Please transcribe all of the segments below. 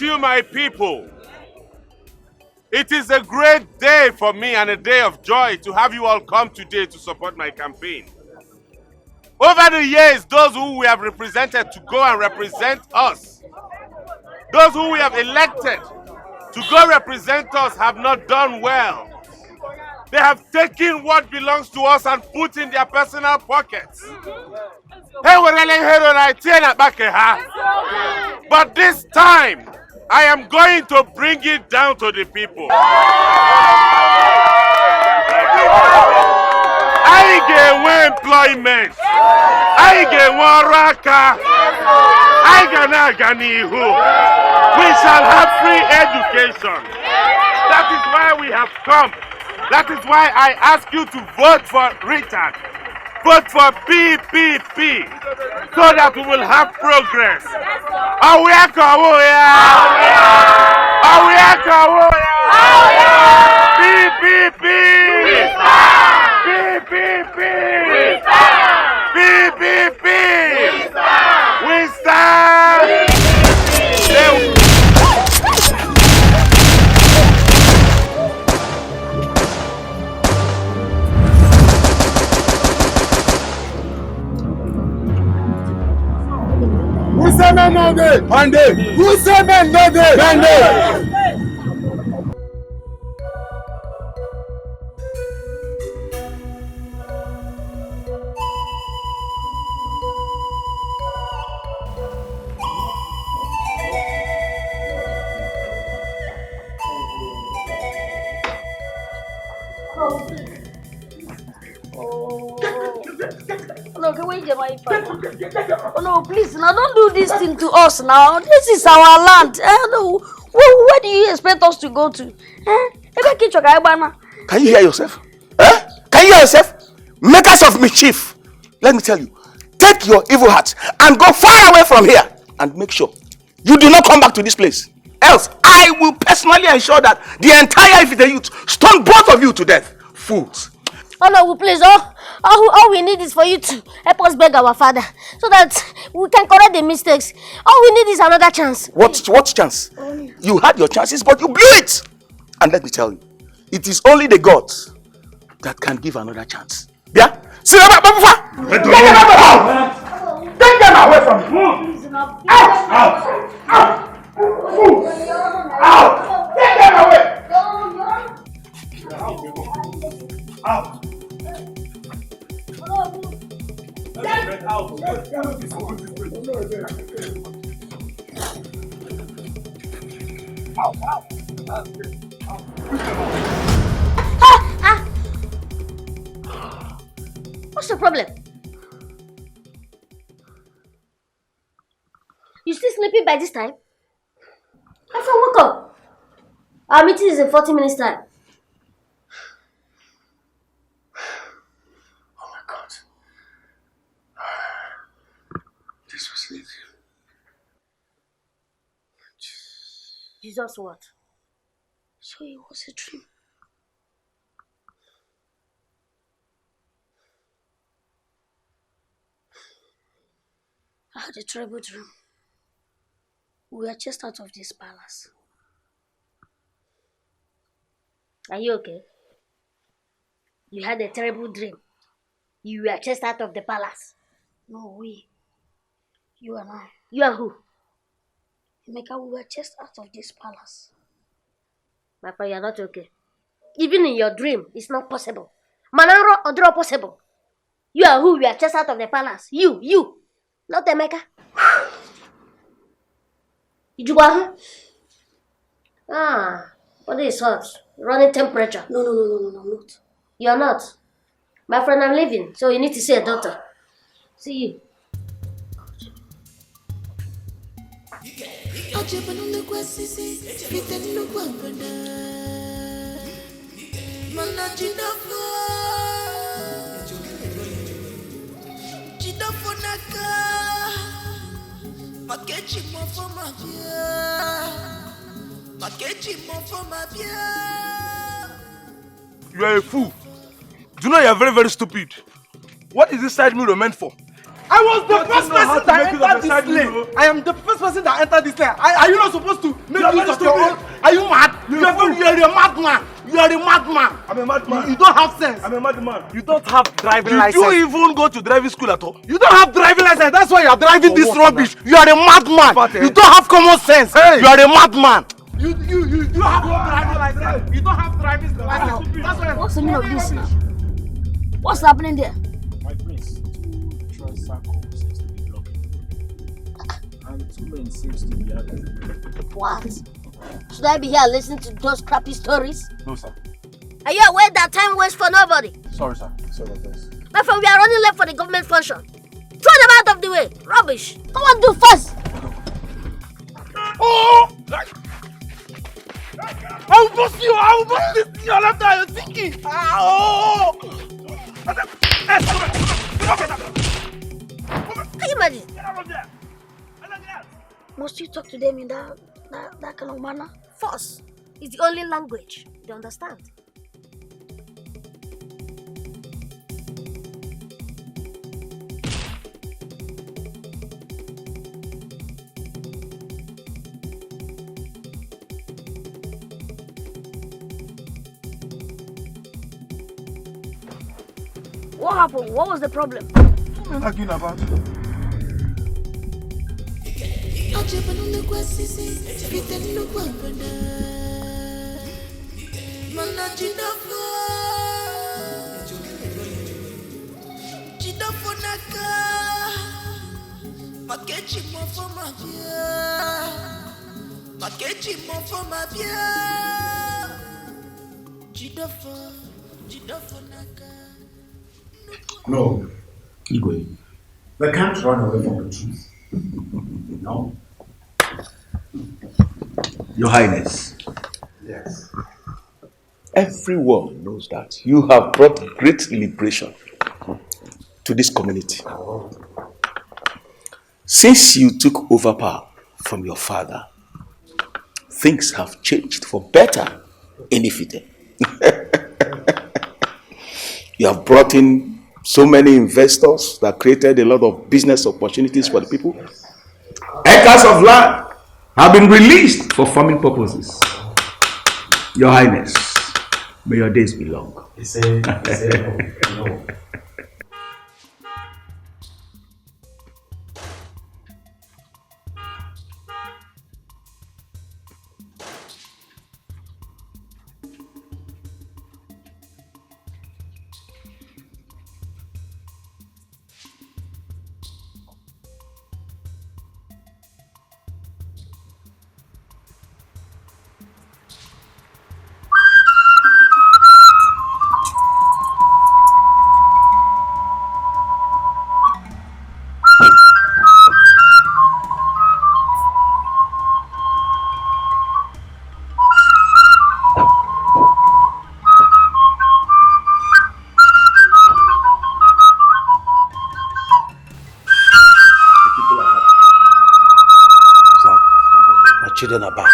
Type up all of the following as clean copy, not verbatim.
salute you, my people. It is a great day for me and a day of joy to have you all come today to support my campaign. Over the years, those who we have represented to go and represent us, those who we have elected to go represent us have not done well. They have taken what belongs to us and put in their personal pockets. But this time, I am going to bring it down to the people. I get employment. I get waraka. I get ganihu. We shall have free education. That is why we have come. That is why I ask you to vote for Richard. Vote for PPP so that we will have progress. PPP! PPP! PPP! We stand! Who say men no dey? Monday. Who say men no dey? Monday. Oh no, please, now don't do this thing to us now. This is our land. No. Where do you expect us to go to? Can you hear yourself? Can you hear yourself? Makers of mischief. Let me tell you, take your evil heart and go far away from here and make sure you do not come back to this place. Else, I will personally ensure that the entire Ifite youth stone both of you to death. Fools. Oh no, please, all we need is for you to help us beg our father so that we can correct the mistakes. All we need is another chance. What chance? You had your chances, but you blew it. And let me tell you, it is only the gods that can give another chance. Yeah? See them out! Take them out! Take them away from me! Out! Out! Out! Fools! Out! Take them away! Out! What's the problem? You still sleeping by this time? I said, wake up. Our meeting is in 40 minutes time. Jesus, what? So it was a dream. I had a terrible dream. We were just out of this palace. Are you okay? You had a terrible dream. You were just out of the palace. No, we. You and I. You and who? Emeka, we were just out of this palace. My friend, you're not okay. Even in your dream, it's not possible. Manaro or draw possible. You are who? You are just out of the palace. You. Not Emeka. Did you go here? Body is hot. Running temperature. No, I'm not. You're not? My friend, I'm leaving, so you need to see a doctor. See you. You are a fool. Do you know you are very, very stupid? What is this side mirror meant for? I was the first person that entered this lane. I am the first person that entered this lane. Are you not supposed to make use of your own? Are you mad? You are a madman. You are a madman. I'm a madman. You don't have sense. I'm a madman. You don't have driving license. Did you even go to driving school at all? You don't have driving license. That's why you are driving this rubbish. You are a madman. You don't have common sense. You are a madman. You have no driving license. You don't have driving license. That's why. What's the meaning of this now? What's happening there? My prince, 2 tricycles seems to be blocking. And 2 men seems to be having. What? Should I be here listening to those crappy stories? No, sir. Are you aware that time waits for nobody? Sorry, sir. Sorry about this. My friend, we are running late for the government function. Throw them out of the way. Rubbish. Come on, do fast. Oh! I will bust you! I will bust this to your left eye! You're thinking! Oh! Can you imagine? Must you talk to them in that kind of manner? Force is the only language they understand. What happened? What was the problem? What are you arguing about? No. Igwe. They can't run away from the truth. No. Your Highness. Yes. Everyone knows that you have brought great liberation to this community. Since you took over power from your father, things have changed for better in Ifite. You have brought in so many investors that created a lot of business opportunities for the people. Acres of land have been released for farming purposes. Your Highness, may your days be long. He said no. Children are back.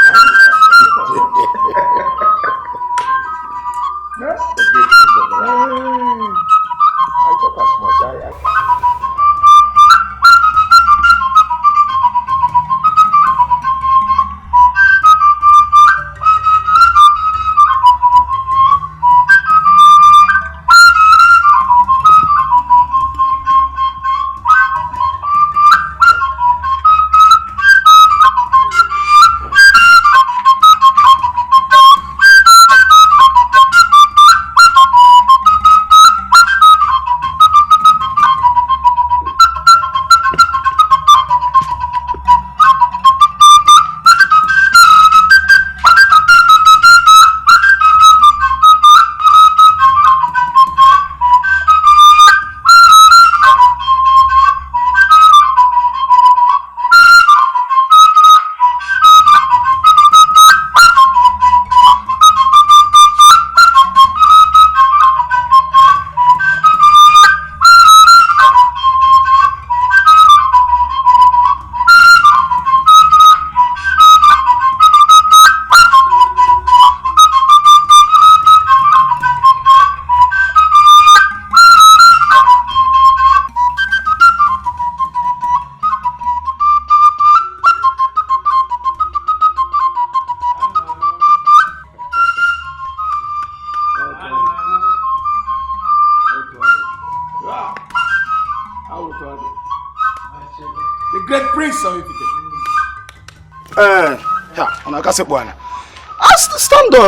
great prince of Ifite.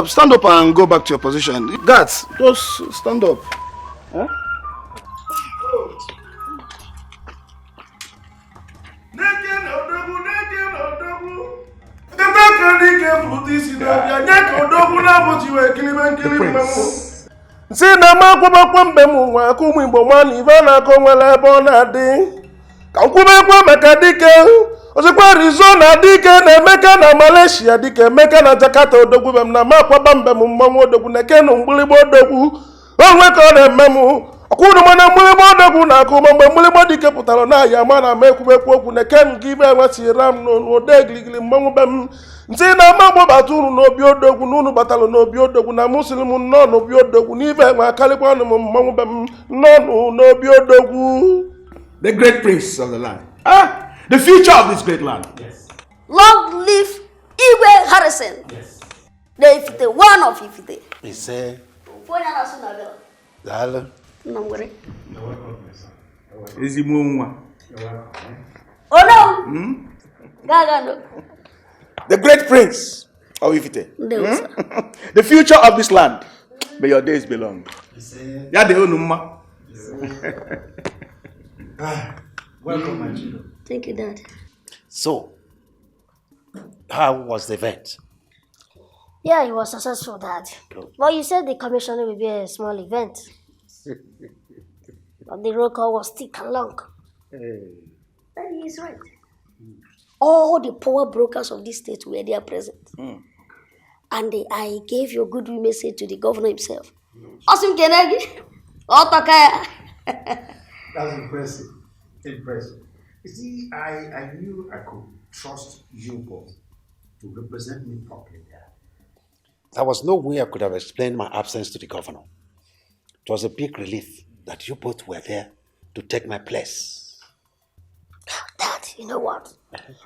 Stand up and go back to your position. Guards, just stand up. Huh? Si na makwụkwọ mbe m nwa aka ụmụ Igbo nwa na ife na-akọ nwere ebe ọ na-adị ka nkwụbekwa maka dike ozikwa Arizona dike na Emeka na Malaysia dike Emeka na Jakarta odogwu be m na makwaba mbe m mmanwụ odogwu na kenu mgbịlịgba odogwu onwe ka ọ na-eme m ọkwụrụ m na mgbịlịgba odogwu na-akụ ma mgbe mgbịlịgba dike pụtara na ahịa ma na ama ekwubekwu okwu na kenu gị ibe enwesịra m n'onu ode giligili mmanwụ be m ntị na ama gbabata unu n'obi odogwu na unu batara n'obi odogwu na muslim nọ n'obi odogwu n'ife enwe akarịkwa ọnụ m mmanwụ be m nọ n'obi odogwu. The great prince of the land. The future of this great land. Yes. Long live Igwe Harrison. Yes. The Ifite, one of Ifite. He said, Dale. You're welcome, Ezimo. Oh no! Gaga no. the great prince of Ifite. The future of this land. May your days be long. Welcome, my children. Thank you, Dad. So, how was the event? Yeah, it was successful, Dad. Well, you said the commissioning will be a small event. But the roll call was thick and long. And he is right. All the power brokers of this state were there present. And I gave your goodwill message to the governor himself. Awesome, Kenegi. That's impressive. Impressive. You see, I knew I could trust you both to represent me properly there. There was no way I could have explained my absence to the governor. It was a big relief that you both were there to take my place. Dad, you know what?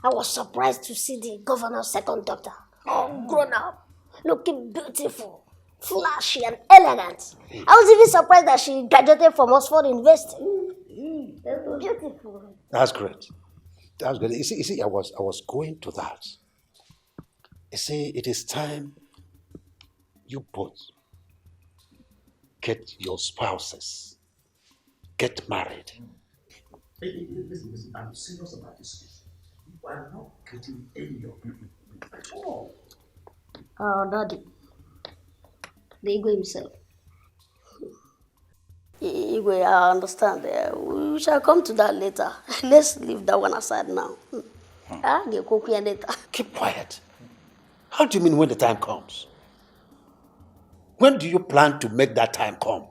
I was surprised to see the governor's second daughter, all grown up, looking beautiful, flashy and elegant. I was even surprised that she graduated from Oxford University. Beautiful. That's great. That's great. You see, I was going to that. You see, it is time you both get your spouses, get married. Listen, I'm serious about this. You are not getting any of you at all. Daddy, the Igwe himself. Igwe, I understand. We shall come to that later. Let's leave that one aside now. Keep quiet. How do you mean when the time comes? When do you plan to make that time come?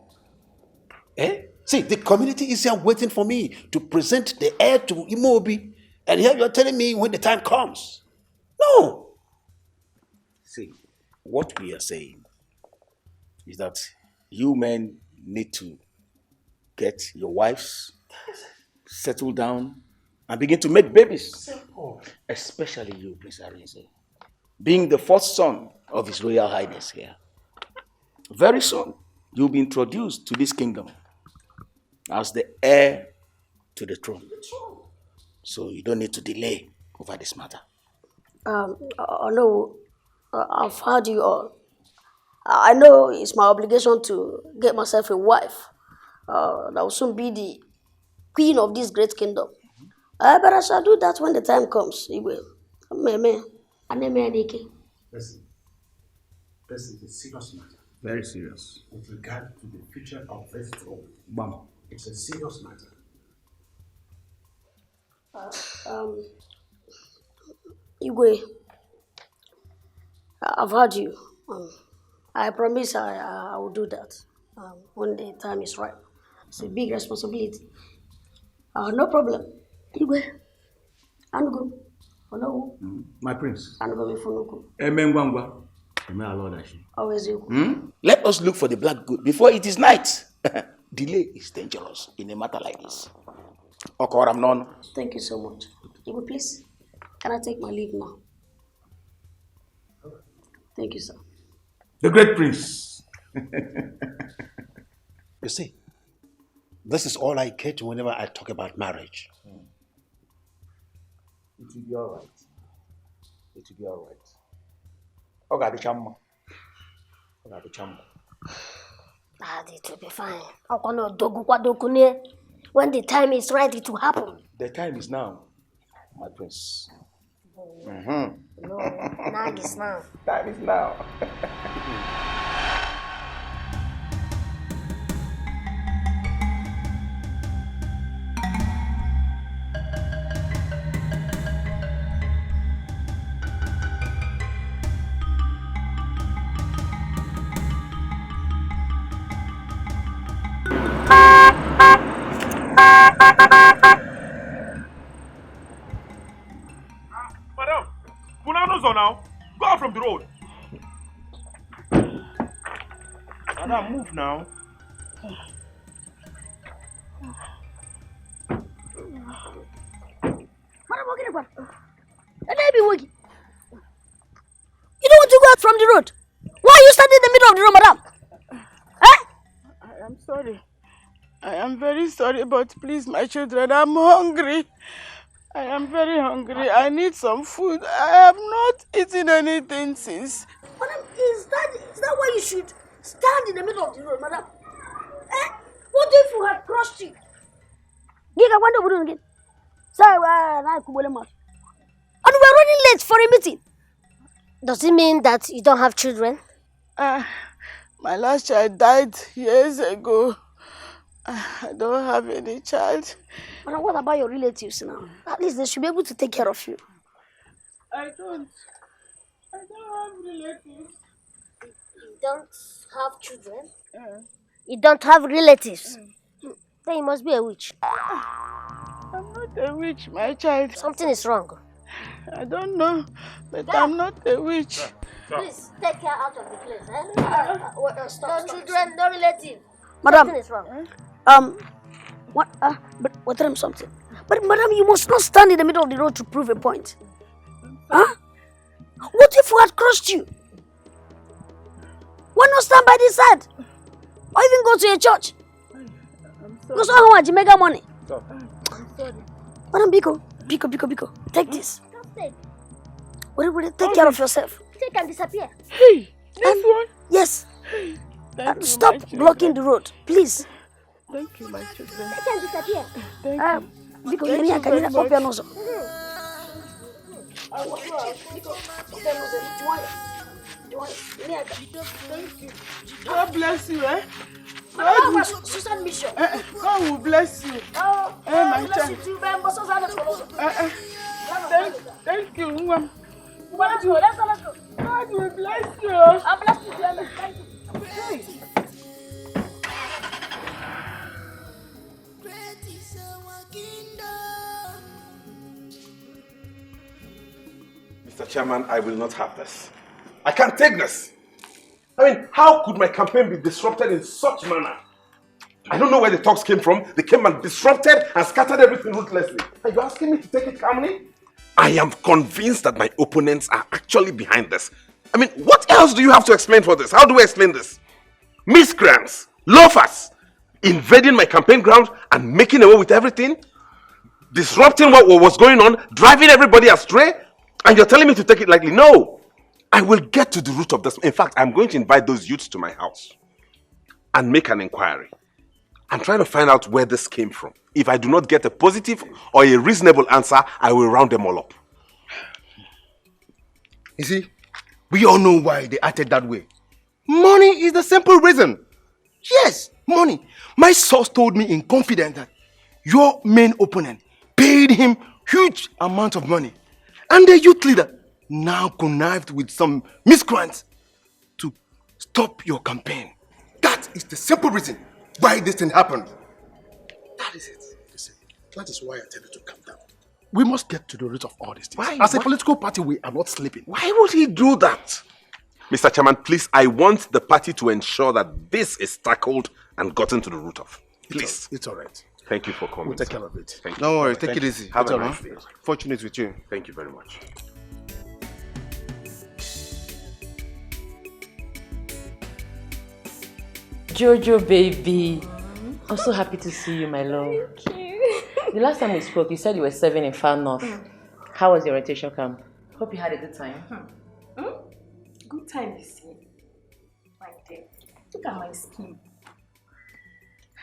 See, the community is here waiting for me to present the heir to Imobi, and here you're telling me when the time comes. No. See, what we are saying is that you men need to get your wives, settle down, and begin to make babies. Simple. Especially you, Prince Arinze, being the fourth son of His Royal Highness here. Very soon, you'll be introduced to this kingdom as the heir to the throne. So you don't need to delay over this matter. No, I've heard you all. I know it's my obligation to get myself a wife that will soon be the queen of this great kingdom. But I shall do that when the time comes. It will. Listen, this is a serious matter. Very serious. With regard to the future of this throne. It's a serious matter. Igwe, I've heard you. I promise I will do that when the time is right. It's a big responsibility. No problem. Igwe, Anugo, Ono. My prince. Anugo Mifunuku. Emengwangwa. Always you. Let us look for the black goat before it is night. Delay is dangerous in a matter like this. Thank you so much. Igwe, please, can I take my leave now? Thank you, sir. The great prince. You see, this is all I care to whenever I talk about marriage. will be alright. It will be alright. Okay, the chamma. Okay, the chamma. Daddy, it will be fine. When the time is right, it will happen. The time is now, my prince. No, now is now. Time is now. Madam, Punanos are now. Go out from the road. Madam, move now. Madam, walking about. And I be walking. You don't want to go out from the road. Why are you standing in the middle of the road, madam? I am sorry. I am very sorry, but please, my children, I'm hungry. I am very hungry. I need some food. I have not eaten anything since. Madam, is that why you should stand in the middle of the road, madam? What if you had crossed you? Giga, what are we doing again? And we're running late for a meeting. Does it mean that you don't have children? My last child died years ago. I don't have any child. Madam, what about your relatives now? At least they should be able to take care of you. I don't have relatives. You don't have children? You don't have relatives? Then you must be a witch. I'm not a witch, my child. Something is wrong. I don't know, but I'm not a witch. Please, take her out of the place. No children, no relatives. Madam, something is wrong. But tell him something. But madam, you must not stand in the middle of the road to prove a point. Huh? What if we had crossed you? Why not stand by this side? Or even go to a church? Go so how much you make our money? I'm sorry. Madam, Biko, take this. Take care of yourself. Take and disappear. Hey, this one? Yes. Thank you, stop blocking the road, please. Thank you, my children. Take and disappear. Thank you. Biko, Thank you very much. Thank you. God bless you, eh? God will bless you. My child. Thank you. God will bless you. I'll bless you. Thank you. Mr. Chairman, I will not have this. I can't take this. I mean, how could my campaign be disrupted in such manner? I don't know where the talks came from. They came and disrupted and scattered everything ruthlessly. Are you asking me to take it calmly? I am convinced that my opponents are actually behind this. I mean, what else do you have to explain for this? How do I explain this? Miscreants, loafers, invading my campaign ground and making away with everything, disrupting what was going on, driving everybody astray, and you're telling me to take it lightly? No! I will get to the root of this. In fact, I'm going to invite those youths to my house and make an inquiry. I'm trying to find out where this came from. If I do not get a positive or a reasonable answer, I will round them all up. You see, we all know why they acted that way. Money is the simple reason. Yes, money. My source told me in confidence that your main opponent paid him huge amount of money. And the youth leader now connived with some miscreants to stop your campaign. That is the simple reason why this thing happened. That is it. Listen, that is why I tell you to calm down. We must get to the root of all these things. As a political party, we are not sleeping. Why would he do that? Mr. Chairman, please, I want the party to ensure that this is tackled and gotten to the root of. Please. It's all right. Thank you for coming. We'll take care of it. Thank you. Don't worry, take it easy. Have a nice day. Fortunate with you. Thank you very much. Jojo, baby. I'm so happy to see you, my love. Thank you. The last time we spoke, you said you were serving in Far North. How was your rotation camp? Hope you had a good time. Good time, you see. Right there. Look at my skin.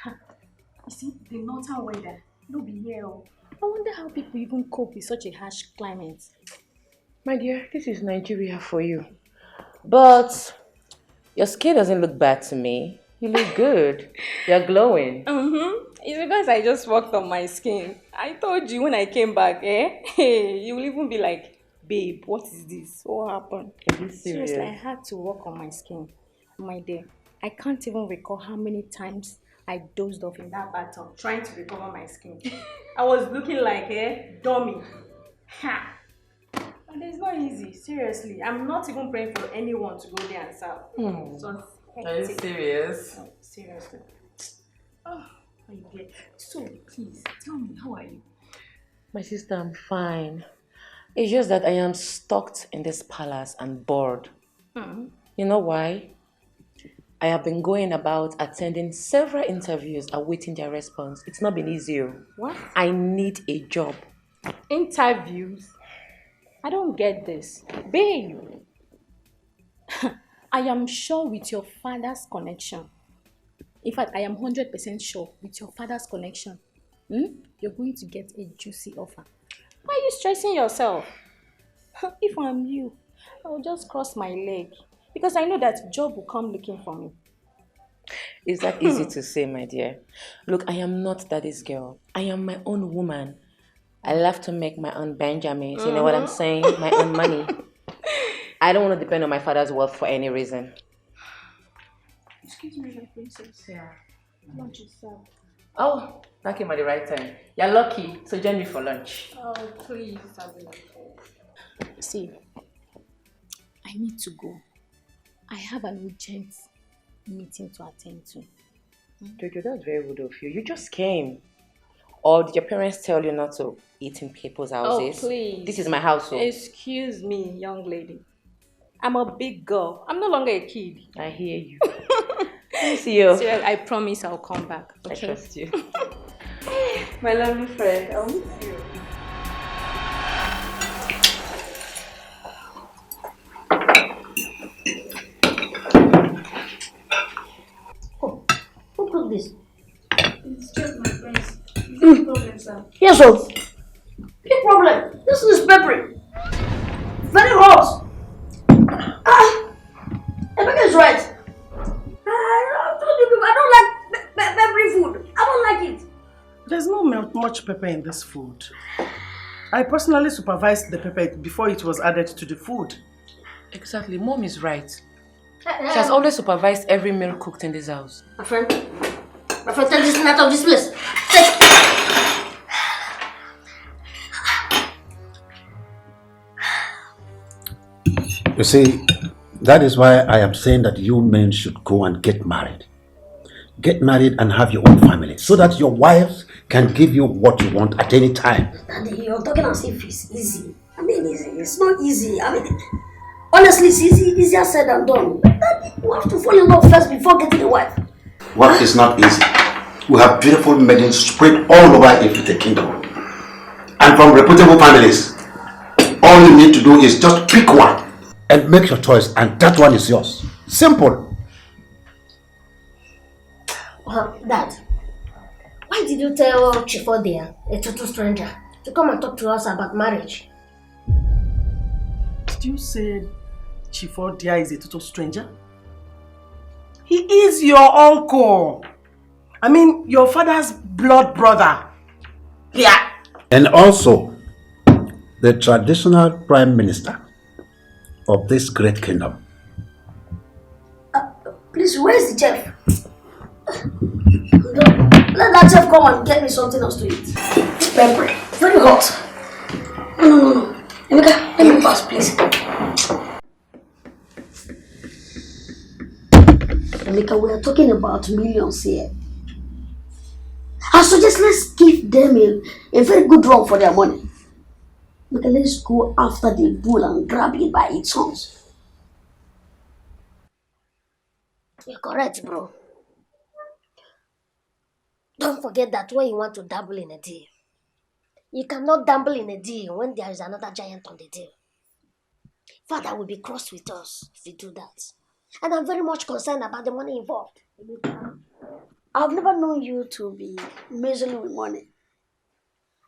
You see, the northern weather. No be here. I wonder how people even cope with such a harsh climate. My dear, this is Nigeria for you. But your skin doesn't look bad to me. You look good. You're glowing. It's because I just worked on my skin. I told you when I came back, you will even be like, babe, what is this? What happened? Are you Seriously, I serious? had to work on my skin. My dear, I can't even recall how many times I dozed off in that bathtub trying to recover my skin. I was looking like a dummy. Ha! And it's not easy, seriously. I'm not even praying for anyone to go there and serve. So Are you serious? no, seriously. Oh, my dear. So, please, tell me, how are you? My sister, I'm fine. It's just that I am stuck in this palace and bored. You know why? I have been going about attending several interviews awaiting their response. It's not been easy. What? I need a job. Interviews? I don't get this. Babe, I am sure with your father's connection. In fact, I am 100% sure with your father's connection. You're going to get a juicy offer. Why are you stressing yourself? If I'm you, I will just cross my leg. Because I know that job will come looking for me. Is that easy to say, my dear? Look, I am not daddy's girl. I am my own woman. I love to make my own Benjamins. You know what I'm saying? My own money. I don't want to depend on my father's wealth for any reason. Excuse me, my princess. Yeah. Lunch is served. Oh, that came at the right time. You're lucky. So join me for lunch. Oh, please, see, I need to go. I have an urgent meeting to attend to. Jojo, that's very rude of you. You just came. Or did your parents tell you not to eat in people's houses? Oh, please. This is my household. Excuse me, young lady. I'm a big girl. I'm no longer a kid. I hear you. I see you. Seriously, I promise I'll come back. Okay? I trust you. My lovely friend, I'll miss you. Oh, who cooked this? It's just my friends. No problem, sir. Yes, sir. Big problem. This is peppery. Very hot. Emeka is right. I told you, I don't like peppery food. I don't like it. There's no much pepper in this food. I personally supervised the pepper before it was added to the food. Exactly. Mom is right. She has always supervised every meal cooked in this house. My friend, take this thing out of this place. Take. You see, that is why I am saying that you men should go and get married. Get married and have your own family so that your wife can give you what you want at any time. Daddy, you're talking as if it's easy. I mean, it's not easy. I mean, honestly, it's easier said than done. Daddy, you have to fall in love first before getting a wife. Work is not easy. We have beautiful maidens spread all over the kingdom. And from reputable families. All you need to do is just pick one and make your choice, and that one is yours. Simple. Dad, why did you tell Chifodia, a total stranger, to come and talk to us about marriage? Did you say Chifodia is a total stranger? He is your uncle. I mean, your father's blood brother. Yeah. And also, the traditional prime minister of this great kingdom. Please, where's the chef? Let that chef come and get me something else to eat. Pepper, very hot. No. Emeka, let me pass, please. Emeka, we are talking about millions here. I suggest let's give them a very good run for their money. Emeka, let's go after the bull and grab it by its horns. You're correct, bro. Don't forget that when you want to dabble in a deal, You cannot gamble in a deal when there is another giant on the deal. Father will be cross with us if we do that. And I'm very much concerned about the money involved. I've never known you to be measuring with money.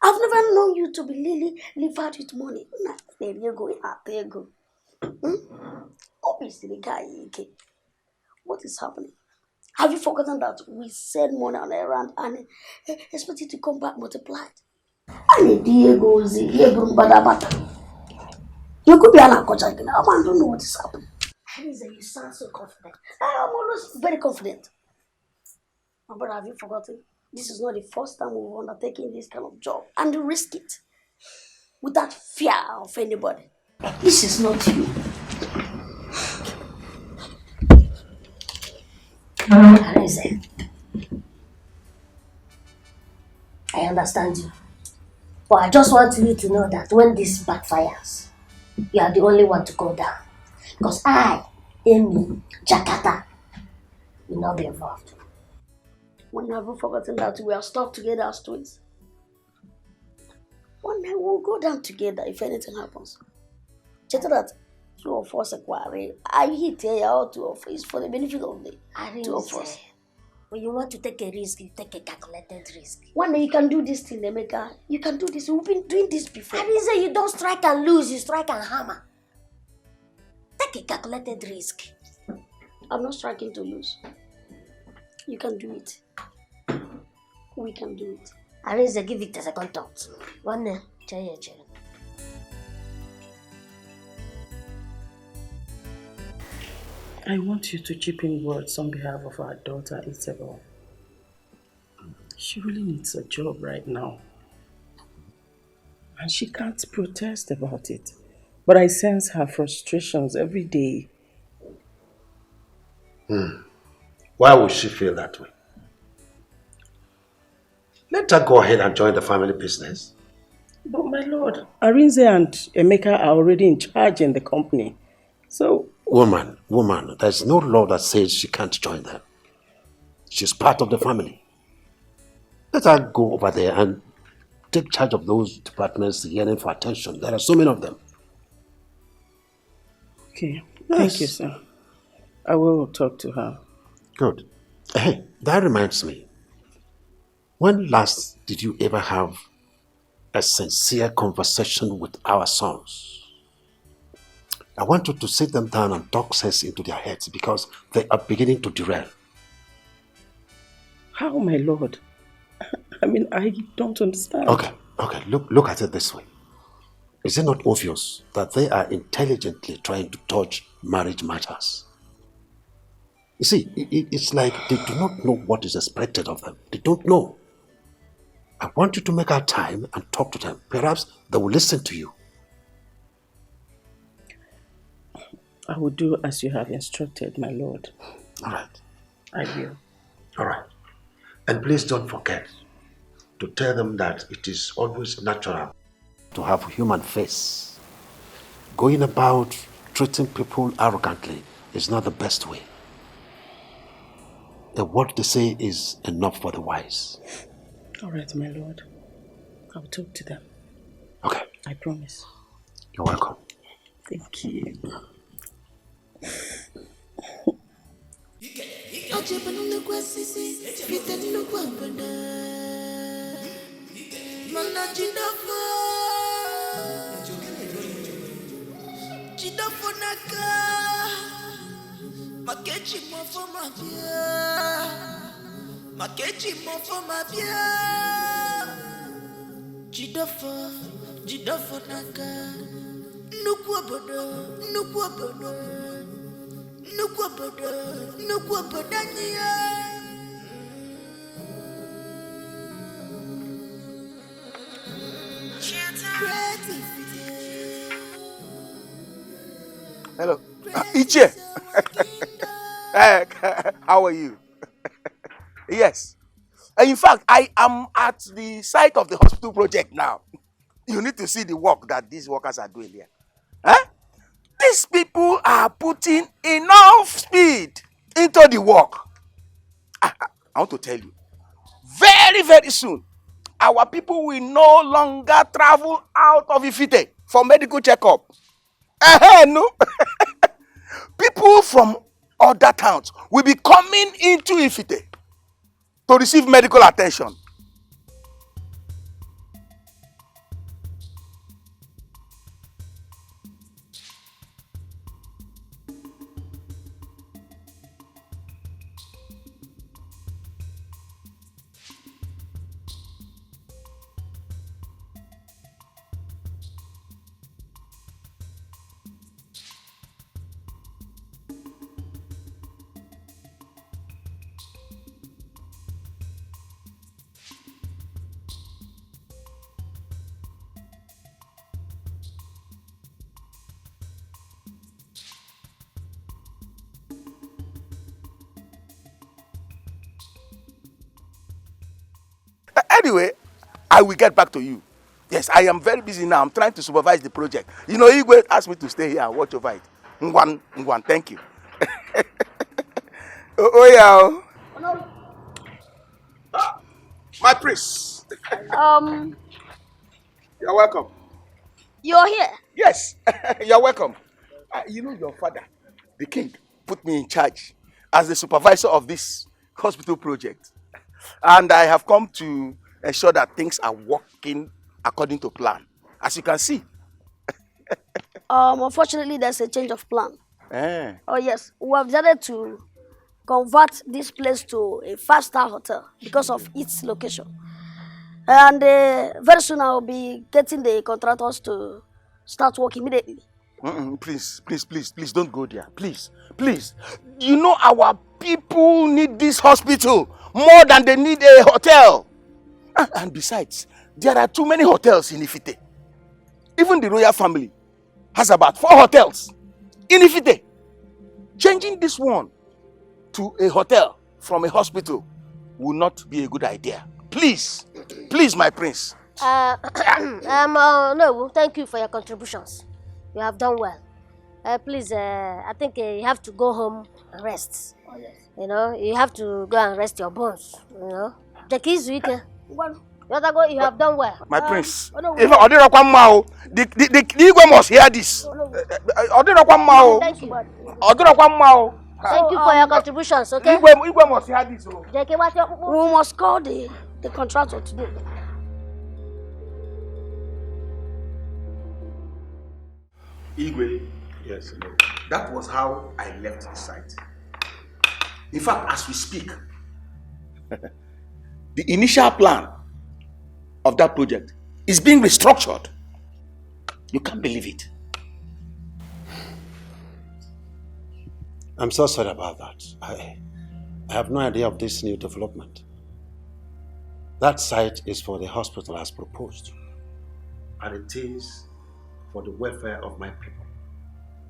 I've never known you to be live out with money. There you go, there you go. Obviously, the guy, what is happening? Have you forgotten that we send money on errand and expect it to come back multiplied? And Diego, you could be an uncle. I don't know what is happening. Hariza, you sound so confident. I am always very confident. But have you forgotten? This is not the first time we've undertaken this kind of job and risk it without fear of anybody. This is not you. Hariza, I understand you. But I just want you to know that when this backfires, you are the only one to go down. Because I, Amy, Jakarta, will not be involved. When have you forgotten that we are stuck together as twins? One day we'll go down together if anything happens. Just that two of us acquire. I hit here all two of us for the benefit of the two of us. When you want to take a risk, you take a calculated risk. One day you can do this thing, Emeka. You can do this. We've been doing this before. Hariza, you don't strike and lose, you strike and hammer. Take a calculated risk. I'm not striking to lose. You can do it. We can do it. Hariza, give it a second thought. One day, chair. I want you to chip in words on behalf of our daughter, Isabel. She really needs a job right now. And she can't protest about it. But I sense her frustrations every day. Why would she feel that way? Let her go ahead and join the family business. But my lord, Arinze and Emeka are already in charge in the company. So... Woman, there's no law that says she can't join them. She's part of the family. Let her go over there and take charge of those departments yearning for attention. There are so many of them. Okay, Yes. Thank you, sir. I will talk to her. Good. Hey, that reminds me. When last did you ever have a sincere conversation with our sons? I want you to sit them down and talk sense into their heads because they are beginning to derail. How, my lord? I mean, I don't understand. Okay. Look at it this way. Is it not obvious that they are intelligently trying to touch marriage matters? You see, it's like they do not know what is expected of them. They don't know. I want you to make our time and talk to them. Perhaps they will listen to you. I will do as you have instructed, my lord. All right. I will. All right. And please don't forget to tell them that it is always natural to have a human face. Going about treating people arrogantly is not the best way. What they say is enough for the wise. All right, my lord. I'll talk to them. Okay. I promise. You're welcome. Thank you. Jidofo naka nnukwu obodo anyị ya. Hello. Iche. How are you? Yes. In fact, I am at the site of the hospital project now. You need to see the work that these workers are doing here. Huh? These people are putting enough speed into the work. I want to tell you, very, very soon, our people will no longer travel out of Ifite for medical checkup. No. People from other towns will be coming into Ifite to receive medical attention. Anyway, I will get back to you. Yes, I am very busy now. I'm trying to supervise the project. You know, Igwe asked me to stay here and watch over it. Ngwan, thank you. Yeah. My priest. You're welcome. You're here? Yes, you're welcome. You know, your father, the king, put me in charge as the supervisor of this hospital project. And I have come to ensure that things are working according to plan. As you can see. Unfortunately, there's a change of plan. Oh, yes. We have decided to convert this place to a 5-star hotel because of its location. And very soon I'll be getting the contractors to start work immediately. Please, don't go there. Please. You know our people need this hospital more than they need a hotel. And besides, there are too many hotels in Ifite. Even the royal family has about 4 hotels in Ifite. Changing this one to a hotel from a hospital will not be a good idea. Please, my prince. No, thank you for your contributions. You have done well. Please, I think you have to go home and rest. Oh, yes. You know, you have to go and rest your bones. You know, the keys weekend. You have done well. My prince. If I didn't come now, the Igwe must hear this. I didn't come now. Thank you. I didn't come now. Thank you for your contributions, okay? Igwe must hear this. We must call the contractor today. Igwe. Yes. That was how I left the site. In fact, as we speak, the initial plan of that project is being restructured. You can't believe it. I'm so sorry about that. I have no idea of this new development. That site is for the hospital as proposed. And it is for the welfare of my people.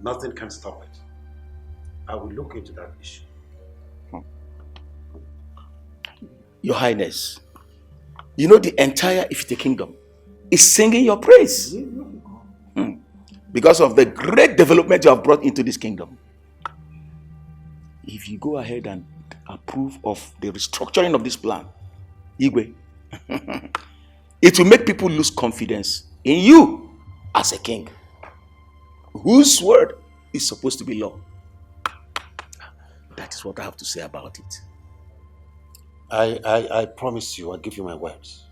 Nothing can stop it. I will look into that issue. Your Highness, you know the entire Ifite kingdom is singing your praise. Because of the great development you have brought into this kingdom. If you go ahead and approve of the restructuring of this plan, Igwe, it will make people lose confidence in you as a king, whose word is supposed to be law. That is what I have to say about it. I promise you, I give you my words,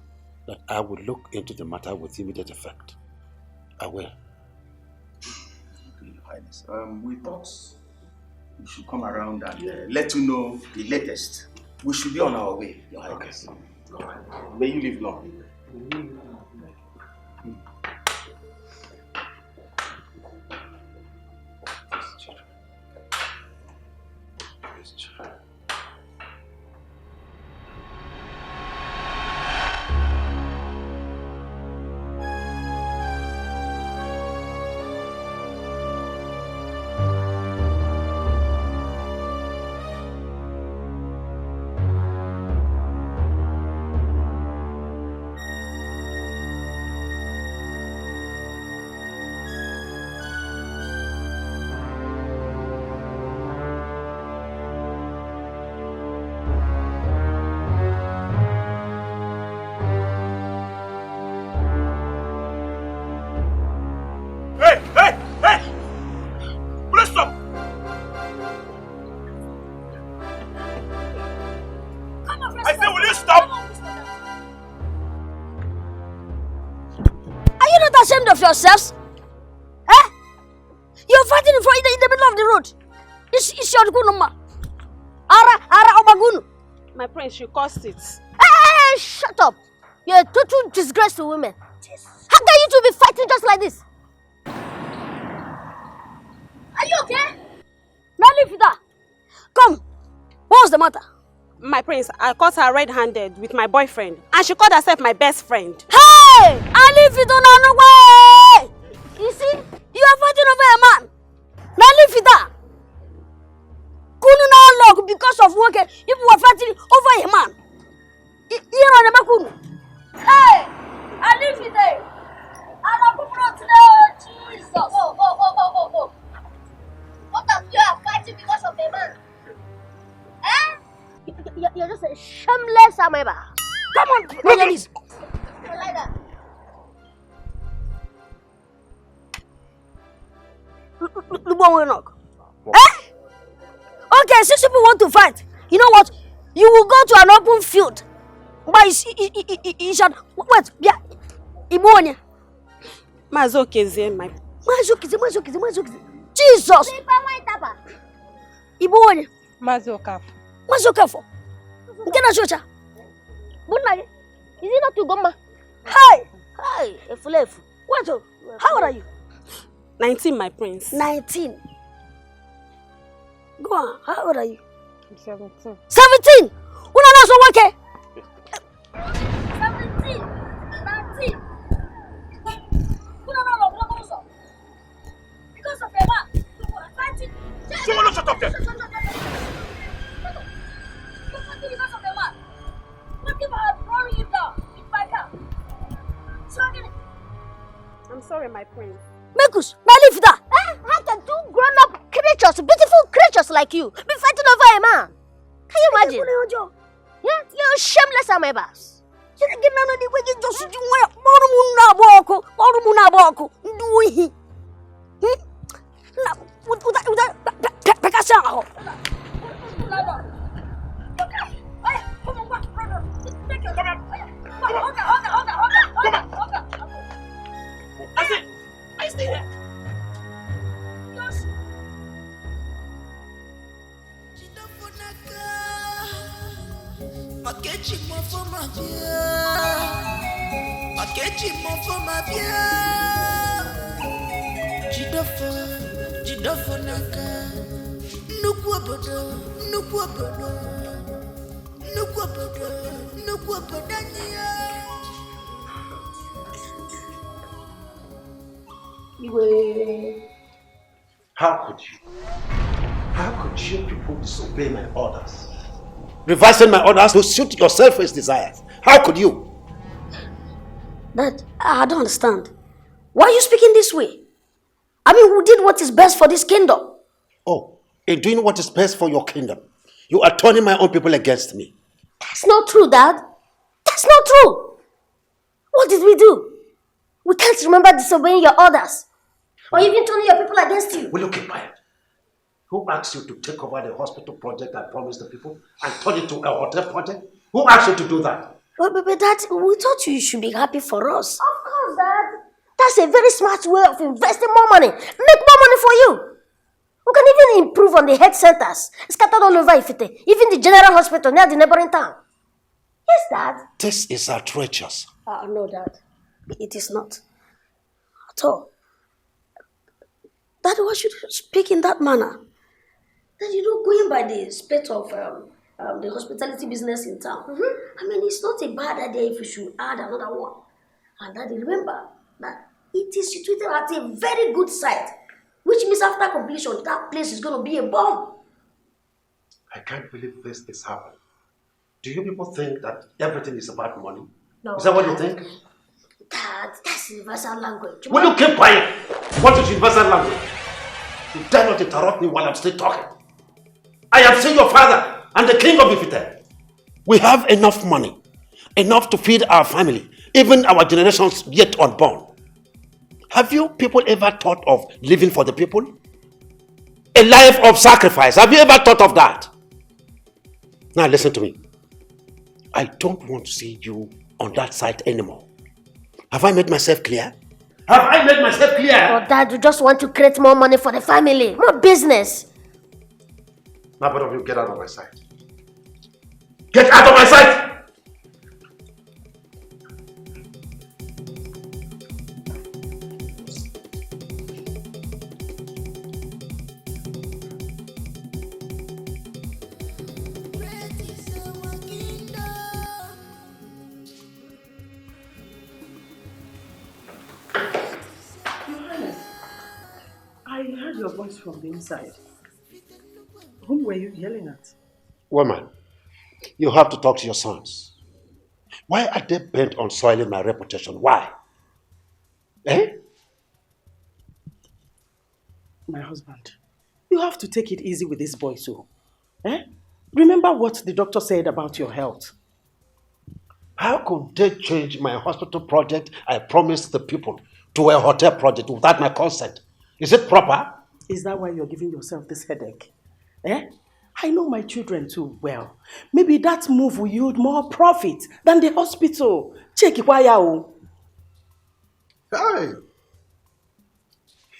that I will look into the matter with immediate effect. I will. Your Highness, we thought we should come around and let you know the latest. We should be on our way, Your Highness. Okay. May you live long. ashamed of yourselves? Eh? You're fighting in the middle of the road. It's your gunuma. Ara obagunu. My prince, you caused it. Hey, shut up. You're a total disgrace to women. How can you two be fighting just like this? Are you okay? Now leave it there. Come. What's the matter? My prince, I caught her red-handed with my boyfriend, and she called herself my best friend. Hey! I leave it on the way! You see? You are fighting over a man. Now leave it there. Kunu na lock because of work. You were fighting over a man. Here on the Makunu. Hey! I leave it there. I'm not going to Jesus. Oh. What of you are fighting because of a man? Eh? You're just a shameless ameba. Come on, on your knees. Like that. Look, knock. Eh? Okay, since people want to fight, you know what? You will go to an open field. But you should wait. Yeah. Ibuonya. Mazokeze, my. Mazokeze. Jesus. Ibuonya. Mazokaf. Mazokafo. Ngena chocha. Bunage. Is it not to goma? Hi, Efulefu. What? How old are you? 19, my prince. 19. Go on. How old are you? 17. 17. Una so wake. 17. 19. Una no because of a man. Fighting. Someone shut up there. You're fighting because of a man. What if I had thrown you down with my car? I'm sorry, my prince. Mekus, now leave that. How can two grown-up creatures, beautiful creatures like you, be fighting over a man? Can you imagine? Yeah, you're shameless amebas. You don't get none of the way you just do it. I stay here. Makechi mofo mabia. Jidofo naka. Nuku obodo nia. How could you people disobey my orders? Reversing my orders to suit your selfish desires. How could you? Dad, I don't understand. Why are you speaking this way? I mean, who did what is best for this kingdom? Oh, in doing what is best for your kingdom, you are turning my own people against me. That's not true, Dad. That's not true. What did we do? We can't remember disobeying your orders. Or even turning your people against you. Will you keep quiet? Who asked you to take over the hospital project I promised the people and turn it to a hotel project? Who asked you to do that? But Dad, we thought you should be happy for us. Of course, Dad. That's a very smart way of investing more money. Make more money for you. We can even improve on the health centers scattered all over Ifite, even the general hospital near the neighboring town. Yes, Dad. This is outrageous. No, Dad. It is not. At all. Dad, why should you speak in that manner? That you don't going by the spate of the hospitality business in town. I mean, it's not a bad idea if you should add another one. And Daddy, remember that it is situated at a very good site, which means after completion, that place is going to be a bomb. I can't believe this is happening. Do you people think that everything is about money? No. Is that what you think? Dad, that's universal language. Will you keep quiet? What is universal language? You dare not interrupt me while I'm still talking. I am still your father and the king of Ifite. We have enough money, enough to feed our family, even our generations yet unborn. Have you people ever thought of living for the people? A life of sacrifice. Have you ever thought of that? Now listen to me. I don't want to see you on that side anymore. Have I made myself clear? Have I made myself clear? Or Dad, you just want to create more money for the family, more business. Now both of you get out of my sight. Get out of my sight! I heard your voice from the inside. Whom were you yelling at? Woman, you have to talk to your sons. Why are they bent on soiling my reputation? Why? Eh? My husband, you have to take it easy with this boy too. Eh? Remember what the doctor said about your health. How could they change my hospital project I promised the people to a hotel project without my consent? Is it proper? Is that why you're giving yourself this headache? Eh? I know my children too well. Maybe that move will yield more profit than the hospital. Check it, why you? Hey!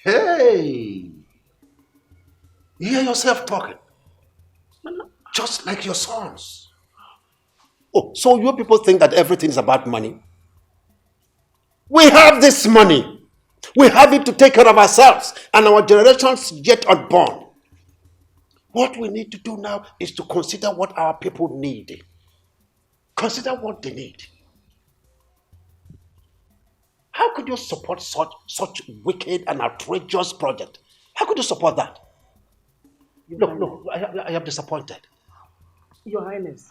Hey! You hear yourself talking. Just like your sons. Oh, so you people think that everything is about money? We have this money. We have it to take care of ourselves and our generations yet unborn. What we need to do now is to consider what our people need. Consider what they need. How could you support such wicked and outrageous project? How could you support that? Look, I am disappointed. Your Highness,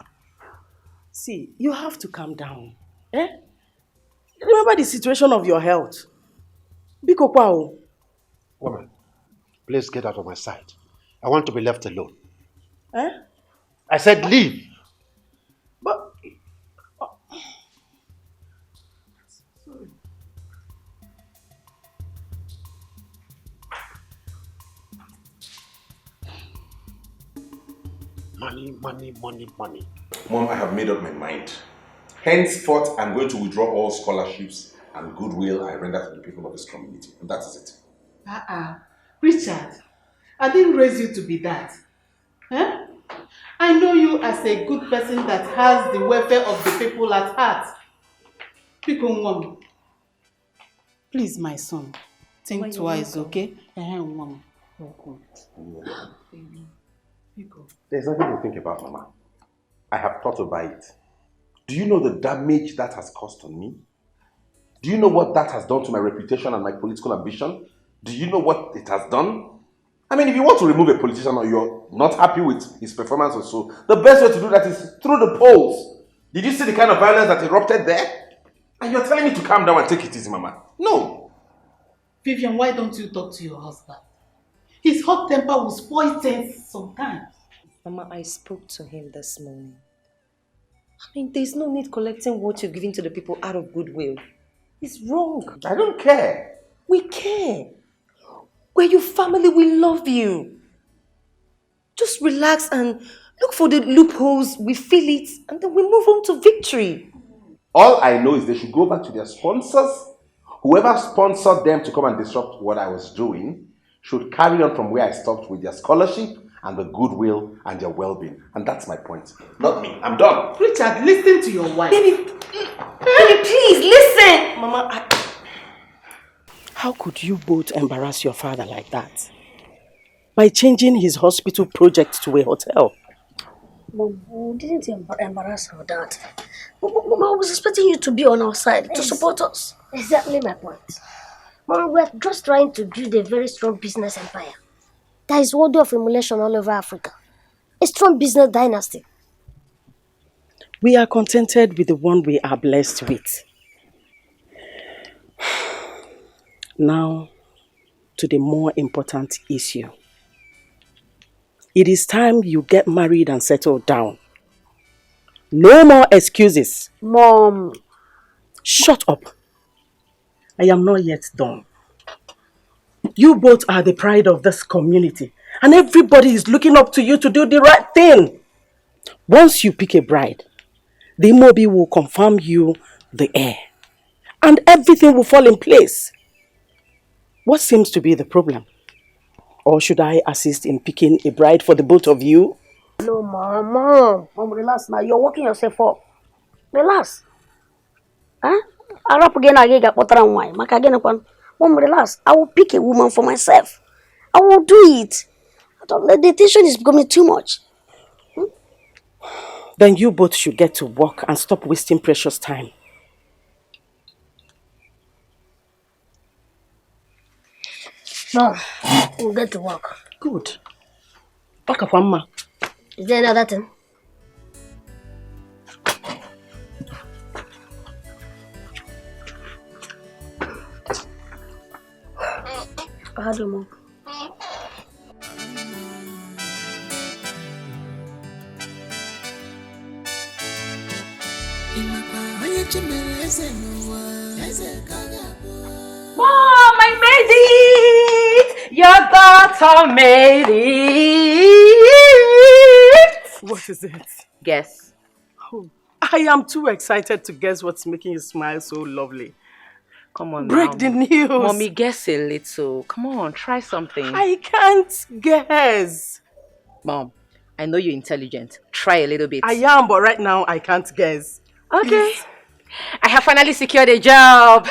see, you have to calm down. Eh? Remember the situation of your health. Biko kwao. Woman, please get out of my sight. I want to be left alone. Eh? I said leave. But... Money, money, money, money. Mom, I have made up my mind. Henceforth, I'm going to withdraw all scholarships and goodwill I render to the people of this community. And that is it. Richard, I didn't raise you to be that. Huh? I know you as a good person that has the welfare of the people at heart. Please, my son, think twice, okay? There's nothing to think about, Mama. I have thought about it. Do you know the damage that has caused on me? Do you know what that has done to my reputation and my political ambition? Do you know what it has done? I mean, if you want to remove a politician or you're not happy with his performance or so, the best way to do that is through the polls. Did you see the kind of violence that erupted there? And you're telling me to calm down and take it easy, Mama. No. Vivian, why don't you talk to your husband? His hot temper will spoil things sometimes. Mama, I spoke to him this morning. I mean, there's no need collecting what you're giving to the people out of goodwill. It's wrong. I don't care. We care. We're your family, we love you. Just relax and look for the loopholes, we fill it, and then we move on to victory. All I know is they should go back to their sponsors. Whoever sponsored them to come and disrupt what I was doing should carry on from where I stopped with their scholarship and the goodwill and their well-being. And that's my point. Not me. I'm done. Richard, listen to your wife. Baby, please, listen. Mama, How could you both embarrass your father like that? By changing his hospital project to a hotel. Mom, we didn't embarrass our dad. Mom, I was expecting you to be on our side, to support us. Exactly my point. Mom, we're just trying to build a very strong business empire that is worthy of emulation all over Africa. A strong business dynasty. We are contented with the one we are blessed with. Now, to the more important issue. It is time you get married and settle down. No more excuses. Mom. Shut up. I am not yet done. You both are the pride of this community, and everybody is looking up to you to do the right thing. Once you pick a bride, the Mobi will confirm you the heir, and everything will fall in place. What seems to be the problem? Or should I assist in picking a bride for the both of you? No, Mom, relax now. You're working yourself up. Relax. Huh? I'll up again. I get water and wine. Mom, relax. I will pick a woman for myself. I will do it. The tension is becoming too much. Then you both should get to work and stop wasting precious time. Mom, we'll get to work. Good. Back up, Mama. Is there another thing? How do you move? Mom, I made it! Your daughter made it! What is it? Guess. Oh, I am too excited to guess what's making you smile so lovely. Come on, Break the news. Mommy, guess a little. Come on, try something. I can't guess. Mom, I know you're intelligent. Try a little bit. I am, but right now I can't guess. Okay. Please. I have finally secured a job.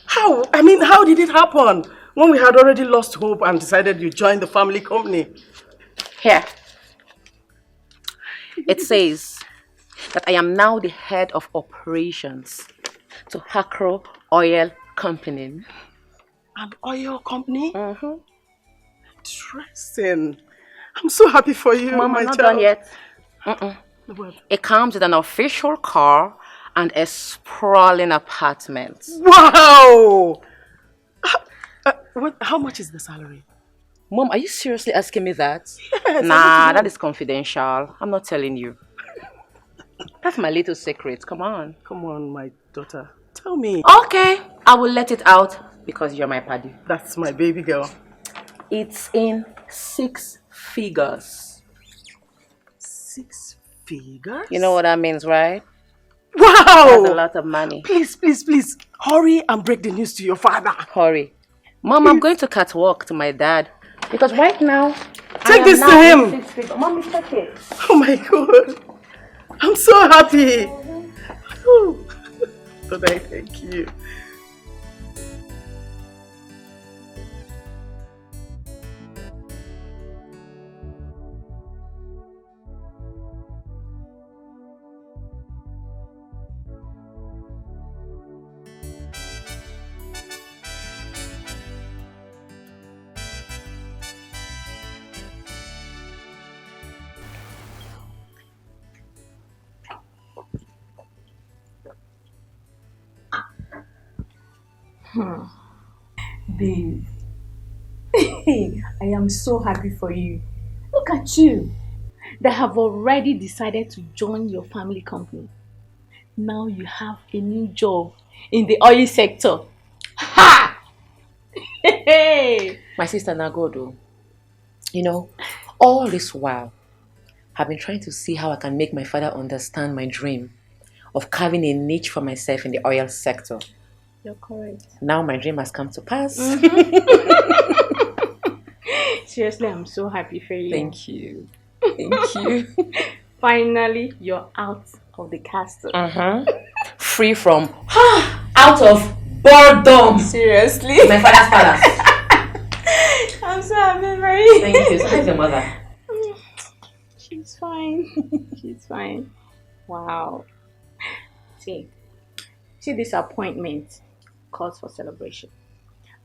How? I mean, how did it happen? When we had already lost hope and decided you joined the family company. Here. It says that I am now the head of operations to Hakro Oil Company. An oil company? Mm-hmm. Interesting. I'm so happy for you, Mom, my I'm not child. done yet. It comes with an official car and a sprawling apartment. Wow! How much is the salary? Mom, are you seriously asking me that? Yes. Nah, that is confidential. I'm not telling you. That's my little secret. Come on. Come on, my daughter. Tell me. Okay, I will let it out because you're my paddy. That's my baby girl. It's in 6 figures. 6 figures? You know what that means, right? Wow! That's a lot of money. Please, please, please, hurry and break the news to your father. Hurry. Mom, I'm going to catwalk to my dad because right now... Take this to him. Mommy, take it. Oh my God. I'm so happy. But I thank you. Babe, I am so happy for you. Look at you. They have already decided to join your family company. Now you have a new job in the oil sector. Ha! My sister Nagodo, you know, all this while, I've been trying to see how I can make my father understand my dream of carving a niche for myself in the oil sector. You're correct. Now my dream has come to pass. Seriously, I'm so happy for you. Thank you. Thank you. Finally, you're out of the castle. Free from out of boredom. Seriously? My father's palace. I'm so happy for you. Thank you. So how's your mother? She's fine. She's fine. Wow. See this appointment calls for celebration.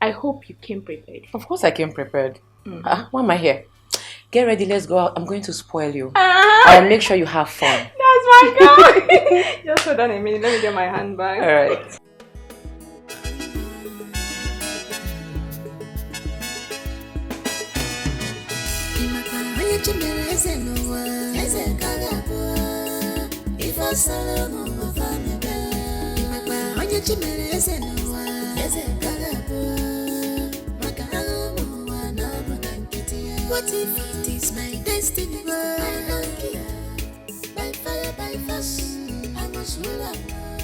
I hope you came prepared. Of course I came prepared. Why am I here? Get ready, let's go out. I'm going to spoil you. I'll make sure you have fun. That's my girl. Just hold on a minute. Let me get my handbag. All right. What if it is my destiny? By fire, by force, I must rule on.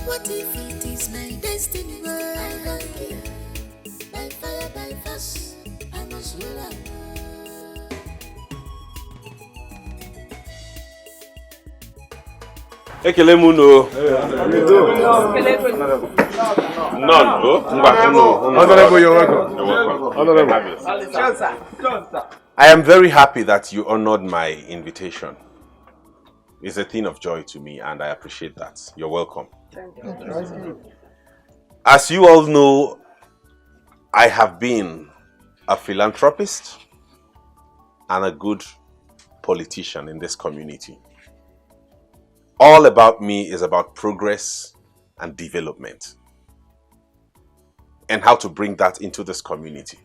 What if it is Ekele muno. None. Honorable, you're welcome. You're welcome. Honorable. I am very happy that you honored my invitation. It's a thing of joy to me and I appreciate that. You're welcome. As you all know, I have been a philanthropist and a good politician in this community. All about me is about progress and development and how to bring that into this community.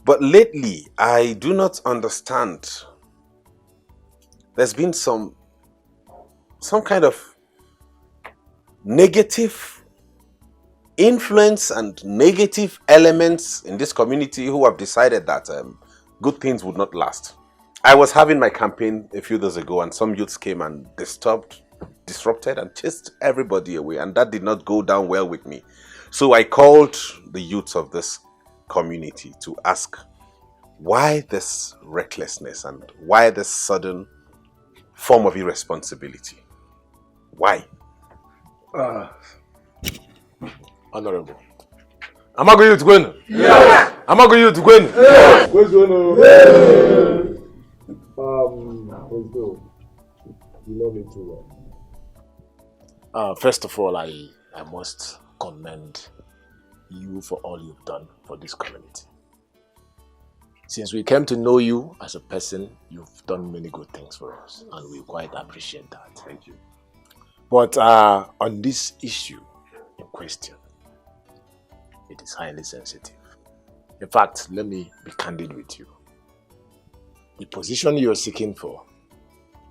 But lately, I do not understand. There's been some kind of negative influence and negative elements in this community who have decided that good things would not last. I was having my campaign a few days ago and some youths came and disrupted and chased everybody away, and that did not go down well with me. So I called the youths of this community to ask why this recklessness and why this sudden form of irresponsibility. Why? Honorable. Am I going to win? Yes. Am I going to win? Yes. You know me too well. First of all, I must commend you for all you've done for this community. Since we came to know you as a person, you've done many good things for us, and we quite appreciate that. Thank you. But on this issue in question, it is highly sensitive. In fact, let me be candid with you. The position you're seeking for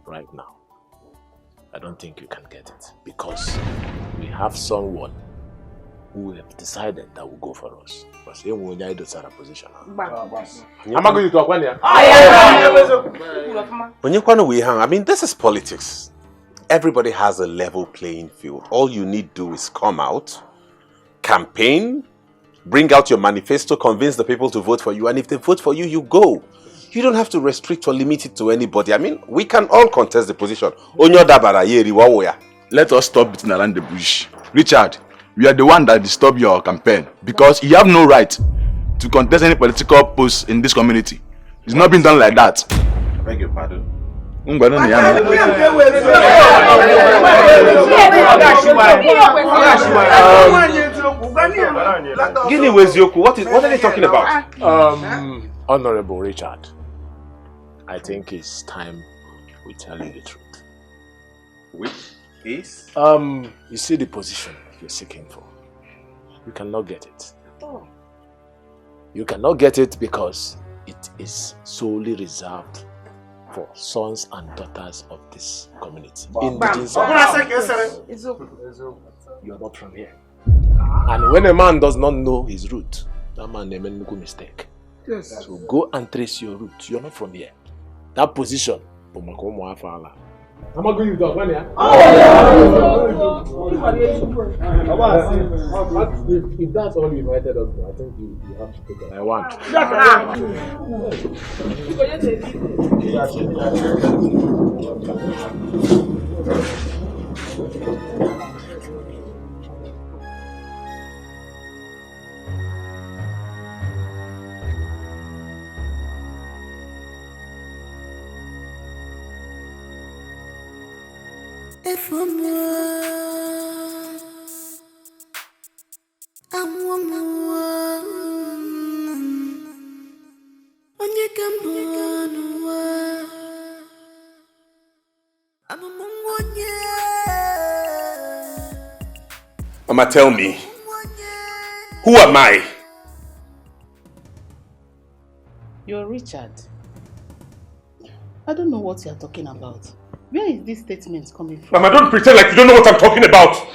right now, I don't think you can get it, because we have someone who have decided that will go for us. But they will need to position. Am I going to Akwanya? I mean, this is politics. Everybody has a level playing field. All you need to do is come out, campaign, bring out your manifesto, convince the people to vote for you, and if they vote for you, you go. You don't have to restrict or limit it to anybody. I mean, we can all contest the position. Let us stop beating around the bush. Richard, we are the one that disturbed your campaign because you have no right to contest any political post in this community. It's not been done like that. I beg your pardon. What are they talking about? Honorable Richard, I think it's time we tell you the truth. Which is? You see the position you're seeking for. You cannot get it. You cannot get it because it is solely reserved for sons and daughters of this community. Indigenous. You are not from here. And when a man does not know his root, that man may make a mistake. Yes. So go and trace your root. You are not from here. That position, I'm not going to do If that's all you invited us to, I think you have to take it. I want. Mama, tell me, who am I? You're Richard. I don't know what you're talking about. Where is this statement coming from? Mama, don't pretend like you don't know what I'm talking about.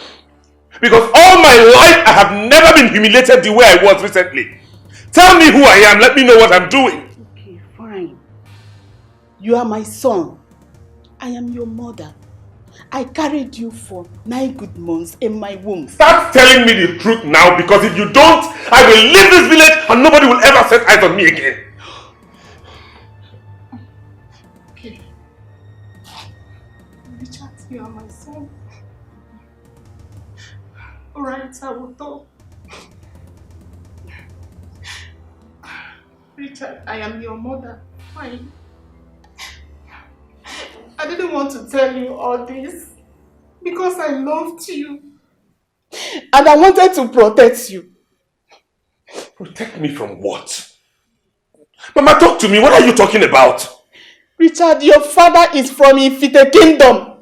Because all my life I have never been humiliated the way I was recently. Tell me who I am, let me know what I'm doing. Okay, fine. You are my son. I am your mother. I carried you for 9 good months in my womb. Start telling me the truth now, because if you don't, I will leave this village and nobody will ever set eyes on me again. Okay. Richard, you are my son. Alright, I will talk. Richard, I am your mother. Fine. I didn't want to tell you all this because I loved you. And I wanted to protect you. Protect me from what? Mama, talk to me. What are you talking about? Richard, your father is from Ifite Kingdom.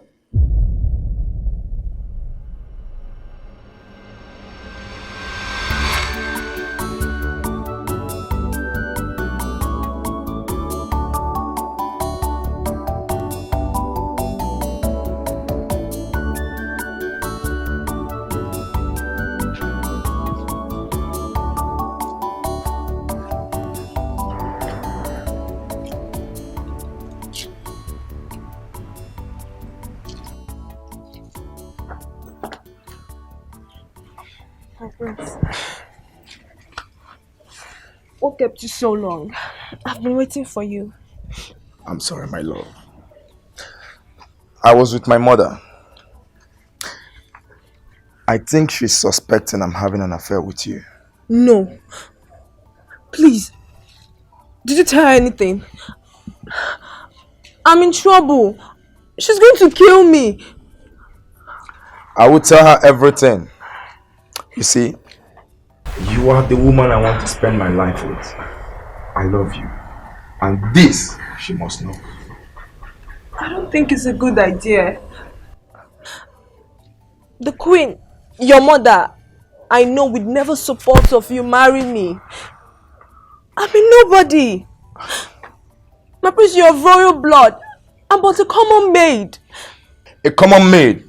What kept you so long? I've been waiting for you. I'm sorry, my love. I was with my mother. I think she's suspecting I'm having an affair with you. No. Please. Did you tell her anything? I'm in trouble. She's going to kill me. I will tell her everything. You see, you are the woman I want to spend my life with. I love you. And this, she must know. I don't think it's a good idea. The queen, your mother, I know would never support of you marrying me. I mean nobody. My prince, you're of royal blood. I'm but a common maid. A common maid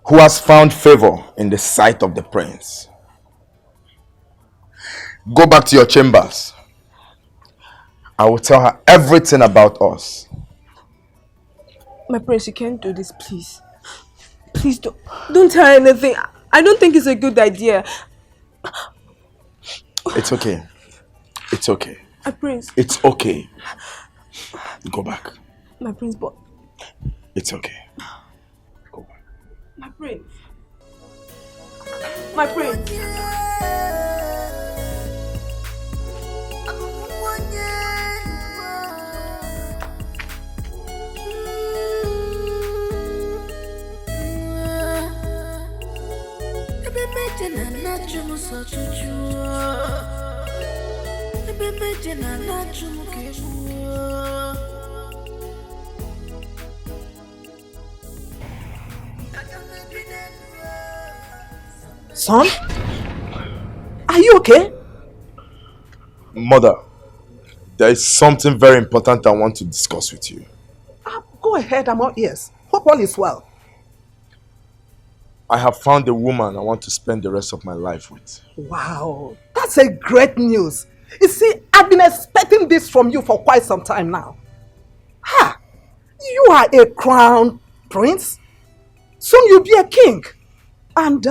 who has found favor in the sight of the prince. Go back to your chambers. I will tell her everything about us. My prince, you can't do this, please. Please don't tell her anything. I don't think it's a good idea. It's okay. It's okay. My prince. It's okay. Go back. My prince, but... It's okay. Go back. My prince. My prince. Son? Are you okay? Mother, there is something very important I want to discuss with you. Go ahead, I'm all ears. Hope all is well. I have found a woman I want to spend the rest of my life with. Wow, that's a great news. You see, I've been expecting this from you for quite some time now. Ha! You are a crown prince. Soon you'll be a king. And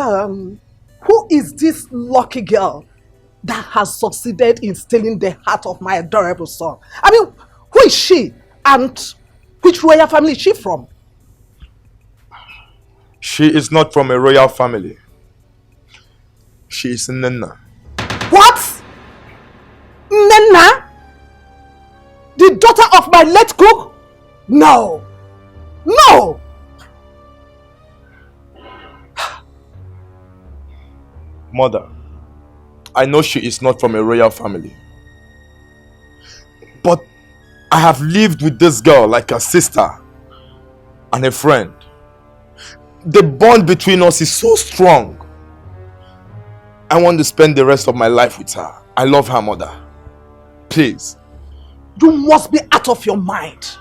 who is this lucky girl that has succeeded in stealing the heart of my adorable son? I mean, who is she? And which royal family is she from? She is not from a royal family. She is Nena. What? Nena? The daughter of my late cook? No. No! Mother, I know she is not from a royal family. But I have lived with this girl like a sister and a friend. The bond between us is so strong. I want to spend the rest of my life with her. I love her, Mother. Please. You must be out of your mind.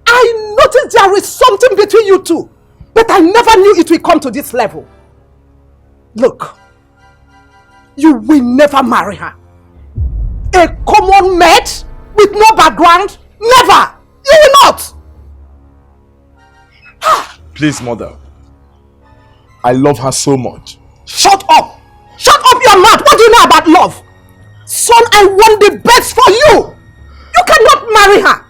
I noticed there is something between you two, but I never knew it will come to this level. Look, you will never marry her. A common maid with no background? Never! You will not! Please, Mother. I love her so much. Shut up! Shut up your mouth! What do you know about love? Son, I want the best for you! You cannot marry her!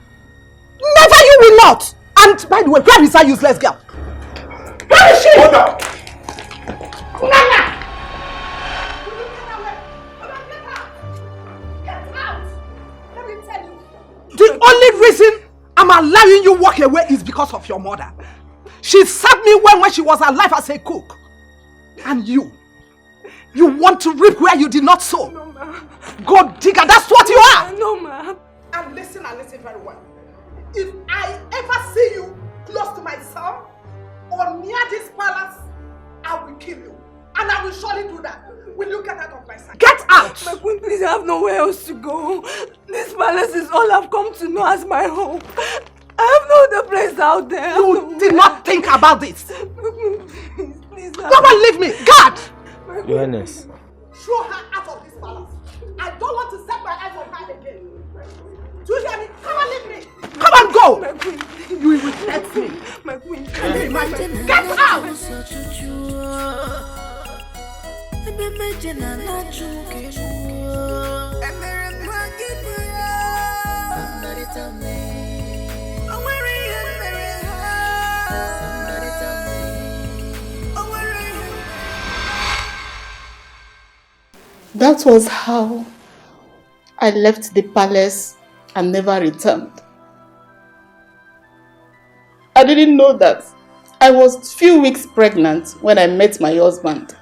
Never, you will not! And by the way, where is that useless girl? Order! Nana! The only reason I'm allowing you walk away is because of your mother. She served me well when she was alive as a cook. And you want to reap where you did not sow. No, ma'am. Go digger, that's what you are. No, ma'am. And listen very well. If I ever see you close to my son or near this palace, I will kill you. And I will surely do that. Will you get out of my sight? Get out! My queen, please, I have nowhere else to go. This palace is all I've come to know as my home. I have no other place out there. You did not think about this. Please, come and leave me. God! Your Highness. Throw her out of this palace. I don't want to set my eyes on her again. Do you hear me? Come and leave me. Come and go. My queen, you will let me. My queen, get out. Somebody tell me. Somebody tell me. That was how I left the palace and never returned. I didn't know that I was few weeks pregnant when I met my husband.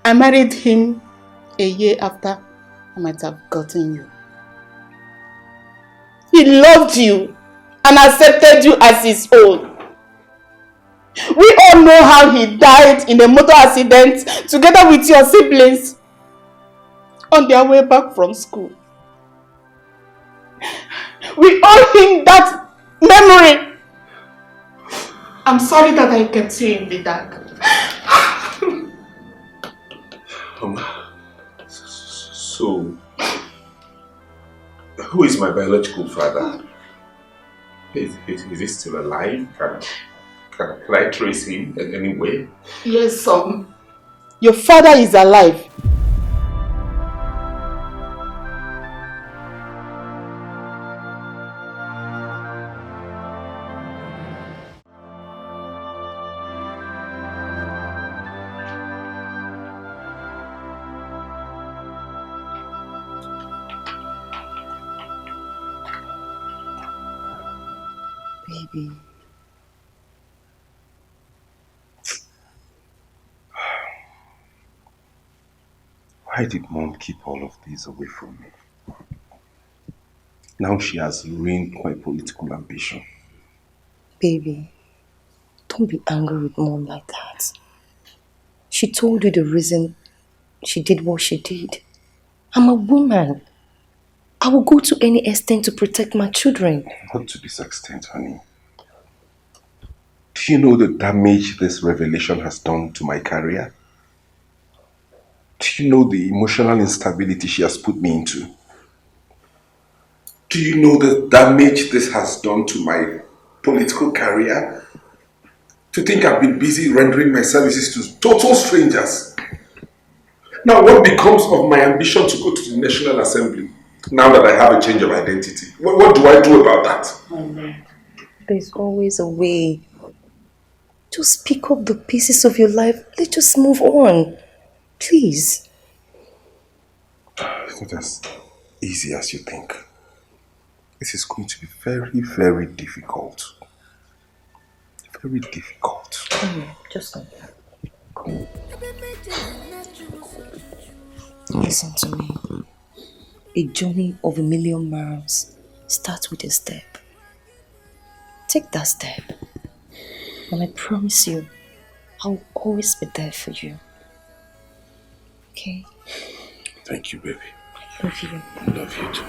I married him a year after I might have gotten you. He loved you and accepted you as his own. We all know how he died in a motor accident together with your siblings on their way back from school. We owe him that memory. I'm sorry that I kept you in the dark. So, who is my biological father? Is he still alive? Can I trace him in any way? Yes, son. Your father is alive. Baby. Why did Mom keep all of this away from me? Now she has ruined my political ambition. Baby, don't be angry with Mom like that. She told you the reason she did what she did. I'm a woman. I will go to any extent to protect my children. Not to this extent, honey. Do you know the damage this revelation has done to my career? Do you know the emotional instability she has put me into? Do you know the damage this has done to my political career? To think I've been busy rendering my services to total strangers. Now what becomes of my ambition to go to the National Assembly now that I have a change of identity? What do I do about that? There's always a way. Just pick up the pieces of your life. Let's just move on. Please. It's not as easy as you think. This is going to be very, very difficult. Very difficult. Just come. Listen to me. A journey of 1,000,000 miles starts with a step. Take that step. And I promise you, I'll always be there for you. Okay? Thank you, baby. I love you. I love you too.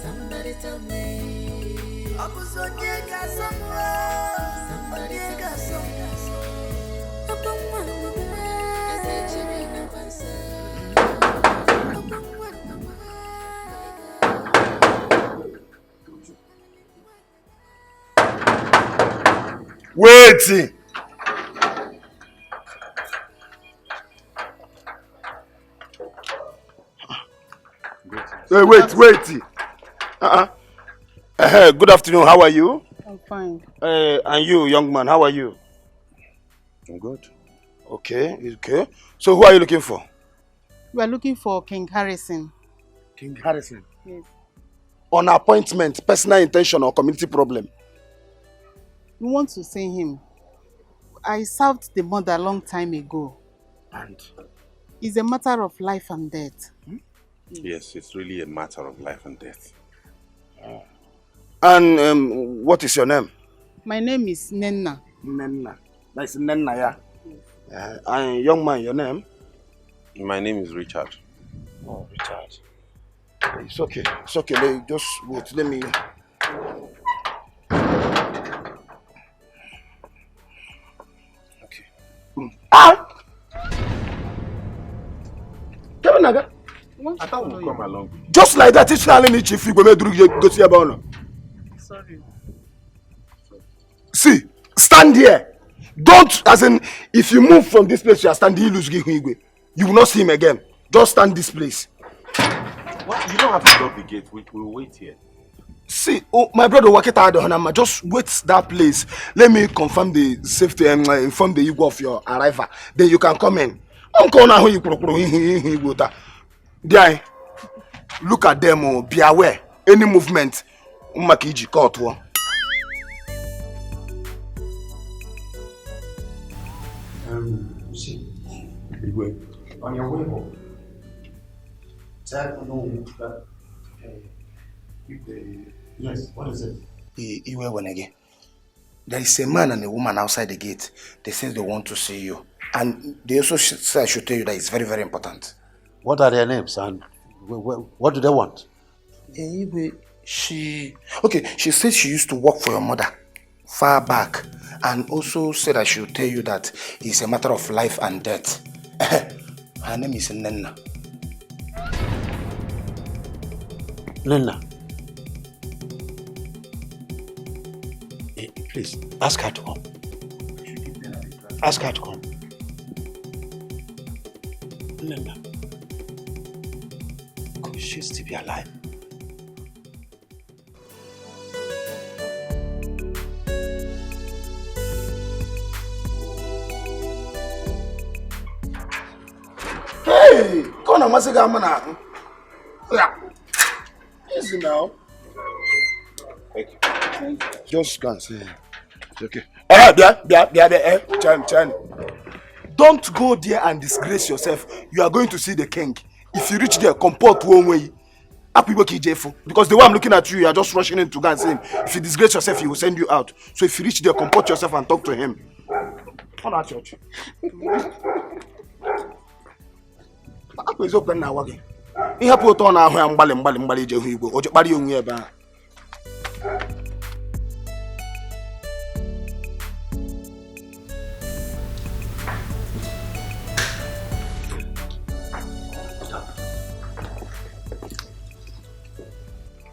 Somebody tell me. Somebody tell Wait! Wait! Good afternoon. How are you? I'm fine. And you, young man, how are you? I'm good. Okay, okay. So who are you looking for? We are looking for King Harrison. King Harrison. Yes. On appointment, personal intention or community problem? We want to see him. I served the mother a long time ago. And? It's a matter of life and death. Yes, it's really a matter of life and death. And what is your name? My name is Nenna. Nenna. That's Nenna, yeah? Yes. And young man, your name? My name is Richard. Oh, Richard. It's okay. It's okay. Just wait. Let me... Okay. Ah! Naga. I thought we'll come along. Just like that, it's not any chief. Go see about. Sorry. See, stand here. Don't, as in, if you move from this place, you are standing, you will not see him again. Just stand this place. What? You don't have to lock the gate. We'll wait here. See, oh, my brother, just wait that place. Let me confirm the safety and inform the Igbo of your arrival. Then you can come in. There, look at them. Be aware. Any movement, See, on your way home, tell no that yes, what is it? There is a man and a woman outside the gate. They say they want to see you. And they also say I should tell you that it's very, very important. What are their names and what do they want? She said she used to work for your mother far back, and also said I should tell you that it's a matter of life and death. Her name is Nenna. Nenna. Please, ask her to come. Ask her to come. Nenna. Could she still be alive? Hey, come on, what's the yeah. Easy now. Thank you. Just go and say it's okay. Chan. Don't go there and disgrace yourself. You are going to see the king. If you reach there, comport one way. Because the way I'm looking at you, you are just rushing in to go and see him. If you disgrace yourself, he will send you out. So if you reach there, comport yourself and talk to him. Come on, church. Ihe pụ ụtọ na ahụ ya mgbalị ije hụ Igbo, o je kpari onwe ebe a.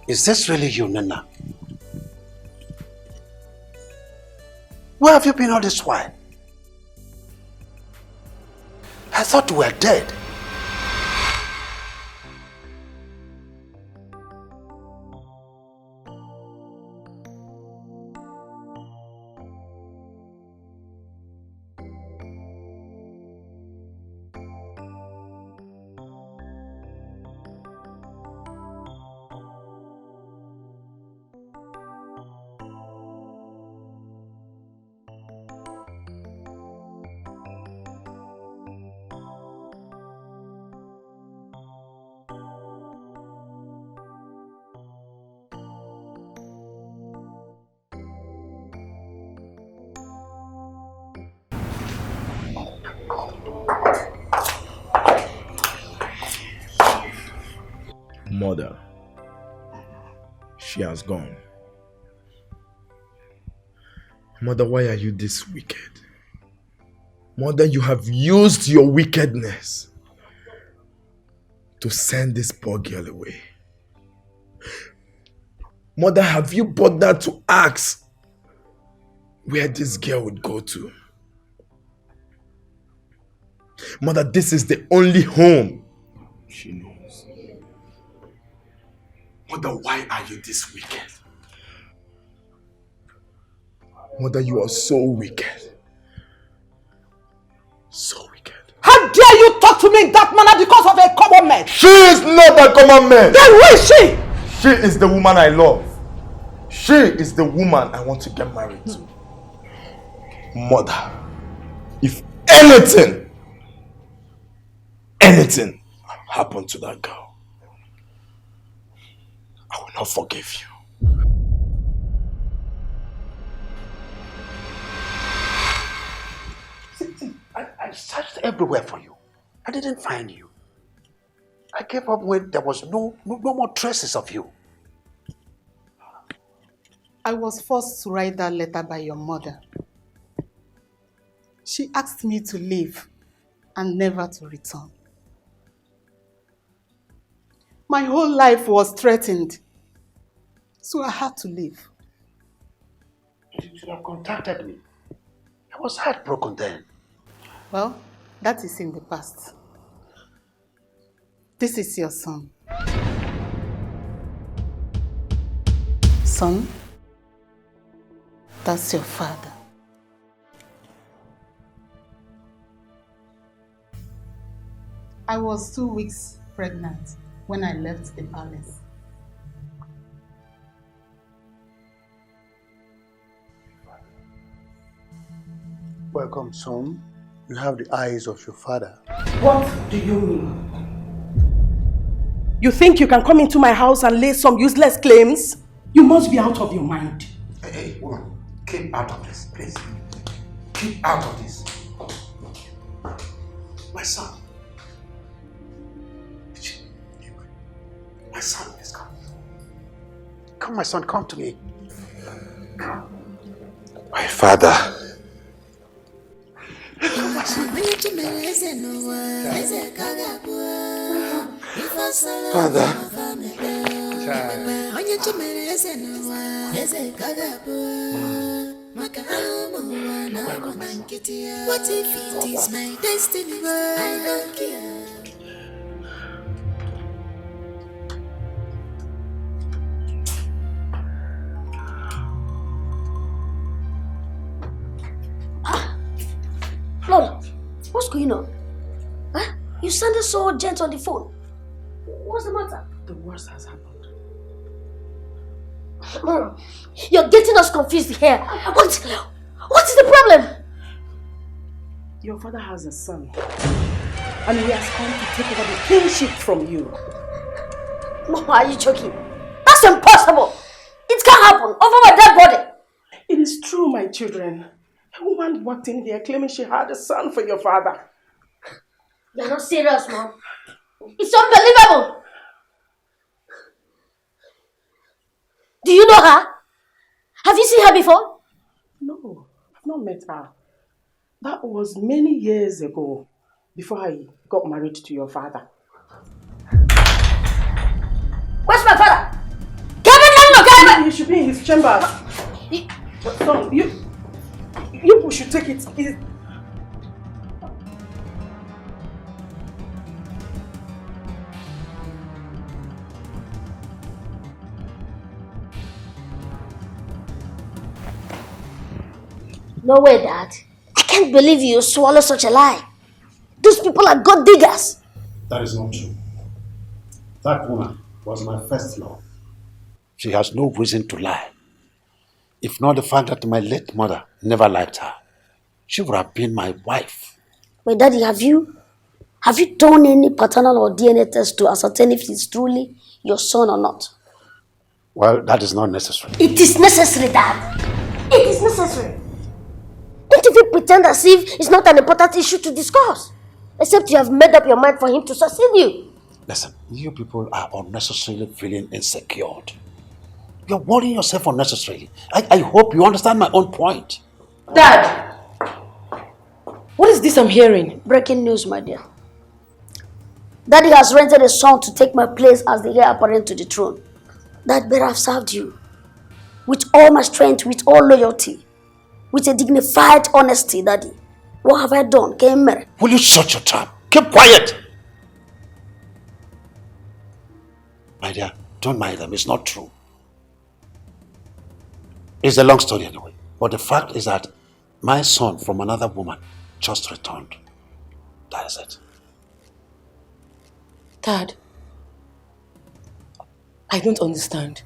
Is this really you, Nana? Where have you been all this while? I thought you were dead. Mother, she has gone. Mother, why are you this wicked? Mother, you have used your wickedness to send this poor girl away. Mother, have you bothered to ask where this girl would go to? Mother, this is the only home she knows. Mother, why are you this wicked? Mother, you are so wicked. So wicked. How dare you talk to me in that manner because of a common man? She is not a common man. Then who is she? She is the woman I love. She is the woman I want to get married to. Mother, if anything happened to that girl, I will not forgive you. I searched everywhere for you. I didn't find you. I gave up when there was no more traces of you. I was forced to write that letter by your mother. She asked me to leave and never to return. My whole life was threatened, so I had to leave. You should have contacted me. I was heartbroken then. Well, that is in the past. This is your son. Son, that's your father. I was 2 weeks pregnant when I left the palace. Welcome, son. You have the eyes of your father. What do you mean? You think you can come into my house and lay some useless claims? You must be out of your mind. Hey, woman, keep out of this, please. Keep out of this. My son. My son, please come. Come, my son, come to me. My father. Father. What if it is my destiny? I don't care. Lord, what's going on? Huh? You sounded so gentle on the phone. What's the matter? The worst has happened. Mom, you're getting us confused here. What is the problem? Your father has a son. And he has come to take over the kingship from you. Mom, are you joking? That's impossible. It can't happen over my dead body. It is true, my children. A woman walked in here claiming she had a son for your father. You're not serious, Mom. It's unbelievable. Do you know her? Have you seen her before? No, I've not met her. That was many years ago, before I got married to your father. Where's my father? Kevin! He should be in his chambers. Son, you should take it easy. No way, Dad. I can't believe you swallow such a lie. Those people are god diggers. That is not true. That woman was my first love. She has no reason to lie. If not the fact that my late mother never liked her, she would have been my wife. But Daddy, have you done any paternal or DNA test to ascertain if he's truly your son or not? Well, that is not necessary. It is necessary, Dad. It is necessary. Don't even pretend as if it's not an important issue to discuss. Except you have made up your mind for him to succeed you. Listen, you people are unnecessarily feeling insecure. You're worrying yourself unnecessarily. I hope you understand my own point. Dad! What is this I'm hearing? Breaking news, my dear. Daddy has rented a son to take my place as the heir apparent to the throne. That better have served you. With all my strength, with all loyalty. With a dignified honesty, Daddy. What have I done? Will you shut your trap? Keep quiet! My dear, don't mind them. It's not true. It's a long story anyway. But the fact is that my son from another woman just returned. That is it. Dad, I don't understand.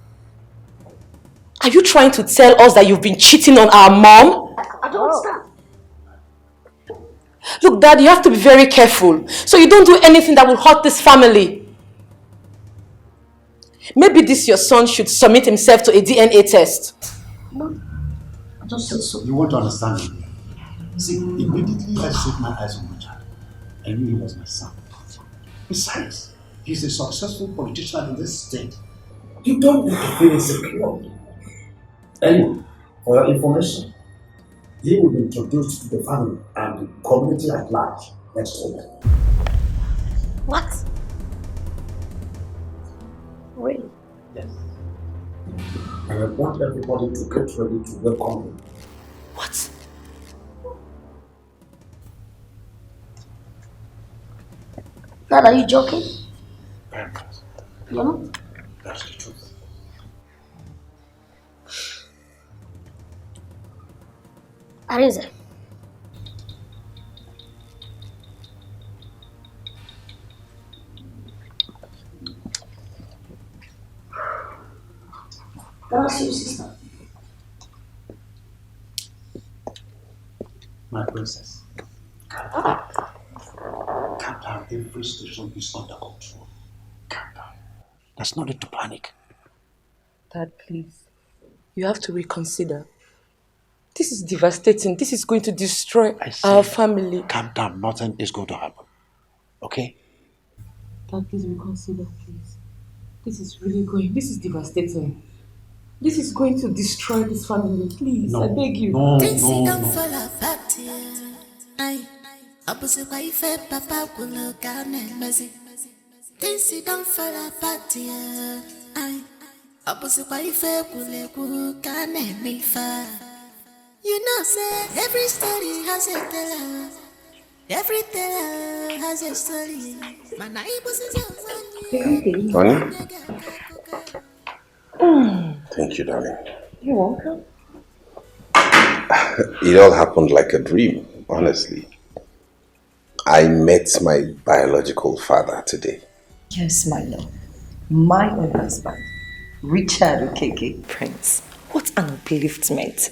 Are you trying to tell us that you've been cheating on our mom? I don't understand. Look, Dad, you have to be very careful so you don't do anything that will hurt this family. Maybe this your son should submit himself to a DNA test. No, I just said so. You won't understand me. See, immediately I set my eyes on Richard. I knew he was my son. Besides, he's a successful politician in this state. You don't need to feel insecure. Anyway, for your information, he will be introduced to the family and the community at large next week. What? Really? Yes. And I want everybody to get ready to welcome him. What? Dad, are you joking? I'm not. You're not? That's the truth. Arinze. Can I see your sister? My princess, calm down. Calm down. Every station is under control. Calm down. There's no need to panic. Dad, please. You have to reconsider. This is devastating. This is going to destroy our family. Calm down. Nothing is going to happen. Okay? Dad, please reconsider, please. This is devastating. This is going to destroy this family. Please, I beg you. No. Opposite wife, papa will look out and messy. Things don't fall apart, yeah. Opposite wife will look out and me far. You know, say every story has a teller. Every teller has a story. My neighbors is Honey? Thank you, darling. You're welcome. It all happened like a dream, honestly. I met my biological father today. Yes, my love. My own husband, Richard Okeke. Prince, what an upliftment.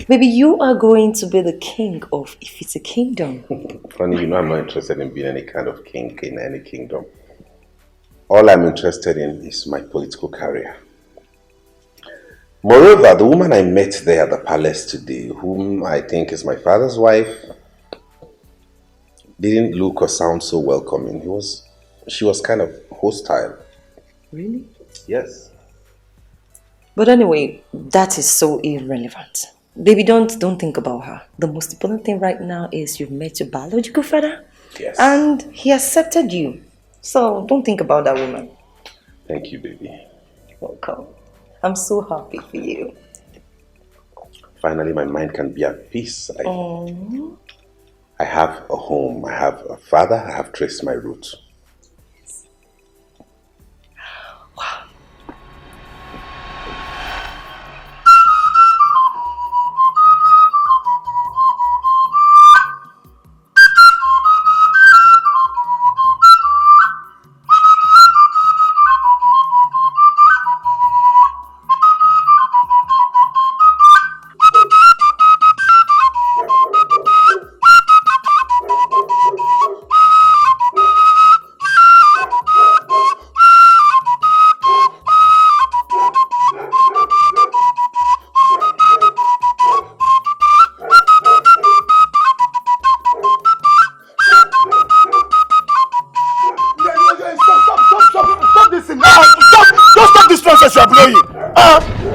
Maybe you are going to be the king of Ifite Kingdom. Funny, you know I'm not interested in being any kind of king in any kingdom. All I'm interested in is my political career. Moreover, the woman I met there at the palace today, whom I think is my father's wife, didn't look or sound so welcoming. She was kind of hostile. Really? Yes. But anyway, that is so irrelevant. Baby, don't think about her. The most important thing right now is you've met your biological father. Yes. And he accepted you. So don't think about that woman. Thank you, baby. Welcome. I'm so happy for you. Finally, my mind can be at peace. I have a home, I have a father, I have traced my roots. Wow.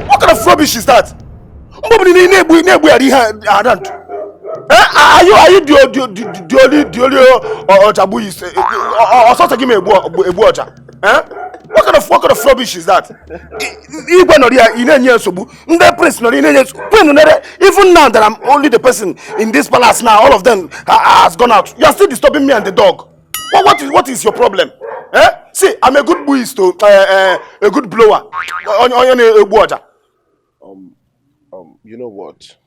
What kind of rubbish is that? Are you the only Ojabu is or something? Give me a water. What kind of rubbish is that? Even now that I'm only the person in this palace now, all of them has gone out. You are still disturbing me and the dog. What is your problem? See, I'm a good buist, a good blower. You know what?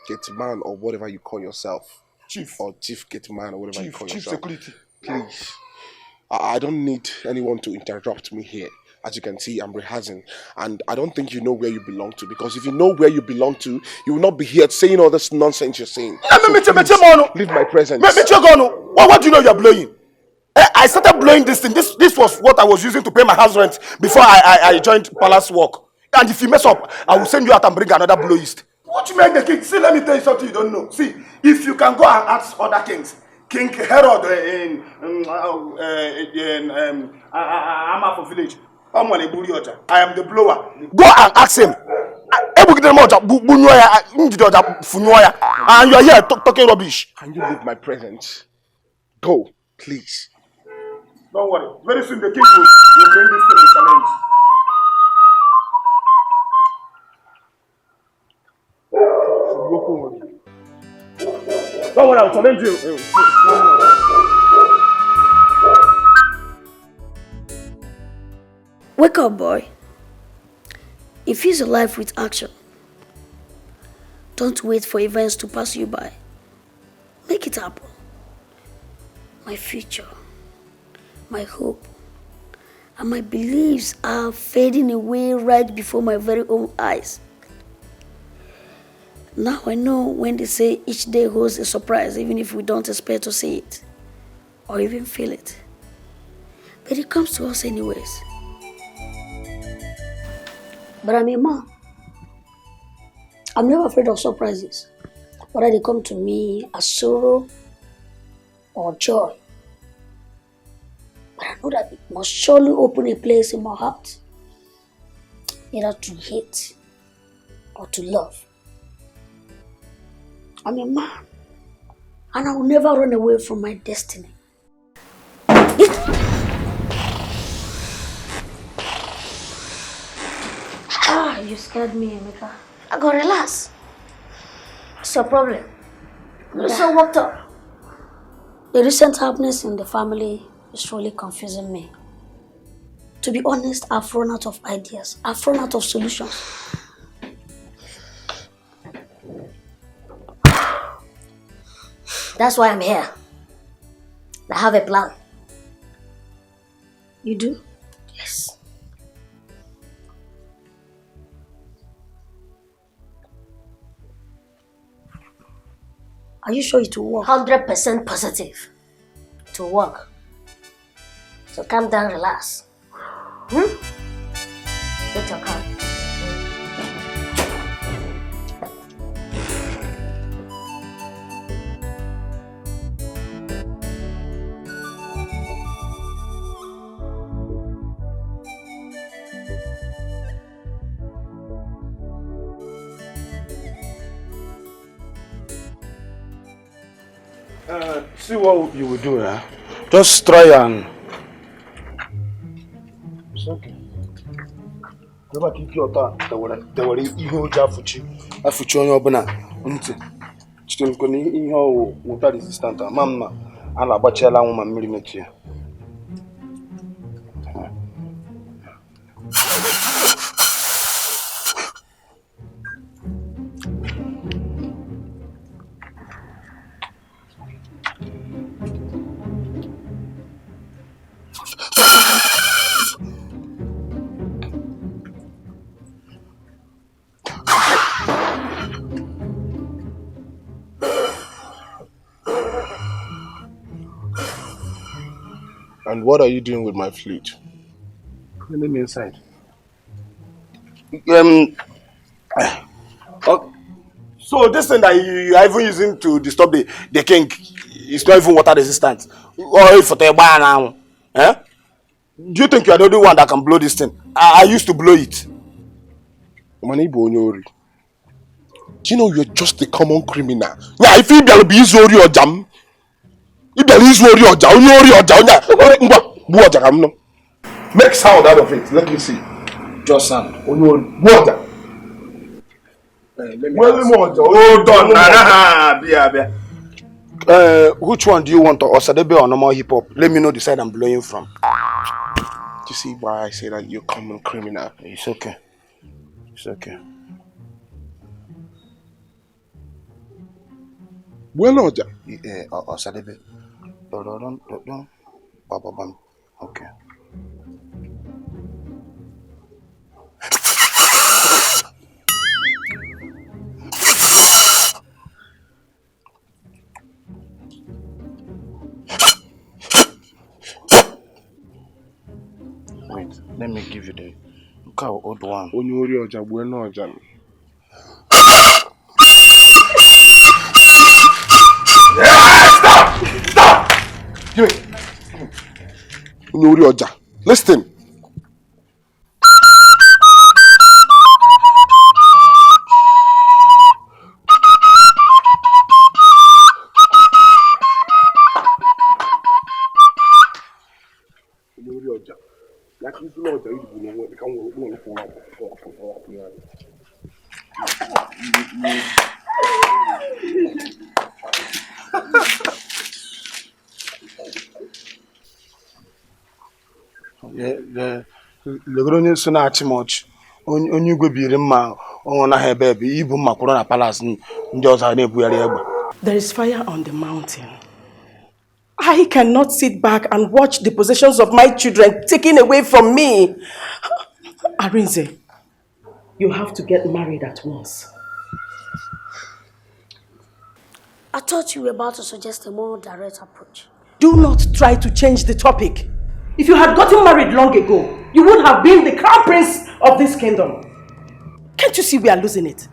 Gate man or whatever you call yourself. Chief. Or chief gate man or whatever you call Chief yourself. security. Please. I don't need anyone to interrupt me here. As you can see, I'm rehearsing. And I don't think you know where you belong to. Because if you know where you belong to, you will not be here saying all this nonsense you're saying. Leave my presence. What do you know you're blowing? I started blowing this thing. This was what I was using to pay my house rent before I joined Palace Work. And if you mess up, I will send you out and bring another blowist. What you make the king? See, let me tell you something you don't know. See, if you can go and ask other kings, King Herod in Amafo village, I am the blower. Go and ask him. And you are here talking rubbish. Can you leave my presence? Go, please. Don't worry. Very soon the king will bring this to a challenge. Don't worry, I'll challenge you. Wake up, boy. Infuse your life with action. Don't wait for events to pass you by. Make it happen. My future, my hope, and my beliefs are fading away right before my very own eyes. Now I know when they say each day holds a surprise, even if we don't expect to see it or even feel it. But it comes to us anyways. But I'm a man. I'm never afraid of surprises, whether they come to me as sorrow or joy. But I know that it must surely open a place in my heart, either to hate or to love. I'm a man, and I will never run away from my destiny. You scared me, Emeka. I got relax. What's your problem? You're so worked up. The recent happenings in the family is really confusing me. To be honest, I've run out of ideas. I've run out of solutions. That's why I'm here. I have a plan. You do? Yes. Are you sure it will work? 100% positive. It will work. So calm down, relax. Get your car. See what you will do, eh? Just try and... It's okay. Never keep your thought. There were evil Jafuchi. Afuchi on your banana. Still going in your water resistant. Mamma, and a bachelor woman millimeter. And what are you doing with my fleet? Let me inside. So this thing that you are even using to disturb the king is not even water resistant. Or for the bar now. Eh? Do you think you are the only one that can blow this thing? I used to blow it. Do you know you're just a common criminal? Yeah, if you be Zori or Jam, if there is Zori or Jam, make sound out of it. Let me see. Just sound. Water. Hold on. Which one do you want? Osadebe or normal hip hop? Let me know the side I'm blowing from. You see why I say that you're a common criminal? It's okay. It's okay. Bueno, Oja. Osadebe. Okay. Wait, let me give you the old one. Onyori Oja, bueno Oja. Stop! Onyori Oja, listen. Onyori Oja, ya kisu na Oja ibu na nwe ka nwe nwe for ya. Legoro onye so na-achị m ọchị onye igwe biri mma ọnwụ na ha ebe ibu mma kwụrụ na palace ndị ọzọ na-ebugharị egbe. There is fire on the mountain. I cannot sit back and watch the possessions of my children taken away from me. Arinze, you have to get married at once. I thought you were about to suggest a more direct approach. Do not try to change the topic. If you had gotten married long ago, you would have been the crown prince of this kingdom. Can't you see we are losing it?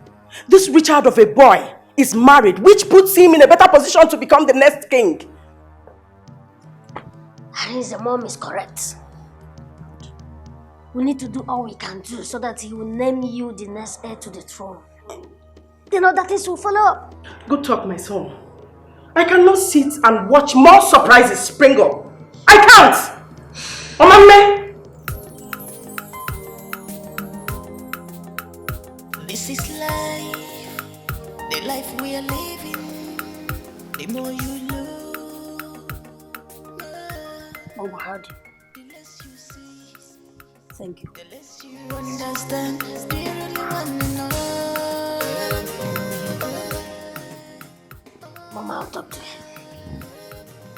This Richard of a boy is married, which puts him in a better position to become the next king. Arinze, mom is correct. We need to do all we can do so that he will name you the next heir to the throne. Then other things will follow. Good talk, my son. I cannot sit and watch more surprises spring up. I can't! Omame! This is life, the life we are living. The more you know, Mama, how do Thank you. the less you understand. Do you really want to know? Mama, I'll talk to him.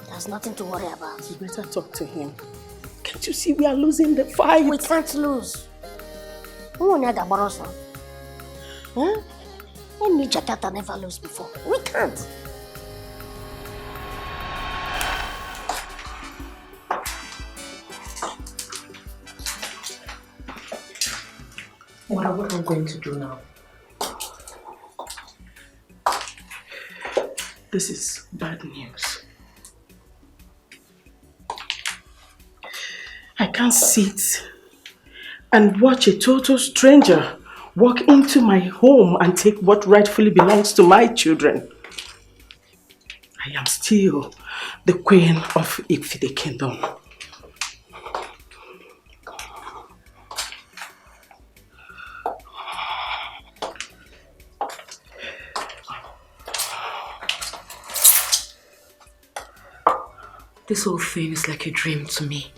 There's nothing to worry about. You better talk to him. Can't you see we are losing the fight? We can't lose. Who will never borrow some? Huh? When me Jakarta never lose before. We can't. What are we going to do now? This is bad news. I can't sit and watch a total stranger walk into my home and take what rightfully belongs to my children. I am still the queen of the kingdom. This whole thing is like a dream to me.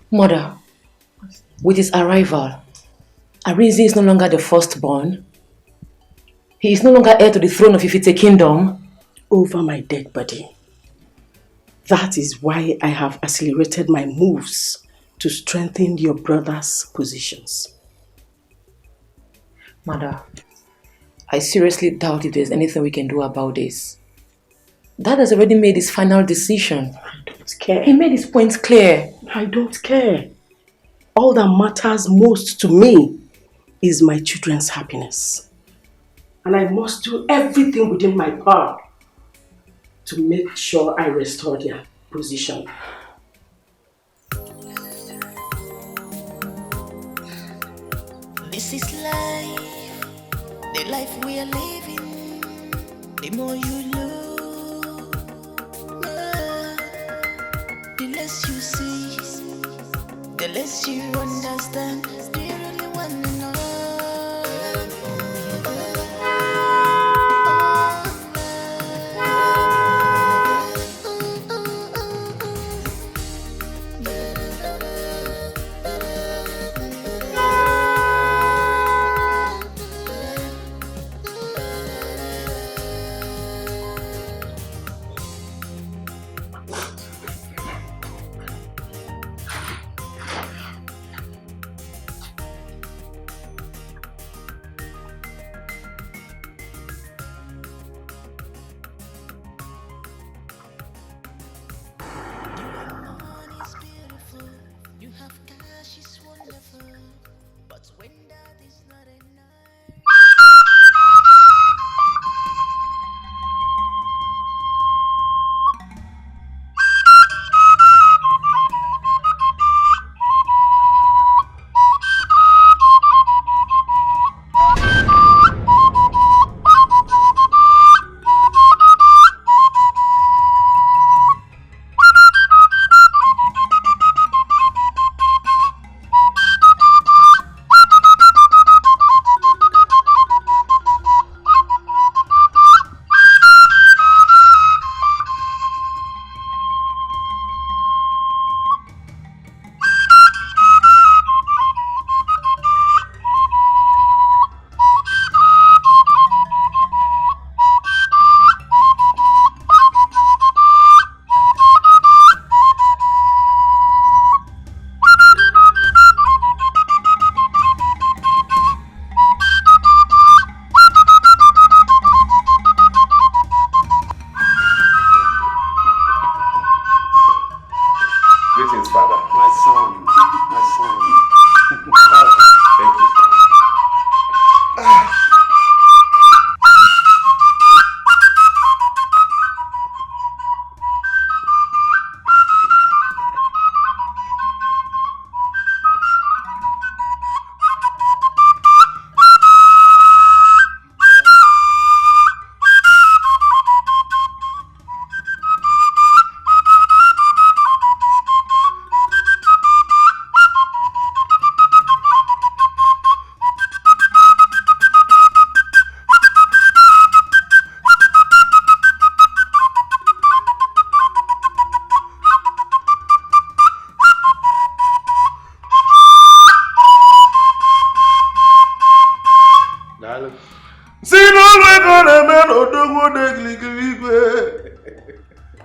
Mother, with his arrival, Arinze is no longer the firstborn. He is no longer heir to the throne of Ifite kingdom. Over my dead body. That is why I have accelerated my moves to strengthen your brother's positions. Mother, I seriously doubt if there's anything we can do about this. Dad has already made his final decision. I don't care. He made his points clear. I don't care. All that matters most to me is my children's happiness. And I must do everything within my power to make sure I restore their position. This is life, the life we are living. The more you know, the less you see, the less you understand. Do you really want to know?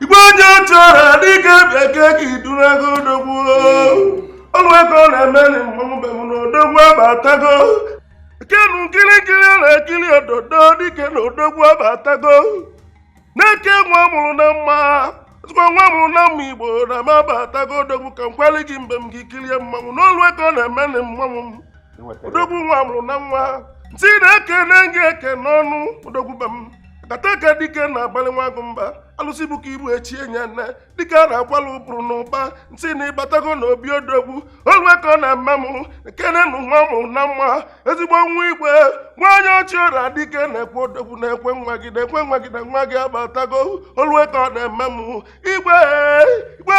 Igbojo chora dike beke ki dunago dogwo. Olwe ko na meni mmombe mu no dogwo abatago. Kenu kili na kili ododo dike no dogwo abatago. Neke nwa mụrụ na mma. Nwa mụrụ na mma Igbo na mabatago dogwo ka nkwali gị mgbe m gị kilie mmanwụ n'olwe ko na meni mmomụ. Odogwu nwa mụrụ na nwa. Nti na-ekene gị eke n'ọnụ odogwu be m. Kataka dike na-agbalị nwa agụmba. Alụsị bụ ka ibu echi enye nne dike a na-akwala ụbụrụ n'ụba nsị na ịbatago n'obi odogwu olwe ka ọ na-eme m ekenenụ nwa mụrụ na mma ezigbo nwa igwe nwa onye ochie ọra dike na-ekwe odogwu na-ekwe nwa gị na nwa gị abatago olwe ka ọ na-eme m igwe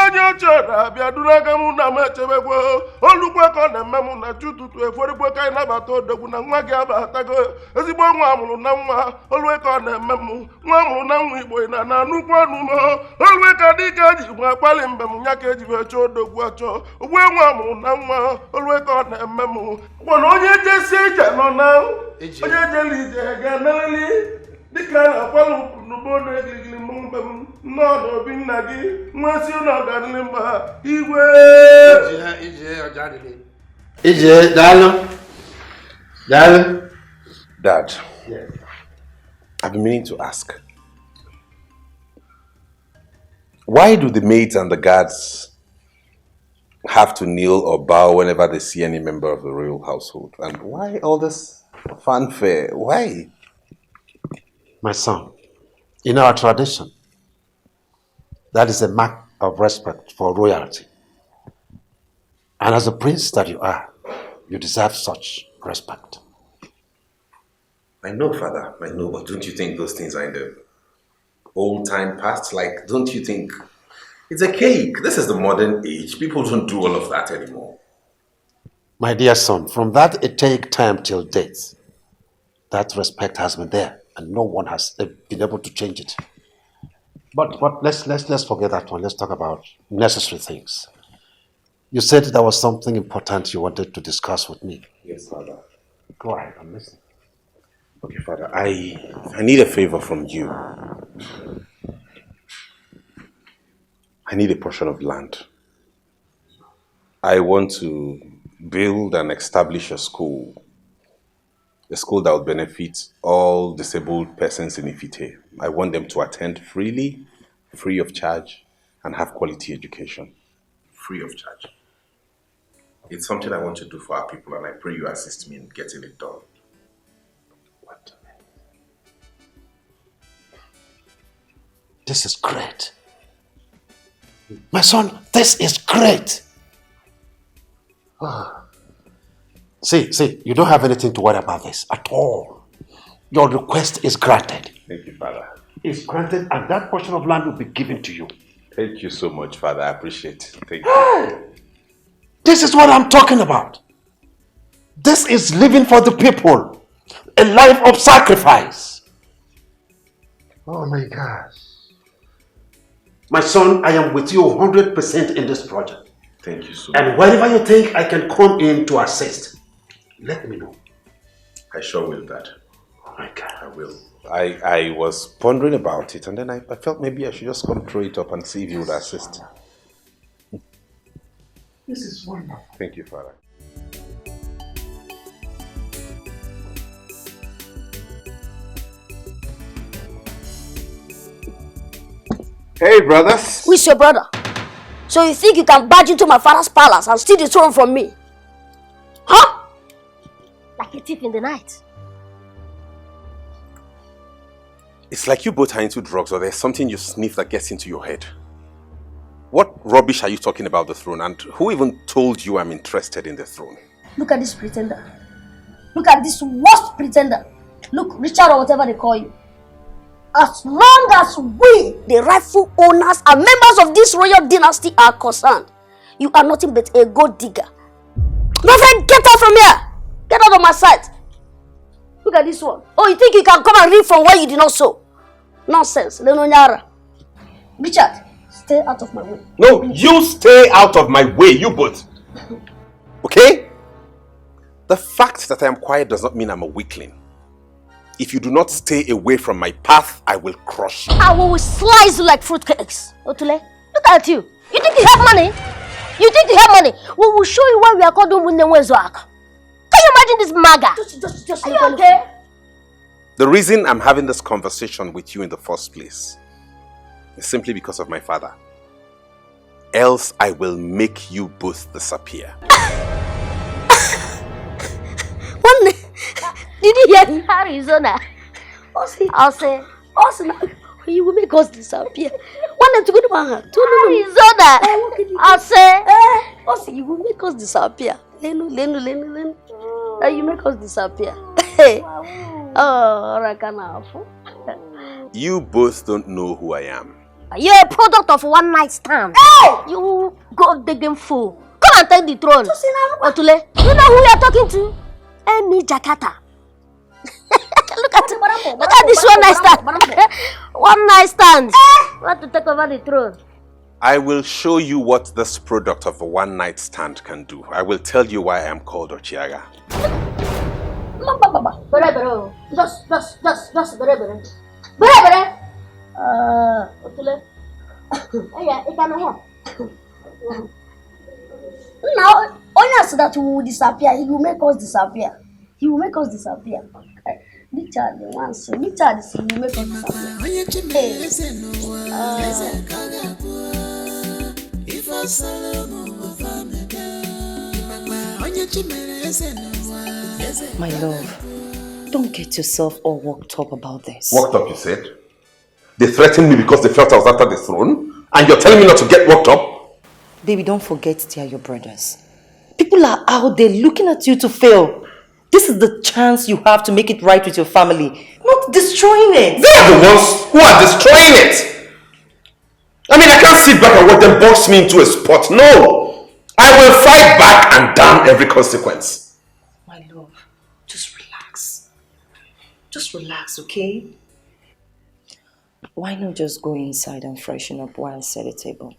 onye ochie ọra bịa duraga m na m echebegwo olugwe ka ọ na-eme m na chi ụtụtụ eforigwe ka anyị nabata odogwu na nwa gị abatago ezigbo nwa mụrụ na nwa olwe ka ọ na-eme m nwa mụrụ na nwa igbo na nnukwu ọnụmọ olwe ka dike ji nwa akpali mgbe m nya ka eji achọ odogwu achọ ogbu nwa mụrụ na nwa olwe ka ọ na-eme m gbọna onye jesi ije nọ na onye jeli ije ga-emerili dịka a na-akwala n'ugbo na-egirigiri m mgbe m nnọọ n'obi nna gị nwesị ụlọ ọganili mba igwe Ije, Dalo. Dad, I've been meaning to ask. Why do the maids and the guards have to kneel or bow whenever they see any member of the royal household? And why all this fanfare? Why? My son, in our tradition, that is a mark of respect for royalty. And as a prince that you are, you deserve such respect. I know, Father, I know, but don't you think those things are in the old time past? Like, don't you think it's a cake? This is the modern age. People don't do all of that anymore. My dear son, from that archaic time till date, that respect has been there, and no one has been able to change it. But let's forget that one. Let's talk about necessary things. You said there was something important you wanted to discuss with me. Yes, Father. Go ahead, I'm listening. Okay, Father, I need a favor from you. I need a portion of land. I want to build and establish a school that will benefit all disabled persons in Ifite. I want them to attend freely, free of charge, and have quality education. Free of charge. It's something I want to do for our people, and I pray you assist me in getting it done. This is great. My son, this is great. See, you don't have anything to worry about this at all. Your request is granted. Thank you, Father. It's granted, and that portion of land will be given to you. Thank you so much, Father. I appreciate it. Thank you. This is what I'm talking about. This is living for the people. A life of sacrifice. Oh my gosh. My son, I am with you 100% in this project. Thank you so much. And whenever you think I can come in to assist, let me know. I sure will, Dad. Oh my God. I will. I was pondering about it, and then I felt maybe I should just come throw it up and see if you would assist. This is wonderful. Thank you, Father. Hey, brothers. Who is your brother? So you think you can barge into my father's palace and steal the throne from me? Huh? Like a thief in the night. It's like you both are into drugs, or there's something you sniff that gets into your head. What rubbish are you talking about the throne, and who even told you I'm interested in the throne? Look at this pretender. Look at this worst pretender. Look, Richard or whatever they call you. As long as we, the rightful owners and members of this royal dynasty are concerned, you are nothing but a gold digger. My friend, get out from here! Get out of my sight! Look at this one. Oh, you think you can come and reap from where you did not sow? Nonsense. Lenonyara. Richard, stay out of my way. No, you stay out of my way, you both. Okay? The fact that I am quiet does not mean I'm a weakling. If you do not stay away from my path, I will crush you. I will slice you like fruitcakes. Otule, look at you. You think you have money? You think you have money? We will show you why we are called Umwenzwak. Can you imagine this maga? Just are you okay? The reason I'm having this conversation with you in the first place is simply because of my father. Else I will make you both disappear. Did you hear in Arizona? I'll say, you will make us disappear. One to go to Arizona. I'll say, you will make us disappear. Lenu. You make us disappear. You both don't know who I am. You're a product of one night stand. You go digging fool. Come and take the throne. Otule, you know who you are talking to? Emi Jakarta. Look at this one night stand. One night stand. Want to take over the throne? I will show you what this product of a one night stand can do. I will tell you why I am called Ochiaga. Just Otule. Yeah, it cannot help. Now, only so that we will disappear, he will make us disappear. He will make us disappear. Richard, the one say, Richard, he will make us disappear. My love, don't get yourself all worked up about this. Worked up, you said? They threatened me because they felt I was after the throne, and you're telling me not to get worked up? Baby, don't forget they are your brothers. People are out there looking at you to fail. This is the chance you have to make it right with your family, not destroying it. They are the ones who are destroying it. I mean, I can't sit back and watch them box me into a spot. No! I will fight back and damn every consequence. My love, just relax. Just relax, okay? Why not just go inside and freshen up while I set the table?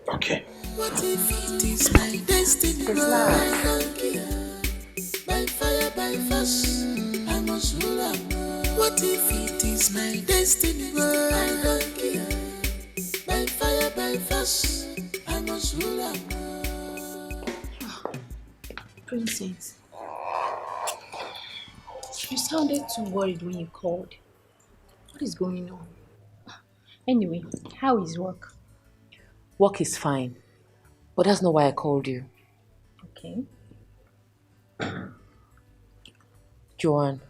Okay. What if it is my destiny? By fire, by force, I must rule on. What if it is my destiny? I don't care. By fire, by force, I must rule on. Princess, you sounded too worried when you called. What is going on? Anyway, how is work? Work is fine, but that's not why I called you. Okay. Joanne,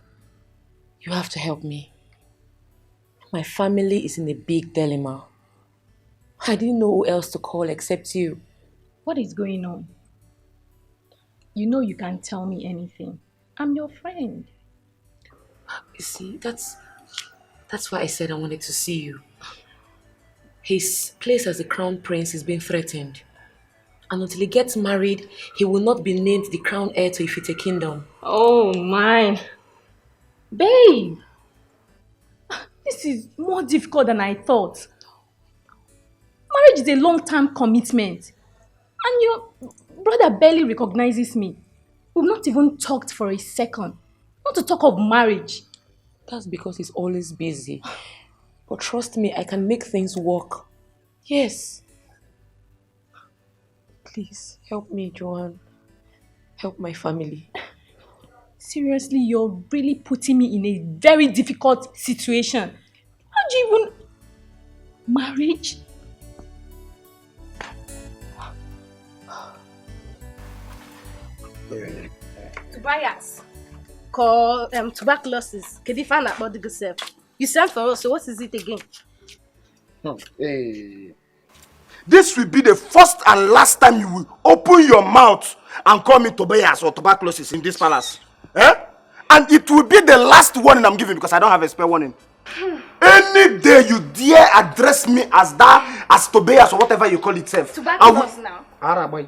you have to help me. My family is in a big dilemma. I didn't know who else to call except you. What is going on? You know you can't tell me anything. I'm your friend. You see, that's why I said I wanted to see you. His place as the crown prince is being threatened. And until he gets married, he will not be named the crown heir to Ifite kingdom. Oh, mine. Babe! This is more difficult than I thought. Marriage is a long-term commitment. And your brother barely recognizes me. We've not even talked for a second. Not to talk of marriage. That's because he's always busy. But trust me, I can make things work. Yes. Please, help me, Joanne. Help my family. Seriously, you're really putting me in a very difficult situation. How do you even... Marriage? Tobias, call tuberculosis. Kedifan about the good self. You sent for us, so what is it again? Hey. This will be the first and last time you will open your mouth and call me Tobias or tuberculosis in this palace. Eh? And it will be the last warning I'm giving because I don't have a spare warning. Any day you dare address me as that, as Tobias or whatever you call itself. Tuberculosis now. Araboy.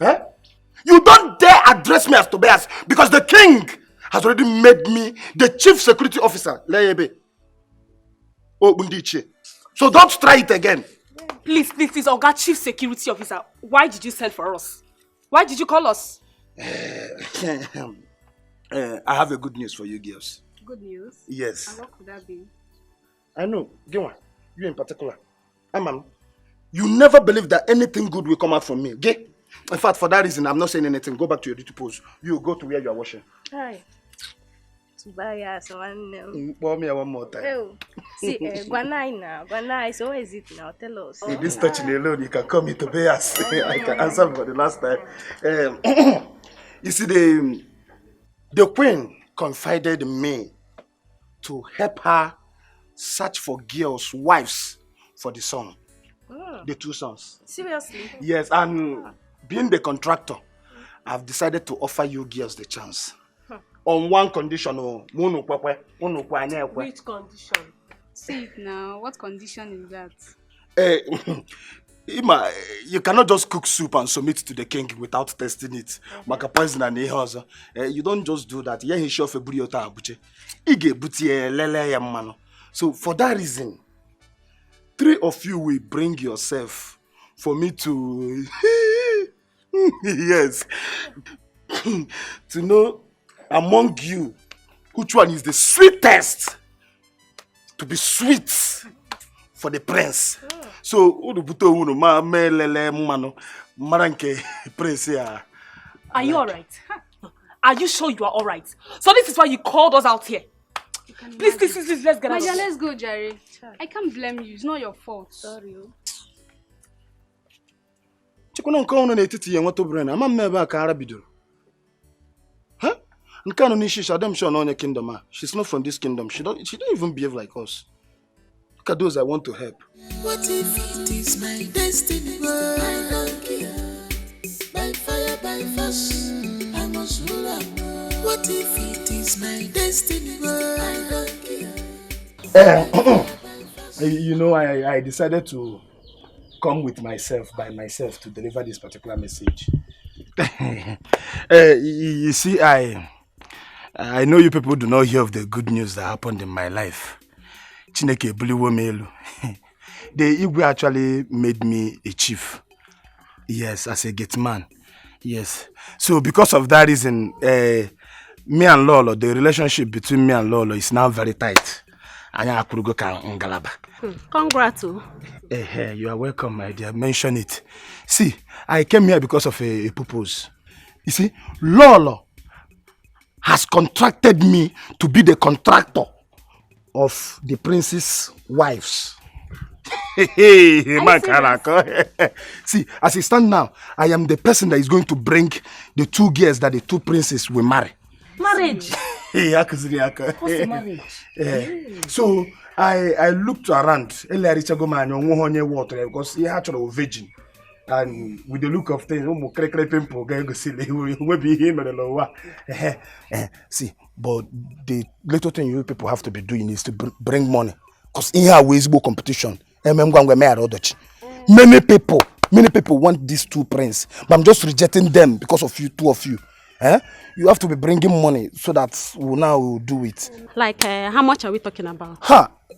Eh? You don't dare address me as Tobias because the king has already made me the chief security officer. So don't try it again. Please, Oga Chief Security Officer, why did you send for us? Why did you call us? I have a good news for you girls. Good news? Yes. And what could that be? I know. Gwa, you in particular. Amam, you never believe that anything good will come out from me. Okay? In fact, for that reason, I'm not saying anything. Go back to your duty post. You go to where you are washing. Hi. Tobias, one. Pour me one more time. Oh, see, Gwanai now. Gwanai, so where is it now? Tell us. In this touching alone, you can call me Tobias. I can answer for the last time. You see, the queen confided in me to help her search for girls, wives for the son. The 2 sons. Seriously? Yes, and being the contractor, I've decided to offer you girls the chance. On one condition, Which condition? Say it now. What condition is that? Ima, you cannot just cook soup and submit to the king without testing it. Maka poison and you don't just do that. Yeah, he sure for buriota abuche. Ige buti lele ya mano. So for that reason, 3 of you will bring yourself for me to yes to know among you which one is the sweetest, to be sweet for the prince. So are you alright? Are you sure you are alright? So this is why you called us out here. Please, let's get out of here. Let's go, Jerry. I can't blame you. It's not your fault. Sorry. Huh? She's not from this kingdom. She don't even behave like us. Look at those I want to help. What if it is my destiny? I don't care. By fire, by force, I must rule on. What if it is my destiny? I don't care. You know, I decided to come with myself, by myself, to deliver this particular message. You see, I know you people do not hear of the good news that happened in my life. Chineke buliwo melu. The Igwe actually made me a chief. Yes, as a gate man. Yes. So because of that reason, me and Lolo, the relationship between me and Lolo is now very tight. Congrats. You are welcome, my dear. Mention it. See, I came here because of a purpose. You see, Lolo has contracted me to be the contractor of the prince's wives. See, as it stands now, I am the person that is going to bring the 2 girls that the 2 princes will marry. Marriage? What's marriage? So I looked around because he had a virgin. And with the look of things, see, but the little thing you people have to be doing is to bring money. Because in here we is competition. Many people want these 2 princes, but I'm just rejecting them because of you, 2 of you. You have to be bringing money so that we'll do it. Like, how much are we talking about?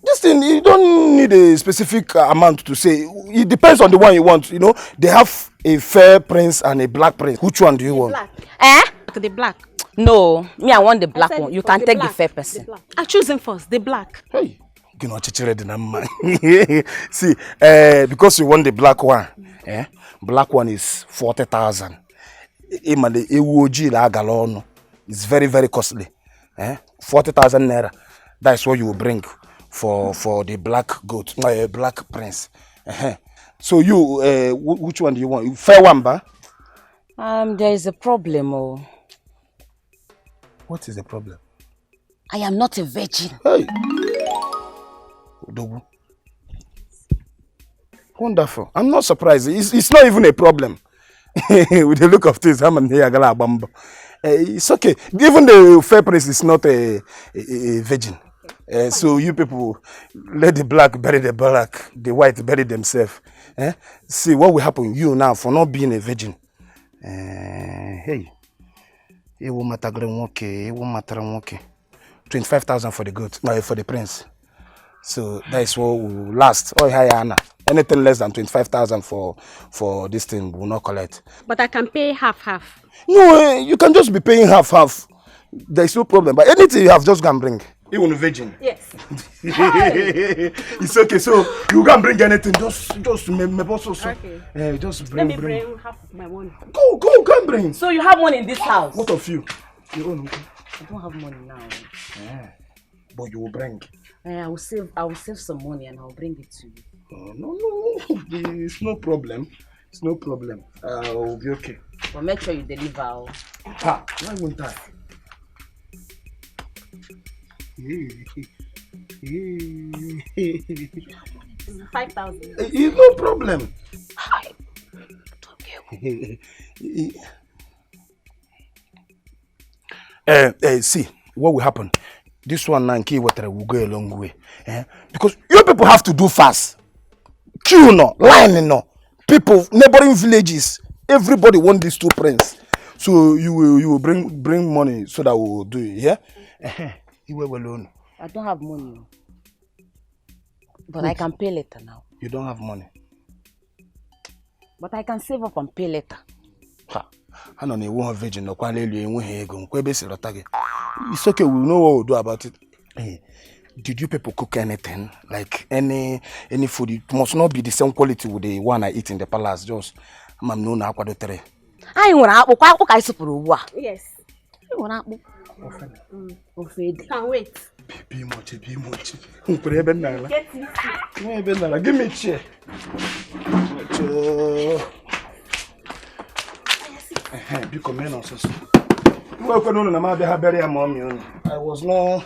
This thing, you don't need a specific amount to say. It depends on the one you want. You know, they have a fair prince and a black prince. Which one do you want? The black. No, me, I want the black one. You can take the fair person. I choose him first, the black. Hey, see, because you want the black one, black one is 40,000. It's very, very costly. 40,000 naira. That's what you will bring for the black goat, black prince. So you, which one do you want? Fair one, ba? There is a problem. What is the problem? I am not a virgin. Hey. Odogu. Wonderful. I'm not surprised. It's not even a problem. With the look of things, it's okay. Even the fair prince is not a virgin. So you people, let the black bury the black, the white bury themselves. See what will happen you now for not being a virgin. Hey, it will matter. 25,000 for the goat, no, for the prince. So that is what will last. Oh, hi, Anna. Anything less than 25,000 for this thing will not collect. But I can pay half. No, you can just be paying half. There is no problem. But anything you have, just go and bring. Even a virgin. Yes. It's okay. So you can bring anything. Just me boss also. Okay. Just Let me bring. bring half of my money. Go and bring. So you have money in this house? What of you? You own. I don't have money now. But you will bring. I will save some money and I'll bring it to you. Oh, no. It's no problem. It's no problem. I'll be okay. But make sure you deliver. Why won't I? 5,000. It's no problem. See, what will happen? This one now, key water will go a long way. Because you people have to do fast. Queue no, line no. People, neighboring villages, everybody want these two prints. So you will bring money so that we will do it, yeah? You were alone. I don't have money. But I can pay later now. You don't have money. But I can save up and pay later. I don't know virgin no It's okay, we know what we'll do about it. Hey, did you people cook anything? Like any food? It must not be the same quality with the one I eat in the palace. Just I'm no na aqua dotere. I want to apple. I suppose. Yes. I want apple. Can't wait. Be much. Give me a chair. I was no.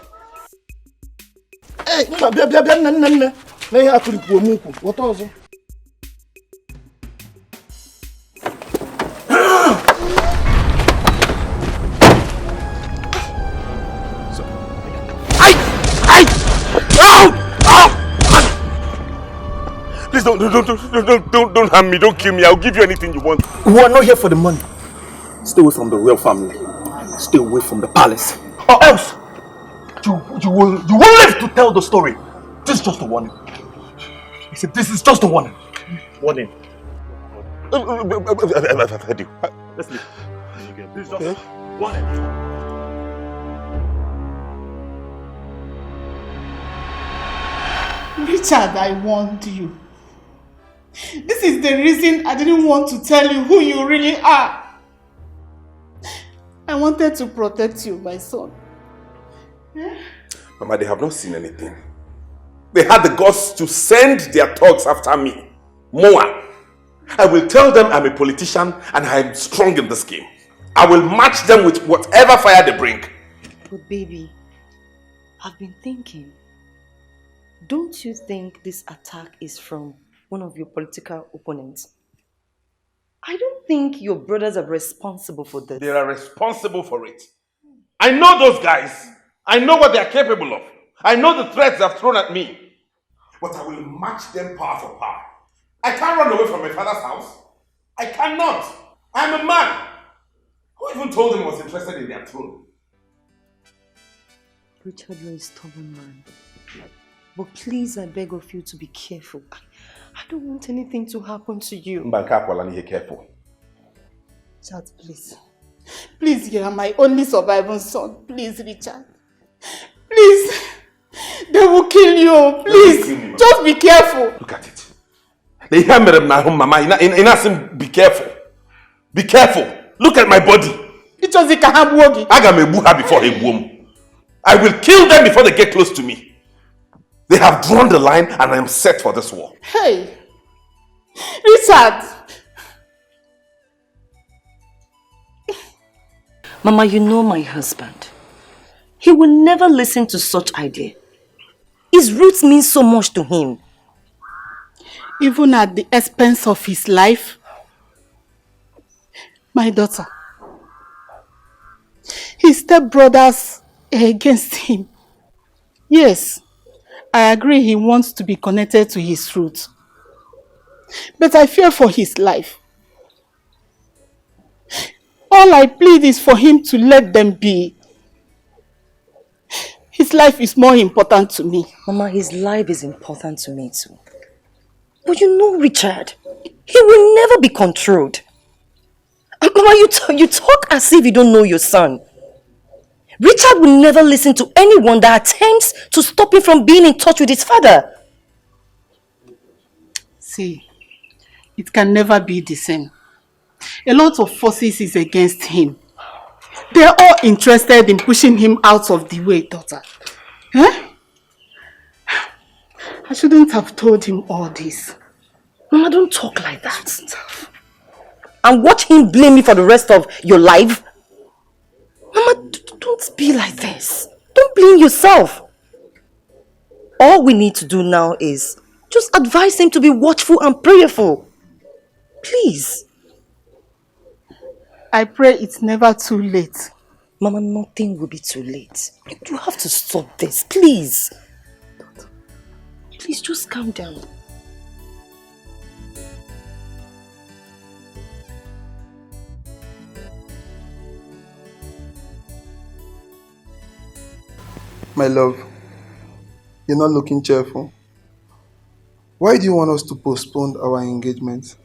Hey, what was it? Please don't harm me, don't kill me. I'll give you anything you want. We are not here for the money. Stay away from the royal family. Stay away from the palace. Or else you will live to tell the story. This is just a warning. I said this is just a warning. Warning. I've heard you. Let's leave. This is just a warning. Richard, I warned you. This is the reason I didn't want to tell you who you really are. I wanted to protect you, my son. Mama, they have not seen anything. They had the guts to send their thugs after me. Moa. I will tell them I'm a politician and I'm strong in this game. I will match them with whatever fire they bring. But baby, I've been thinking. Don't you think this attack is from one of your political opponents? I don't think your brothers are responsible for this. They are responsible for it. I know those guys. I know what they are capable of. I know the threats they have thrown at me. But I will match them power for power. I can't run away from my father's house. I cannot. I'm a man. Who even told them I was interested in their throne? Richard, you're a stubborn man. But please, I beg of you to be careful. I don't want anything to happen to you. Be careful. Richard, please. Please, you are my only surviving son. Please, Richard. Please. They will kill you. Please. Kill me, just be careful. Look at it. They hear me, Mama. Be careful. Be careful. Look at my body. It was a I got me buha before a womb. I will kill them before they get close to me. They have drawn the line and I am set for this war. Hey. Richard. Mama, you know my husband. He will never listen to such idea. His roots mean so much to him. Even at the expense of his life. My daughter. His stepbrothers are against him. Yes, I agree he wants to be connected to his roots. But I fear for his life. All I plead is for him to let them be. His life is more important to me. Mama, his life is important to me too. But you know Richard, he will never be controlled. Mama, you talk as if you don't know your son. Richard will never listen to anyone that attempts to stop him from being in touch with his father. See, it can never be the same. A lot of forces is against him. They're all interested in pushing him out of the way, daughter. Eh? I shouldn't have told him all this. Mama, don't talk like that. And watch him blame me for the rest of your life. Mama, don't be like this. Don't blame yourself. All we need to do now is just advise him to be watchful and prayerful. Please. I pray it's never too late. Mama, nothing will be too late. You have to stop this, please. Please, just calm down. My love, you're not looking cheerful. Why do you want us to postpone our engagement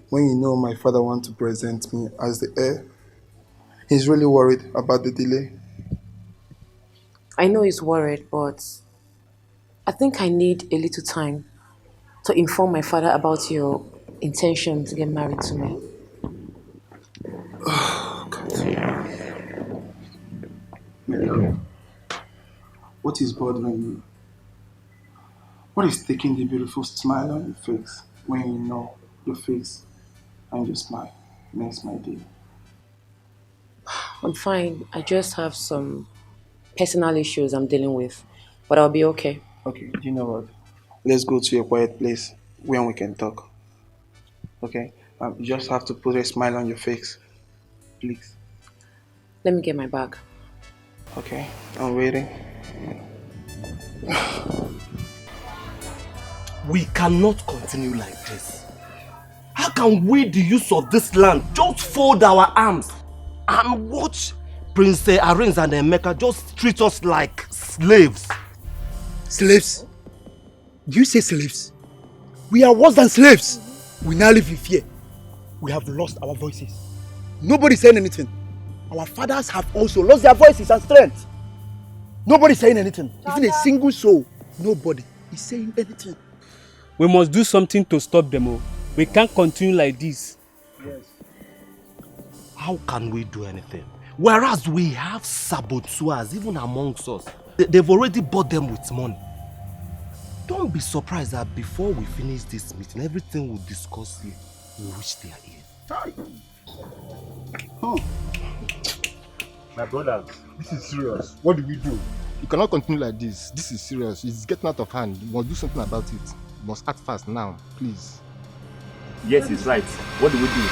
when you know my father wants to present me as the heir? He's really worried about the delay. I know he's worried, but I think I need a little time to inform my father about your intention to get married to me. Oh, God. My love, what is bothering you? What is taking the beautiful smile on your face when you know your face and your smile makes my day? I'm fine. I just have some personal issues I'm dealing with, but I'll be okay. Okay, do you know what? Let's go to a quiet place where we can talk. Okay? You just have to put a smile on your face. Please. Let me get my bag. Okay, I'm waiting. We cannot continue like this. How can we, the use of this land, just fold our arms and watch Prince Arins and Emeka just treat us like slaves? Slaves? Do you say slaves? We are worse than slaves. We now live in fear. We have lost our voices. Nobody saying anything. Our fathers have also lost their voices and strength. Nobody saying anything. Even a single soul. Nobody is saying anything. We must do something to stop them all. We can't continue like this. Yes. How can we do anything? Whereas we have saboteurs even amongst us. They've already bought them with money. Don't be surprised that before we finish this meeting, everything we'll discuss here will reach their ears. Oh. My brothers, this is serious. What do we do? You cannot continue like this. This is serious. It's getting out of hand. You must do something about it. You must act fast now, please. Yes, he's right. What do we do?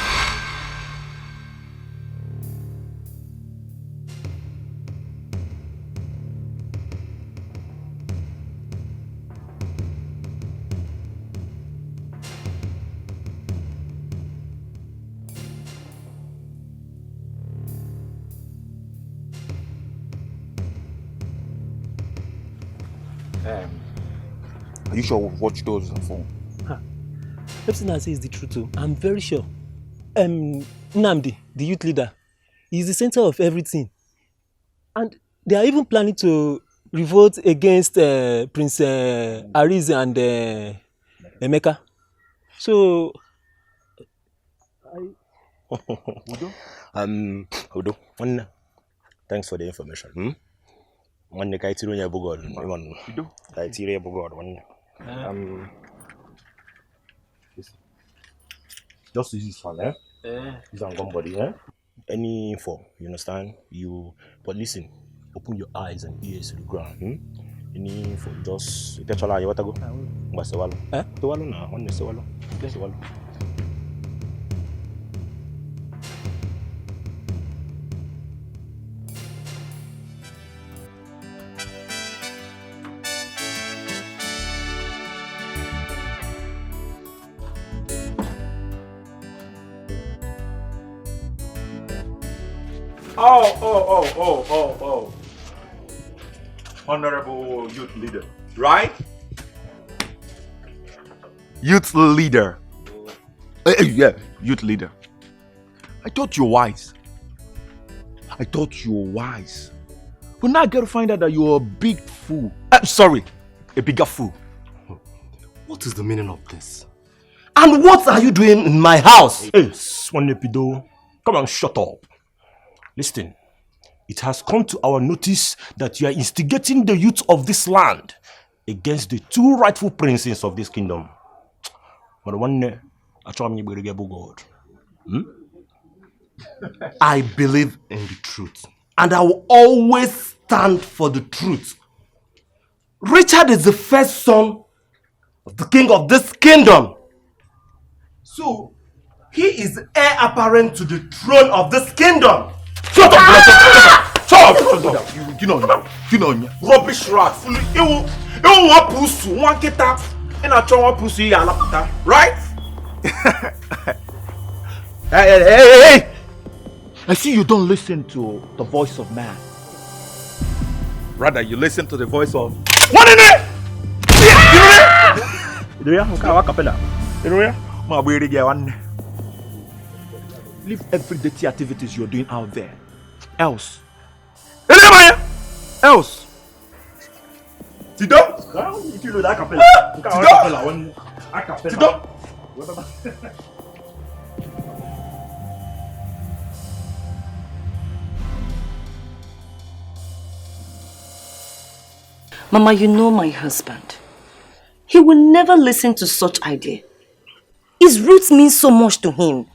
Are you sure we've watched those on phone? Everything I say is the truth too. I'm very sure. Nnamdi, the youth leader, is the center of everything. And they are even planning to revolt against Prince Ariz and Emeka. So, Udo, thanks for the information. Just use this one, eh? This one gun body, eh? Any info, you understand? But listen, open your eyes and ears to the ground. Any info, just tetchala you watago. Mbasewalo. Eh? Tewalo na, one sewalo. Sewalo. Oh. Honorable youth leader, right? Youth leader. Yeah, youth leader. I thought you were wise. But now I gotta find out that you're a big fool. Sorry, a bigger fool. What is the meaning of this? And what are you doing in my house? Hey, Swanepido, come on, shut up. Listen, it has come to our notice that you are instigating the youth of this land against the two rightful princes of this kingdom. But one day, God. I believe in the truth. And I will always stand for the truth. Richard is the first son of the king of this kingdom. So, he is heir apparent to the throne of this kingdom. Shut up! Shut up! You know. Rubbish rat. You want pussy, one get up, and I want pussy, right? Hey! I see you don't listen to the voice of man. Rather, you listen to the voice of... What in it? Leave every dirty activities you're doing out there. Else. Tido? Mama, you know my husband. He will never listen to such idea. His roots mean so much to him.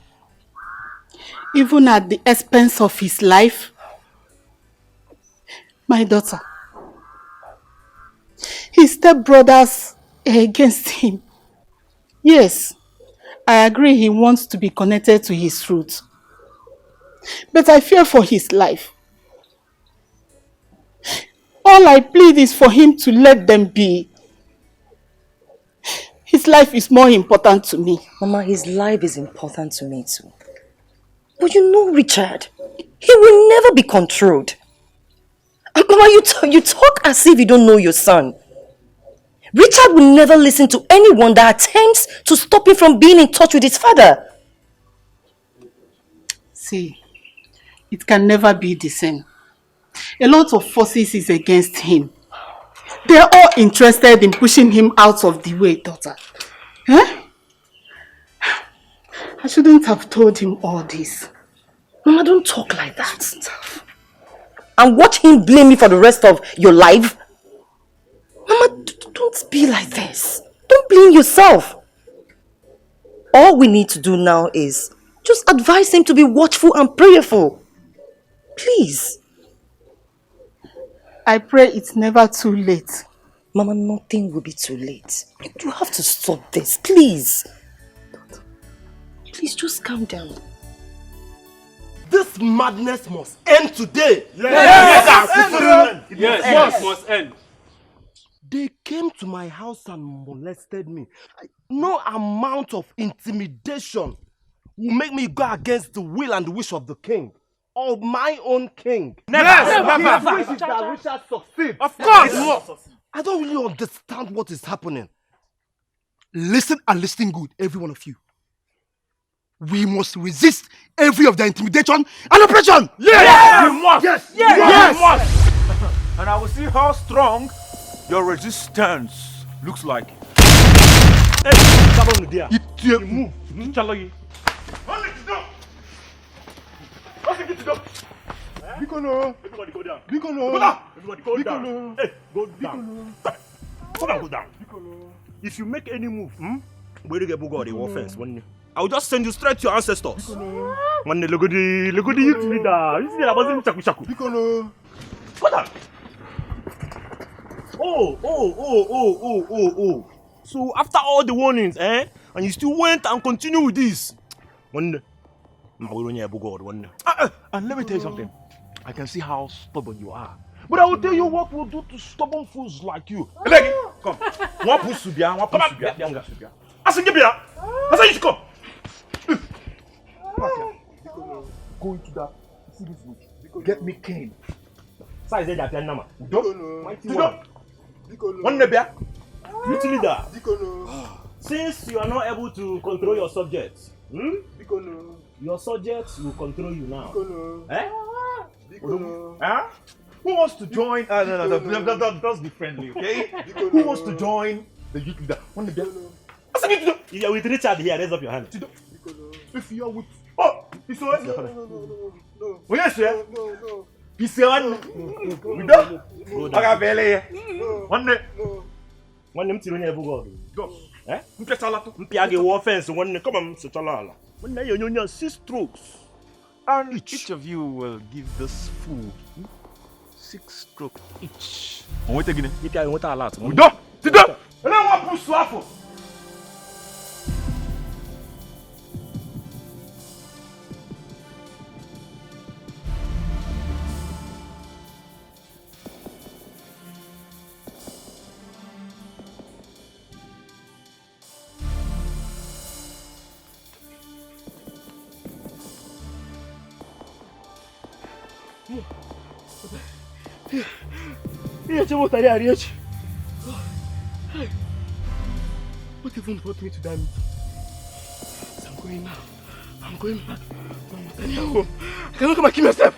Even at the expense of his life. My daughter. His stepbrothers are against him. Yes, I agree he wants to be connected to his roots. But I fear for his life. All I plead is for him to let them be. His life is more important to me. Mama, his life is important to me too. But you know Richard, he will never be controlled. Mama, you talk as if you don't know your son. Richard will never listen to anyone that attempts to stop him from being in touch with his father. See, it can never be the same. A lot of forces is against him. They are all interested in pushing him out of the way, daughter. Eh? I shouldn't have told him all this. Mama, don't talk like that. And watch him blame me for the rest of your life. Mama, don't be like this. Don't blame yourself. All we need to do now is just advise him to be watchful and prayerful. Please. I pray it's never too late. Mama, nothing will be too late. You have to stop this, please. Please, just calm down. This madness must end today. Yes, it must end. They came to my house and molested me. No amount of intimidation will make me go against the will and the wish of the king. Of my own king. Never. His wish is that Richard succeed. Of course. I don't really understand what is happening. Listen and listen good, every one of you. We must resist every of the intimidation and oppression. Yes! We must. Yes! We must. And I will see how strong your resistance looks like. Hey, come on, dear. You move. Everybody go down. Everybody go down. Hey, go down. Go down. If you make any move, where do you get the offense? I will just send you straight to your ancestors. One look at the youth leader. You see that wasn't chaku. Go down. Oh. So after all the warnings, and you still went and continue with this. And let me tell you something. I can see how stubborn you are. But I will tell you what we'll do to stubborn fools like you. Elegi, come. One push to Bia, one push to Bia. I said, Bia. I said, you should come. Go into that. See this route. Get me cane. Size that piano number. Don't. Mighty one. One nebia. Youth leader. Since you are not able to control your subjects, your subjects will control you now. Eh? Huh? Who wants to join? Let's be friendly, okay? Who wants to join the youth leader? One nebia. If you are with Richard here, raise up your hand. If you are with... Oh! This one? No. Oh, yes, sir? No. This one? We don't? I got belly. One day. One name to never go. Go. Eh? Mpiage war fence. One day. Come on, Sachalala. One day you 6 strokes. And each of you will give this fool 6 strokes each. Wait again. You can want a lot. We don't. Sit down. And I want to push swap. What even brought me to that meeting? I'm going now. I'm going back. I'm home. I cannot come and kill myself.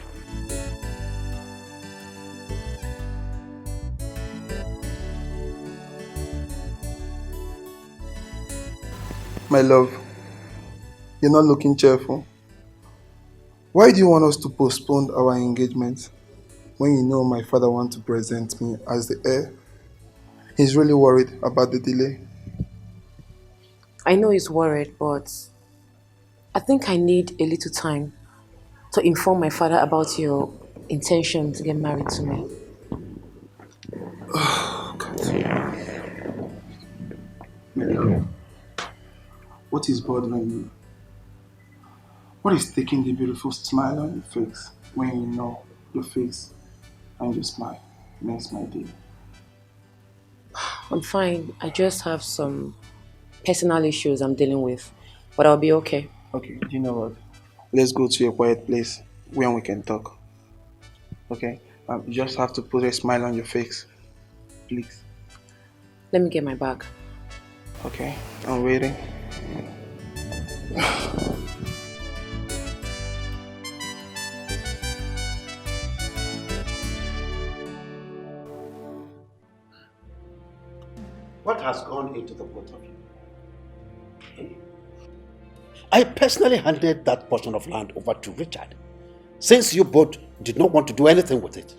My love, you're not looking cheerful. Why do you want us to postpone our engagement when you know my father wants to present me as the heir? He's really worried about the delay. I know he's worried, but I think I need a little time to inform my father about your intention to get married to me. Oh, God. Mary, what is bothering you? What is taking the beautiful smile on your face when you know your face and your smile makes my day? I'm fine. I just have some personal issues I'm dealing with, but I'll be okay. Okay, you know what? Let's go to a quiet place where we can talk. Okay? You just have to put a smile on your face. Please. Let me get my bag. Okay, I'm waiting. What has gone into the both of you? I personally handed that portion of land over to Richard, since you both did not want to do anything with it.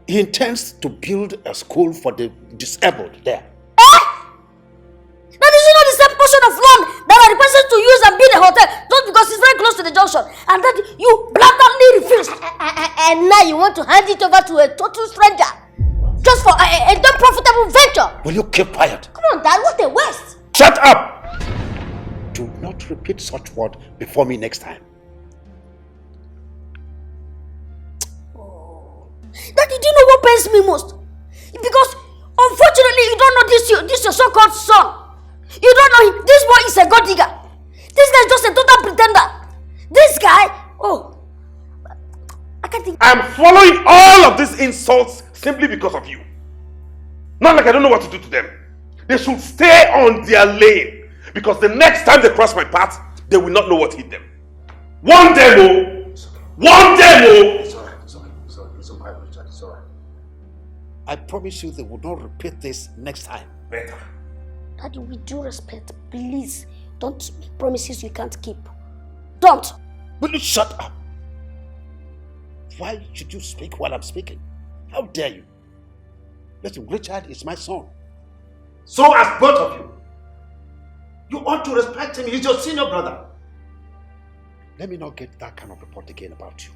He intends to build a school for the disabled there. Now, this is not the same portion of land that I requested to use and build a hotel just because it's very close to the junction, and that you blatantly refused. And now you want to hand it over to a total stranger just for a non-profitable venture. Will you keep quiet? Come on, Dad, what a waste. Shut up! Do not repeat such word before me next time. Daddy, do you know what pains me most? Because unfortunately you don't know this your so-called son. You don't know him. This boy is a god digger. This guy is just a total pretender. This guy, I can't think. I'm swallowing all of these insults simply because of you. Not like I don't know what to do to them. They should stay on their lane, because the next time they cross my path, they will not know what hit them. One demo! One demo! It's alright, Richard. It's alright. I promise you they will not repeat this next time. Better. Daddy, with due respect, please don't make promises you can't keep. Don't! Will you shut up? Why should you speak while I'm speaking? How dare you? Listen, Richard is my son. So as both of you. You ought to respect him. He's your senior brother. Let me not get that kind of report again about you.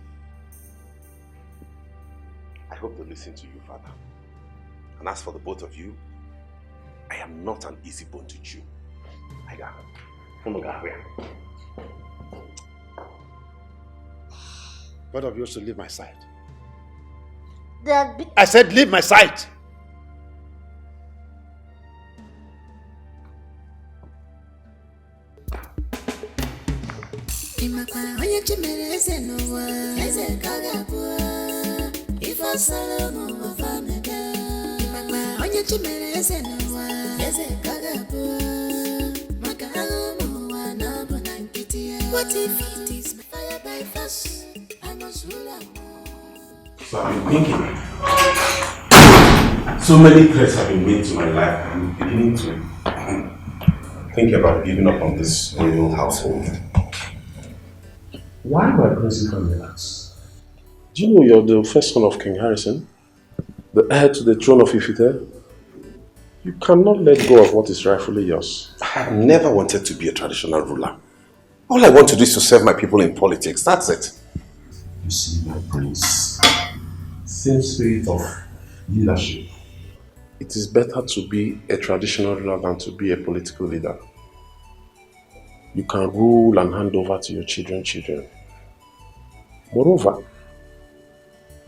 I hope they listen to you, Father. And as for the both of you, I am not an easy bone to chew. Both of you should leave my side. Dad, I said leave my sight. Imakwara onye chimere eze n'ụwa eze ka ọ ga-abụ ife What if it is fire by force? I must rule out. So I've been thinking. So many threats have been made to my life. I'm beginning to think about giving up on this royal household. Why my principal relax? Do you know you're the first son of King Harrison? The heir to the throne of Ifite? You cannot let go of what is rightfully yours. I have never wanted to be a traditional ruler. All I want to do is to serve my people in politics. That's it. You see, my prince, same spirit of leadership. It is better to be a traditional ruler than to be a political leader. You can rule and hand over to your children. Moreover,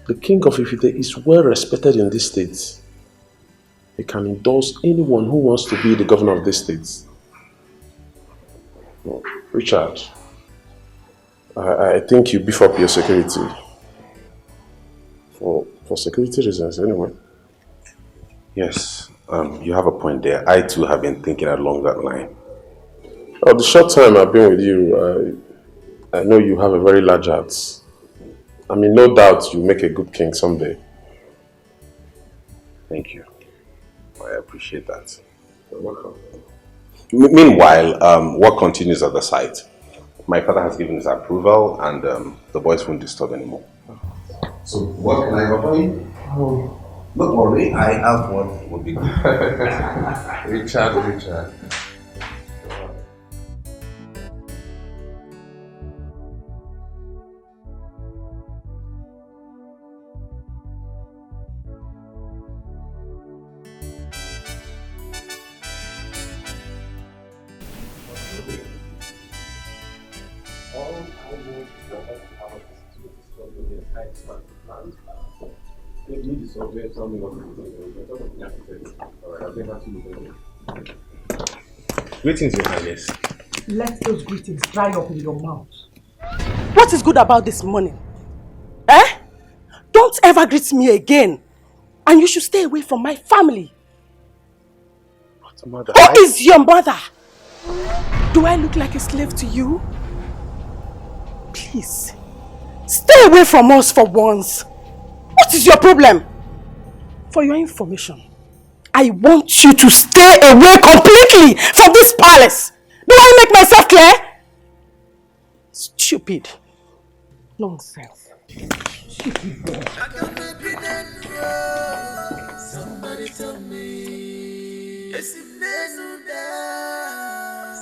the king of Ifite is well respected in this state. He can endorse anyone who wants to be the governor of this state. Richard, I think you beef up your security. For security reasons, anyway. Yes, you have a point there. I too have been thinking along that line. The short time I've been with you, I know you have a very large heart. I mean, no doubt you'll make a good king someday. Thank you. I appreciate that. You're welcome. Meanwhile, work continues at the site. My father has given his approval and the boys won't disturb anymore. So, what can I offer you? Oh. Don't worry, I have what would be good. Richard. Greetings, Your Highness. Let those greetings dry up in your mouth. What is good about this morning? Eh? Don't ever greet me again. And you should stay away from my family. What's the matter? Who is your mother? Do I look like a slave to you? Please, stay away from us for once. What is your problem? For your information, I want you to stay away completely from this palace. Do I make myself clear? Stupid. Nonsense. Stupid boy. Somebody tell me.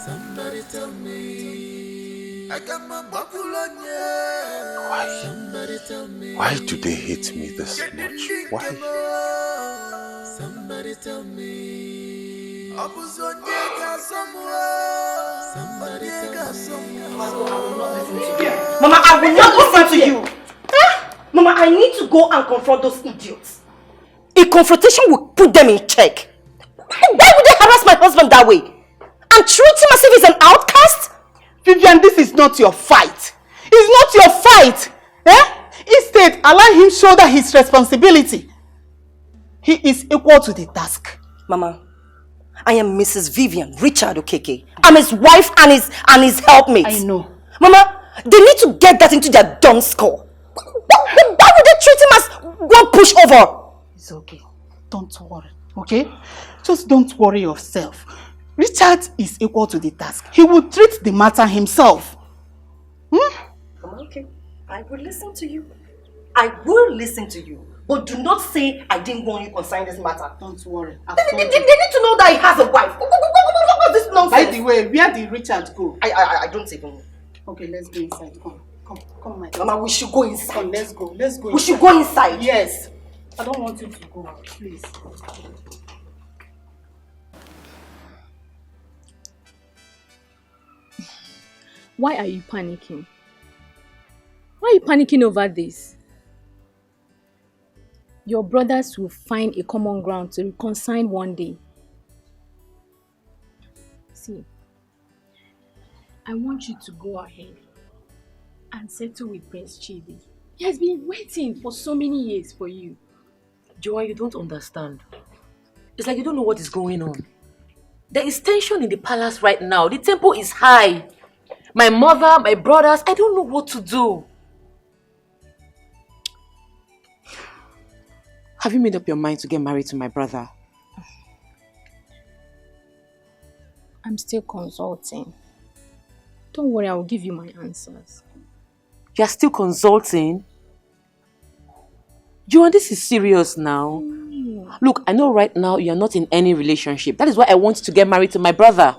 Somebody tell me. I got my buckle on you. Why? Somebody tell me. Why do they hate me this much? Why? Somebody tell me. Somebody tell me. Mama, I will not listen to you. Mama, I need to go and confront those idiots. A confrontation will put them in check. Why would they harass my husband that way? And treat him as if he's an outcast? Vivian, this is not your fight. It's not your fight. Instead, allow him shoulder his responsibility. He is equal to the task. Mama, I am Mrs. Vivian Richard Okeke. I'm his wife and his helpmate. I know. Mama, they need to get that into their dumb skull. Why would they treat him as one pushover? It's okay. Don't worry, okay? Just don't worry yourself. Richard is equal to the task. He will treat the matter himself. Okay, I will listen to you. I will listen to you. But do not say I didn't warn you concerning this matter. Don't worry. They need to know that he has a wife. What's this nonsense? By the way, where did Richard go? I don't even know. Okay, let's go inside. Come, my Mama, we should go inside. Come, let's go. We should go inside. Yes. I don't want you to go out, please. Why are you panicking? Why are you panicking over this? Your brothers will find a common ground to reconcile one day. See, I want you to go ahead and settle with Prince Chibi He has been waiting for so many years for you. Joanne, you don't understand. It's like you don't know what is going on. There is tension in the palace right now. The tempo is high. My mother, my brothers, I don't know what to do. Have you made up your mind to get married to my brother? I'm still consulting. Don't worry, I will give you my answers. You're still consulting? Joanne, this is serious now. Look, I know right now you're not in any relationship. That is why I want you to get married to my brother.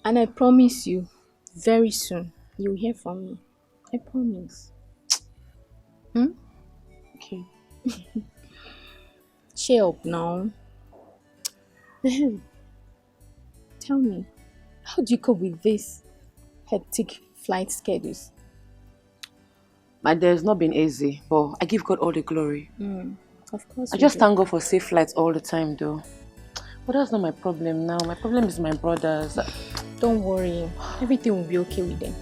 And I promise you, very soon, you'll hear from me. I promise. Okay. Cheer up now. Tell me, how do you cope with this hectic flight schedules? My day has not been easy, but I give God all the glory. Of course. I just thank God for safe flights all the time though. But that's not my problem now. My problem is my brothers. Don't worry. Everything will be okay with them.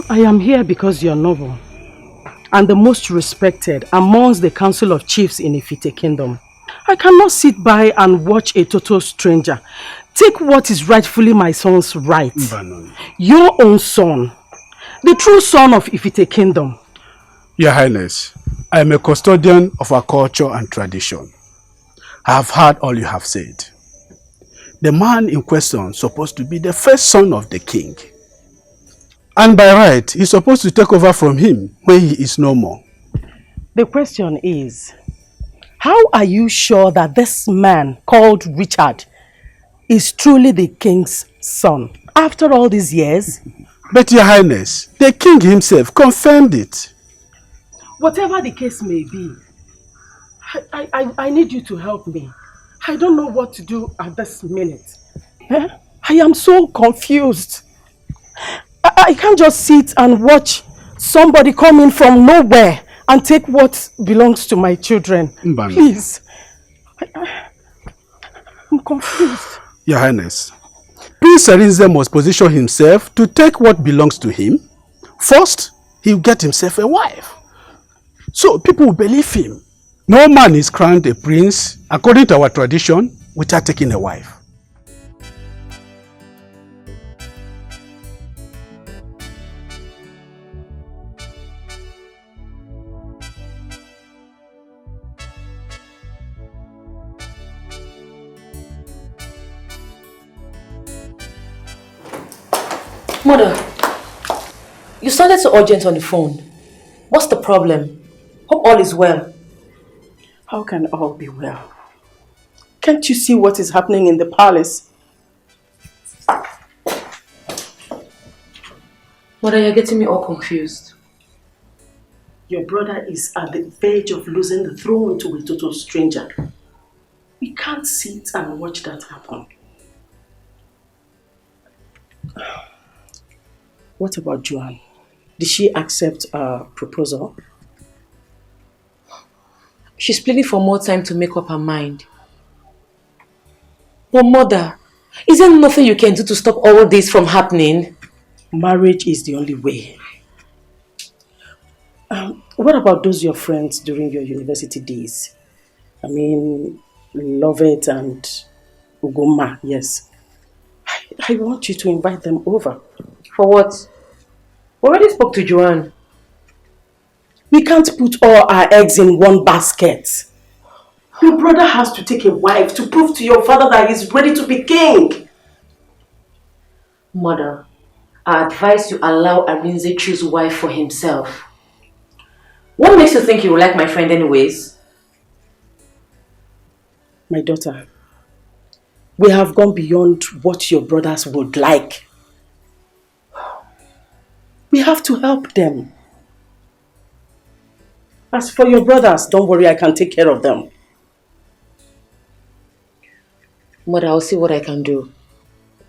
I am here because you are noble and the most respected amongst the council of chiefs in Ifite Kingdom. I cannot sit by and watch a total stranger take what is rightfully my son's right. Your own son, the true son of Ifite Kingdom. Your Highness, I am a custodian of our culture and tradition. I have heard all you have said. The man in question is supposed to be the first son of the king. And by right, he's supposed to take over from him when he is no more. The question is, how are you sure that this man called Richard is truly the king's son after all these years? But Your Highness, the king himself confirmed it. Whatever the case may be, I need you to help me. I don't know what to do at this minute. I am so confused. I can't just sit and watch somebody come in from nowhere and take what belongs to my children. Mbana. Please. I'm confused. Your Highness, Prince Arinze must position himself to take what belongs to him. First, he'll get himself a wife. So people will believe him. No man is crowned a prince, according to our tradition, without taking a wife. Mother, you sounded so urgent on the phone. What's the problem? Hope all is well. How can all be well? Can't you see what is happening in the palace? Mother, you're getting me all confused. Your brother is at the verge of losing the throne to a total stranger. We can't sit and watch that happen. What about Joanne? Did she accept our proposal? She's pleading for more time to make up her mind. But Mother, is there nothing you can do to stop all this from happening? Marriage is the only way. What about those your friends during your university days? I mean, Lovett and Ugoma, yes. I want you to invite them over. For what? We already spoke to Joanne. We can't put all our eggs in one basket. Your brother has to take a wife to prove to your father that he's ready to be king. Mother, I advise you allow Arinze choose wife for himself. What makes you think he will like my friend anyways? My daughter, we have gone beyond what your brothers would like. We have to help them. As for your brothers, don't worry, I can take care of them. Mother, I'll see what I can do.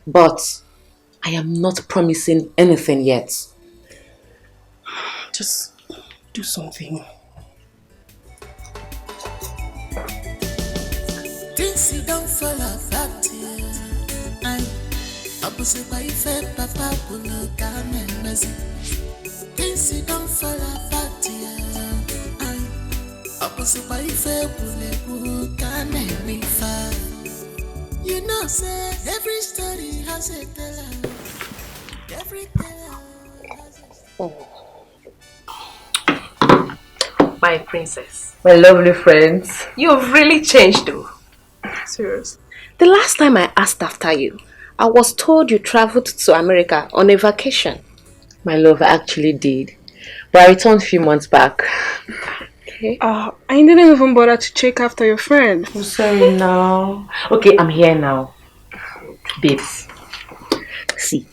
But I am not promising anything yet. Just do something. Things you don't fall apart here. I opposite by fair papa will look at me messy. Things you don't fall apart here. I opposite by fair will look at me far. You know, say every story has a teller. Every teller has a story. My princess. My lovely friends. You've really changed though. Serious? The last time I asked after you, I was told you traveled to America on a vacation. My love, I actually did. But I returned a few months back. Okay. I didn't even bother to check after your friend. I'm sorry now. Okay, I'm here now. Babes, see,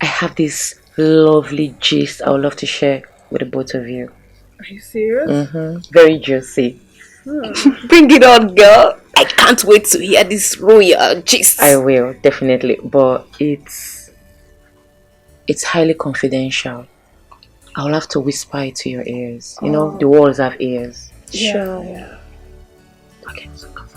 I have this lovely gist I would love to share with the both of you. Are you serious? Very juicy. Bring it on, girl. I can't wait to hear this royal gist. I will, definitely. But it's highly confidential. I'll have to whisper it to your ears. You know, the walls have ears. Sure. Yeah. Okay, so come.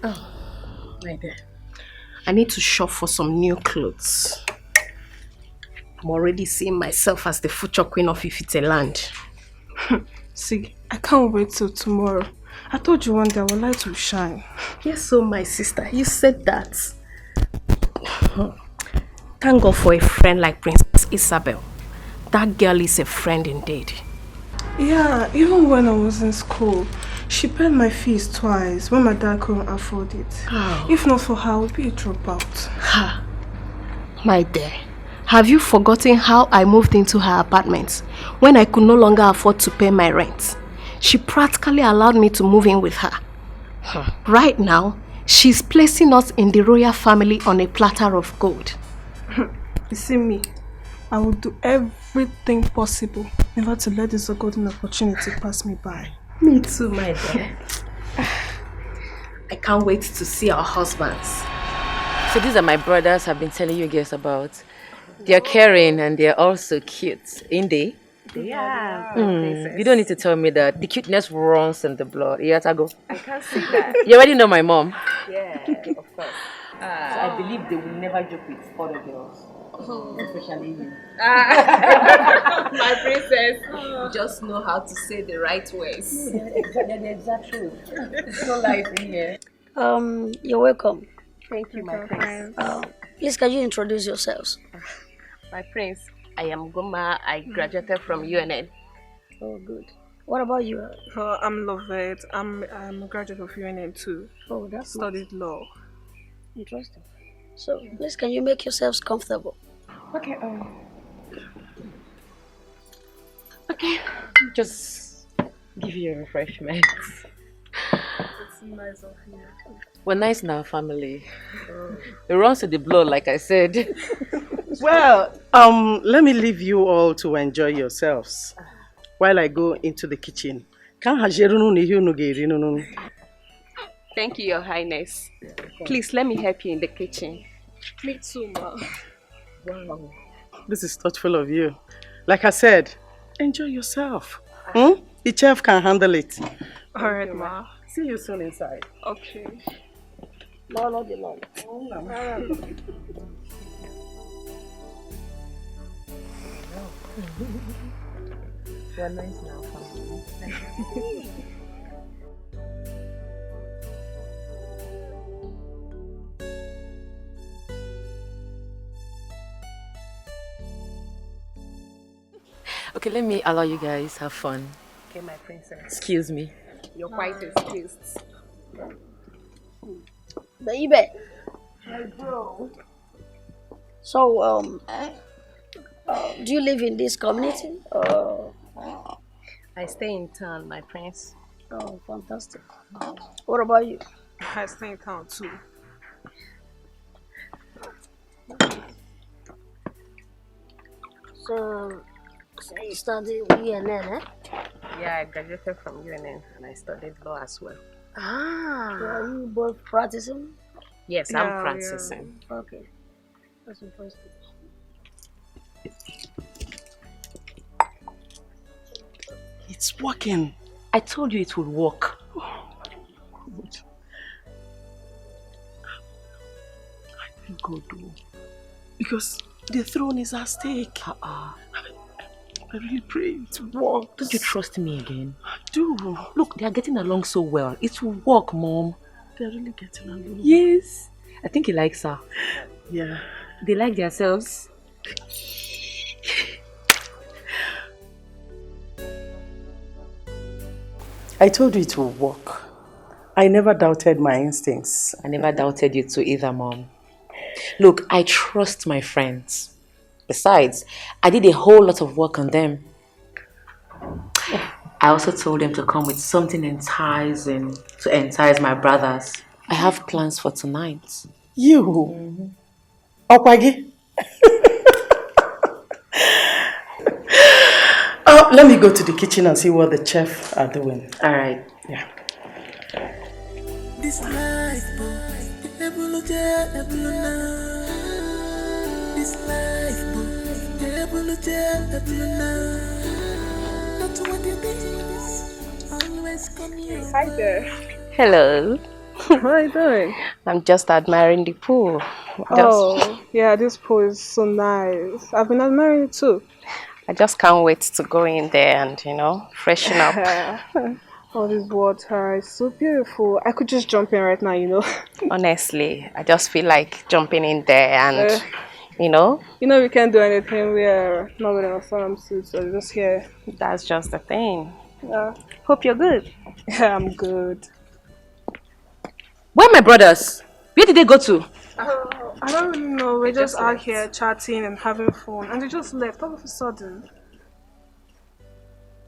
Oh, my dear. I need to shop for some new clothes. I'm already seeing myself as the future queen of Ifite land. See, I can't wait till tomorrow. I told you one day I would like to shine. Yes, so my sister, you said that. Thank God for a friend like Princess Isabel. That girl is a friend indeed. Yeah, even when I was in school, she paid my fees twice when my dad couldn't afford it. Oh. If not for her, I would be a dropout. Ha! My dear, have you forgotten how I moved into her apartment when I could no longer afford to pay my rent? She practically allowed me to move in with her. Right now, she's placing us in the royal family on a platter of gold. You see me, I will do everything possible never to let this golden opportunity pass me by. Me too, my dear. I can't wait to see our husbands. So these are my brothers I've been telling you guys about. They're caring and they're also cute, ain't they? Yeah. You don't need to tell me that. The cuteness runs in the blood. Yeah, Tago. I can't see that. You already know my mom. Yeah, of course. So I believe they will never joke with other girls. Especially you. My princess. You just know how to say the right words. They're the exact truth. It's no life in here. You're welcome. Thank you, my prince. Please, can you introduce yourselves? My prince, I am Goma. I graduated from UNN. Oh, good. What about you? I'm Lovette. I'm a graduate of UNN too. Oh, that's studied law. Interesting. So, please, can you make yourselves comfortable? Okay. Okay. Just give you a refreshment. It's nice of you. We're nice in our family. It runs to the blood, like I said. Well, let me leave you all to enjoy yourselves while I go into the kitchen. Thank you, Your Highness. Please let me help you in the kitchen. Me too, ma. Wow. This is thoughtful of you. Like I said, enjoy yourself. The chef can handle it. Alright, ma. See you soon inside. Okay. No, not the long. We're nice now, family. Okay, let me allow you guys have fun. Okay, my princess. Excuse me. You're quite excused. Baby. My bro. So, do you live in this community? I stay in town, my prince. Oh, fantastic. What about you? I stay in town too. So you studied UNN, eh? Yeah, I graduated from UNN and I studied law as well. Are you both practicing? Yes, I'm practicing. Okay. That's interesting. It's working. I told you it would work. Good. I thank God though. Because the throne is at stake. I really pray it works. Don't you trust me again? I do. Look, they are getting along so well. It will work, Mom. They're really getting along. Yes. I think he likes her. Yeah. They like themselves. I told you it will work. I never doubted my instincts. I never doubted you too either, Mom. Look, I trust my friends. Besides, I did a whole lot of work on them. I also told them to come with something enticing to entice my brothers. I have plans for tonight. You? Okwagi? Oh, let me go to the kitchen and see what the chef are doing. Alright. Yeah. This life, this life, not what you always come here. Hi there. Hello. What are you doing? I'm just admiring the pool. Oh, yeah, this pool is so nice. I've been admiring it too. I just can't wait to go in there and, freshen up. All this water is so beautiful. I could just jump in right now, Honestly, I just feel like jumping in there and, we can't do anything. We are not wearing our swimsuits, so we're just here. That's just the thing. Yeah. Hope you're good. Yeah, I'm good. Where are my brothers? Where did they go to? I don't really know. We're just out here chatting and having fun, and they just left all of a sudden.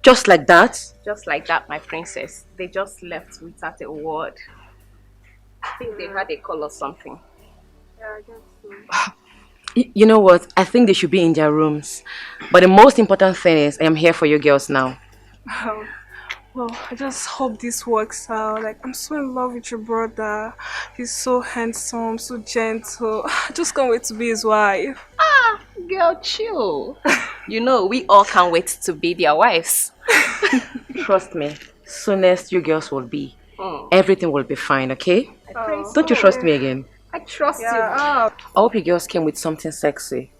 Just like that? Just like that, my princess. They just left without a word. I think they had a call or something. Yeah, I guess so. You know what? I think they should be in their rooms. But the most important thing is I am here for you girls now. Well, I just hope this works out. Like, I'm so in love with your brother. He's so handsome, so gentle. I just can't wait to be his wife. Ah, girl, chill. We all can't wait to be their wives. Trust me, soonest you girls will be. Everything will be fine, okay? Don't you trust me again? I trust you. I hope you girls came with something sexy.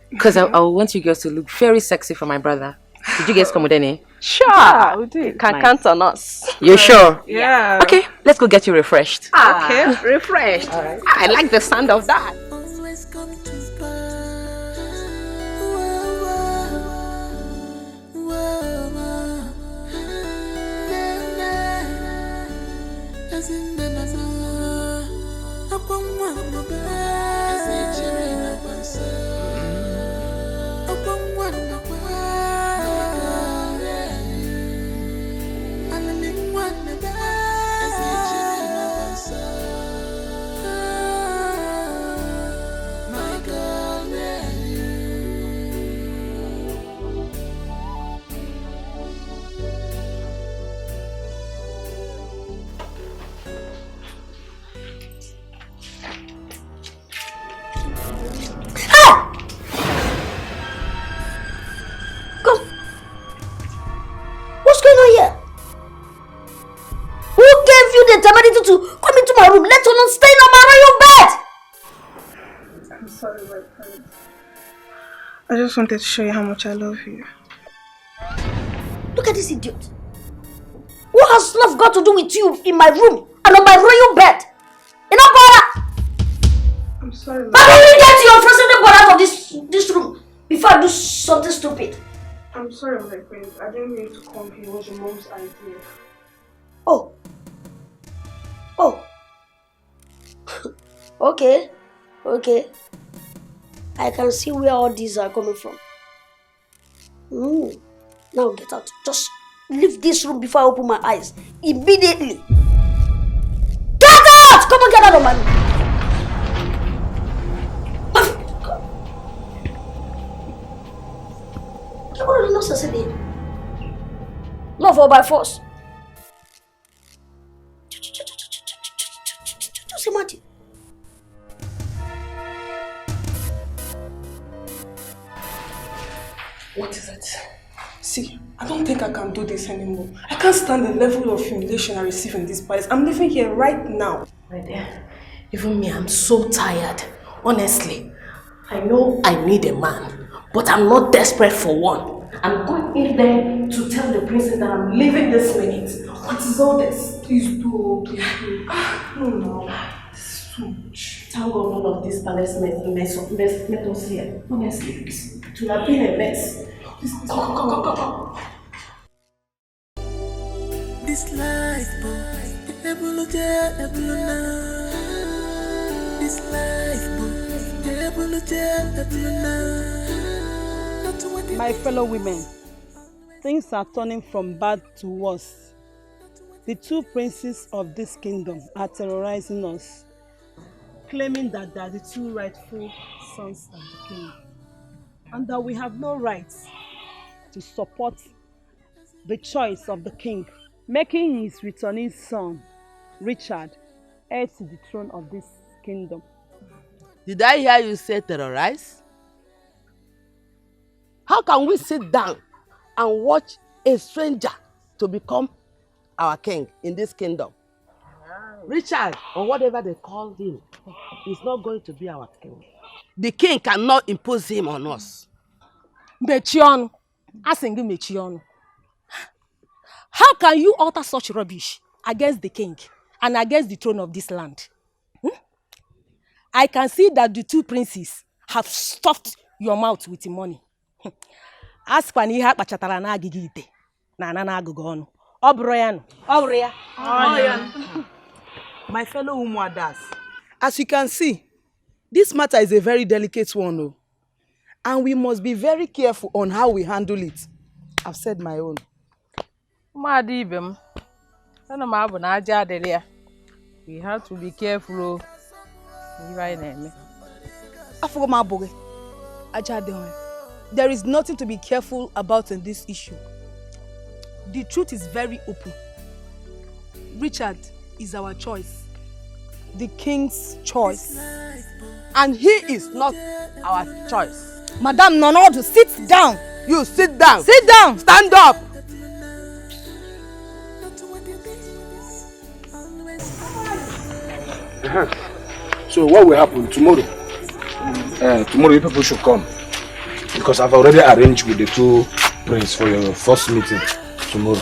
Because I want you girls to look very sexy for my brother. Did you guys come with any? Sure. Yeah, we did. You can count on us. You sure? Yeah. Okay, let's go get you refreshed. Okay, refreshed. Right. I like the sound of that. To come into my room, let alone stay in my royal bed. I'm sorry, my friend. I just wanted to show you how much I love you. Look at this idiot. What has love got to do with you in my room and on my royal bed? You know, brother? I'm sorry. How do you get your frustrated boy out of this room before I do something stupid? I'm sorry, my friend. I didn't mean to come here. It was your mom's idea. Oh. Okay. I can see where all these are coming from. Now get out. Just leave this room before I open my eyes. Immediately. Get out! Come on, get out of my room. What are the nonsense again? Love or by force? Just imagine. What is it? See, I don't think I can do this anymore. I can't stand the level of humiliation I receive in this palace. I'm living here right now. My dear, even me, I'm so tired. Honestly, I know I need a man, but I'm not desperate for one. I'm going in there to tell the princess that I'm leaving this minute. What is all this? Please do, please do. No. This is too much. Thank God none of this palace met us here. Honestly, it would have been a mess. Please, go. This life, this life, My fellow women, things are turning from bad to worse. The two princes of this kingdom are terrorizing us, claiming that they are the two rightful sons of the king, and that we have no rights to support the choice of the king, making his returning son, Richard, heir to the throne of this kingdom. Did I hear you say terrorize? How can we sit down and watch a stranger to become our king in this kingdom? Richard, or whatever they call him, is not going to be our king. The king cannot impose him on us. Mechionu, asking you Mechionu. How can you utter such rubbish against the king and against the throne of this land? I can see that the two princes have stuffed your mouth with money. Ask when you have bachatara na agigite na na agugo onu. Obroyan, obroya. My fellow Umuadas, as you can see, this matter is a very delicate one, and we must be very careful on how we handle it. I've said my own. We have to be careful. There is nothing to be careful about in this issue. The truth is very open. Richard is our choice. The king's choice. And he is not our choice. Madam Nonodu, sit down. You sit down. Sit down. Stand up. So what will happen tomorrow? Tomorrow you people should come, because I've already arranged with the two princes for your first meeting tomorrow.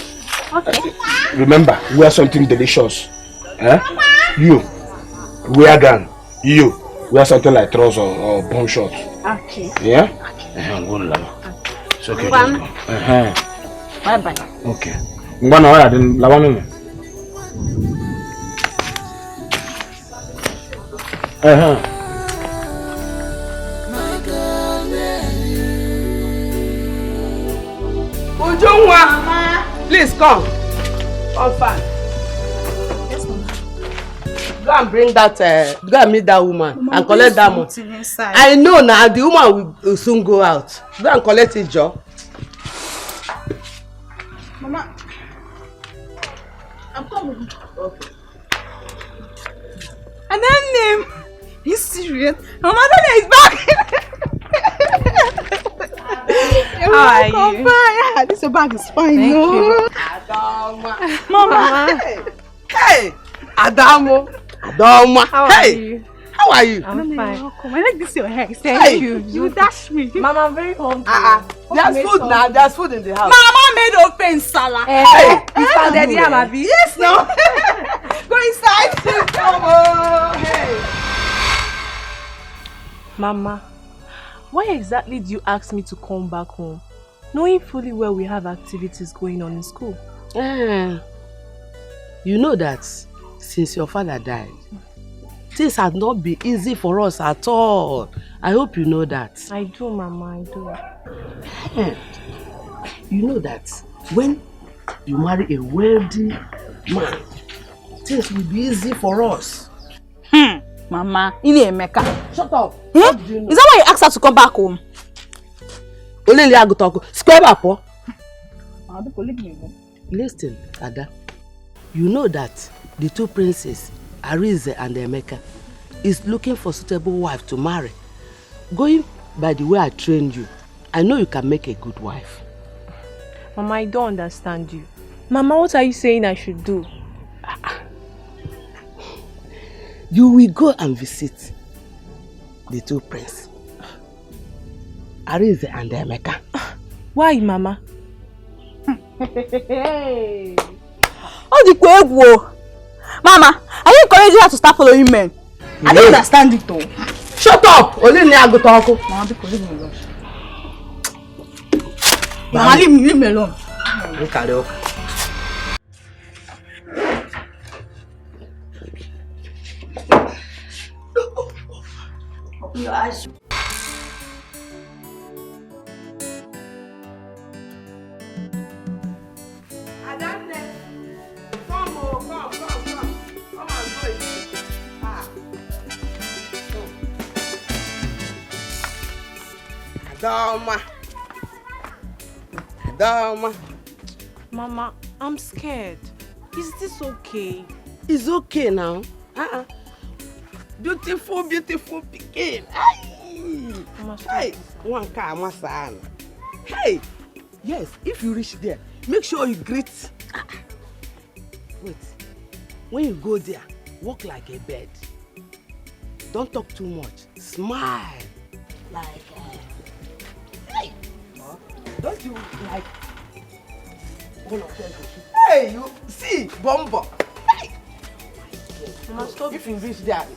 Okay. Remember, wear something delicious. You wear gun. You wear something like trousers or bone shorts. Okay. Yeah? It's okay. Just go. Bye bye. Okay. Mbana then lawan. Ujungwa, please come. Come fast. Yes, Mama. Go and bring that, go and meet that woman. Mama, and collect that money. I know now, the woman will soon go out. Go and collect it, Joe. Mama, I'm coming. Okay. And then you serious? Mama, then is back. How are you? Yeah, this bag is fine. Thank you. Adama. Mama. Hey, Adamo. Adama. How hey. are you? How are you? I'm fine. Welcome. I like this your hair. Thank you. You dash me. Mama, I'm very hungry. There's food now. There's food in the house. Mama made open salad. Hey, you found that Yamabi? Yes, no. Go inside. Come on. Hey. Mama, why exactly do you ask me to come back home, knowing fully well we have activities going on in school? You know that since your father died, things have not been easy for us at all. I hope you know that. I do, Mama, I do. You know that when you marry a wealthy man, things will be easy for us. Mama, Emeka. Shut up. Is that why you asked her to come back home? Listen, Ada. You know that the two princes, Arize and Emeka, is looking for a suitable wife to marry. Going by the way I trained you, I know you can make a good wife. Mama, I don't understand you. Mama, what are you saying I should do? You will go and visit the two princes, Arinze and Emeka. Why, Mama? Hey. Oh, the Kwegwo. Mama, are you encouraging her to start following men? I don't understand it though. Shut up! Only me go talk. Mama, leave me alone. Mama, leave me alone. Open your eyes. Dama. Mama, I'm scared. Is this okay? It's okay now. Beautiful pikin. Hey, one car, masan. Hey, yes. If you reach there, make sure you greet. Wait. When you go there, walk like a bird. Don't talk too much. Smile like. Hey. Don't you like one of them? Hey, you see, Bombo. Hey. Mama, stop. If you reach there,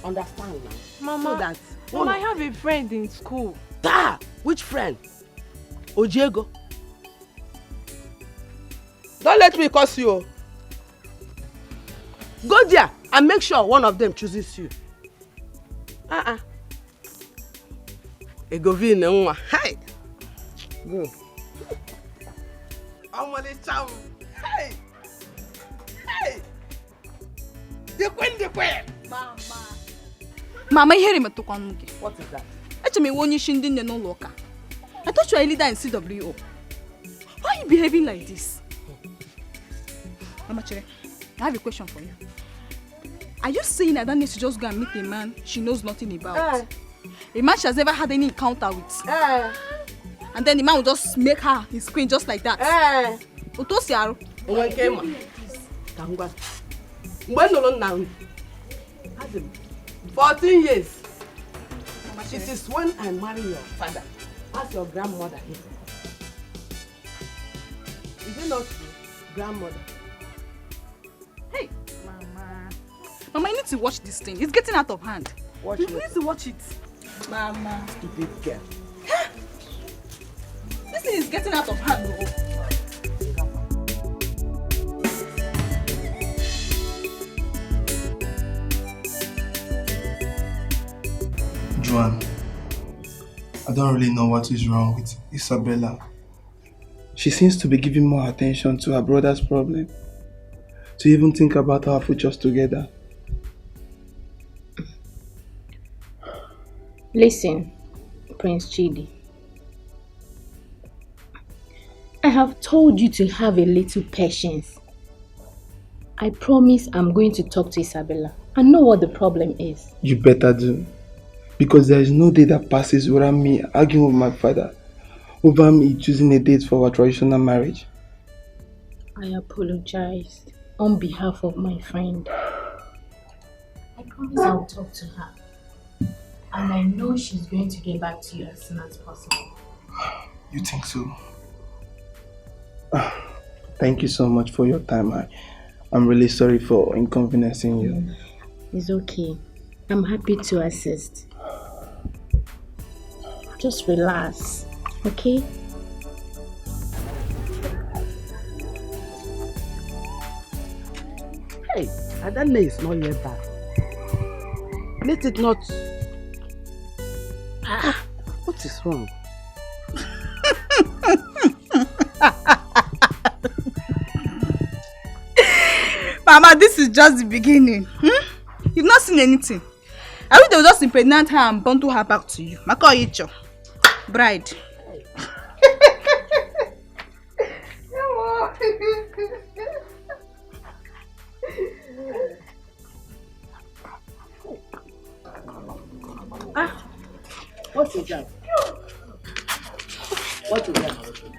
understand now. Mama, so that Mama, I have a friend in school. Which friend? Ojego. Don't let me curse you. Go there and make sure one of them chooses you. Egovin nwa. Hey. Go. Amole cham. Hey. Hey. The queen. Mama, hear him at Tukanuki. What is that? Actually, when you shindin no loca. I thought you were a leader in CWO. Why are you behaving like this? Mama Chere, I have a question for you. Are you saying that need to just go and meet a man she knows nothing about? A man she has never had any encounter with? And then the man will just make her his queen just like that? Utosiaro. 14 years. It is when I marry your father. Ask your grandmother here. Is it not true? Grandmother. Hey, Mama. Mama, you need to watch this thing. It's getting out of hand. You need to watch it. Mama. Stupid girl. This thing is getting out of hand. Joanne, I don't really know what is wrong with Isabella. She seems to be giving more attention to her brother's problem, to even think about our futures together. Listen, Prince Chidi. I have told you to have a little patience. I promise I'm going to talk to Isabella and know what the problem is. You better do. Because there is no day that passes without me arguing with my father over me choosing a date for our traditional marriage. I apologize on behalf of my friend. I promise I'll talk to her. And I know she's going to get back to you as soon as possible. You think so? Thank you so much for your time. I'm really sorry for inconveniencing you. It's okay. I'm happy to assist. Just relax, okay? Hey, Adana is not yet back. Let it not. What is wrong? Mama, this is just the beginning. You've not seen anything. I wish they would just impregnate her and bundle her back to you. Mako Icho. Bride. What is that? What will happen?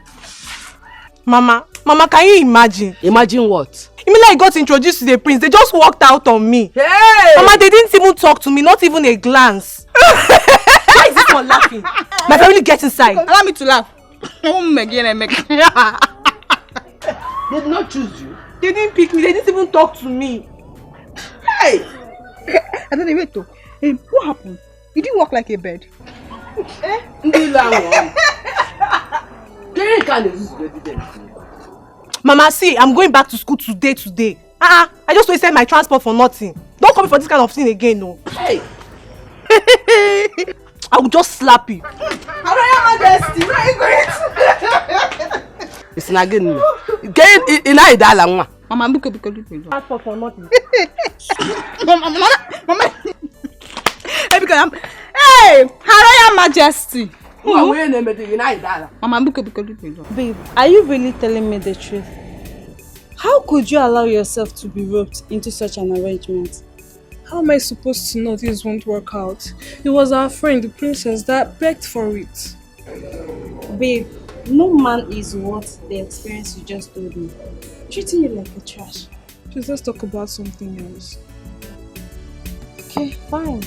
Mama, can you imagine? Imagine what? You mean like I got introduced to the prince? They just walked out on me. Hey! Mama, they didn't even talk to me, not even a glance. Why is this one laughing? My family get inside. Allow me to laugh. They did not choose you. They didn't pick me. They didn't even talk to me. Hey! I don't even know. Hey, what happened? You didn't walk like a bird. Mama, see, I'm going back to school today. I just wasted my transport for nothing. Don't come for this kind of thing again, no. Hey! I will just slap you. Majesty, It's not good. Get in I die. Mama, look. Transport for nothing. Mama. Hey, because I'm. Hey, Royal Majesty. Mama, look. Babe, are you really telling me the truth? How could you allow yourself to be roped into such an arrangement? How am I supposed to know this won't work out? It was our friend, the princess, that begged for it. Babe, no man is worth the experience you just told me. Treating you like a trash. Please, let's talk about something else. Okay, fine.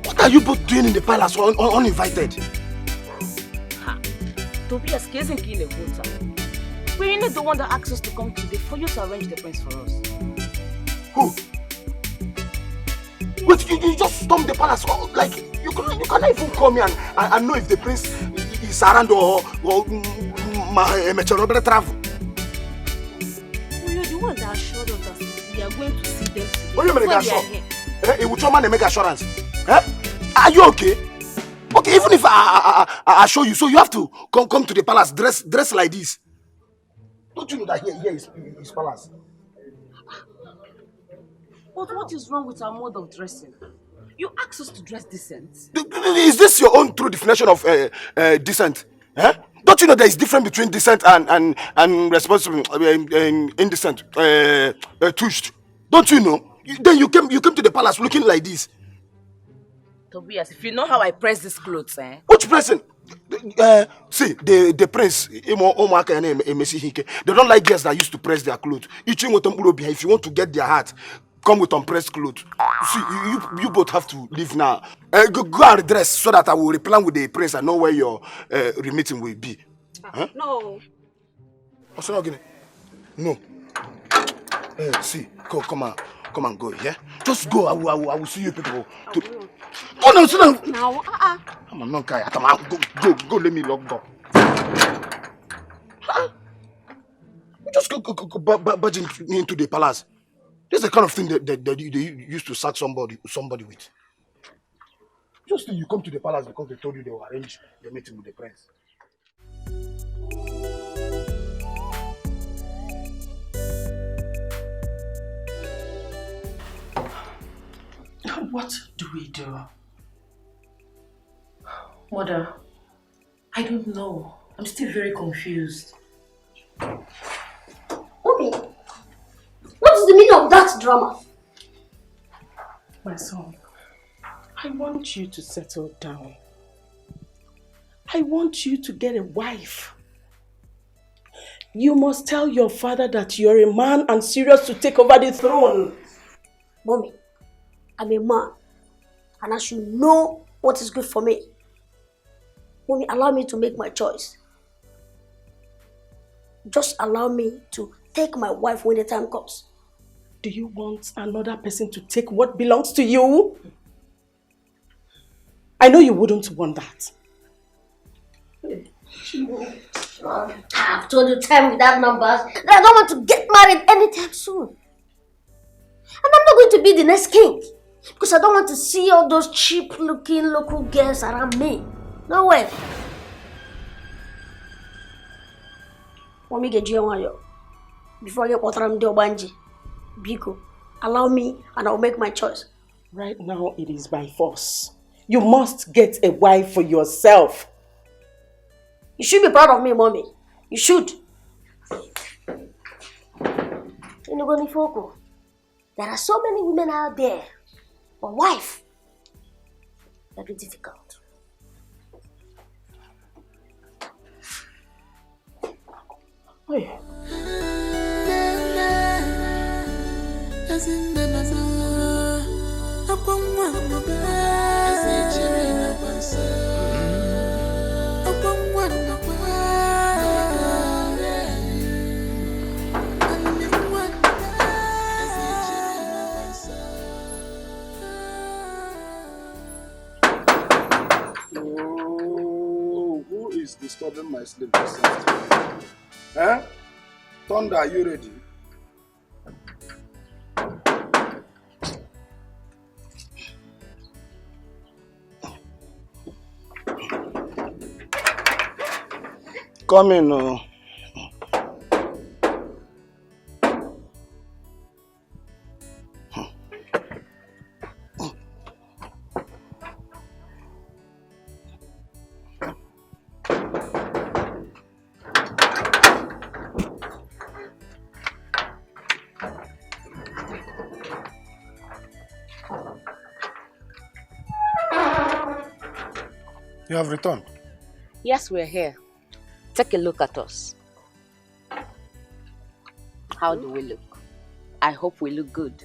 What are you both doing in the palace uninvited? Tobias isn't killing a voter. We need the one that asked us to come today for you to arrange the prince for us. Who? Wait, you just stormed the palace like you cannot even call me and know if the prince is around or my meteorological travel. Well, you're the one that assured us that we are going to see them today. What do you mean make assurance? It will show man make assurance. Are you okay? Okay, even if I show you, so you have to come to the palace dress like this. Don't you know that here is palace? But what is wrong with our mode of dressing? You asked us to dress decent. Is this your own true definition of decent? Don't you know there is difference between decent and responsible, indecent, touched? Don't you know? Then you came to the palace looking like this. Tobias, if you know how I press these clothes, Which pressing? See, the prince, they don't like girls that used to press their clothes. If you want to get their heart, come with unpressed clothes. See, you both have to leave now. Go and dress so that I will replan with the prince and know where your meeting will be. Huh? No. What's not getting? No. See, come and go, yeah? Just go. I will see you people. Oh no, sit down. Now, I'm not guy. Go. Let me lock door. Just go budge into the palace. This is the kind of thing that they used to sack somebody with. Just you come to the palace because they told you they will arrange the meeting with the prince. What do we do? Mother, I don't know. I'm still very confused. Mommy, what is the meaning of that drama? My son, I want you to settle down. I want you to get a wife. You must tell your father that you're a man and serious to take over the throne. Mommy, I'm a man and I should know what is good for me. Mommy, allow me to make my choice. Just allow me to take my wife when the time comes. Do you want another person to take what belongs to you? I know you wouldn't want that. I've told you time without numbers that I don't want to get married anytime soon. And I'm not going to be the next king. Because I don't want to see all those cheap looking local girls around me. No way. Mommy get you on before I get water and do banji. Biko. Allow me and I'll make my choice. Right now, it is by force. You must get a wife for yourself. You should be proud of me, mommy. You should. There are so many women out there, but wife, that'd be difficult. Hey. Who is disturbing my sleep this afternoon? Eh? Thunder, are you ready? Come in. You have returned. Yes, we're here. Take a look at us. How do we look? I hope we look good.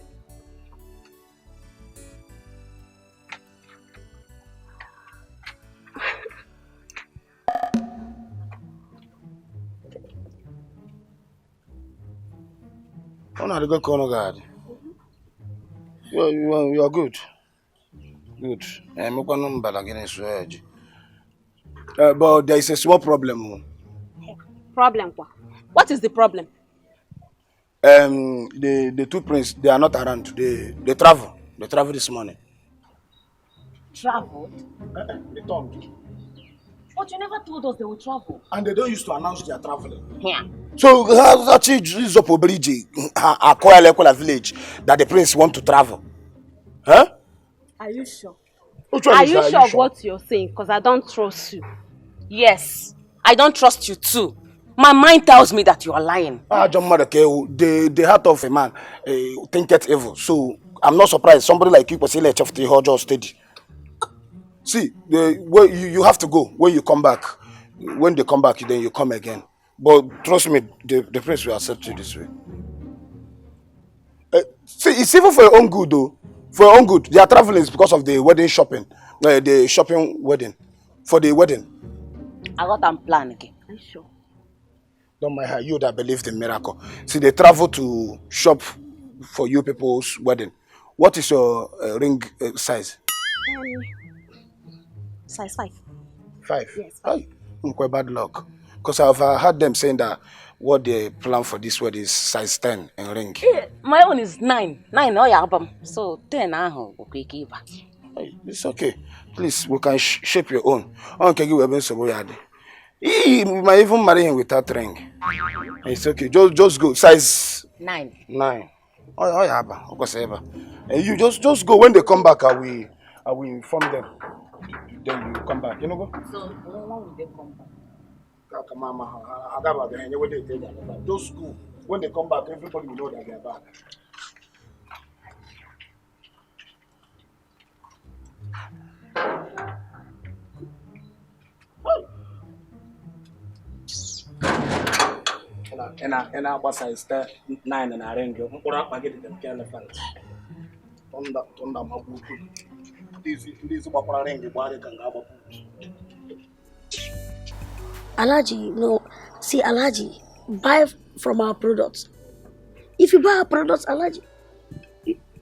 You are good. Good. But there is a small problem. Problem? What is the problem? The two princes, they are not around. They travel. They travel this morning. Traveled? They turned. But you never told us they would travel. And they don't used to announce they are traveling. Yeah. So actually, this is village that the prince want to travel. Huh? Are you sure? Are you sure of what you're saying? Because I don't trust you. Yes, I don't trust you too. My mind tells me that you are lying. The heart of a man thinketh evil. So I'm not surprised. Somebody like you, just steady. See, you have to go. When you come back, when they come back, then you come again. But trust me, the prince will accept you this way. See, it's even for your own good, though. For your own good. They are traveling because of the wedding shopping. The shopping wedding. For the wedding. I got a plan again. Are you sure? Don't mind her, you that believe in miracle. See, they travel to shop for you people's wedding. What is your ring size? Size 5. 5? Yes. 5. Quite bad luck. Because I've heard them saying that what they plan for this wedding is size 10 in ring. My own is 9. 9, oh yeah, so 10 It's okay. Please, we can shape your own. Okay, you might even marry him without ring. It's okay. Just go. Size 9. 9. Oh yeah, and you just go. When they come back, I will inform them. Then you come back. You know go? So when will they come back? Just go. When they come back, everybody will know that they are back. And I was size 9 and I ring you. What up? I get them elephant. Tonda mabutu. This bakura ring the body can go. Alaji, no. See, Alaji, buy from our products. If you buy our products, Alaji,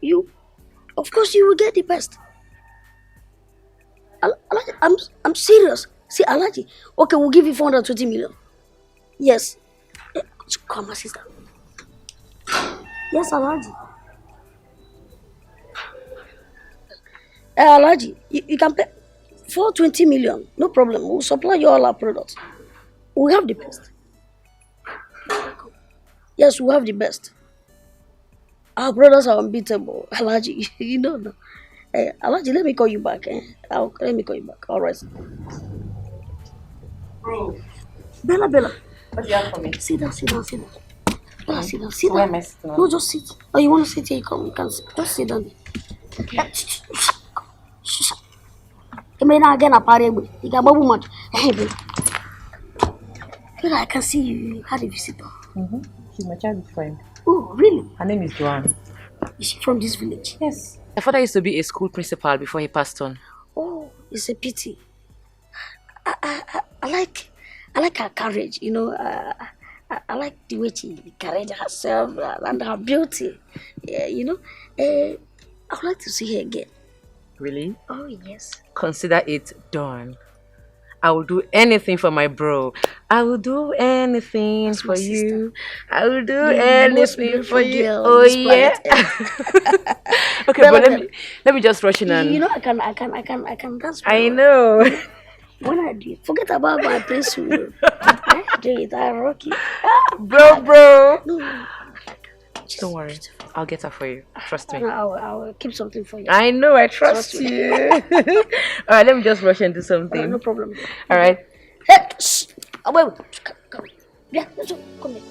you of course, you will get the best. Alaji, I'm serious. See, Alaji, okay, we'll give you 420 million. Yes. Come, my sister. Yes, Alaji. Alaji, you can pay 420 million. No problem. We'll supply you all our products. We have the best. Yes, we have the best. Our brothers are unbeatable. Alaji, you know. No. Hey, Alaji, let me call you back. Let me call you back. All right. Bro. Bella. What do you have for me? Sit down. Bella, sit down. So where am I sitting? No, just sit. Oh, you want to sit here? You can sit. Just sit down. Okay. I mean, again, a party. You got bubble much. Hey, babe. I can see you had a visitor. She's my childhood friend. Oh, really? Her name is Joanne. Is she from this village? Yes. My father used to be a school principal before he passed on. Oh, it's a pity. I like her courage. You know, I like the way she carried herself and her beauty. Yeah, you know, I would like to see her again. Really? Oh, yes. Consider it done. I will do anything for my bro. I will do anything for you. I will do anything for you. Oh yeah. Okay, but let me just rush in and. You know, I can dance. I know. When I do it, forget about my place. I do it. I rock it. Bro. No. Don't worry. I'll get her for you. Trust me. I will keep something for you. I know. I trust you. All right. Let me just rush and do something. No problem. All right. Hey, shh. Wait. Come. Yeah, let's go. Come here.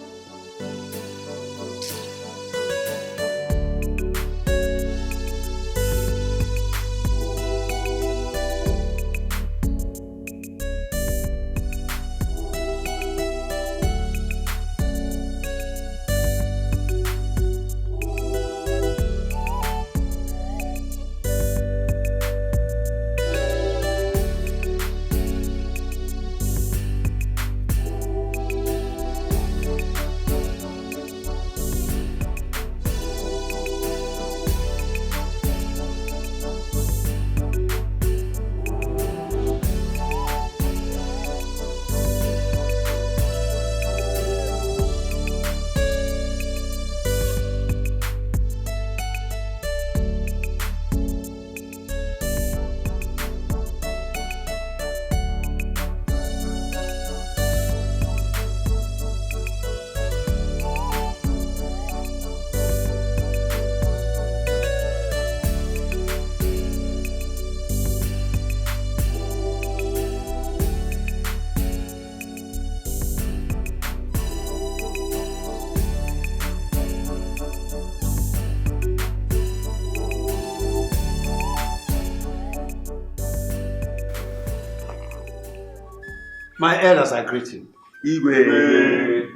My elders, I greet you. Igwe.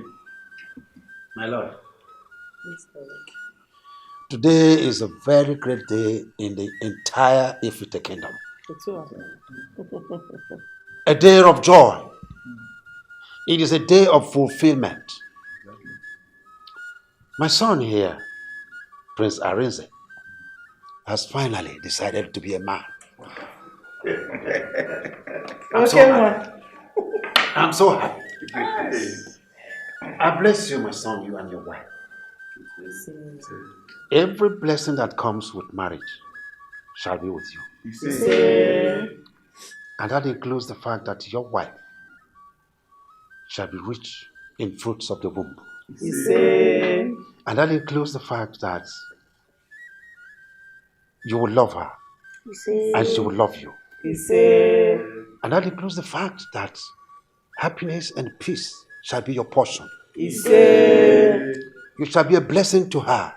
My lord. Today is a very great day in the entire Ifite kingdom. A day of joy. It is a day of fulfillment. My son here, Prince Arinze, has finally decided to be a man. I'm so happy. I bless you, my son, you and your wife. Every blessing that comes with marriage shall be with you. And that includes the fact that your wife shall be rich in fruits of the womb. And that includes the fact that you will love her and she will love you. And that includes the fact that happiness and peace shall be your portion. You shall be a blessing to her,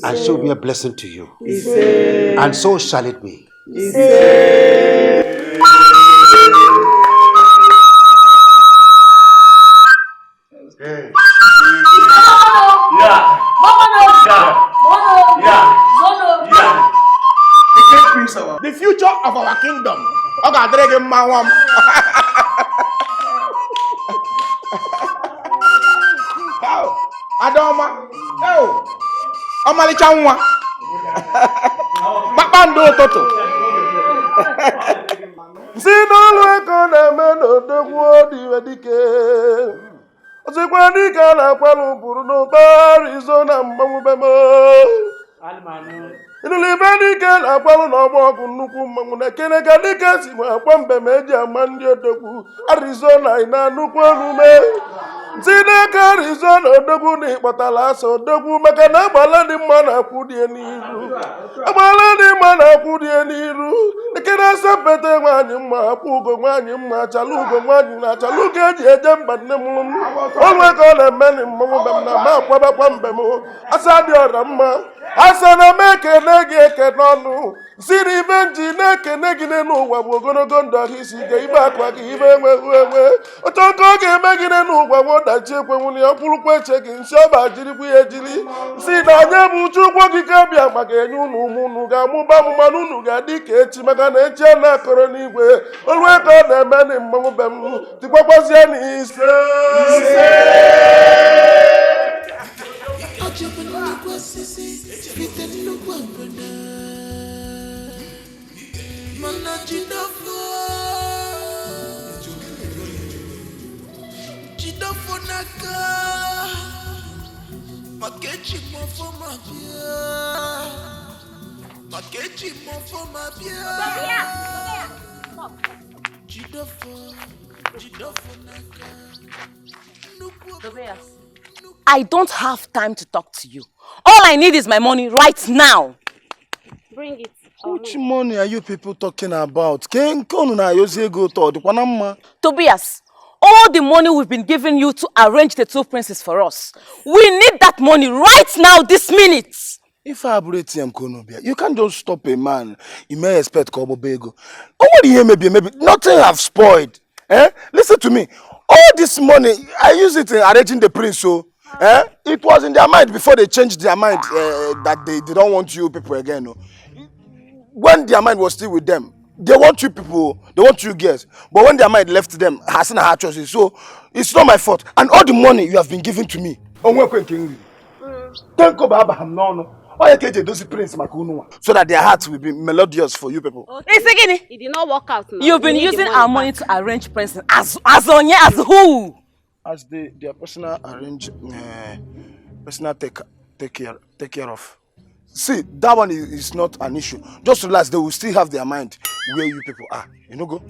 and she will be a blessing to you. And so shall it be. The future of our kingdom. Adoma, Omalicha nwa. Kpakpando ụtụtụ. Si n'ọlụ ego na-eme n'odogwu dị dike. Osikwa dike na-akwalụ bụrụ n'ụba Arizona mmanwụ bemo. Ịnụlụ ibe dike na-akwalụ n'ọgbọ ọgụ nnukwu mmanwụ na kenega dike si nwe akwa mbem eji ama ndị odogwu Arizona ị na-anụkwu olume. Zineke Arizona odogwu na ịkpọtala asa odogwu maka na agbala dị mma na-akwụ dị n'iru. Agbala dị mma na-akwụ dị n'iru. Ekene asapete nwaanyị mma akwụ ugo nwaanyị mma achala ugo nwaanyị na achala ugo eji eje mba nne m. Onwe ka ọ na-eme ni mmanwụ be m na ma akwabakwa mbe m. Asa dị ọra mma. Asa na m ekene gị ekene ọnụ. Siri ibe nji na-ekene gị n'ụwa bụ ogologo ndụ ahụ isi ike ibe akwa gị ibe enwe. Otu oke ọ ga-eme gị n'ụwa nwa ọdachi ekwenwuli ya kwurukwa eche gị nsị ọba jirikwa ya ejiri. Si na anya bụ uchu ụgwọ gị ka bịa maka enye ụnụ ụmụ unu ga-amụba amụma na unu ga-adị ka echi maka na echi a na-akọrọ n'igwe. Olue ka ọ na-eme na mmanwụ be m tikwakwazie n'ise. Mana Jidofo naka Makechi mofo mabia Makechi mofo mabia Jidofo naka Tobias, I don't have time to talk to you. All I need is my money right now. Bring it. Which money are you people talking about? Tobias, all the money we've been giving you to arrange the two princes for us. We need that money right now, this minute. If I operate him, you can't just stop a man. You may expect Kobo Bego. Oh, what do you maybe nothing have spoiled. Listen to me. All this money, I use it in arranging the prince. So, it was in their mind before they changed their mind that they don't want you people again. No. When their mind was still with them, they want you people, they want you girls. But when their mind left them, hasn't had choices. So it's not my fault. And all the money you have been giving to me. So that their hearts will be melodious for you people. Okay. It did not work out now. You've been using our money to arrange princes. As who? As their personal arrange, personal take care of. See, that one is not an issue. Just relax, they will still have their mind where you people are. You know, go.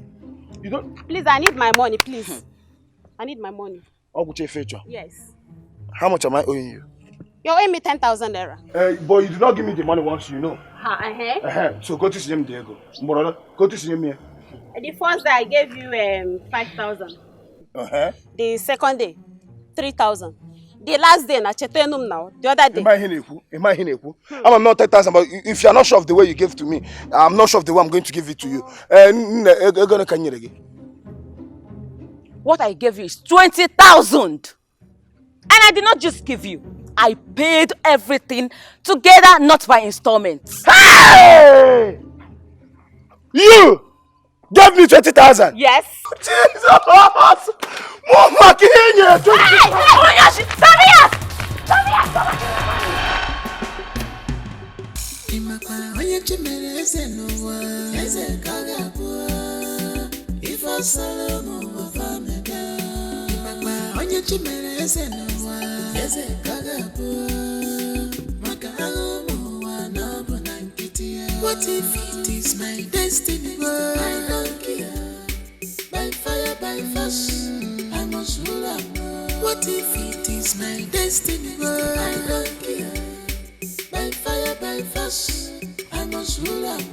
You don't. Please, I need my money, please. I need my money. Yes. How much am I owing you? You're owing me 10,000 naira. But you do not give me the money once you know. So go to see him, Diego. Go to see him here. The first day I gave you 5,000. The second day, 3,000. The last day, now, the other day. I'm not 10,000, but if you're not sure of the way you gave to me, I'm not sure of the way I'm going to give it to you. What I gave you is 20,000. And I did not just give you. I paid everything together, not by installments. Hey! You gave me 20,000? Yes. Jesus! Mama, Kenya! What if it is my destiny? I don't care. By fire, by force, I must rule on. What if it is my destiny? I don't care. By fire, by force, I must rule on.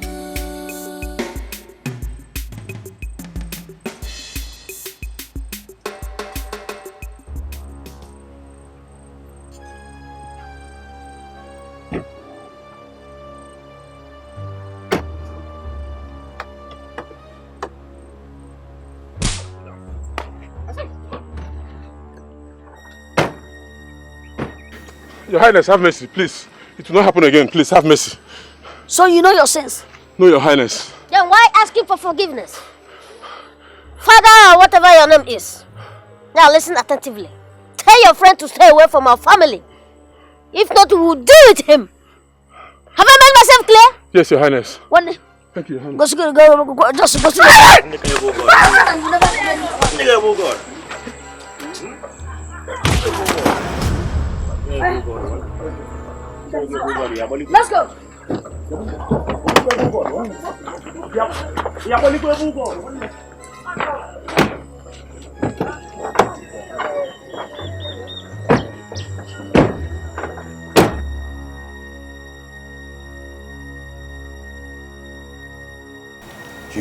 Your Highness, have mercy, please. It will not happen again. Please, have mercy. So you know your sins? No, Your Highness. Then why asking for forgiveness? Father, whatever your name is. Now listen attentively. Tell your friend to stay away from our family. If not, we will deal with him. Have I made myself clear? Yes, Your Highness. One. Thank you, Your Highness. Go, just go. Let's go.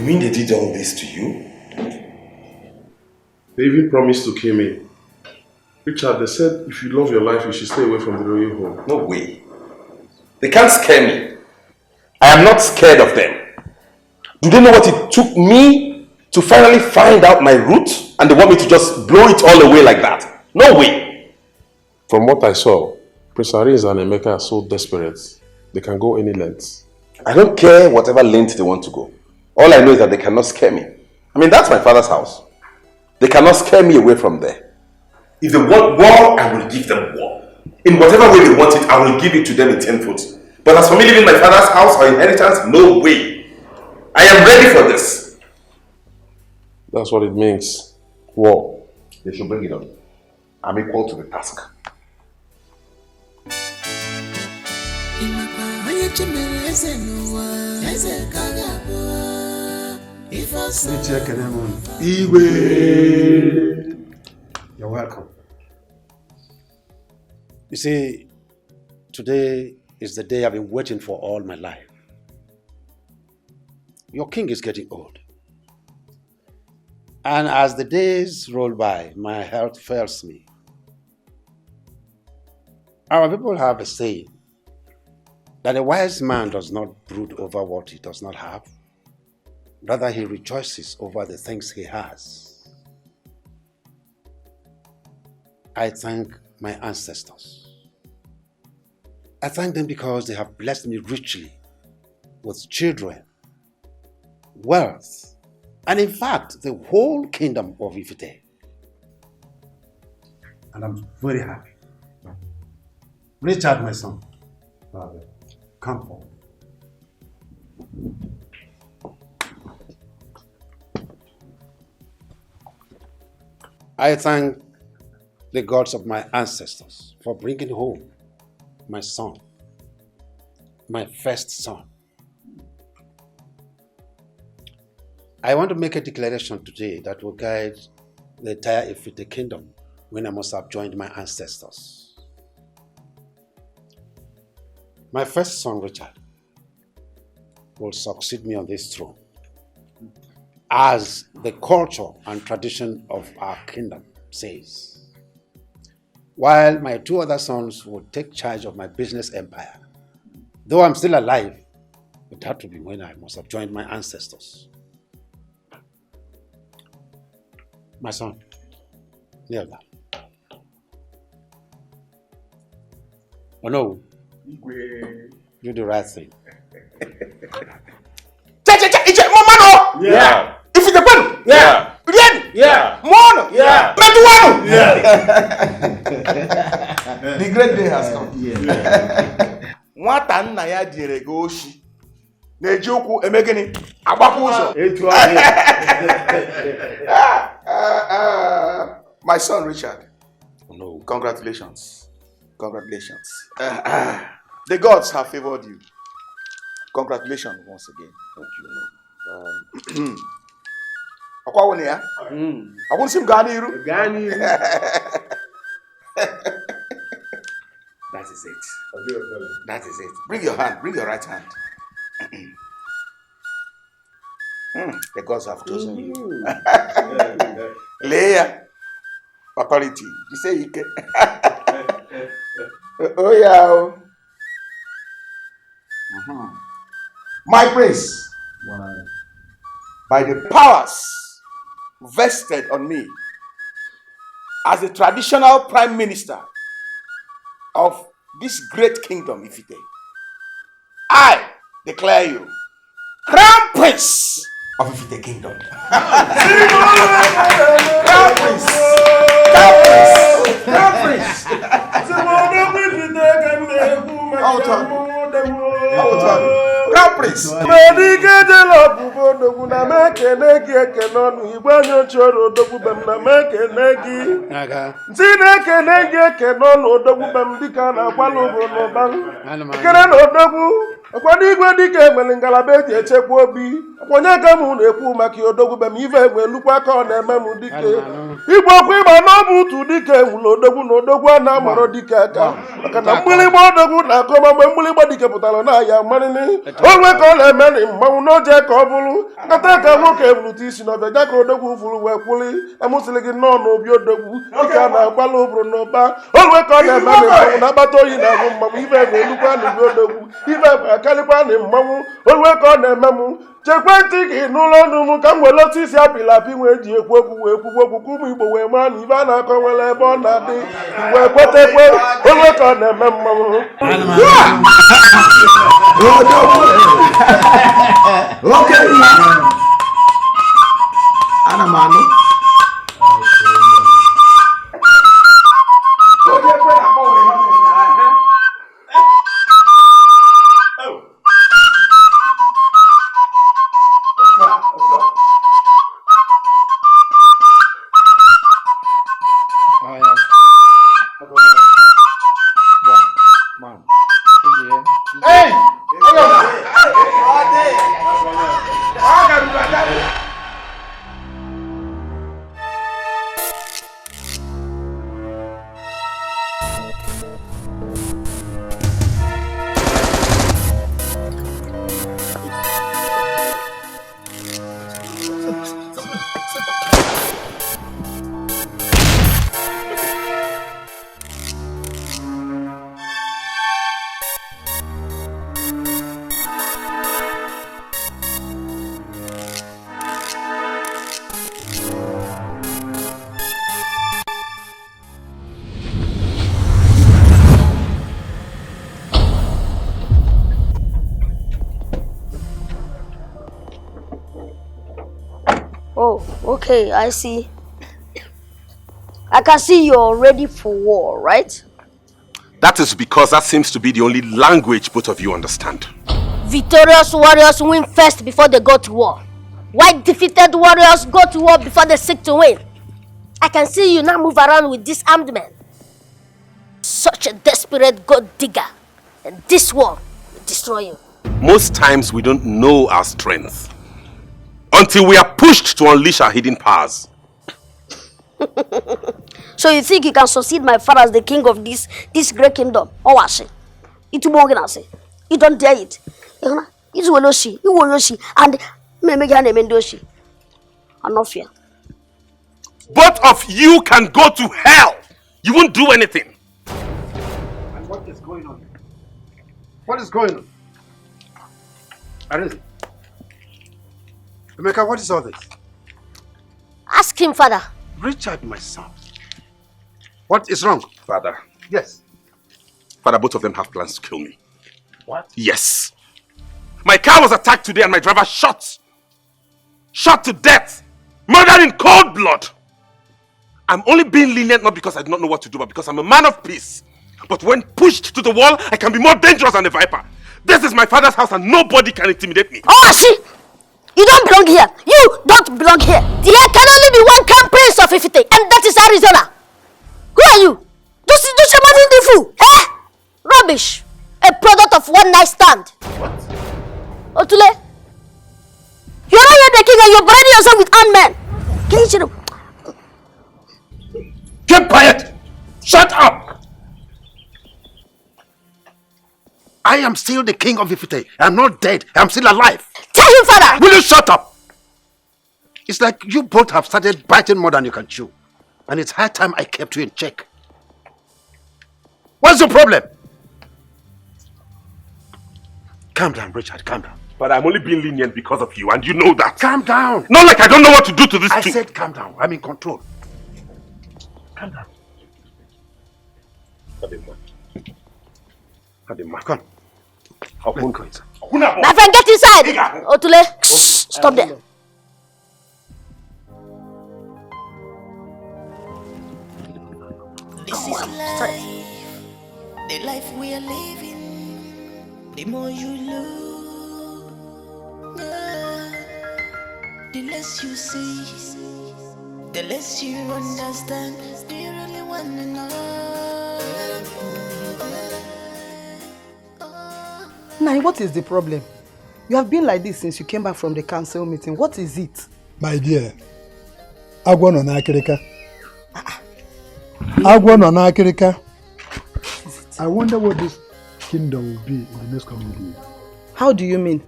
You mean they did all this to you? They even promised to kill me. Richard, they said if you love your life, you should stay away from the royal home. No way. They can't scare me. I am not scared of them. Do they know what it took me to finally find out my route? And they want me to just blow it all away like that? No way. From what I saw, Prince Aris and Emeka are so desperate. They can go any length. I don't care whatever length they want to go. All I know is that they cannot scare me. I mean, that's my father's house. They cannot scare me away from there. If they want war, I will give them war. In whatever way they want it, I will give it to them in 10 foot. But as for me leaving my father's house or inheritance, no way. I am ready for this. That's what it means. War. They should bring it on. I'm equal to the task. You're welcome. You see, today is the day I've been waiting for all my life. Your king is getting old. And as the days roll by, my health fails me. Our people have a saying that a wise man does not brood over what he does not have. Rather, he rejoices over the things he has. I thank my ancestors. I thank them because they have blessed me richly with children, wealth, and in fact, the whole kingdom of Ifite. And I'm very happy. Richard, my son, come forward. I thank the gods of my ancestors for bringing home my son, my first son. I want to make a declaration today that will guide the entire Ifite kingdom when I must have joined my ancestors. My first son, Richard, will succeed me on this throne as the culture and tradition of our kingdom says, while my two other sons will take charge of my business empire. Though I'm still alive, but that will be when I must have joined my ancestors. My son, kneel down. Oh no, do the right thing. Yeah. If it's a pen. Yeah. Again. Yeah. Mono. Yeah. Metuano. Yeah. The great day has come. Nwata nna ya diere gị oshi na-eji ụkwụ eme gịnị agbapụ ụzọ. My son Richard. No. Congratulations. Congratulations. The gods have favored you. Congratulations once again. Thank you. Akwa wone ya? Akwa nsim gaa n'iru. Gaa n'iru. That is it. That is it. Bring your hand. Bring your right hand. The gods have chosen you. Leia. Authority. You say you can. Oh yeah. My prince. By the powers vested on me as the traditional prime minister of this great kingdom, Ifite, I declare you Crown Prince of Ifite Kingdom. Crown Prince. Crown Prince. Crown Prince. Crown Prince. Akwado igwe dike nwere ngalaba eji echekwa obi. Onye ka m na-ekwu maka odogwu be m ife enwe lukwa aka ọ na-eme m dike. Igwe okwu ịgba n'ọbụ utu dike nwụrụ odogwu na odogwu a na-amara dike aka. Maka na mgbịrịgba odogwu na-akụ ma mgbe mgbịrịgba dike pụtara na ya marịnị. Onwe ka ọ na-eme na mmanwụ n'oje ka ọ bụrụ. Nkata ka nwoke ebulute isi n'ọbịa ja ka odogwu furu wee kwụli. Amụsịrị gị nnọọ n'obi odogwu. Dike a na-agbalị ụbụrụ n'ụba. Onwe ka ọ na-eme na mmanwụ na-akpata oyi na-agụ mmanwụ ife enwe elukwa n'ubi odogwu. Ife akarịkwa na mmanwụ. Onwe ka ọ na-eme m. Chekwa ntị gị n'ụlọ ọnụ m ka m were osisi apịlapi wee ji ekwu okwu wee kwugwu okwu ka ụmụ Igbo wee mara na ife a na-akọ nwere ebe ọ na-adị wee kwetekwe onwe ka ọ na-eme mmanwụ. Ana m anụ. Oh, okay, I see. I can see you're ready for war, right? That is because that seems to be the only language both of you understand. Victorious warriors win first before they go to war. While defeated warriors go to war before they seek to win. I can see you now move around with this armed men. Such a desperate gold digger. And this war will destroy you. Most times we don't know our strength until we are pushed to unleash our hidden powers. So you think you can succeed my father as the king of this great kingdom? Oh, I say. It's more than I say. You don't dare it. It's Woloshi. You Woloshi. And Memegane Mendoshi. I'm not fear. Both of you can go to hell. You won't do anything. And what is going on? What is going on? Arinze. Emeka, what is all this? Ask him, father. Richard, my son. What is wrong? Father. Yes. Father, both of them have plans to kill me. What? Yes. My car was attacked today and my driver shot. Shot to death. Murdered in cold blood. I'm only being lenient not because I do not know what to do, but because I'm a man of peace. But when pushed to the wall, I can be more dangerous than a viper. This is my father's house and nobody can intimidate me. Oh, I see. You don't belong here. You don't belong here. There can only be one crown prince of Ifite, and that is Arizona. Who are you? Don't you imagine the fool? Eh? Rubbish. A product of one night stand. What? Otule, you're not yet the king and you're burning yourself with armed men. Keep quiet! Shut up! I am still the king of Ifite. I'm not dead. I'm still alive. Tell him, father! Will you shut up? It's like you both have started biting more than you can chew. And it's high time I kept you in check. What's the problem? Calm down, Richard. Calm down. But I'm only being lenient because of you, and you know that. Calm down. Not like I don't know what to do to this I too. said calm down. I'm in control. Calm down. Come. My friend, get inside! Otule, stop there. This is life, the life we are living. The more you look, the less you see, the less you understand. Do you really want to know? Nai, what is the problem? You have been like this since you came back from the council meeting. What is it? My dear, agwa no na akirika. Agwa no na akirika. I wonder what this kingdom will be in the next coming year. How do you mean?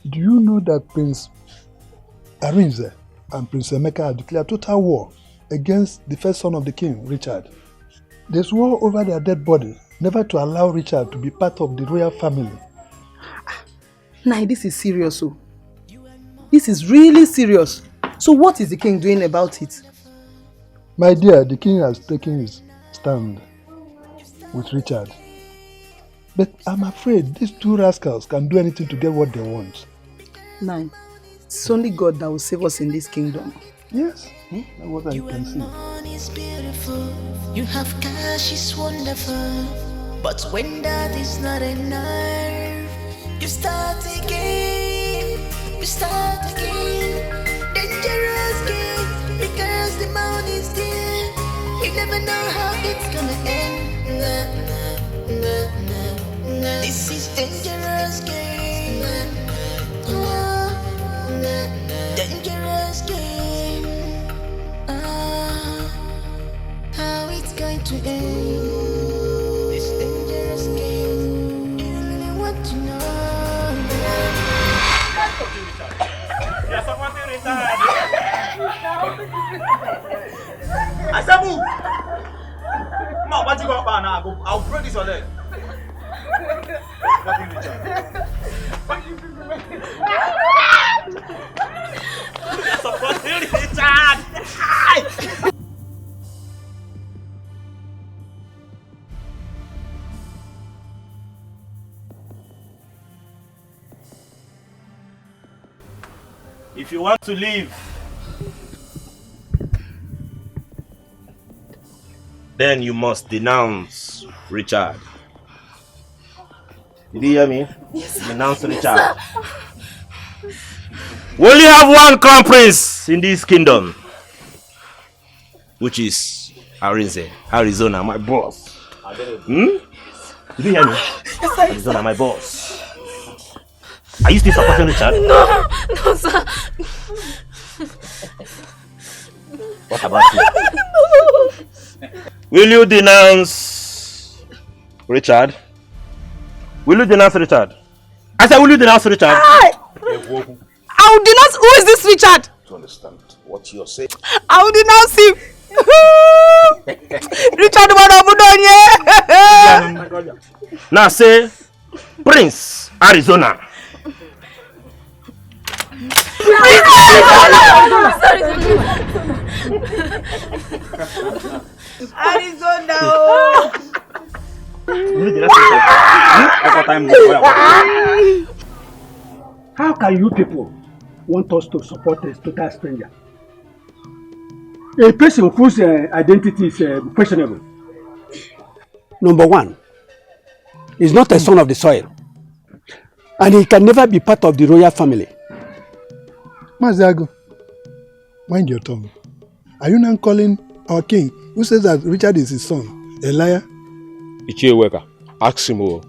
Do you know that Prince Arinze and Prince Emeka have declared total war against the first son of the king, Richard? They swore over their dead body never to allow Richard to be part of the royal family. Nai, this is serious. Oh. This is really serious. So what is the king doing about it? My dear, the king has taken his stand with Richard. But I'm afraid these two rascals can do anything to get what they want. Nai, it's only God that will save us in this kingdom. Yes, that's what I can see. Money is beautiful, you have cash is wonderful, but when that is not enough, you start again, dangerous game, because the money is there, you never know how it's gonna end. This is dangerous game, dangerous game. How it's going to end? This dangerous game. Do you really want to know? Asabu! Ma, what you got now? I'll break this on leg. If you want to leave, then you must denounce Richard. Did you hear me? Yes, sir. Denounce Richard. Yes, We only have one crown prince in this kingdom, which is Arizona, my boss. Did you hear me? Yes, sir. Arizona, my boss. Are you still supporting Richard? No, sir. What about you? Will you denounce Richard? Will you denounce Richard? I said, will you denounce Richard? I will denounce. Who is this Richard? To understand what you're saying. I will denounce him. Richard Wadabudonye. Now say, Prince Arizona. Arizona. How can you people want us to support a total stranger? A person whose identity is questionable. Number one, he's not a son of the soil. And he can never be part of the royal family. Maziago, mind your tongue. Are you now calling our king, who says that Richard is his son, a liar? Ichieweka, ask him,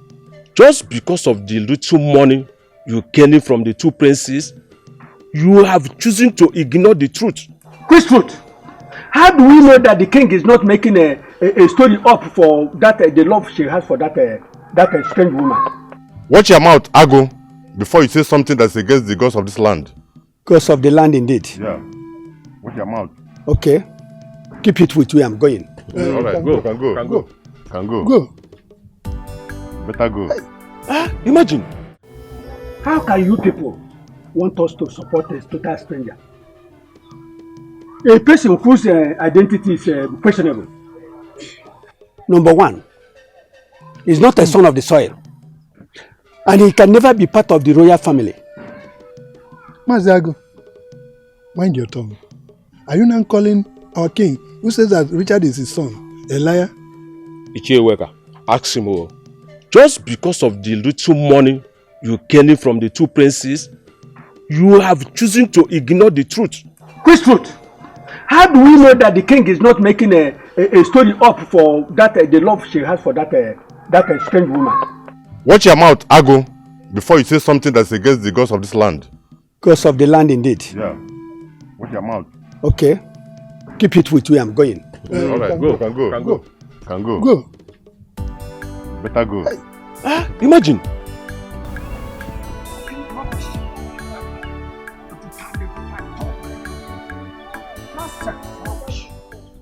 just because of the little money you gain from the two princes, you have chosen to ignore the truth. Which truth? How do we know that the king is not making a story up for that the love she has for that strange woman? Watch your mouth, Ago, before you say something that's against the gods of this land. Gods of the land, indeed. Yeah. Watch your mouth. Okay. Keep it with where I'm going. All right, go. Can go. Can go. Go. Better go. Imagine. How can you people want us to support a total stranger? A person whose identity is questionable. Number one, he's not a son of the soil. And he can never be part of the royal family. Maziago, mind your tongue. Are you now calling our king, who says that Richard is his son, a liar? Ichieweka, ask him, just because of the little money you gain from the two princes, you have chosen to ignore the truth. Which truth? How do we know that the king is not making a story up for that the love she has for that strange woman? Watch your mouth, Ago, before you say something that's against the gods of this land. Gods of the land indeed. Yeah. Watch your mouth. Okay. Keep it with where I'm going. All right, go. Can go. Can go. Can go. Go. Better go. Imagine.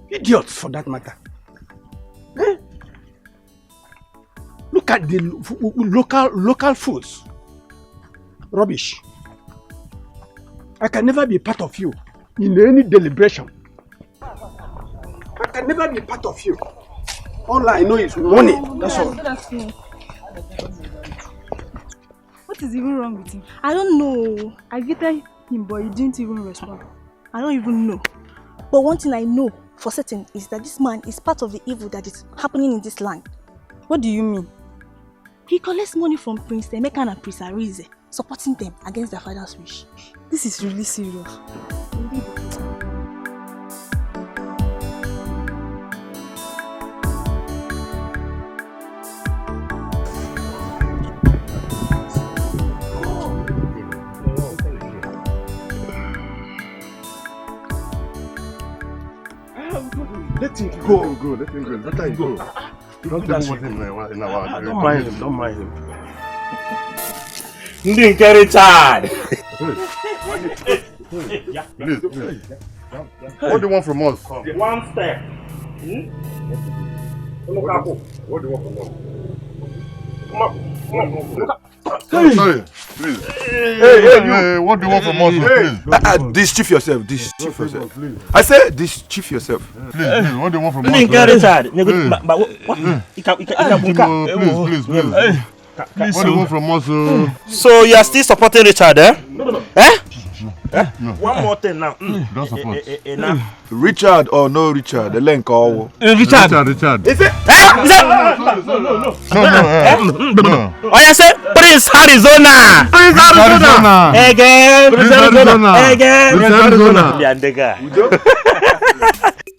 Idiots, for that matter. Eh? Look at the local foods. Rubbish. I can never be part of you in any deliberation. I can never be part of you. All I know is money. That's all. What is even wrong with him? I don't know. I greeted him, but he didn't even respond. I don't even know. But one thing I know for certain is that this man is part of the evil that is happening in this land. What do you mean? He collects money from Prince Emeka and Prince Arinze, supporting them against their father's wish. This is really serious. Let him go. Go. Let him go. Let him go. Don't even want him in our. Don't mind him. Don't mind him. Didn't get it hard. Please. What do you want from us? One step. What do you want from us? Come on. Sorry, please. Hey, what do you want from us, please? Discharge yourself. Discharge yourself. I said discharge yourself. Please, what do you want from us? Didn't get it hard. Please, what do you want from us? So you are still supporting Richard, eh? No. Eh? No. One more thing now. Don't support. Richard or no Richard, the link or Richard. Is it? No. Oh, I said Prince Arizona. Again. Prince Arizona.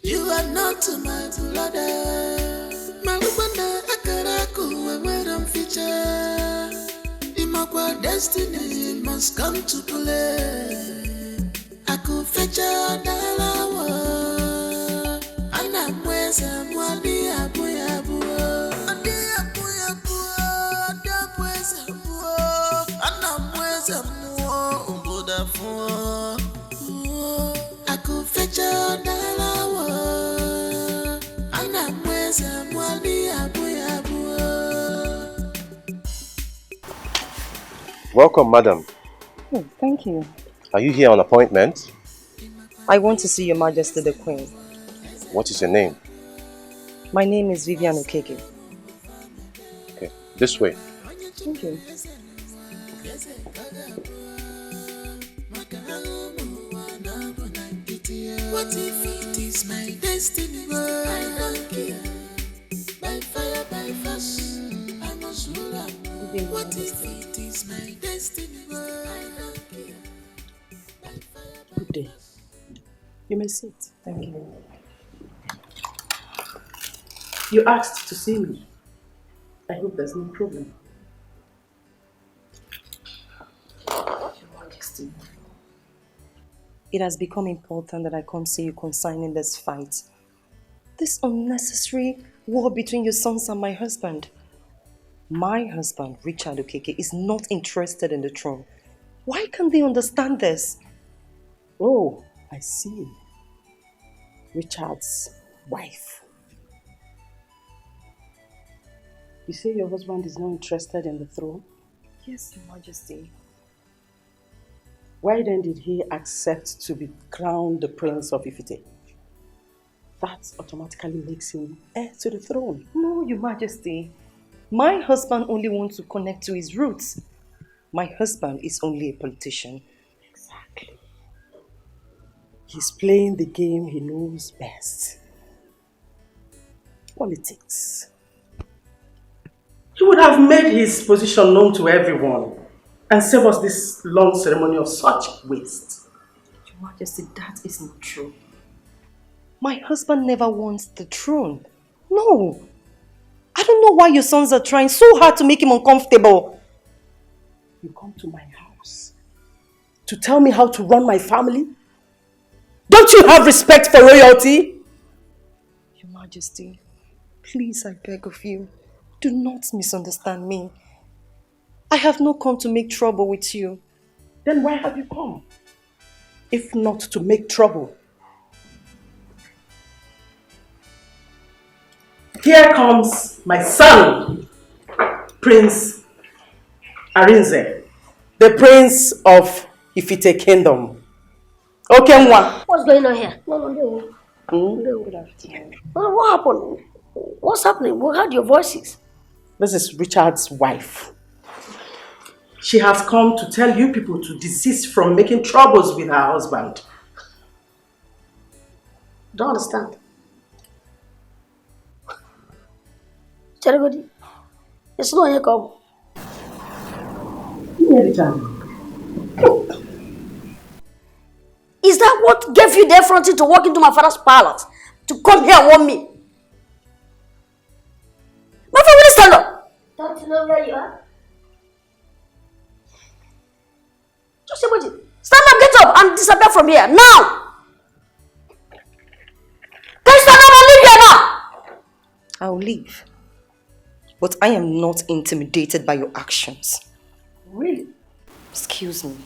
You are not my brother. My woman, Akaraku, where I'm feature. Imakwa destiny must come to play. I could fetch a dollar. And I'm where someone I could fetch a dollar. And I'm where someone Welcome, madam. Oh, thank you. Are you here on appointment? I want to see Your Majesty the Queen. What is your name? My name is Vivian Okeke. Okay, this way. Thank you. What if it is my destiny? I don't care. By fire, by force, I must rule on. What if it is my destiny? I don't care. Good day. You may sit. Thank you. You asked to see me. I hope there's no problem. Your Majesty, it has become important that I come see you concerning this fight. This unnecessary war between your sons and my husband. My husband, Richard Okeke, is not interested in the throne. Why can't they understand this? Oh, I see. Richard's wife. You say your husband is not interested in the throne? Yes, Your Majesty. Why then did he accept to be crowned the Prince of Ifite? That automatically makes him heir to the throne. No, Your Majesty. My husband only wants to connect to his roots. My husband is only a politician. Exactly. He's playing the game he knows best. Politics. He would have made his position known to everyone and save us this long ceremony of such waste. Your Majesty, that is not true. My husband never wants the throne. No. I don't know why your sons are trying so hard to make him uncomfortable. You come to my house to tell me how to run my family? Don't you have respect for royalty? Your Majesty, please, I beg of you, do not misunderstand me. I have not come to make trouble with you. Then why have you come? If not to make trouble. Here comes my son, Prince Arinze, the Prince of Ifite Kingdom. Okay, Mwa. What's going on here? No. Good afternoon. What happened? What's happening? We heard your voices. This is Richard's wife. She has come to tell you people to desist from making troubles with her husband. Don't understand. Charity, it's not your call. Is that what gave you the effrontery to walk into my father's palace? To come here and warn me? My friend, will you stand up? Don't you know where you are? Just imagine. Stand up, get up, and disappear from here. Now! Can you stand up and leave here now? I'll leave. But I am not intimidated by your actions. Really? Excuse me.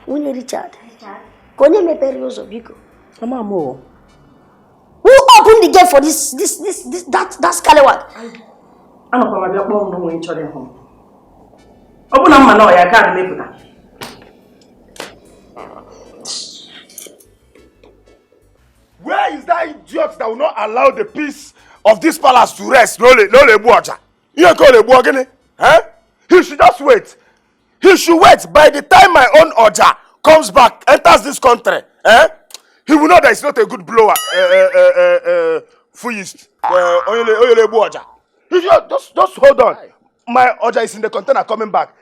Winnie Richard. Konye Meperioso Biko. Mama, who opened the gate for that scallywag? I don't know if I'm going to tell home. Open up my door, I can't make that. Where is that idiot that will not allow the peace of this palace to rest? No le buaja. You call le buagene? Eh? He should just wait. He should wait. By the time my own Oja comes back, enters this country, he will know that he's not a good blower. Fuyist. Oyele buaja. Just hold on. My Oja is in the container coming back.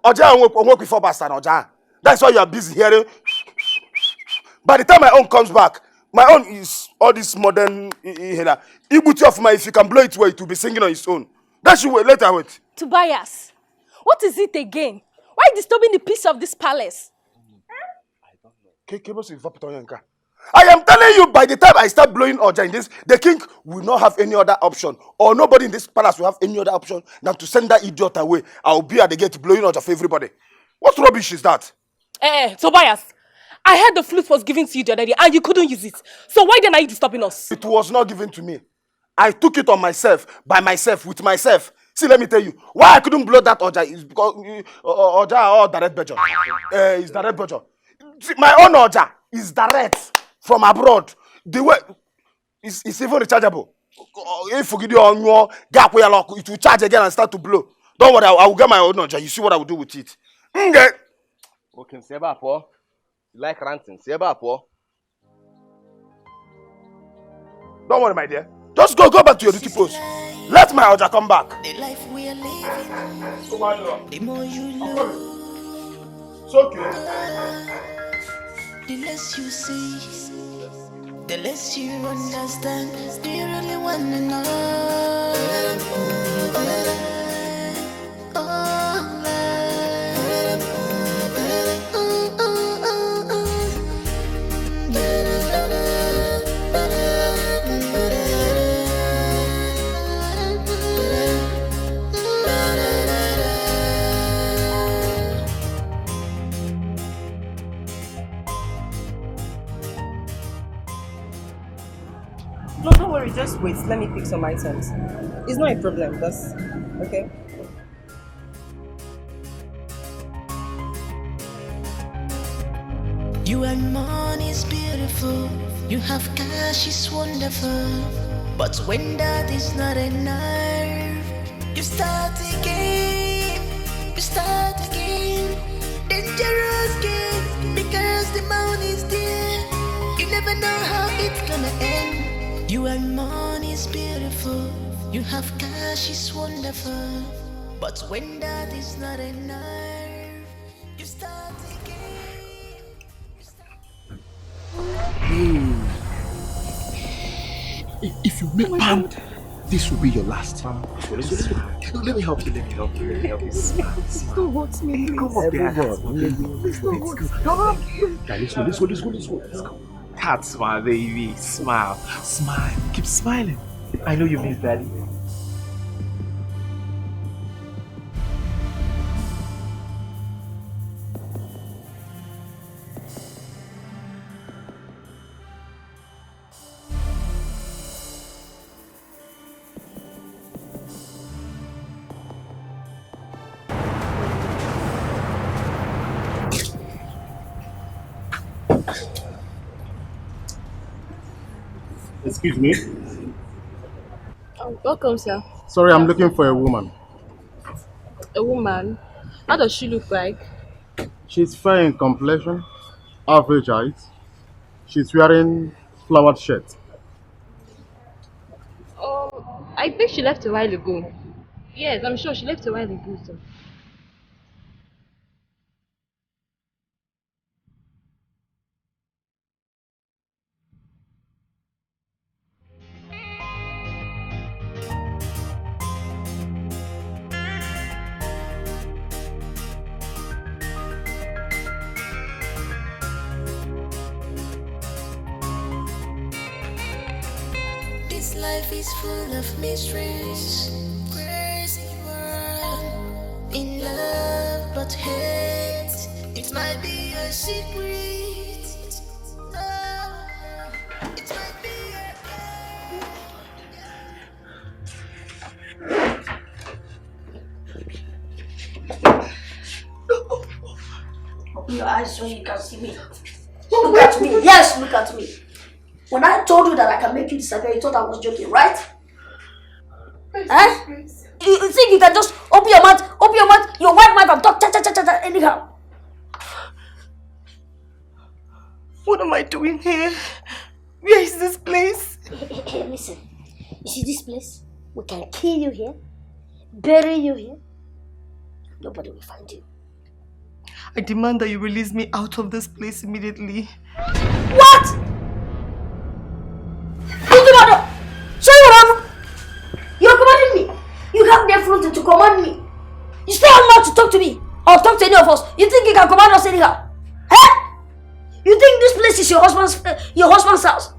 Oja won't work before bastard Oja. That's why you are busy hearing. By the time my own comes back, my own is all this modern Ibuti of my, if you can blow it well, it will be singing on its own. That should wait, later wait. Tobias, what is it again? Why disturbing the peace of this palace? I am telling you, by the time I start blowing Oja in this, the king will not have any other option, or nobody in this palace will have any other option than to send that idiot away. I will be at the gate blowing Oja for everybody. What rubbish is that? Tobias, I heard the flute was given to you the other day and you couldn't use it. So why then are you disturbing us? It was not given to me. I took it on myself, by myself, with myself. See, let me tell you, why I couldn't blow that Oja is because Oja or direct budget. It's direct budget. See, my own Oja is direct from abroad. The way it's even rechargeable. If you get on your gap where it will charge again and start to blow. Don't worry, I will get my own Oja. You see what I will do with it. Okay. Okay, Seba, po. You like ranting, Seba, po. Don't worry, my dear. Just go back to your duty post. Let my Oja come back. The life we are living, the more you lose. It's okay. The less you see, the less you understand. Do you really want to know? No, don't worry, just wait. Let me pick some items. It's not a problem, that's okay. You and money is beautiful. You have cash is wonderful. But when that is not enough, you start again. You start again. Dangerous game. Because the money is there. You never know how it's gonna end. You and money is beautiful. You have cash is wonderful. But when that is not enough, you start again. If you make palm, this will be your last. Let me help you. Don't hurt me, please. Come up there. Please don't hurt me. Let's go. That's my baby. Smile. Smile. Keep smiling. I know you miss daddy. Excuse me. Welcome, sir. Sorry, I'm looking for a woman. A woman? How does she look like? She's fair in complexion, average height. She's wearing flowered shirt. I think she left a while ago. Yes, I'm sure she left a while ago, sir. This life is full of mysteries. Crazy world. In love but hate. It might be a secret. Oh, it might be Open your eyes so you can see me. Look at me. Yes, look at me. When I told you that I can make you disappear, you thought I was joking, right? Eh? You think you can just open your mouth, your white mouth and talk cha anyhow? What am I doing here? Where is this place? Hey, listen. You see this place? We can kill you here, bury you here. Nobody will find you. I demand that you release me out of this place immediately. What? Show you what? You're commanding me. You have the authority to command me. You still have not to talk to me or talk to any of us. You think you can command us anyhow? Huh? You think this place is your husband's house?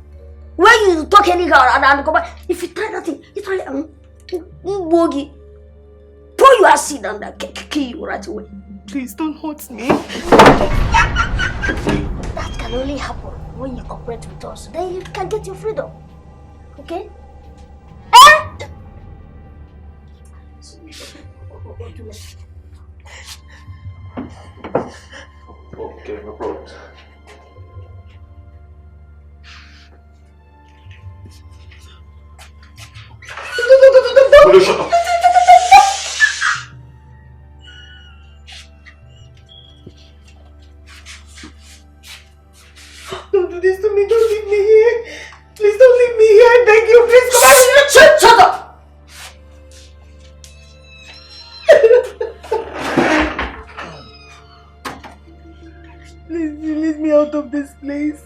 Where you talk anyhow and command? If you try that thing, you try bogey. Pour your acid and kill you right away. Please don't hurt me. That can only happen when you cooperate with us. Then you can get your freedom. Okay? Okay, no problem. Shut up. Don't do this to me. Don't leave me here. Please don't leave me here. I beg you. Please come out. Shut up. Please release me out of this place.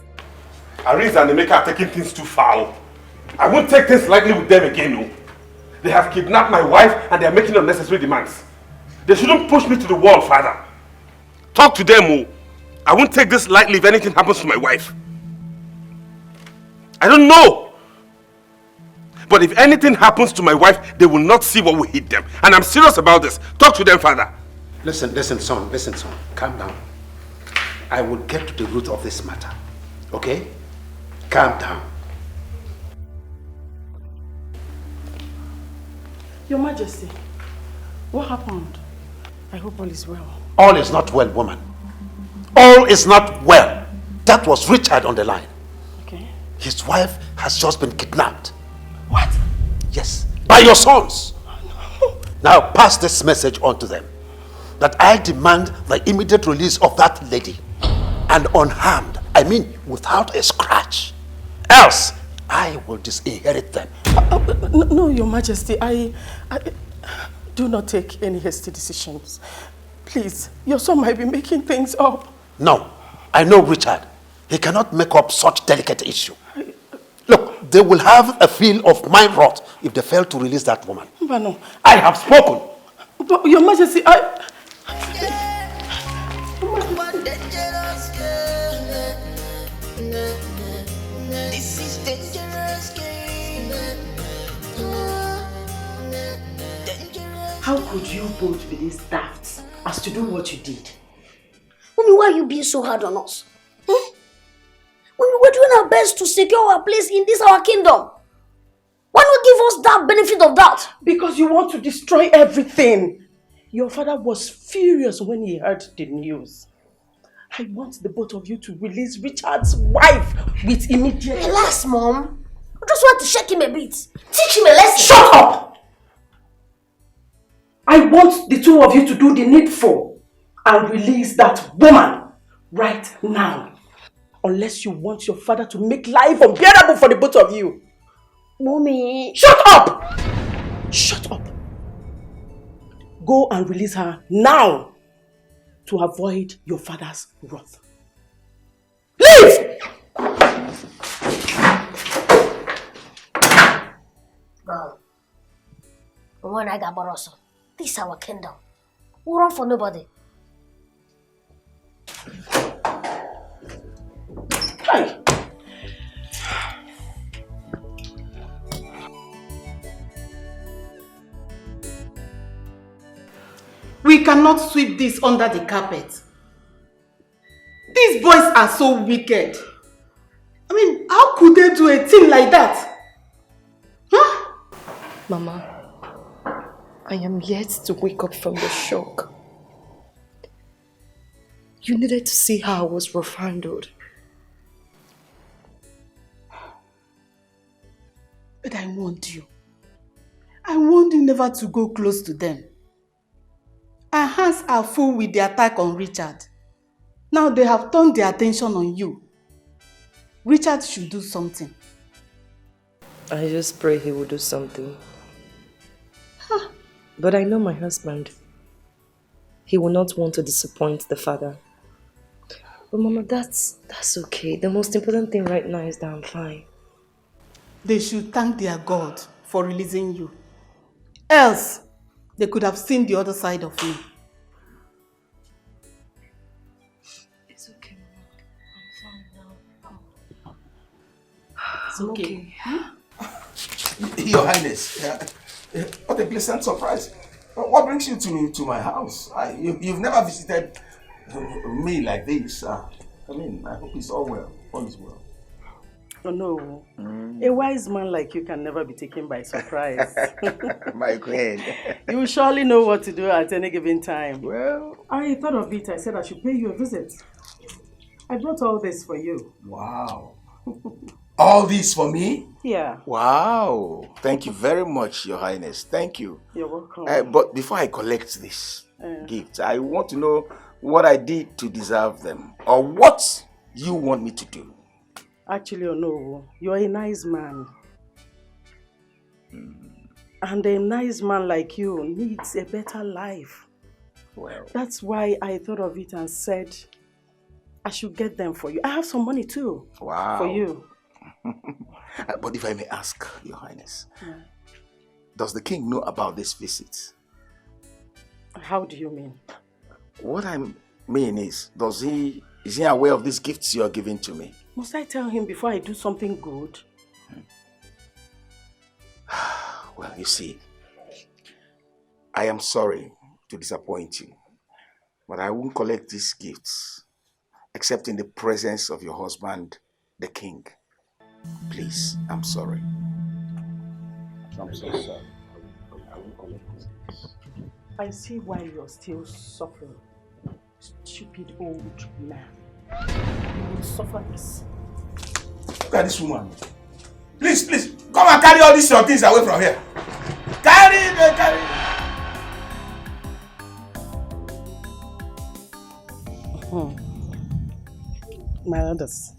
Aris and Emeka are taking things too foul. I won't take things lightly with them again, no. They have kidnapped my wife and they are making unnecessary demands. They shouldn't push me to the wall, father. Talk to them, oh. I won't take this lightly if anything happens to my wife. I don't know. But if anything happens to my wife, they will not see what will hit them. And I'm serious about this. Talk to them, father. Listen, son. Calm down. I will get to the root of this matter. Okay? Calm down. Your Majesty, what happened? I hope all is well. All is not well, woman. All is not well. That was Richard on the line. Okay. His wife has just been kidnapped. What? Yes, by your sons. Now pass this message on to them. That I demand the immediate release of that lady. And unharmed. I mean without a scratch. Else, I will disinherit them. No, Your Majesty, I do not take any hasty decisions. Please, your son might be making things up. No, I know Richard. He cannot make up such delicate issue. Look, they will have a feel of my wrath if they fail to release that woman. No. I have spoken. But Your Majesty, This is dangerous game. How could you both be this daft as to do what you did? Mommy, why are you being so hard on us? When we were doing our best to secure our place in this our kingdom. Why not give us that benefit of that? Because you want to destroy everything. Your father was furious when he heard the news. I want the both of you to release Richard's wife with immediate... Relax, Mom. I just want to shake him a bit. Teach him a lesson. Shut up! I want the two of you to do the needful and release that woman right now. Unless you want your father to make life unbearable for the both of you. Mommy. Shut up! Shut up. Go and release her now to avoid your father's wrath. Leave! Bro, when I got Barosso, this is our kingdom. We run for nobody. Hey. We cannot sweep this under the carpet. These boys are so wicked. I mean, how could they do a thing like that? Huh? Mama, I am yet to wake up from the shock. You needed to see how I was rough handled. But I warned you. I warned you never to go close to them. Our hands are full with the attack on Richard. Now they have turned their attention on you. Richard should do something. I just pray he will do something. But I know my husband. He will not want to disappoint the father. But Mama, that's okay. The most important thing right now is that I'm fine. They should thank their God for releasing you. Else, they could have seen the other side of me. It's okay, Mama. I'm fine now. It's okay. Your Highness, what a pleasant surprise. What brings you to my house? You've never visited me like this. I hope it's all well. All is well. Oh no. A wise man like you can never be taken by surprise. My queen. You will surely know what to do at any given time. Well, I thought of it. I said I should pay you a visit. I brought all this for you. Wow. All this for me? Yeah. Wow. Thank you very much, Your Highness. Thank you. You're welcome. But before I collect this gift, I want to know what I did to deserve them, or what you want me to do. Actually, no, you're a nice man. And a nice man like you needs a better life. Well, that's why I thought of it and said I should get them for you. I have some money too. Wow. For you. But if I may ask, Your Highness, does the king know about this visit? How do you mean? What I mean is he aware of these gifts you are giving to me? Must I tell him before I do something good? Well, you see, I am sorry to disappoint you, but I won't collect these gifts except in the presence of your husband, the king. Please, I'm sorry. I'm so sorry. I won't collect these gifts. I see why you're still suffering. Stupid old man. You will suffer this. Look at this woman. Please, come and carry all these your things away from here. Carry. My others.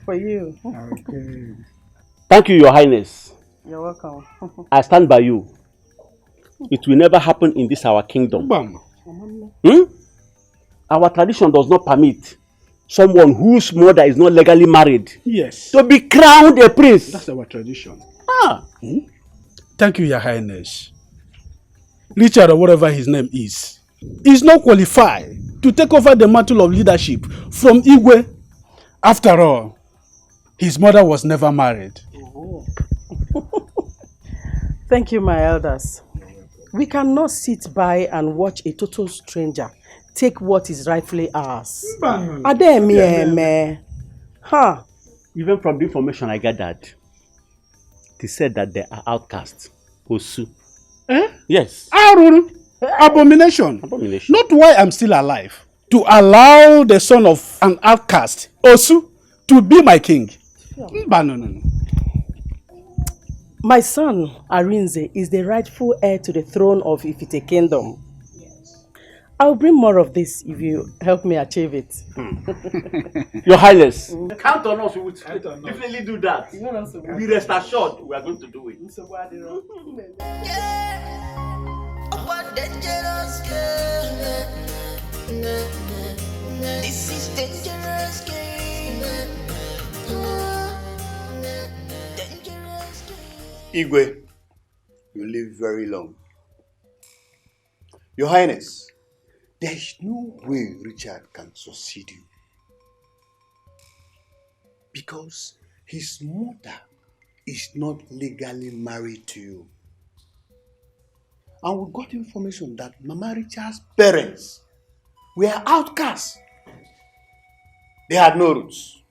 For you. Okay. Thank you, Your Highness. You're welcome. I stand by you. It will never happen in this our kingdom. Our tradition does not permit someone whose mother is not legally married to be crowned a prince. That's our tradition. Ah. Thank you, Your Highness. Richard, or whatever his name is not qualified to take over the mantle of leadership from Igwe. After all, his mother was never married. Thank you, my elders. We cannot sit by and watch a total stranger take what is rightfully ours. Huh? Even from the information I gathered, they said that they are outcasts. Osu. Yes. Abomination. Abomination. Not why I'm still alive. To allow the son of an outcast, Osu, to be my king. No. My son, Arinze, is the rightful heir to the throne of Ifite Kingdom. I'll bring more of this if you help me achieve it. Your Highness. Count on us. We will definitely do that. Be rest assured we are going to do it. This is dangerous game. Dangerous game. Igwe, you live very long. Your Highness, there is no way Richard can succeed you. Because his mother is not legally married to you. And we got information that Mama Richard's parents were outcasts. They had no roots.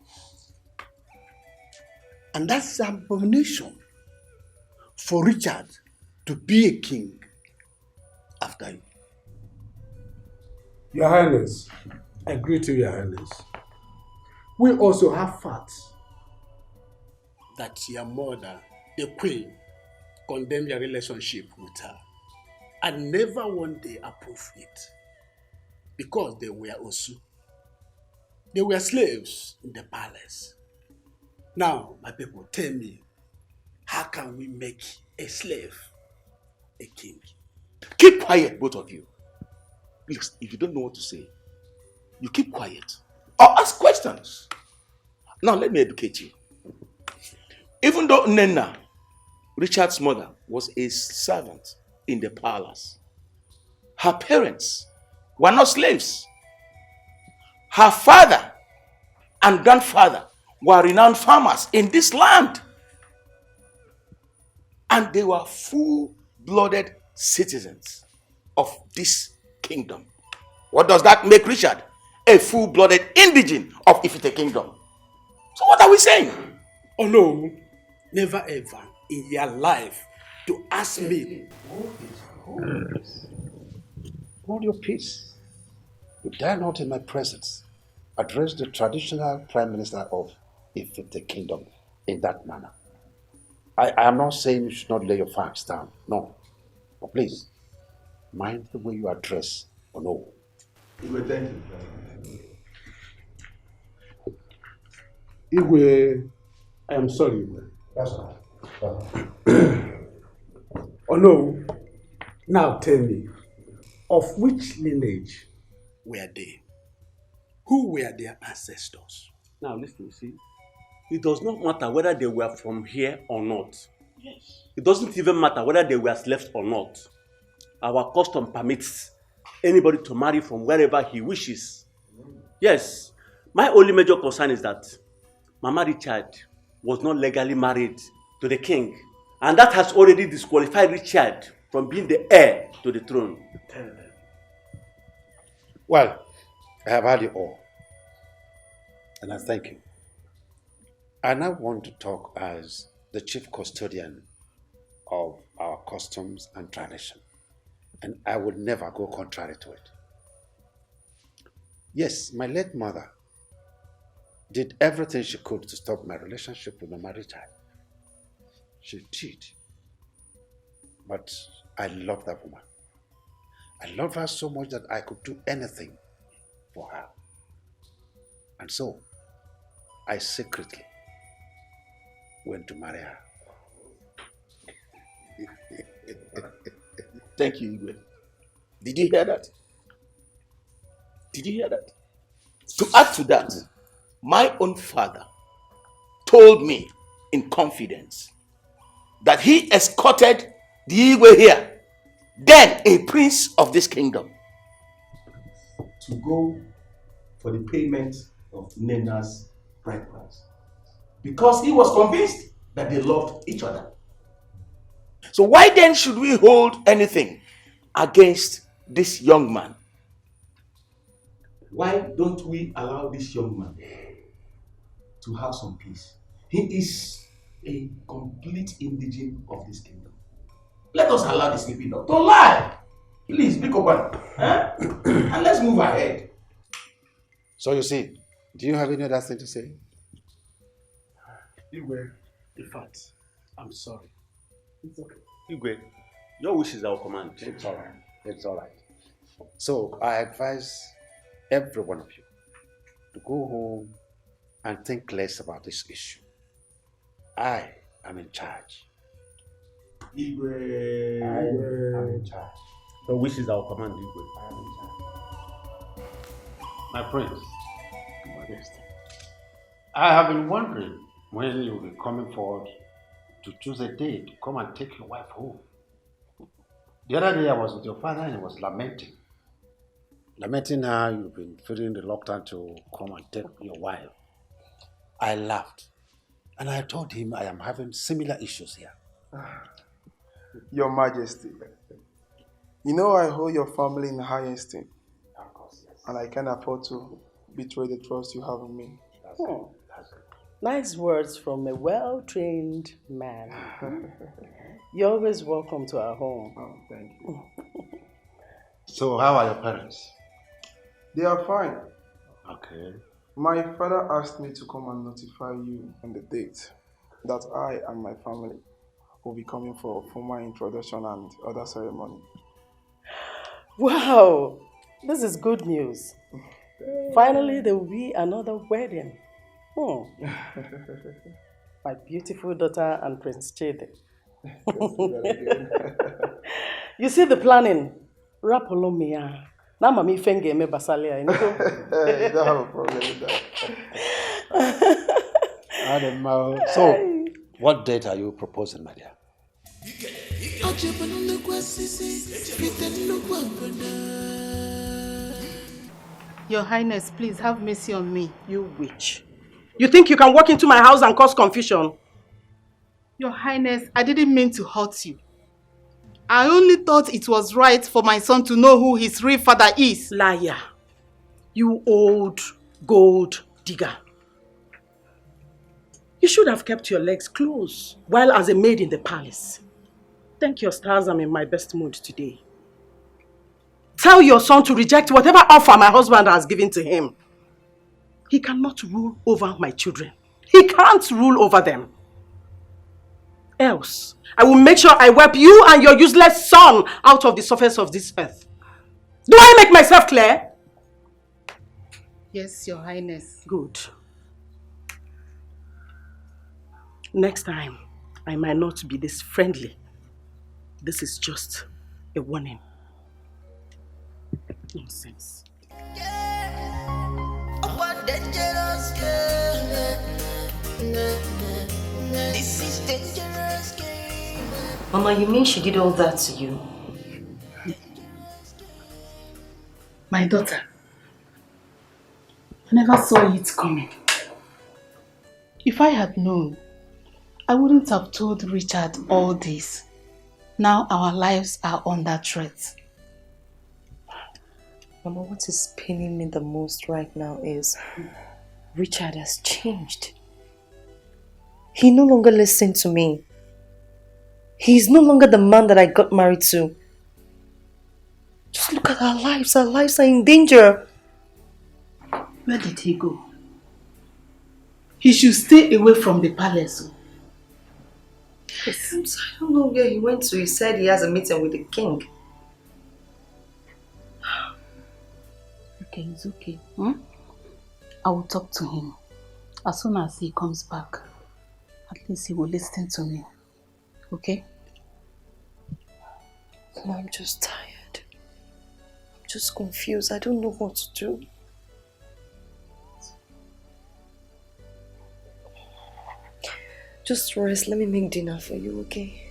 And that's an abomination for Richard to be a king after you. Your Highness, I agree to Your Highness. We also have facts that your mother, the queen, condemned your relationship with her and never one day approved it because they were Osu. They were slaves in the palace. Now, my people, tell me, how can we make a slave a king? Keep quiet, both of you. Please, if you don't know what to say, you keep quiet or ask questions. Now, let me educate you. Even though Nena, Richard's mother, was a servant in the palace, her parents were not slaves. Her father and grandfather were renowned farmers in this land. And they were full-blooded citizens of this kingdom. What does that make Richard? A full-blooded indigene of Ifite Kingdom. So what are we saying? Oh no, never ever in your life to ask me. Hold your peace. You dare not in my presence address the traditional prime minister of Ifite Kingdom in that manner. I am not saying you should not lay your facts down. No. But please, mind the way you address Ono. Igwe, thank you. Igwe, I am sorry, Igwe. That's all. Oh no, now tell me, of which lineage were they? Who were their ancestors? Now listen, see. It does not matter whether they were from here or not. Yes. It doesn't even matter whether they were slaves or not. Our custom permits anybody to marry from wherever he wishes. Yes. My only major concern is that Mama Richard was not legally married to the king. And that has already disqualified Richard from being the heir to the throne. Well, I have heard you all. And I thank you. I now want to talk as the chief custodian of our customs and tradition. And I would never go contrary to it. Yes, my late mother did everything she could to stop my relationship with Mama Richard. She did. But I love that woman. I love her so much that I could do anything for her. And so, I secretly went to marry her. Thank you, Igwe. Did you hear that? Did you hear that? To add to that, my own father told me in confidence that he escorted the Igwe here, then a prince of this kingdom, to go for the payment of Nena's bride price. Because he was convinced that they loved each other. So why then should we hold anything against this young man? Why don't we allow this young man to have some peace? He is a complete indigene of this kingdom. Let us allow the sleeping dog. Don't lie! Please, pick up one. And let's move ahead. So you see, do you have any other thing to say? Igwe, in fact, I'm sorry. It's okay. Igwe, your wish is our command. It's all right. It's all right. So I advise every one of you to go home and think less about this issue. I am in charge. Igwe. I am in charge. Your wish is our command, Igwe. I am in charge. My prince, Majesty, I have been wondering when you will be coming forward to choose a day to come and take your wife home. The other day I was with your father and he was lamenting. Lamenting how you've been feeling reluctant to come and take your wife. I laughed and I told him I am having similar issues here. Your Majesty, you know I hold your family in high esteem. Of course, yes. And I can't afford to betray the trust you have in me. Nice words from a well-trained man. You're always welcome to our home. Oh, thank you. So how are your parents? They are fine. Okay. My father asked me to come and notify you on the date that I and my family will be coming for a formal introduction and other ceremony. Wow, this is good news. Finally, there will be another wedding. My beautiful daughter and Prince Chede. You see the planning? Rapolomia. Now, Mami Fenge me basalia. You don't have a problem with that. So, what date are you proposing, my dear? Your Highness, please have mercy on me. You witch. You think you can walk into my house and cause confusion? Your Highness, I didn't mean to hurt you. I only thought it was right for my son to know who his real father is. Liar. You old gold digger. You should have kept your legs closed while as a maid in the palace. Thank your stars I'm in my best mood today. Tell your son to reject whatever offer my husband has given to him. He cannot rule over my children. He can't rule over them. Else, I will make sure I wipe you and your useless son out of the surface of this earth. Do I make myself clear? Yes, Your Highness. Good. Next time, I might not be this friendly. This is just a warning. Nonsense. Dangerous girl. This is dangerous game. Mama, you mean she did all that to you? My daughter, I never saw it coming. If I had known, I wouldn't have told Richard all this. Now our lives are under threat. Mama, what is paining me the most right now is Richard has changed. He no longer listens to me. He's no longer the man that I got married to. Just look at our lives. Our lives are in danger. Where did he go? He should stay away from the palace. Yes. I don't know where he went to. He said he has a meeting with the king. Okay, it's okay. I will talk to him. As soon as he comes back, at least he will listen to me. Okay? No, I'm just tired. I'm just confused. I don't know what to do. Just rest. Let me make dinner for you, okay?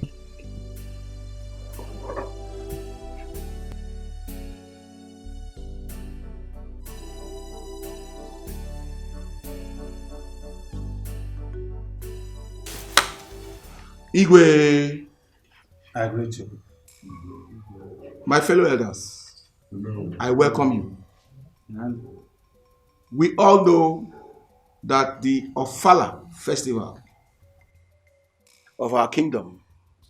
Igwe, I greet you. my fellow elders, I welcome you. We all know that the Ofala festival of our kingdom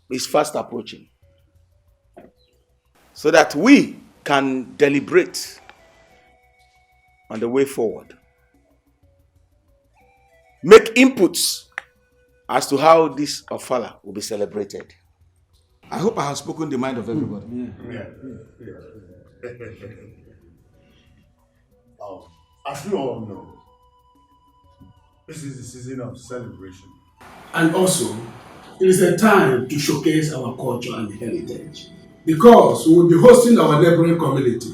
is fast approaching, so that we can deliberate on the way forward. Make inputs as to how this Ofala will be celebrated. I hope I have spoken the mind of everybody. As we all know, this is the season of celebration. And also, it is a time to showcase our culture and heritage. Because we will be hosting our neighboring community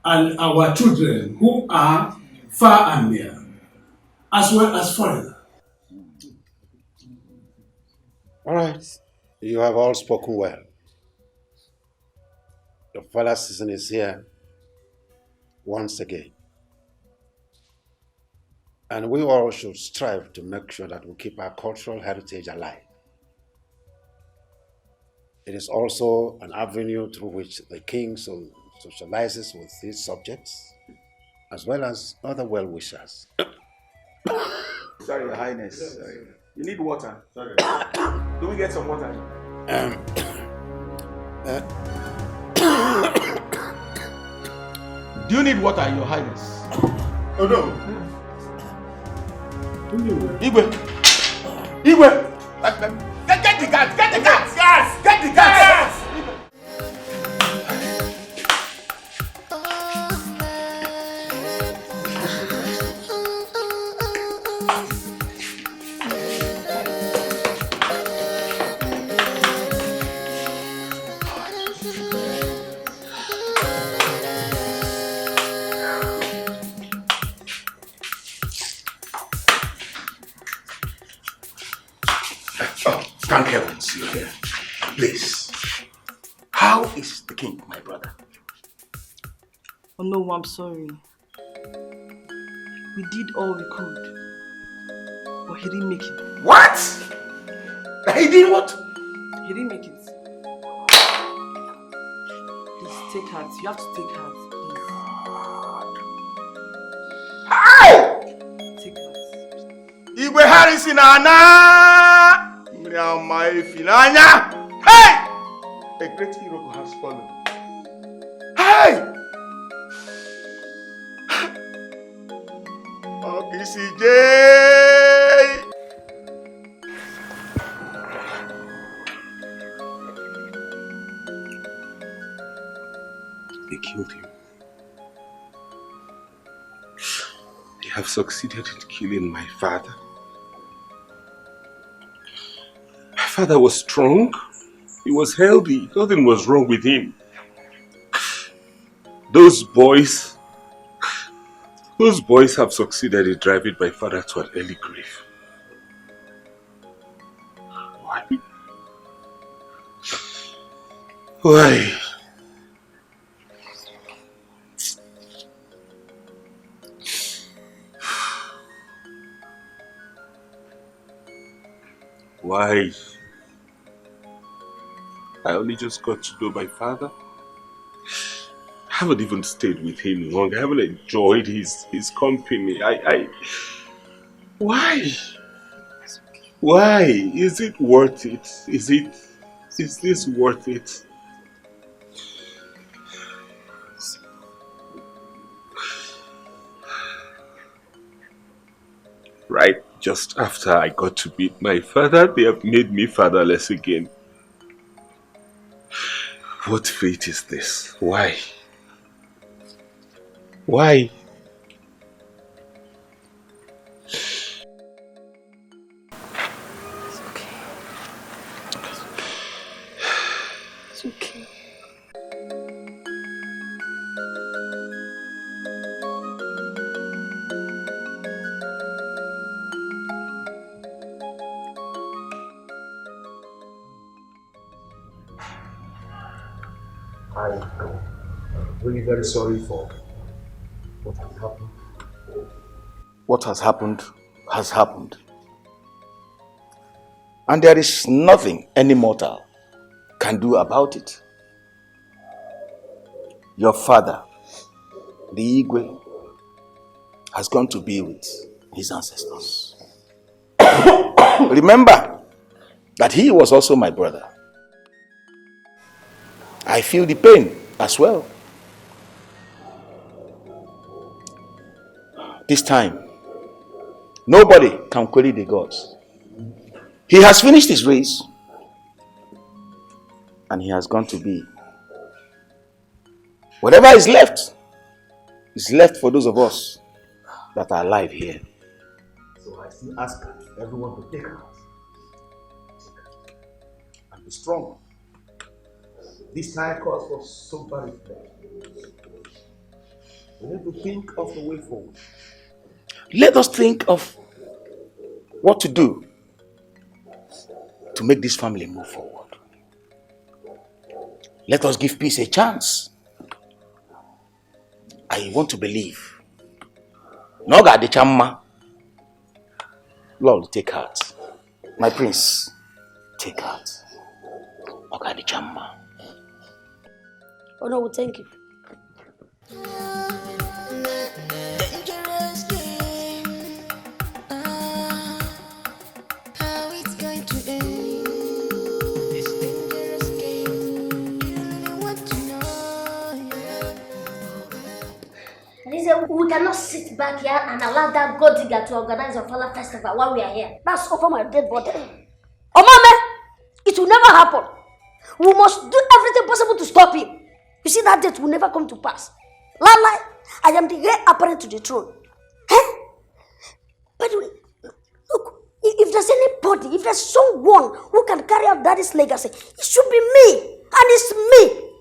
and our children who are far and near, as well as foreigners. All right. You have all spoken well. The Ofala season is here once again. And we all should strive to make sure that we keep our cultural heritage alive. It is also an avenue through which the king socializes with his subjects, as well as other well-wishers. Sorry, Your Highness. Sorry. You need water. Sorry. Do we get some water? Do you need water, Your Highness? Oh no. Igwe! Igwe! Get the gas! Get the gas! Gas! Get the gas! Thank heavens you're here. Please, how is the king, my brother? Oh no, I'm sorry. We did all we could, but he didn't make it. What? He did what? He didn't make it. Please take heart. You have to take heart. How? Take heart. Igwe Harrison Ana! Miriamai Finanya! Hey! A great hero has fallen. Hey! Oh, BCJ! They killed him. They have succeeded in killing my father. My father was strong. He was healthy. Nothing was wrong with him. Those boys have succeeded in driving my father to an early grave. Why? Why? Why? I only just got to know my father. I haven't even stayed with him long. I haven't enjoyed his company. Why? Why? Is it worth it? Is this worth it? Right just after I got to meet my father, they have made me fatherless again. What fate is this? Why? Why? It's okay. I'm really very sorry for what has happened. What has happened has happened. And there is nothing any mortal can do about it. Your father, the Igwe, has gone to be with his ancestors. Remember that he was also my brother. I feel the pain as well. This time, nobody can query the gods. He has finished his race and he has gone to be. Whatever is left for those of us that are alive here. So I still ask everyone to take heart and be strong. This time calls for sober reflection. We need to think of the way forward. Let us think of what to do to make this family move forward. Let us give peace a chance. I want to believe. Noga de chamma. Lord, take heart. My prince, take heart. Noga de chamma. Oh no, thank you. Dangerous game. How it's going to end? This dangerous game. You really want to know? Listen, we cannot sit back here and allow that god digger to organize a Ofala festival while we are here. That's over my dead body. Oh, mama, it will never happen. We must do everything possible to stop him. You see, that date will never come to pass. Lala, I am the heir apparent to the throne. Eh? By the way, look, if there's anybody, if there's someone who can carry out daddy's legacy, it should be me. And it's me.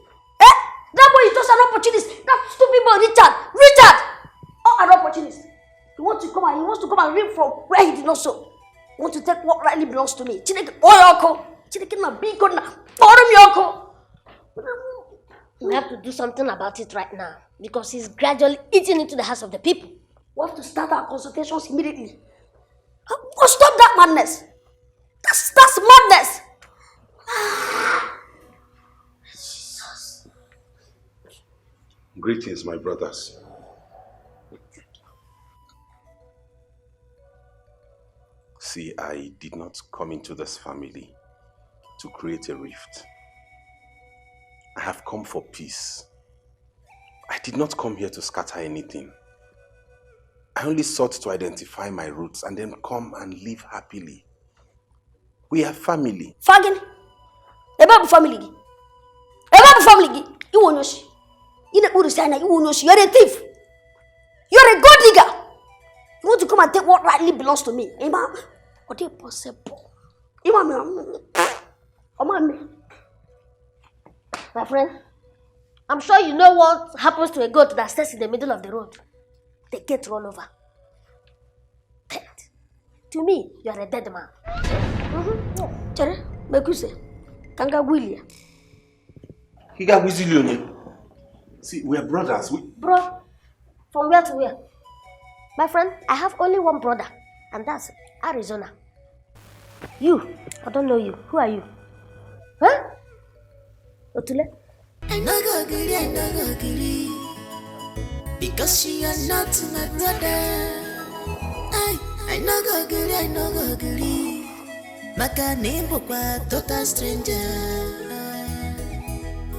Eh? That boy is just an opportunist. That stupid boy, Richard! Oh, an opportunist. He wants to come and reap from where he did not sow. He wants to take what rightly belongs to me. Chineke oyoko. Chineke na biko na forum yoko. We have to do something about it right now because he's gradually eating into the hearts of the people. We have to start our consultations immediately. Go stop that madness. That's madness. Jesus. Greetings, my brothers. See, I did not come into this family to create a rift. I have come for peace. I did not come here to scatter anything. I only sought to identify my roots and then come and live happily. We are family. Fagin, about family. About family. You won't know. You won't know. You're a thief. You're a god digger. You want to come and take what rightly belongs to me. Imam, what is possible? Imam, my friend, I'm sure you know what happens to a goat that stays in the middle of the road. They get run over. Dead. To me, you are a dead man. Chere, Bekuse, Kanga William. He got Wizilione. See, we are brothers. Bro, from where to where? My friend, I have only one brother, and that's Arizona. You, I don't know you. Who are you? Huh? Otule? I no go agree, because you are not my brother. I no go agree, maka nimbo kwa total stranger.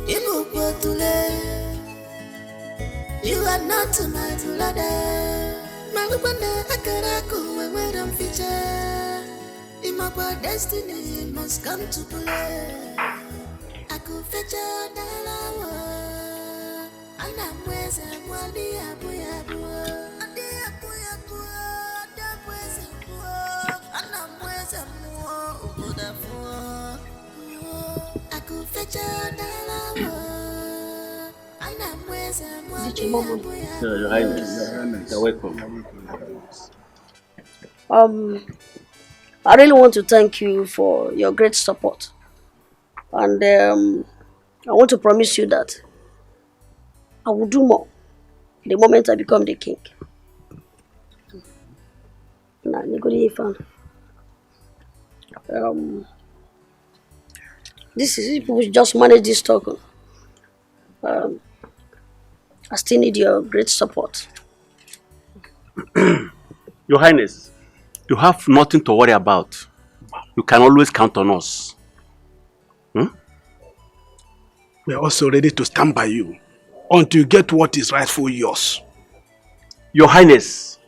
Ibu kwa tule, you are not my brother. Malubanda akaraku wewe mficha. Imakwa destiny must come to play. Aku fecha dalawa, anamweza mwali abu. Adi abu, adamweza mwa, anamweza mwa, ukodafu. Aku fecha dalawa, anamweza mwali abu. Your Highness, you're welcome. I really want to thank you for your great support. And I want to promise you that I will do more the moment I become the king. Nah, this is if we just manage this token. I still need your great support. Your Highness, you have nothing to worry about. You can always count on us. We are also ready to stand by you until you get what is rightfully yours. Your Highness,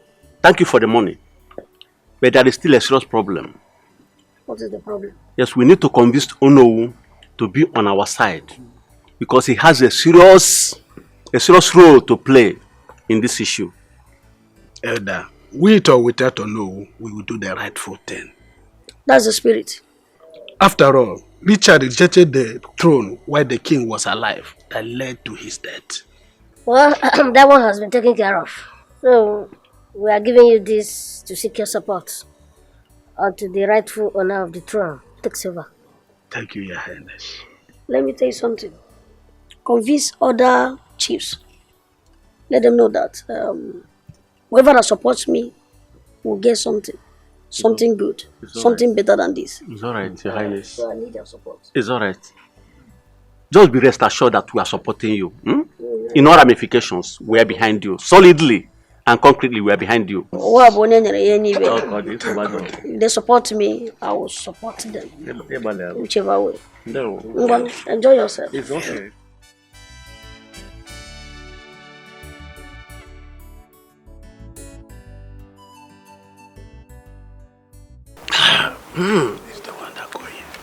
thank you for the money. But there is still a serious problem. What is the problem? Yes, we need to convince Onowu to be on our side because he has a serious role to play in this issue. Elder, with or without Onowu, we will do the rightful thing. That's the spirit. After all, Richard rejected the throne while the king was alive. That led to his death. Well, that one has been taken care of. So, we are giving you this to seek your support until the rightful owner of the throne takes over. Thank you, Your Highness. Let me tell you something. Convince other chiefs. Let them know that whoever that supports me will get something. Something good. Something better than this. It's alright, Your Highness. So I need your support. It's alright. Just be rest assured that we are supporting you. In all ramifications, we are behind you. Solidly and concretely, we are behind you. If they support me, I will support them. Whichever way. No. Enjoy yourself. It's okay.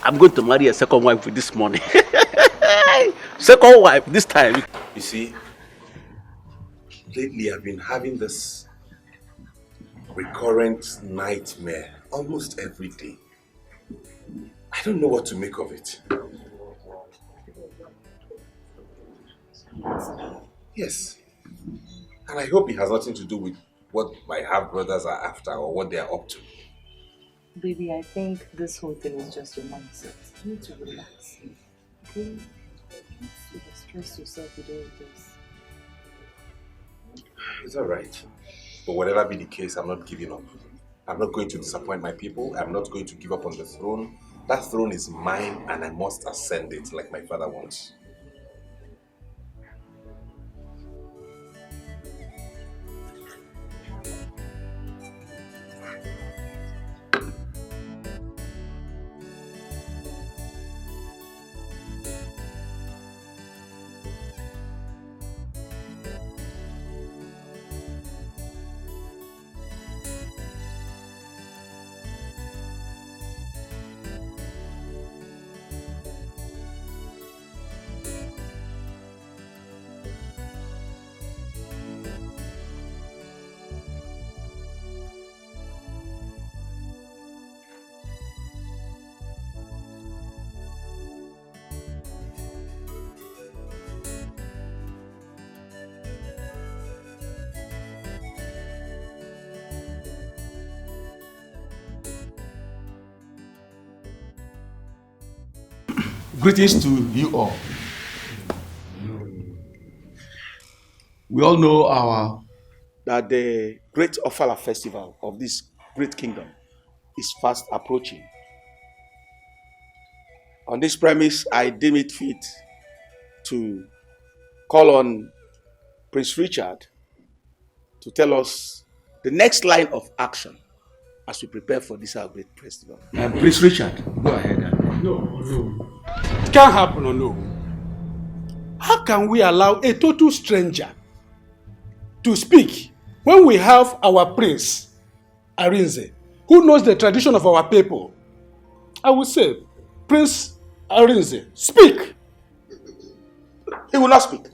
I'm going to marry a second wife with this money. Second wife, this time. You see, lately I've been having this recurrent nightmare almost every day. I don't know what to make of it. Yes. And I hope it has nothing to do with what my half-brothers are after or what they are up to. Baby, I think this whole thing is just your mindset. You need to relax. Okay? You don't stress yourself with all this. It's alright. But whatever be the case, I'm not giving up. I'm not going to disappoint my people. I'm not going to give up on the throne. That throne is mine and I must ascend it like my father wants. Greetings to you all. We all know that the great Ofala festival of this great kingdom is fast approaching. On this premise, I deem it fit to call on Prince Richard to tell us the next line of action as we prepare for this our great festival. Prince Richard, go ahead. No. It can't happen or no. How can we allow a total stranger to speak when we have our prince, Arinze, who knows the tradition of our people? I will say, Prince Arinze, speak. He will not speak.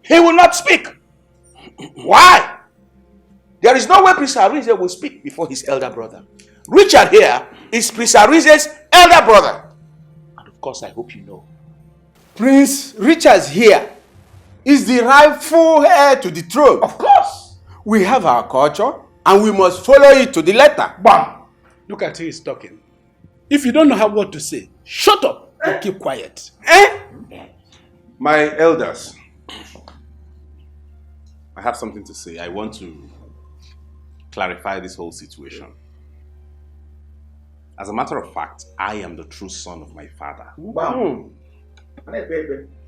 He will not speak. Why? There is no way Prince Arinze will speak before his elder brother. Richard here is Prince Arinze's elder brother. And of course, I hope you know. Prince Richard here is the rightful heir to the throne. Of course. We have our culture and we must follow it to the letter. Bam! Look at who is talking. If you don't know what to say, shut up and keep quiet. My elders, I have something to say. I want to clarify this whole situation. As a matter of fact, I am the true son of my father. Wow.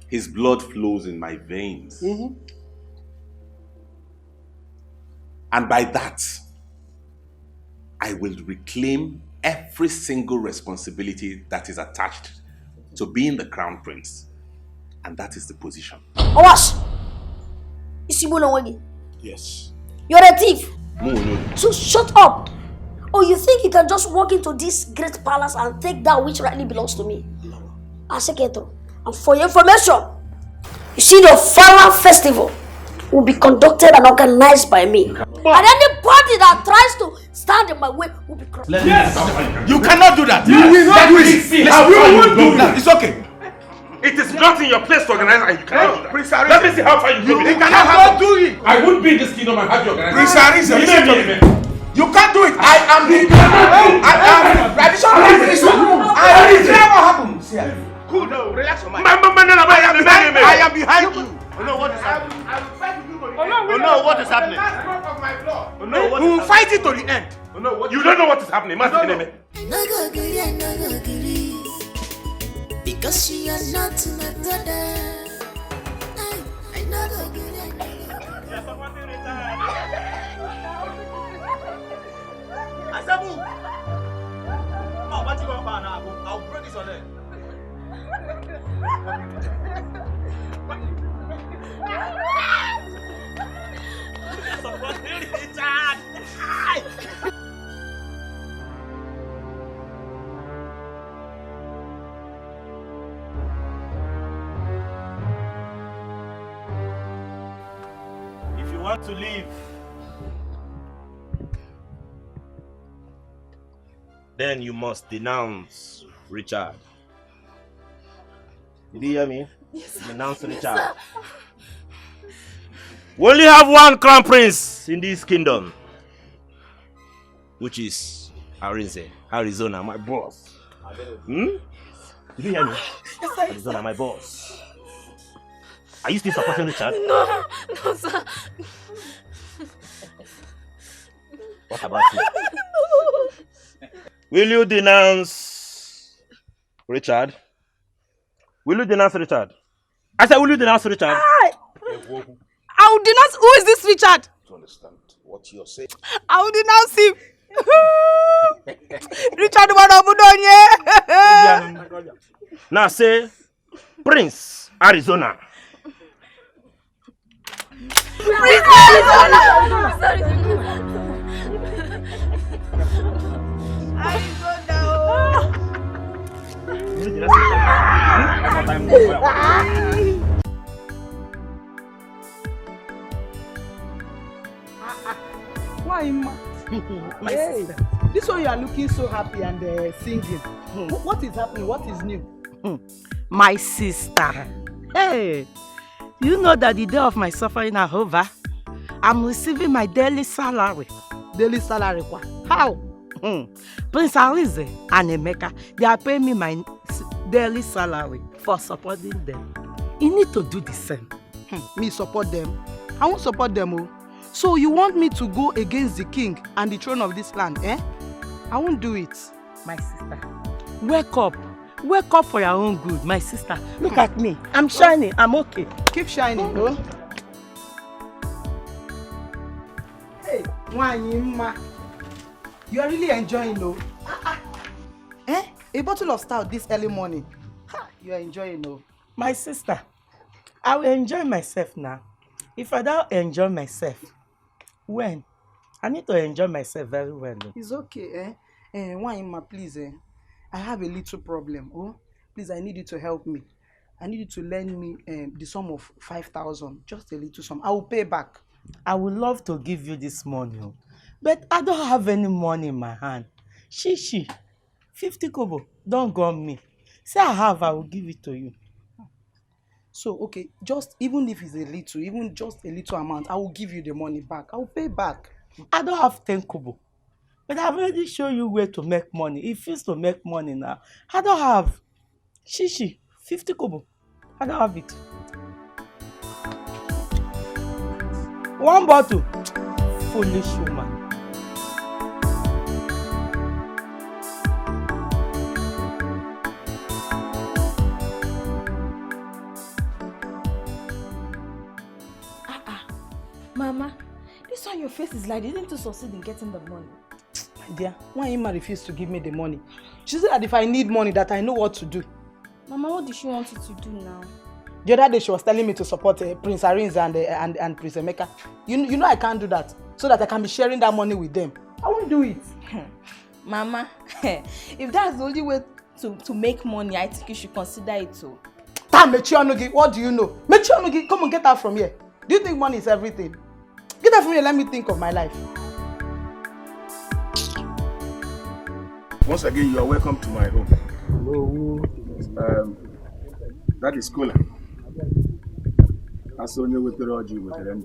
His blood flows in my veins. And by that, I will reclaim every single responsibility that is attached to being the crown prince. And that is the position. Owas! Yes. You're a thief. No. So shut up. Oh, you think you can just walk into this great palace and take that which rightly belongs to me? Aseketo. And for your information, you see the Farah festival will be conducted and organized by me. And anybody that tries to stand in my way will be crossed. Yes! You cannot do that. Yes. You will not do it. See how you far won't you do go. it. It's okay. It is not in your place to organize and you cannot do that. Prince Let me see how far you go. You cannot do it. I won't be in this kingdom and have you organize. Prince Arisa, listen to me. You can't do it. I am the traditional minister. I will tell what happens here. Cool down, relax your mind. I am behind you. Oh no, what is happening? I will fight with you to the end. Oh no, what is happening? Of my blood. Oh no, what We is will fight it to the end. Oh no, what? You don't know what is happening. No go agree, I no go agree. Because you are not my brother. I no go agree, I no go agree. Asabu! Oh, what you want now? I'll bring this on there. If you want to leave, then you must denounce Richard. Did you hear me? Yes, sir. Denounce Yes, Richard. sir. We only have one crown prince in this kingdom, which is Arizona, my boss. Did you hear me? Yes, sir. Arizona, my boss. Are you still supporting Richard? No, sir. What about you? Will you denounce Richard? Will you denounce Richard? I said, will you denounce Richard? I will denounce. Who is this Richard? To understand what you're saying. I will denounce him. Richard Wanabudonye. Now say, Prince Arizona. Prince Why, ma? Hey, this one you are looking so happy and singing. What is happening? What is new? My sister. Hey, you know that the day of my suffering are over. I'm receiving my daily salary. Daily salary? How? Prince Alize and Emeka, they are paying me my daily salary for supporting them. You need to do the same. Me support them? I won't support them. Oh. So you want me to go against the king and the throne of this land, eh? I won't do it. My sister, wake up. Wake up for your own good, my sister. Look at me. I'm shining. I'm okay. Keep shining. Oh. Hey, Wanyima. You are really enjoying, though. Eh? A bottle of stout this early morning. You are enjoying, though. My sister, I will enjoy myself now. If I don't enjoy myself, when? I need to enjoy myself very well. Though. It's okay, eh? Wanyima, please, I have a little problem. Oh, please, I need you to help me. I need you to lend me the sum of 5,000. Just a little sum. I will pay back. I would love to give you this money, but I don't have any money in my hand. Shishi, 50 kobo, don't go on me. Say I have, I will give it to you. So, okay, just even if it's a little, even just a little amount, I will give you the money back. I will pay back. I don't have 10 kobo. But I've already shown you where to make money. If it's to make money now, I don't have. Shishi, 50 kobo. I don't have it. One bottle. Foolish woman. Mama, this one your face is like you didn't succeed in getting the money. My dear, why Ima refused to give me the money? She said that if I need money, that I know what to do. Mama, what did she want you to do now? The other day she was telling me to support Prince Arins and Prince Emeka. You know I can't do that, so that I can be sharing that money with them. I won't do it. Mama, if that's the only way to make money, I think you should consider it too. Mechionugi, what do you know? Mechionugi, come on, get out from here. Do you think money is everything? Get out from here, let me think of my life. Once again, you are welcome to my home. Hello. That is Kola. I saw you with the Roger with the end.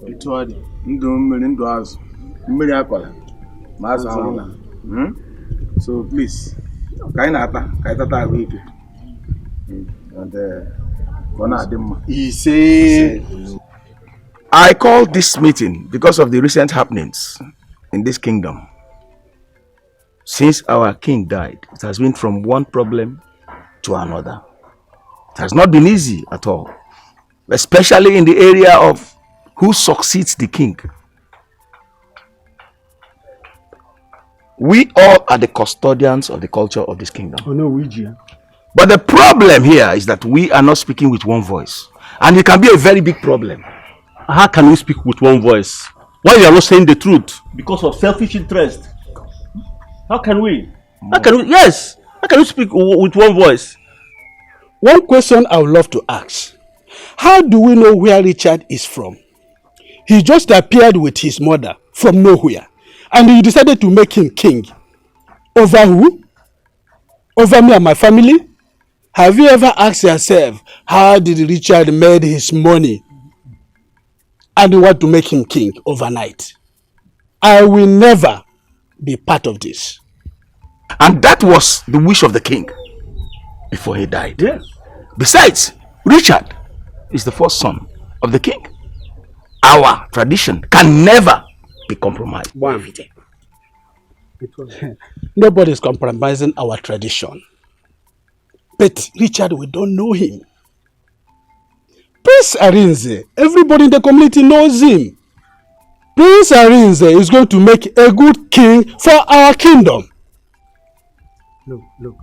It was Ndu Azụ. Mmiri akola. Maazụ Haruna. So please, kainata wiki. And he said, I called this meeting because of the recent happenings in this kingdom. Since our king died, it has been from one problem to another. It has not been easy at all, especially in the area of who succeeds the king. We all are the custodians of the culture of this kingdom. Oh no, we. But the problem here is that we are not speaking with one voice. And it can be a very big problem. How can we speak with one voice? Why you are not saying the truth? Because of selfish interest. How can we? How can we? Yes. How can we speak with one voice? One question I would love to ask. How do we know where Richard is from? He just appeared with his mother from nowhere. And you decided to make him king. Over who? Over me and my family? Have you ever asked yourself, how did Richard made his money? And you want to make him king overnight? I will never be part of this. And that was the wish of the king before he died. Yes. Besides, Richard is the first son of the king. Our tradition can never be compromised. Nobody is compromising our tradition. But Richard, we don't know him. Prince Arinze, everybody in the community knows him. Prince Arinze is going to make a good king for our kingdom. Look.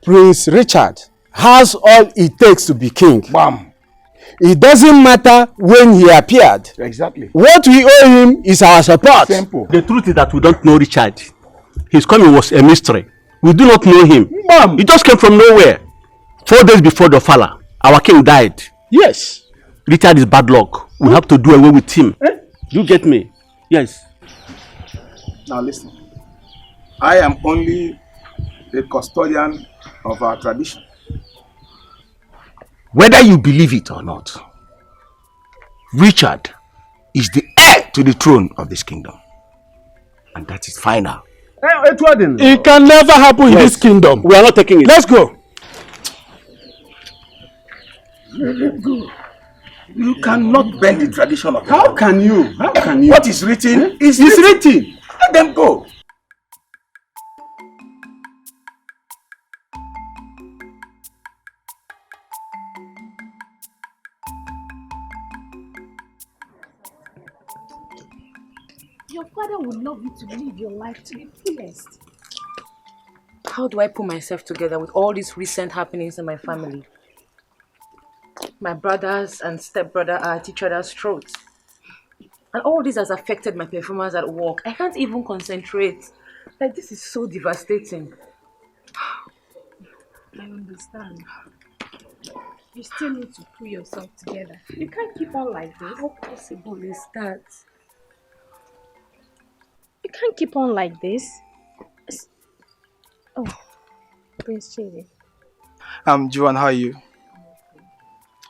Prince Richard has all it takes to be king. Bam. It doesn't matter when he appeared. Exactly. What we owe him is our support. Simple. The truth is that we don't know Richard. His coming was a mystery. We do not know him. He just came from nowhere. 4 days before the Fala, our king died. Yes. Richard is bad luck. We have to do away with him. You get me? Yes. Now listen. I am only the custodian of our tradition. Whether you believe it or not, Richard is the heir to the throne of this kingdom. And that is final. It can never happen in this kingdom. We are not taking it. Let's go. Let go. You cannot bend the tradition of the How can you? What is written is written. Let them go. Your father would love you to live your life to the fullest. How do I put myself together with all these recent happenings in my family? My brothers and stepbrother are at each other's throats. And all this has affected my performance at work. I can't even concentrate. Like, this is so devastating. I understand. You still need to pull yourself together. You can't keep on like this. How possible is that? You can't keep on like this. Oh, Prince Chidi. Joan, how are you?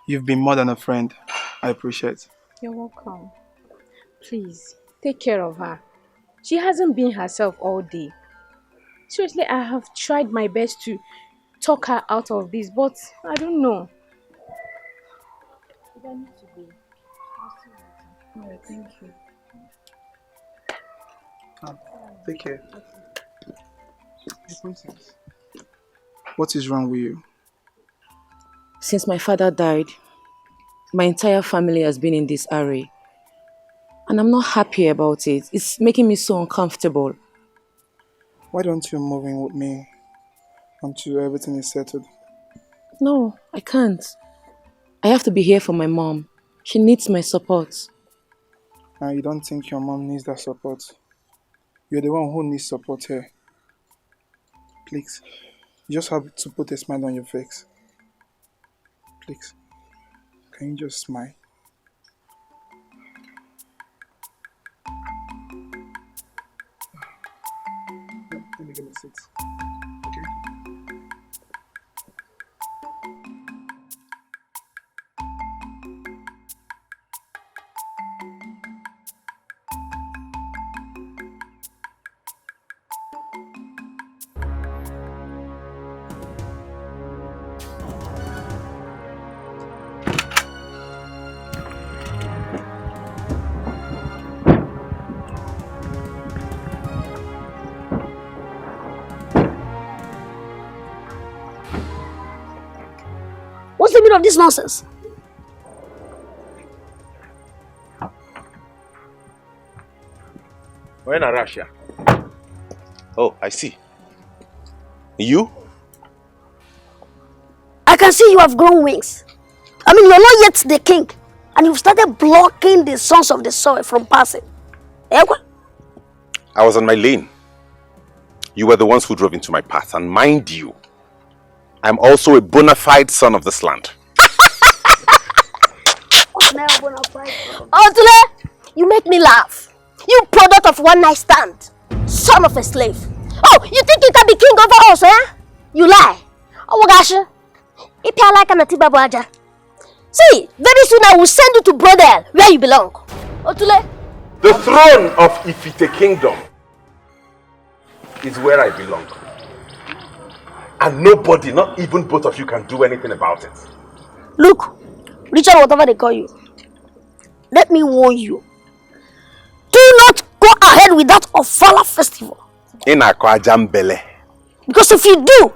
You've been more than a friend. I appreciate. You're welcome. Please, take care of her. She hasn't been herself all day. Seriously, I have tried my best to talk her out of this, but I don't know. I need to be. Alright, thank you. Take care. Hey, Princess. What is wrong with you? Since my father died, my entire family has been in this array. And I'm not happy about it. It's making me so uncomfortable. Why don't you move in with me until everything is settled? No, I can't. I have to be here for my mom. She needs my support. And you don't think your mom needs that support? You're the one who needs support here. Please, you just have to put a smile on your face. Please, can you just smile? Let me get my seat. Okay? What's the meaning of this nonsense? When in Russia? Oh, I see. You? I can see you have grown wings. I mean, you're not yet the king. And you've started blocking the sons of the soil from passing. I was on my lane. You were the ones who drove into my path. And mind you, I'm also a bona fide son of this land. Otule, you make me laugh. You product of one night stand. Son of a slave. Oh, you think you can be king over us, eh? You lie. Oh, gosh. If you like Anatiba Baja. See, very soon I will send you to Brodel, where you belong. Otule. The throne of Ifite Kingdom is where I belong. And nobody, not even both of you, can do anything about it. Look, Richard, whatever they call you, let me warn you. Do not go ahead with that Ofala festival. In Akwajambele. Because if you do,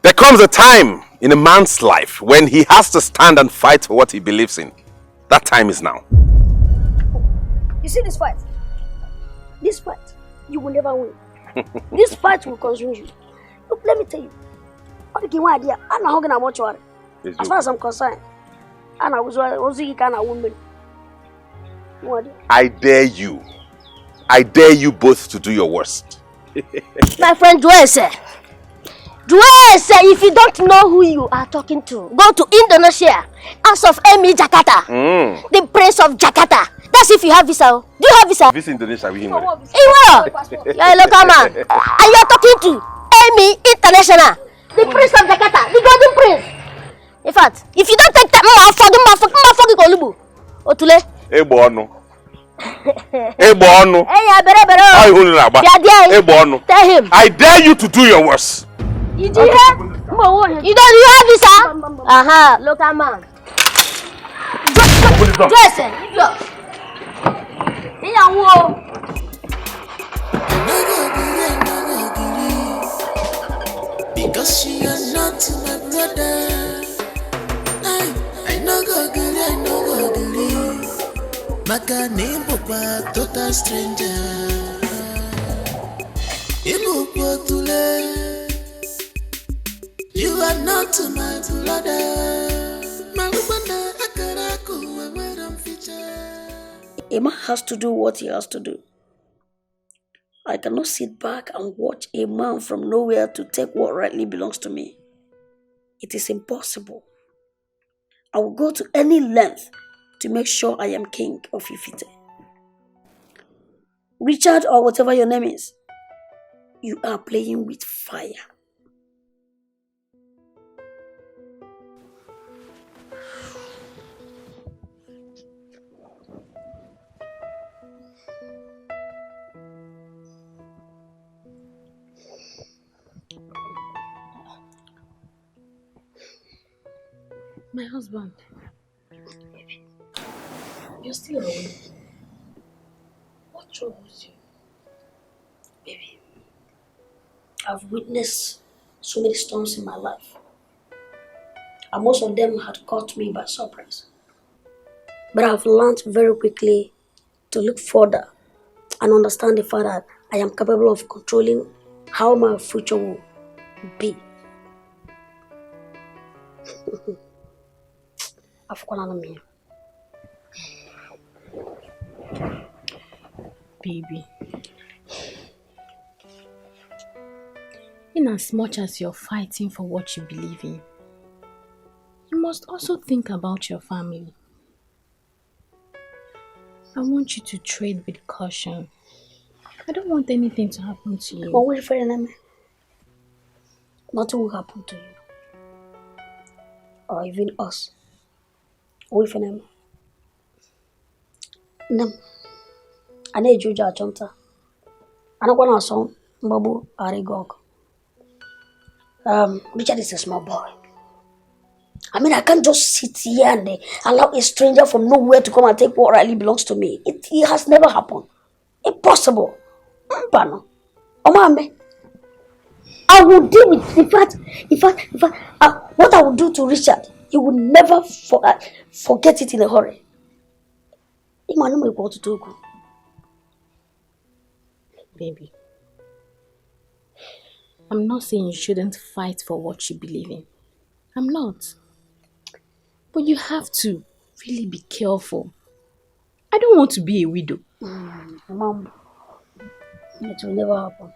there comes a time in a man's life when he has to stand and fight for what he believes in. That time is now. You see this fight? This fight, you will never win. This fight will consume you. Look, let me tell you. As far as I'm concerned, I dare you. I dare you both to do your worst. My friend Joyce, if you don't know who you are talking to, go to Indonesia, House of Emi Jakarta, the Prince of Jakarta. That's if you have visa. Do you have visa? Visa Indonesia, we You're a local man, and you're talking to Emi International, the Prince of Jakarta, the Golden Prince. In fact, if you don't take that, Otule. Tell him. I dare you to do your worst. You do hear? You have visa? Aha, local man. Jesse, idiot. Because you are not my brother. I know go agree. Maka name papa total stranger. You are not my brother. A man has to do what he has to do. I cannot sit back and watch a man from nowhere to take what rightly belongs to me. It is impossible. I will go to any length to make sure I am king of Ifite. Richard, or whatever your name is, you are playing with fire. My husband, You're still awake. What troubles you? Baby, I've witnessed so many storms in my life. And most of them had caught me by surprise. But I've learned very quickly to look further and understand the fact that I am capable of controlling how my future will be. I've called on me. Baby, in as much as you're fighting for what you believe in, you must also think about your family. I want you to trade with caution. I don't want anything to happen to you. But wait for an enemy. Nothing will happen to you. Or even us. Wait for an enemy. No. I need you to jump. I don't want to song Babu Arigog. Richard is a small boy. I mean, I can't just sit here and allow a stranger from nowhere to come and take what really belongs to me. It has never happened. Impossible. Mbano. Omame. I will deal with, in fact, what I will do to Richard, he will never forget it in a hurry. Baby, I'm not saying you shouldn't fight for what you believe in. I'm not. But you have to really be careful. I don't want to be a widow. Mom, it will never happen.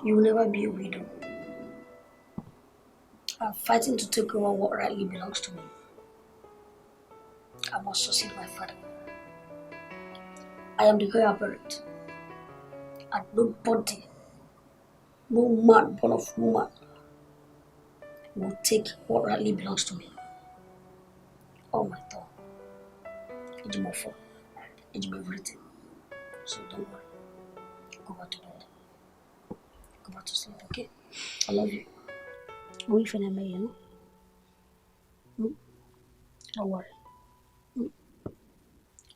You will never be a widow. I'm fighting to take over what rightly belongs to me. I must succeed my father. I am the heir apparent. And nobody, no man born of woman, will take what rightly belongs to me. Oh my God. It's my fault. It's my everything. So don't worry. Go back to bed. Go back to sleep, okay? I love you. Wait for them, you know? Don't worry.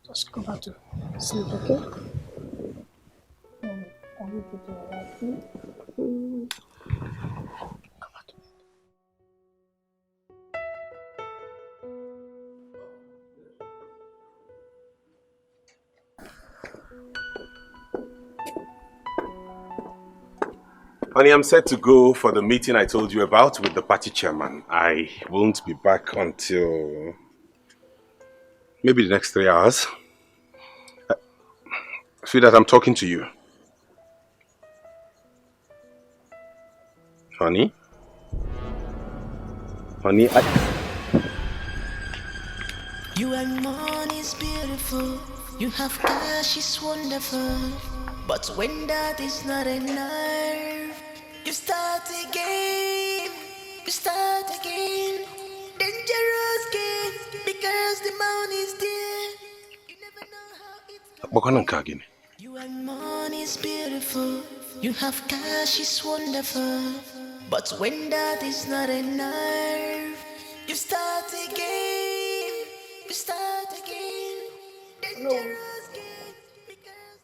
Just go back to sleep, okay? I need you to relax. Go back to bed. Honey, I'm set to go for the meeting I told you about with the party chairman. I won't be back until maybe the next 3 hours. Feel that I'm talking to you. Honey? Honey, You and money is beautiful. You have cash is wonderful. But when that is not enough, you start again. You start again. Dangerous game. Because the money is there. You never know how it's. You and money is beautiful. You have cash is wonderful. But when that is not enough, you start again. You start again. Dangerous game.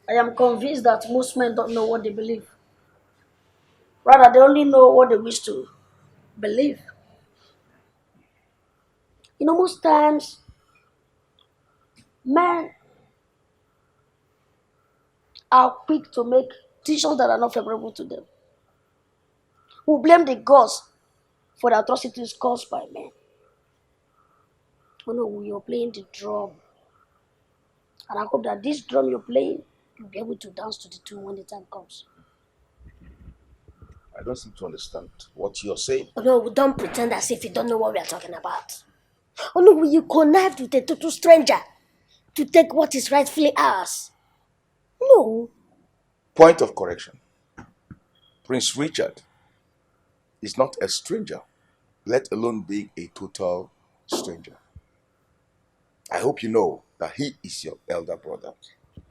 I am convinced that most men don't know what they believe. Rather, they only know what they wish to believe. You know, most times, men are quick to make decisions that are not favorable to them. Who blame the gods for the atrocities caused by men. Oh no, you're playing the drum. And I hope that this drum you're playing, you'll be able to dance to the tune when the time comes. I don't seem to understand what you're saying. Oh no, don't pretend as if you don't know what we are talking about. Oh no, will you connive with a total stranger to take what is rightfully ours? No. Point of correction. Prince Richard is not a stranger, let alone being a total stranger. I hope you know that he is your elder brother.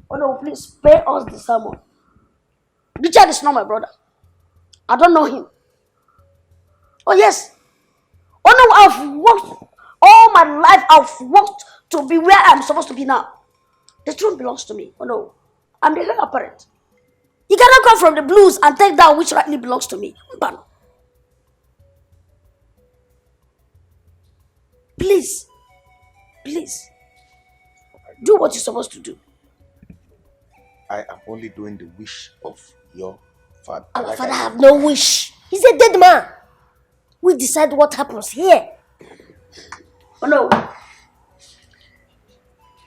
Oh no, please spare us the sermon. Richard is not my brother. I don't know him. Oh yes. Oh no, I've worked all my life. I've worked to be where I'm supposed to be now. The throne belongs to me. Oh no. I'm the heir apparent. You cannot come from the blues and take that which rightly belongs to me. But please, please, do what you're supposed to do. I am only doing the wish of your father. Our father have no wish. He's a dead man. We decide what happens here. Oh no.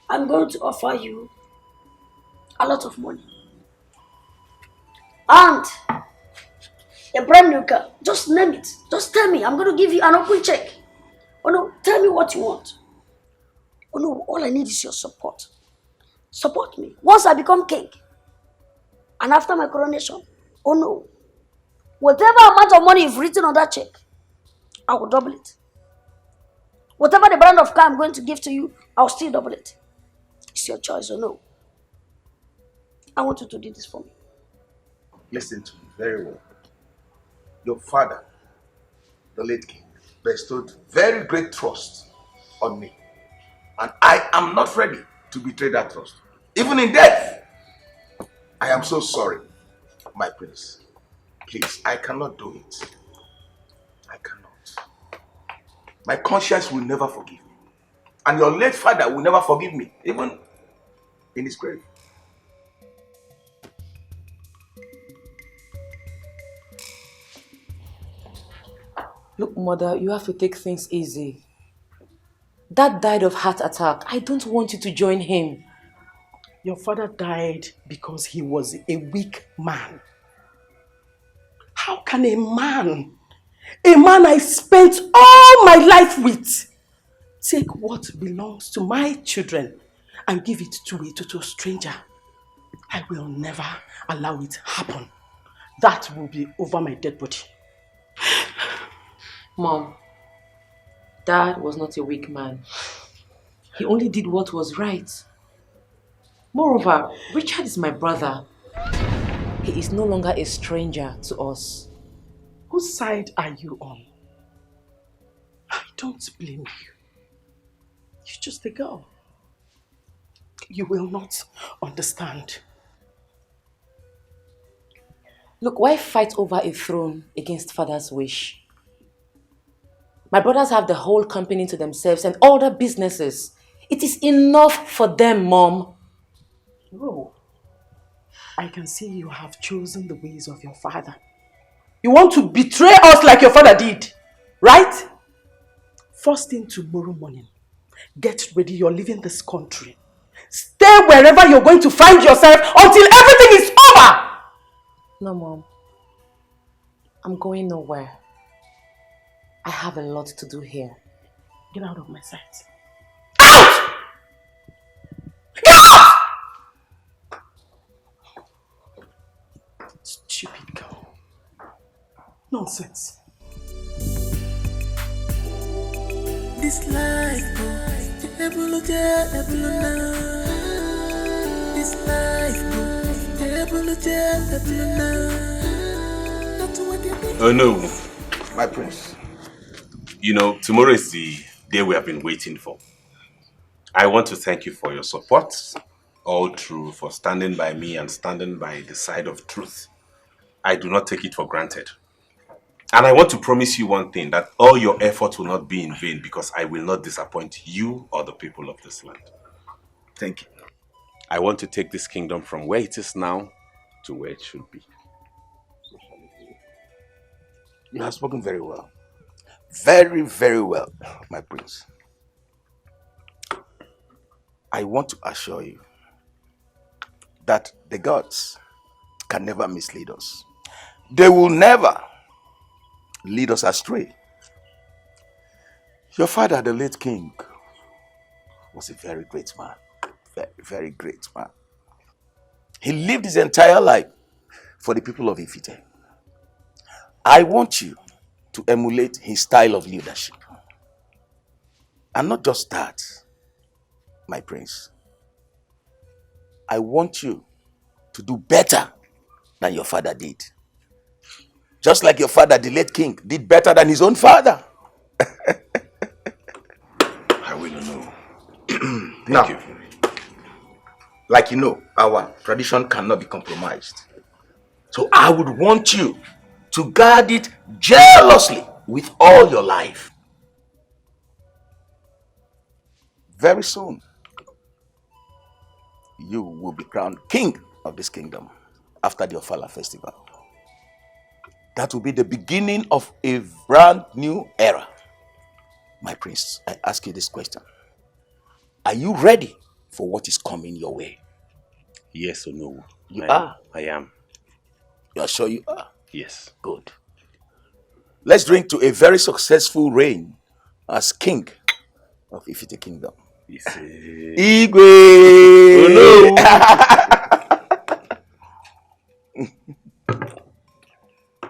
I'm going to offer you a lot of money. And a brand new car. Just name it. Just tell me. I'm going to give you an open check. Oh no, tell me what you want. Oh no, all I need is your support. Support me. Once I become king, and after my coronation, oh no, whatever amount of money you've written on that check, I will double it. Whatever the brand of car I'm going to give to you, I'll still double it. It's your choice or no. I want you to do this for me. Listen to me very well. Your father, the late king, bestowed very great trust on me. And I am not ready to betray that trust. Even in death. I am so sorry, my prince. Please, I cannot do it. I cannot. My conscience will never forgive me. And your late father will never forgive me, even in his grave. Look, mother, you have to take things easy. Dad died of heart attack. I don't want you to join him. Your father died because he was a weak man. How can a man I spent all my life with, take what belongs to my children and give it to a total stranger? I will never allow it happen. That will be over my dead body. Mom, Dad was not a weak man. He only did what was right. Moreover, Richard is my brother. He is no longer a stranger to us. Whose side are you on? I don't blame you. You're just a girl. You will not understand. Look, why fight over a throne against father's wish? My brothers have the whole company to themselves and all the businesses. It is enough for them, Mom. No. I can see you have chosen the ways of your father. You want to betray us like your father did, right? First thing tomorrow morning, get ready, you're leaving this country. Stay wherever you're going to find yourself until everything is over! No, Mom. I'm going nowhere. I have a lot to do here. Get out of my sight. Out! Get out! Stupid girl. Nonsense. This life, this life, Oh no, my prince. You know, tomorrow is the day we have been waiting for. I want to thank you for your support, all through, for standing by me and standing by the side of truth. I do not take it for granted. And I want to promise you one thing, that all your efforts will not be in vain, because I will not disappoint you or the people of this land. Thank you. I want to take this kingdom from where it is now to where it should be. You have spoken very well. Very, very well, my prince. I want to assure you that the gods can never mislead us. They will never lead us astray. Your father, the late king, was a very great man. Very, very great man. He lived his entire life for the people of Ifite. I want you to emulate his style of leadership. And not just that, my prince. I want you to do better than your father did. Just like your father, the late king, did better than his own father. I will know. Now, like you know, our tradition cannot be compromised. So I would want you to guard it jealously with all your life. Very soon, you will be crowned king of this kingdom after the Ofala festival. That will be the beginning of a brand new era. My prince, I ask you this question. Are you ready for what is coming your way? Yes or no? You are? I am. You are sure you are? Yes. Good. Let's drink to a very successful reign as king of Ifite Kingdom. Igwe! Oh no!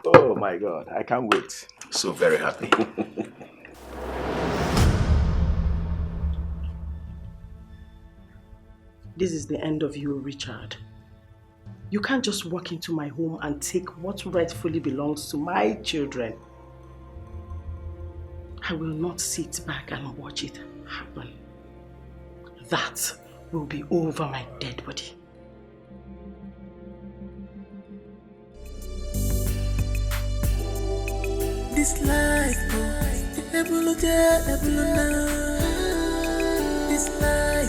Oh my God, I can't wait. So very happy. This is the end of you, Richard. You can't just walk into my home and take what rightfully belongs to my children. I will not sit back and watch it happen. That will be over my dead body. This life, this life,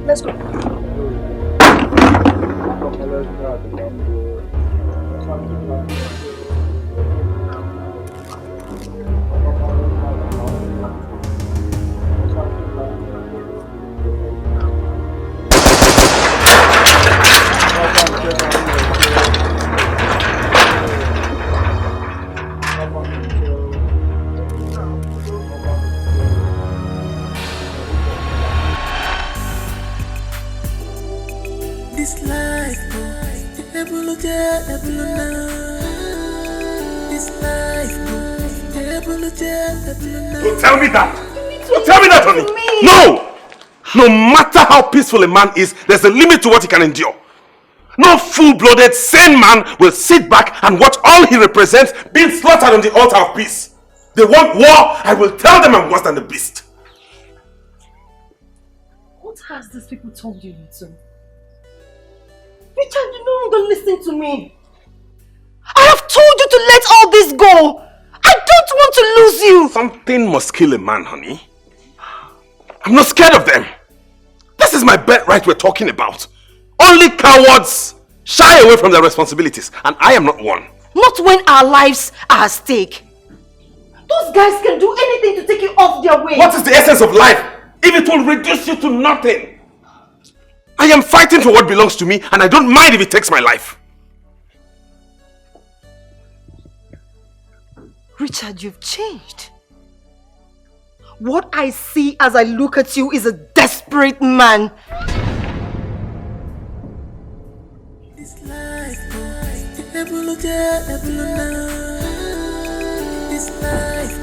Let's go. This life, Don't tell me that! Don't tell me that, honey! No! No matter how peaceful a man is, there's a limit to what he can endure. No full-blooded, sane man will sit back and watch all he represents being slaughtered on the altar of peace. They want war, I will tell them I'm worse than the beast. What has these people told you, Nito? Richard, you no longer listen to me. I have told you to let all this go. I don't want to lose you. Something must kill a man, honey. I'm not scared of them. This is my birthright we're talking about. Only cowards shy away from their responsibilities, and I am not one. Not when our lives are at stake. Those guys can do anything to take you off their way. What is the essence of life if it will reduce you to nothing? I am fighting for what belongs to me, and I don't mind if it takes my life. Richard, you've changed. What I see as I look at you is a desperate man. This life, this life.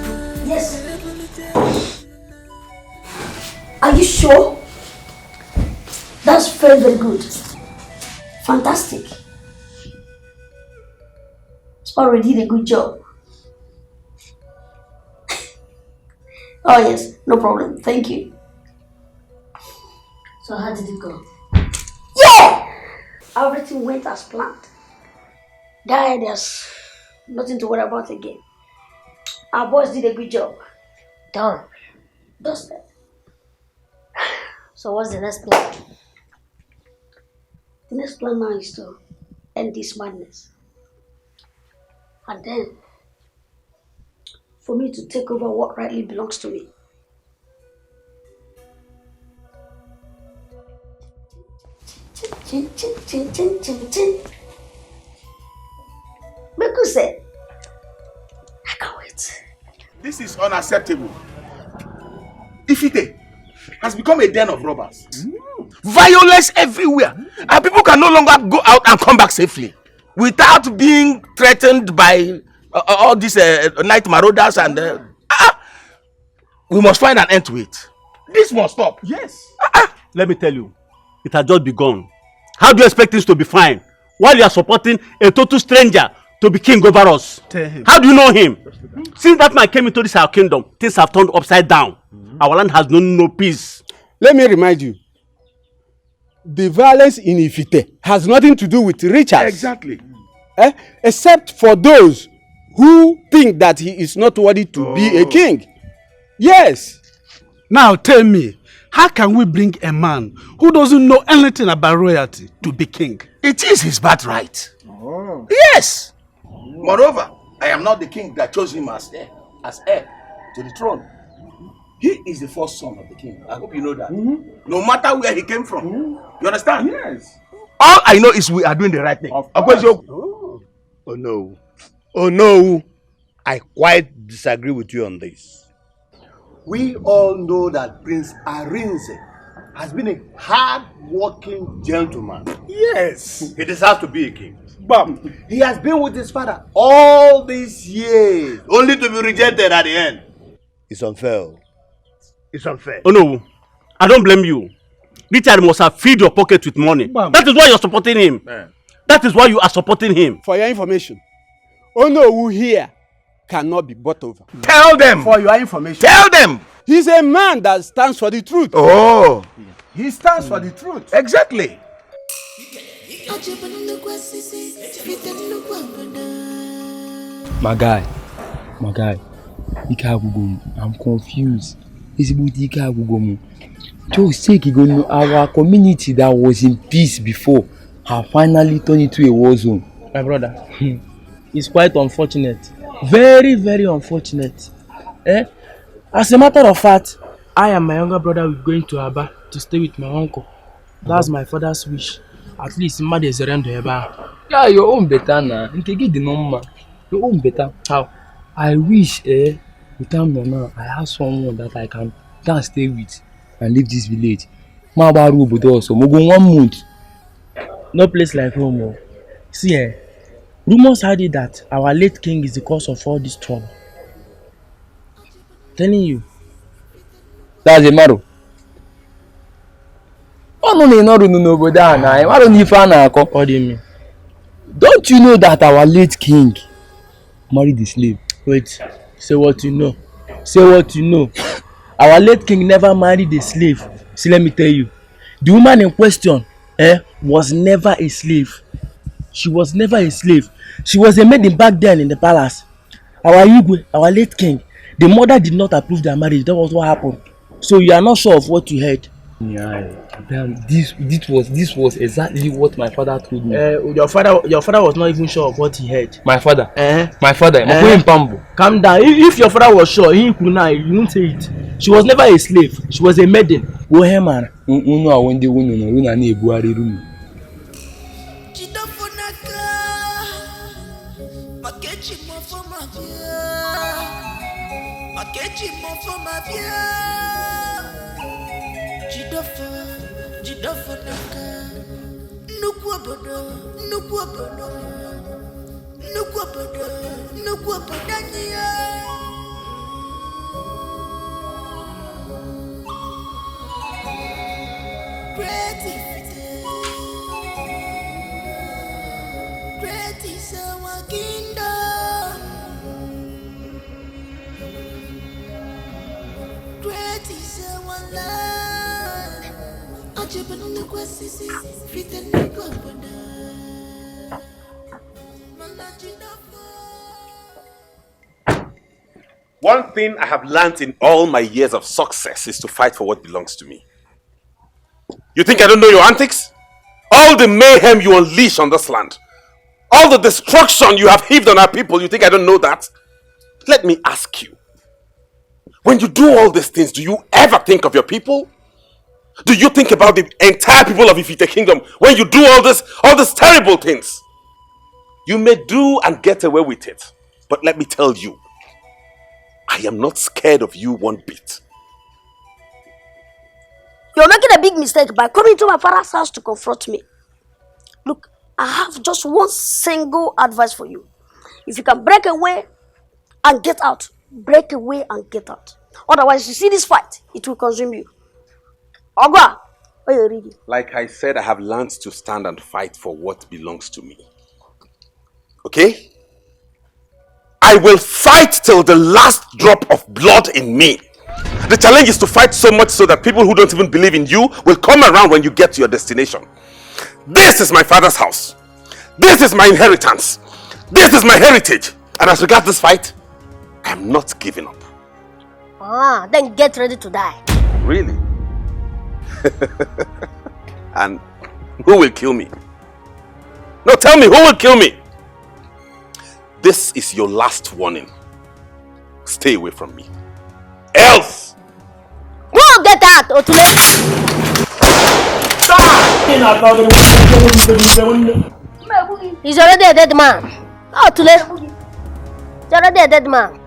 Yes. Are you sure? That's very, very good. Fantastic. Sparrow did a good job. Oh yes, no problem. Thank you. So how did it go? Yeah! Everything went as planned. Guy, there's nothing to worry about again. Our boys did a good job. Done. Dusted. So what's the next plan? The next plan now is to end this madness. And then, for me to take over what rightly belongs to me. Chin, chin, chin, chin, chin, chin. Meku said, I can't wait. This is unacceptable. Ifite has become a den of robbers. Violence everywhere. And people can no longer go out and come back safely without being threatened by all these night marauders and we must find an end to it. This must stop. Yes. Let me tell you, it has just begun. How do you expect things to be fine while you are supporting a total stranger to be king over us? How do you know him? Since that man came into this our kingdom, things have turned upside down. Our land has known no peace. Let me remind you, the violence in Ifite has nothing to do with Richard. Exactly. Except for those who think that he is not worthy to be a king. Yes. Now tell me, how can we bring a man who doesn't know anything about royalty to be king? It is his birthright. Oh. Yes. Moreover, I am not the king that chose him as heir to the throne. He is the first son of the king. I hope you know that. No matter where he came from. You understand? Yes. All I know is we are doing the right thing. Oh no. Oh no. I quite disagree with you on this. We all know that Prince Arinze has been a hard-working gentleman. Yes. He deserves to be a king. But he has been with his father all these years, only to be rejected at the end. It's unfair. It's unfair. Oh no, I don't blame you. Richard must have filled your pocket with money. That is why you're supporting him. That is why you are supporting him. For your information, Onowu here cannot be bought over. Tell them. For your information. Tell them. He's a man that stands for the truth. Oh. He stands for the truth. Exactly. My guy, I'm confused. It's about Ike. Just take it, our community that was in peace before have finally turned into a war zone. My brother, it's quite unfortunate. Very, very unfortunate. As a matter of fact, I and my younger brother will going to Aba to stay with my uncle. That's my father's wish. At least Mad is around Aba. Yeah, your own better now. Your own better. How? I wish, without me now, I have someone that I can stay with and leave this village. Ma baru obodo also. Mo go 1 month. No place like home. See, rumors had it that our late king is the cause of all this trouble. Telling you. That's a matter. What do you mean? Don't you know that our late king married a slave? Wait, say what you know. Say what you know. Our late king never married a slave. See, let me tell you. The woman in question was never a slave. She was never a slave. She was a maiden back then in the palace. Our Igwe, our late king, the mother did not approve their marriage. That was what happened. So you are not sure of what you heard. Yeah, this was exactly what my father told me. Your father was not even sure of what he heard. My father. Calm down. If your father was sure, he could not. You won't say it. She was never a slave. She was a maiden. Woheman. Chimofo mafia. Jidofo naka. Nukwabodo. Nukwabodania. Great is our kingdom. Great is our land. Ajibanu kwasisi fitenu kwabona. One thing I have learned in all my years of success is to fight for what belongs to me. You think I don't know your antics? All the mayhem you unleash on this land, all the destruction you have heaped on our people, you think I don't know that? Let me ask you, when you do all these things, do you ever think of your people? Do you think about the entire people of Ifite Kingdom when you do all these terrible things? You may do and get away with it, but let me tell you, I am not scared of you one bit. You're making a big mistake by coming to my father's house to confront me. Look, I have just one single advice for you. If you can break away and get out, break away and get out. Otherwise, you see this fight, it will consume you. Ogwa, what are you reading? Like I said, I have learned to stand and fight for what belongs to me. Okay? I will fight till the last drop of blood in me. The challenge is to fight so much so that people who don't even believe in you will come around when you get to your destination. This is my father's house. This is my inheritance. This is my heritage. And as regards this fight, I am not giving up. Then get ready to die. Really? And who will kill me? No, tell me, who will kill me? This is your last warning. Stay away from me. Else! Go get out, Otule! He's already a dead man. Otule! He's already a dead man.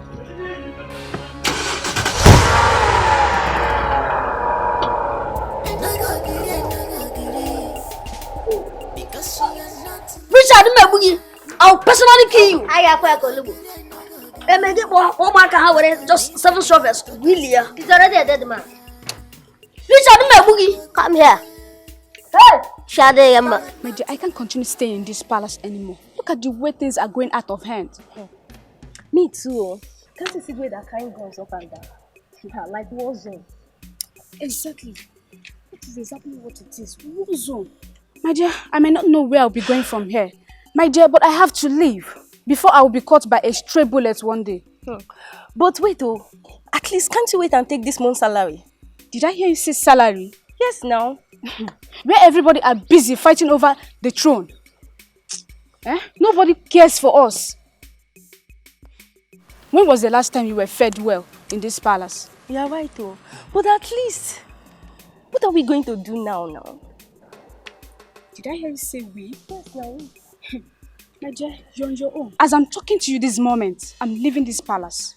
Richard Mebugi, I'll personally kill you. I have a go. And make it more just 7 shovels. Really? He's already a dead man. Richard Mebugi, come here. Hey! Shade, my dear, I can't continue staying in this palace anymore. Look at the way things are going out of hand. Me too. Can't you see the way they're carrying guns up and down? Yeah, like war zone. Exactly. That is exactly what it is. War zone. My dear, I may not know where I'll be going from here. My dear, but I have to leave before I will be caught by a stray bullet one day. But wait, at least can't you wait and take this month's salary? Did I hear you say salary? Yes, now. Where everybody are busy fighting over the throne. Nobody cares for us. When was the last time you were fed well in this palace? You're right, but at least, what are we going to do now? Did I hear you say we? Yes, now. My dear, you're on your own. As I'm talking to you this moment, I'm leaving this palace.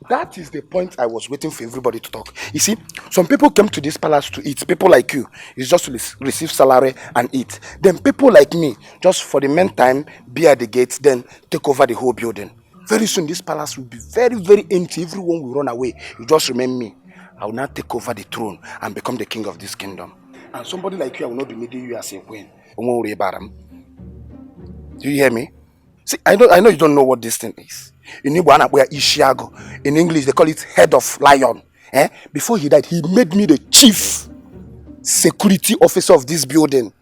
That is the point I was waiting for everybody to talk. You see, some people came to this palace to eat. People like you, it's just to receive salary and eat. Then people like me, just for the meantime, be at the gates, then take over the whole building. Very soon, this palace will be very, very empty. Everyone will run away. You just remember me. I will now take over the throne and become the king of this kingdom. And somebody like you, I will not be needing you as a queen. Don't worry about him. Do you hear me? See, I know you don't know what this thing is. In Igbo, we are Ishiago. In English, they call it head of lion. Before he died, he made me the chief security officer of this building.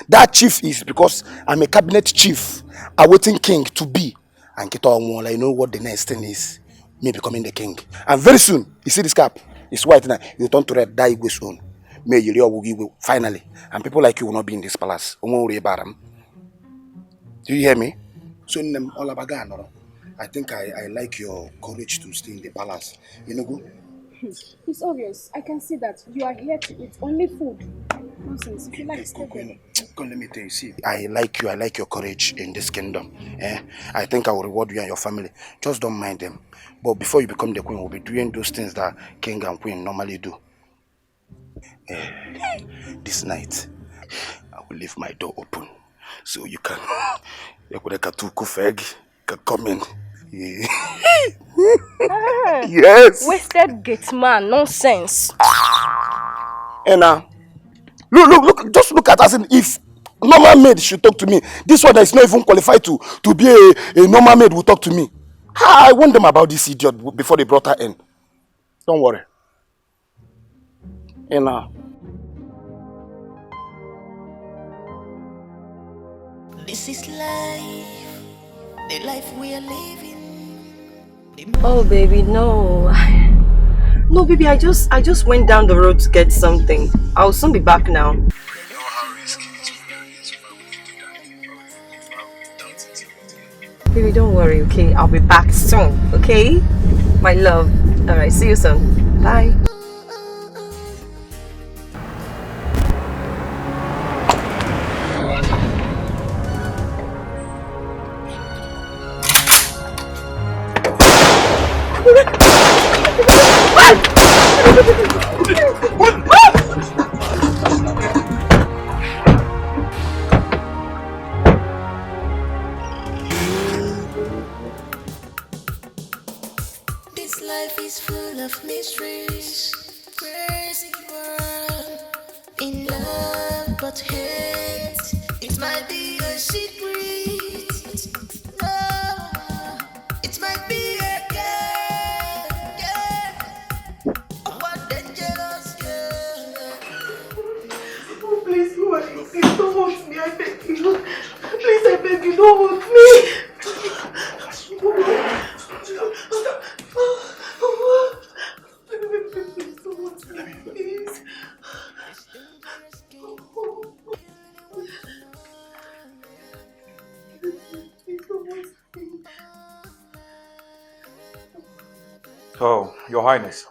That chief is because I'm a cabinet chief, awaiting king to be. And I know what the next thing is. Me becoming the king. And very soon, you see this cap? It's white now. You turn to red, die Igbo soon. May you finally. And people like you will not be in this palace. Don't worry about them. Do you hear me? So all about I think I like your courage to stay in the palace. You know, go? It's obvious. I can see that you are here to eat only food. Nonsense. If you like, stay there. Go, let me tell you. See, I like you. I like your courage in this kingdom. I think I will reward you and your family. Just don't mind them. But before you become the queen, we'll be doing those things that king and queen normally do. This night, I will leave my door open so you can come in. Yes. Wasted gate man, nonsense. And look, just look at us. If normal maid should talk to me, this one that is not even qualified to be a normal maid will talk to me. I warned them about this idiot before they brought her in. Don't worry. And This is life, the life we are living. Oh baby, no. No, baby, I just went down the road to get something. I'll soon be back now. Baby, don't worry, okay? I'll be back soon, okay? My love. Alright, see you soon. Bye. This life is full of mysteries, crazy world. In love but hate, it might be a secret. Oh, it might be a game, yeah. What dangerous girl. Oh, please, who are you? Please don't hurt me, I beg you. Please, I beg you, don't hurt me. Oh, Your Highness,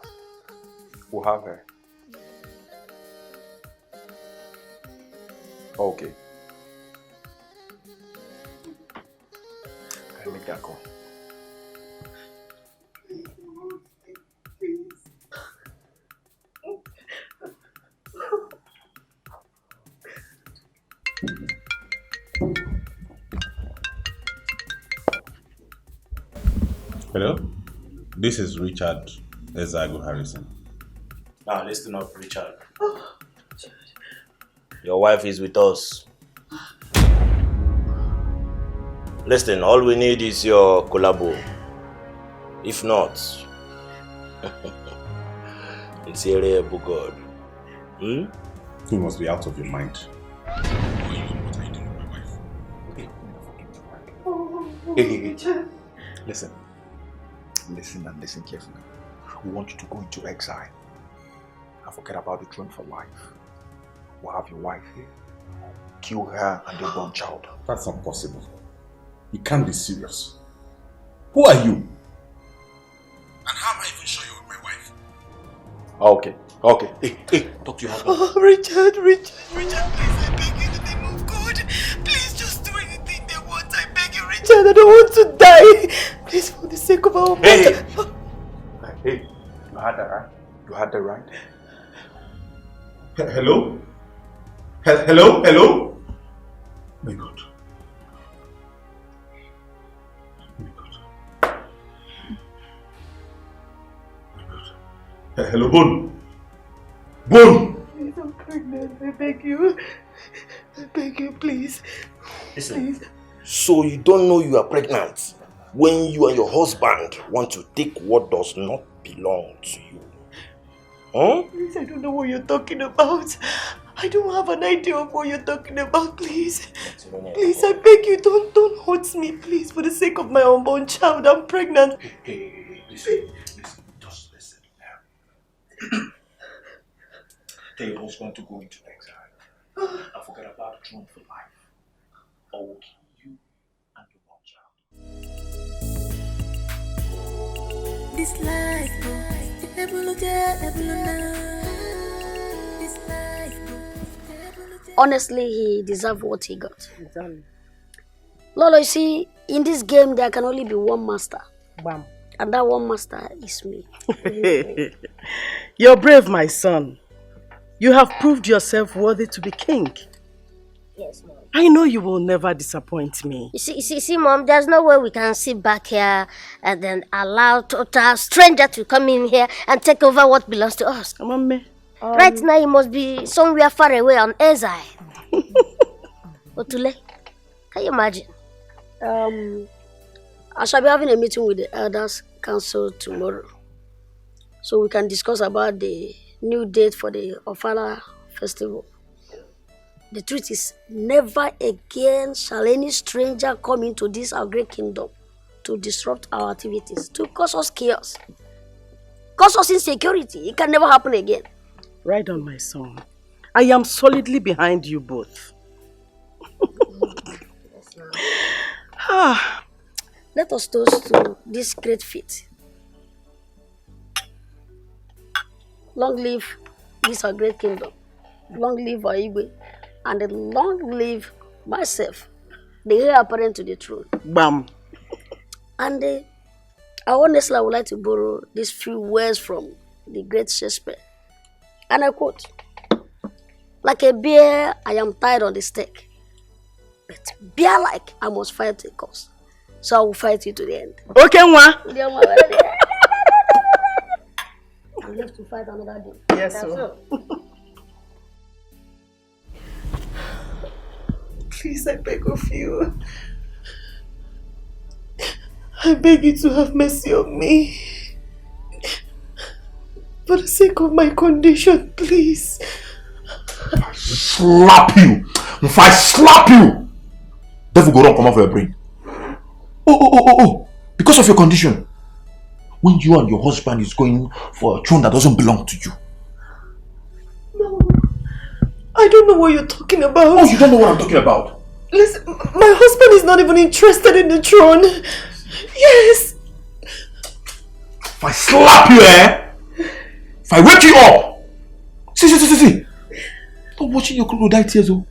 we'll have her. Okay. I'll make that call. Hello, this is Richard Ezago Harrison. Now listen up, Richard. Your wife is with us. Listen, all we need is your collabo. If not, it's a rare God. You must be out of your mind. Listen and listen carefully. We want you to go into exile and forget about the throne for life. We'll have your wife here, kill her and the born child. That's not possible. You can't be serious. Who are you? And how am I even sure you're my wife? Okay. Hey, talk to your husband. Oh, Richard, please, I beg you in the name of God. Please just do anything they want. I beg you, Richard, I don't want to die. Please, for the sake of our mother. Hey, you had that right? You had that right? Hello? Hello? My God. Hello, Bone. Please, I'm pregnant. I beg you. Please. Listen. Please. So you don't know you are pregnant when you and your husband want to take what does not belong to you? Huh? Please, I don't know what you're talking about. I don't have an idea of what you're talking about, please. Please, I beg you, don't hurt me, please, for the sake of my unborn child. I'm pregnant. Hey, listen, just listen. Tell your husband to go into exile and forget about the throne for life. Or we'll kill you and your born child. This life, boy, this life, boy, honestly, he deserved what he got. Exactly. Lolo, you see, in this game, there can only be one master. Bam. And that one master is me. You're brave, my son. You have proved yourself worthy to be king. Yes, Mom. I know you will never disappoint me. You see, Mom, there's no way we can sit back here and then allow total stranger to come in here and take over what belongs to us. Right now, you must be somewhere far away on exile. Otule, can you imagine? I shall be having a meeting with the Elders Council tomorrow, so we can discuss about the new date for the Ofala festival. The truth is, never again shall any stranger come into this our great kingdom to disrupt our activities, to cause us chaos, cause us insecurity. It can never happen again. Right on, my son. I am solidly behind you both. Let us toast to this great feat. Long live this our great kingdom. Long live our Igwe. And long live myself, the heir apparent to the throne. Bam. And I honestly would like to borrow these few words from the great Shakespeare. And I quote, "Like a bear, I am tied on the stake. But bear-like, I must fight a cause. So I will fight you to the end." Okay, Nwa. I will have to fight another day. Yes, sir. Please, I beg of you. I beg you to have mercy on me. For the sake of my condition, please. Slap you! If I slap you, devil go run come off your brain. Oh! Because of your condition. When you and your husband is going for a throne that doesn't belong to you. No. I don't know what you're talking about. Oh, you don't know what I'm talking about? Listen, my husband is not even interested in the throne. Yes. If I slap you, if I wake you up. See. Stop watching your crocodile tears, oh.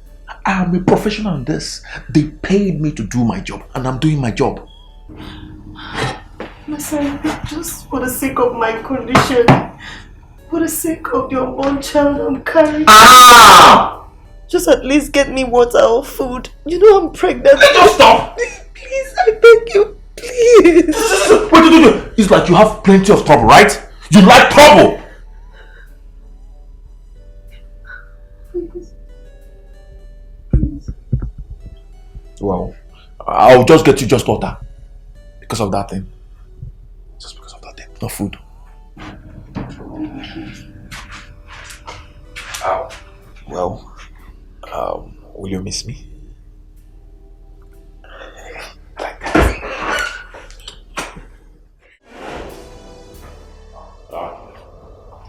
I am a professional in this. They paid me to do my job, and I'm doing my job. Listen, just for the sake of my condition, for the sake of the unborn child I'm carrying. Just at least get me water or food. You know I'm pregnant. Just stop! Please, I beg you, please. Wait. It's like you have plenty of trouble, right? You like trouble! Well, I'll just get you just water. Because of that thing. Just because of that thing. No food. Well, will you miss me?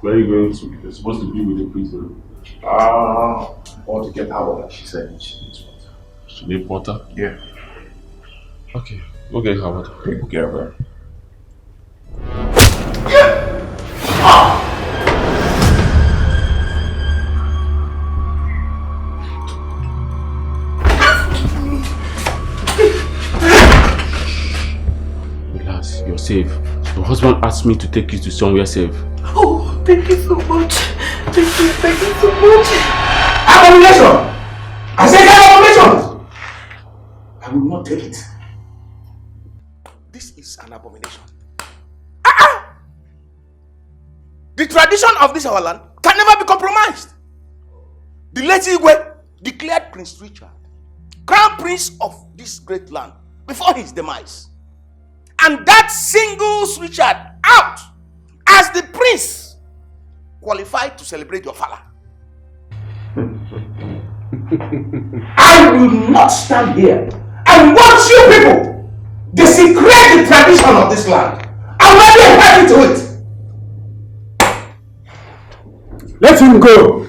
Where are you going to? You're supposed to be with the prisoner. I want to get her water. She said she needs water. She needs water? Yeah. Okay, go get her water. Okay, go get her. Relax, you're safe. Your husband asked me to take you to somewhere safe. Oh, thank you so much. Thank you so much. Abomination! I said abomination! I will not take it. This is an abomination. The tradition of this our land can never be compromised. The late Igwe declared Prince Richard crown prince of this great land before his demise. And that singles Richard out as the prince qualified to celebrate your father. I will not stand here and watch you people desecrate the tradition of this land. I'm not happy to it. Let him go.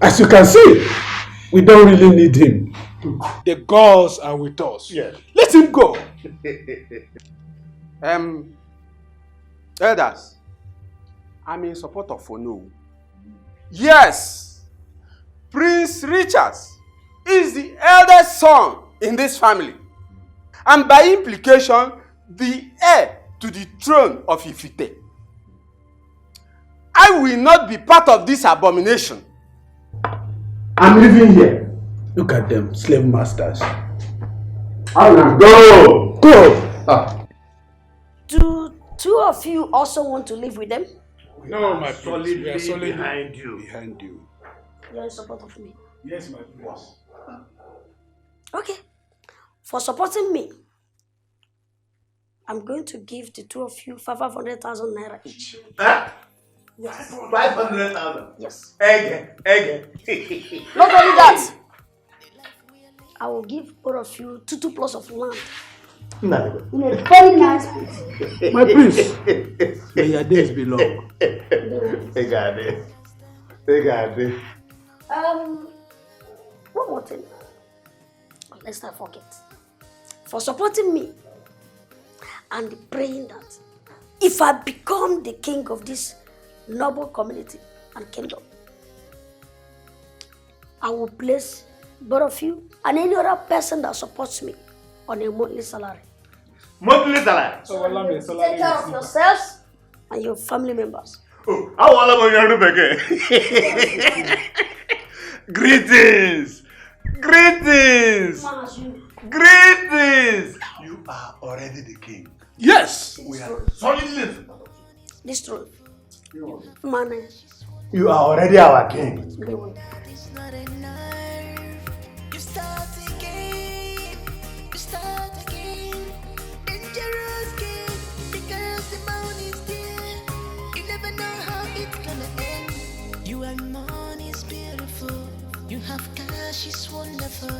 As you can see, we don't really need him. The gods are with us. Yes. Let him go. Elders, I'm in support of Ono. Yes, Prince Richard is the eldest son in this family, and by implication, the heir to the throne of Ifite. I will not be part of this abomination. I'm living here. Look at them, slave masters. Go! Go! Do two of you also want to live with them? No, my prince. We are solidly behind you. Behind you. You're in support of me. Yes, my prince. Okay. For supporting me, I'm going to give the two of you 500,000 naira each. Huh? Yes. 500,000? Yes. Again. Not only that, I will give both of you 2 plots of land. No. In a very nice place. My prince, may your days be long. They got it. One more thing. Let's not forget. For supporting me and praying that if I become the king of this noble community and kingdom, I will place both of you and any other person that supports me on a monthly salary. Monthly salary? Take care of yourselves and your family members. Oh, I want to Greetings! You are already the king. Yes! We are solidly. This truth. Money. You are already our king. You and money is beautiful. You have cash is wonderful.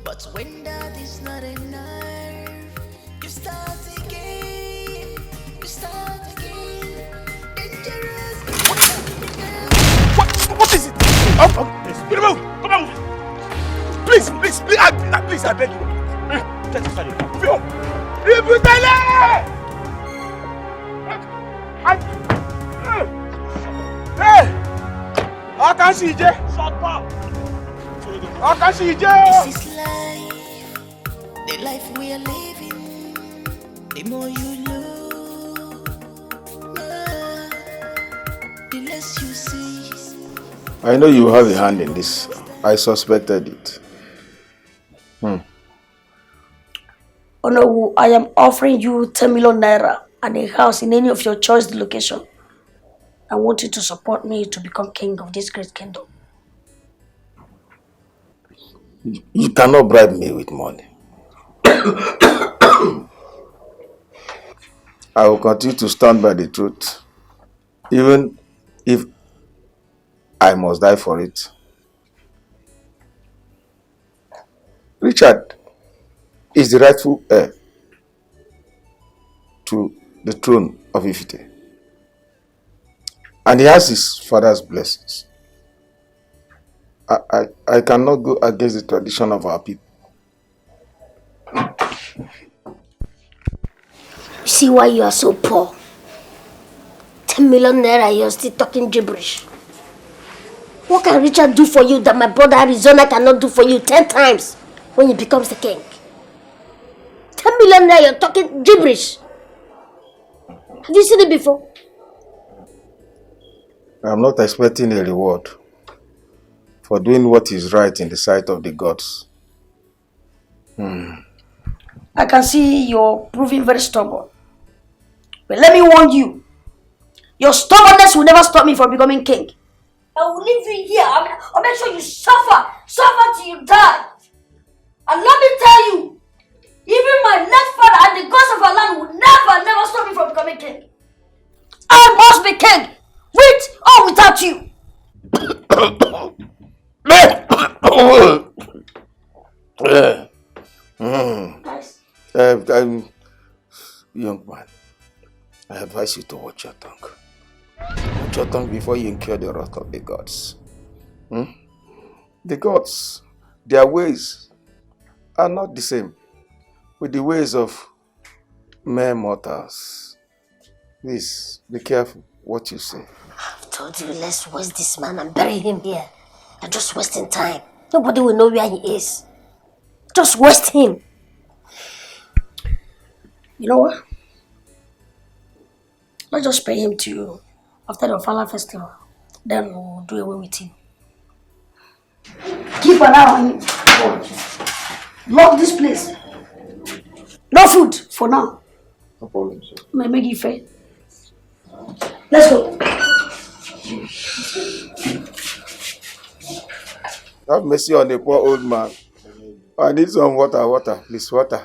But when that is not enough, you start again. Dangerous. What is it? Come on. Please, I beg you. This is life, the life we are living. The more you look, the less you see. I know you have a hand in this. I suspected it. Oh no, I am offering you 10 million naira and a house in any of your choice location. I want you to support me to become king of this great kingdom. You cannot bribe me with money. I will continue to stand by the truth, even if I must die for it. Richard is the rightful heir to the throne of Ifite, and he has his father's blessings. I cannot go against the tradition of our people. You see why you are so poor? 10 million naira, you're still talking gibberish. What can Richard do for you that my brother Arizona cannot do for you 10 times when he becomes the king? 10 million naira, you're talking gibberish. Have you seen it before? I'm not expecting a reward for doing what is right in the sight of the gods. I can see you're proving very stubborn. But let me warn you. Your stubbornness will never stop me from becoming king. I will leave you here. I'll make sure you suffer till you die. And let me tell you, even my late father and the gods of our land will never stop me from becoming king. I must be king, with or without you. Nice. Young man, I advise you to watch your tongue. Watch your tongue before you incur the wrath of the gods. The gods, their ways are not the same with the ways of mere mortals. Please, be careful what you say. I've told you, let's waste this man and bury him here. You're just wasting time. Nobody will know where he is. Just waste him. You know what? Let's just pay him to you after the Ofala festival. Then we'll do away with him. Keep an eye on him. Lock this place. No food for now. No problem, sir. May make it fair. Let's go. Have mercy on the poor old man. I need some water, please, water.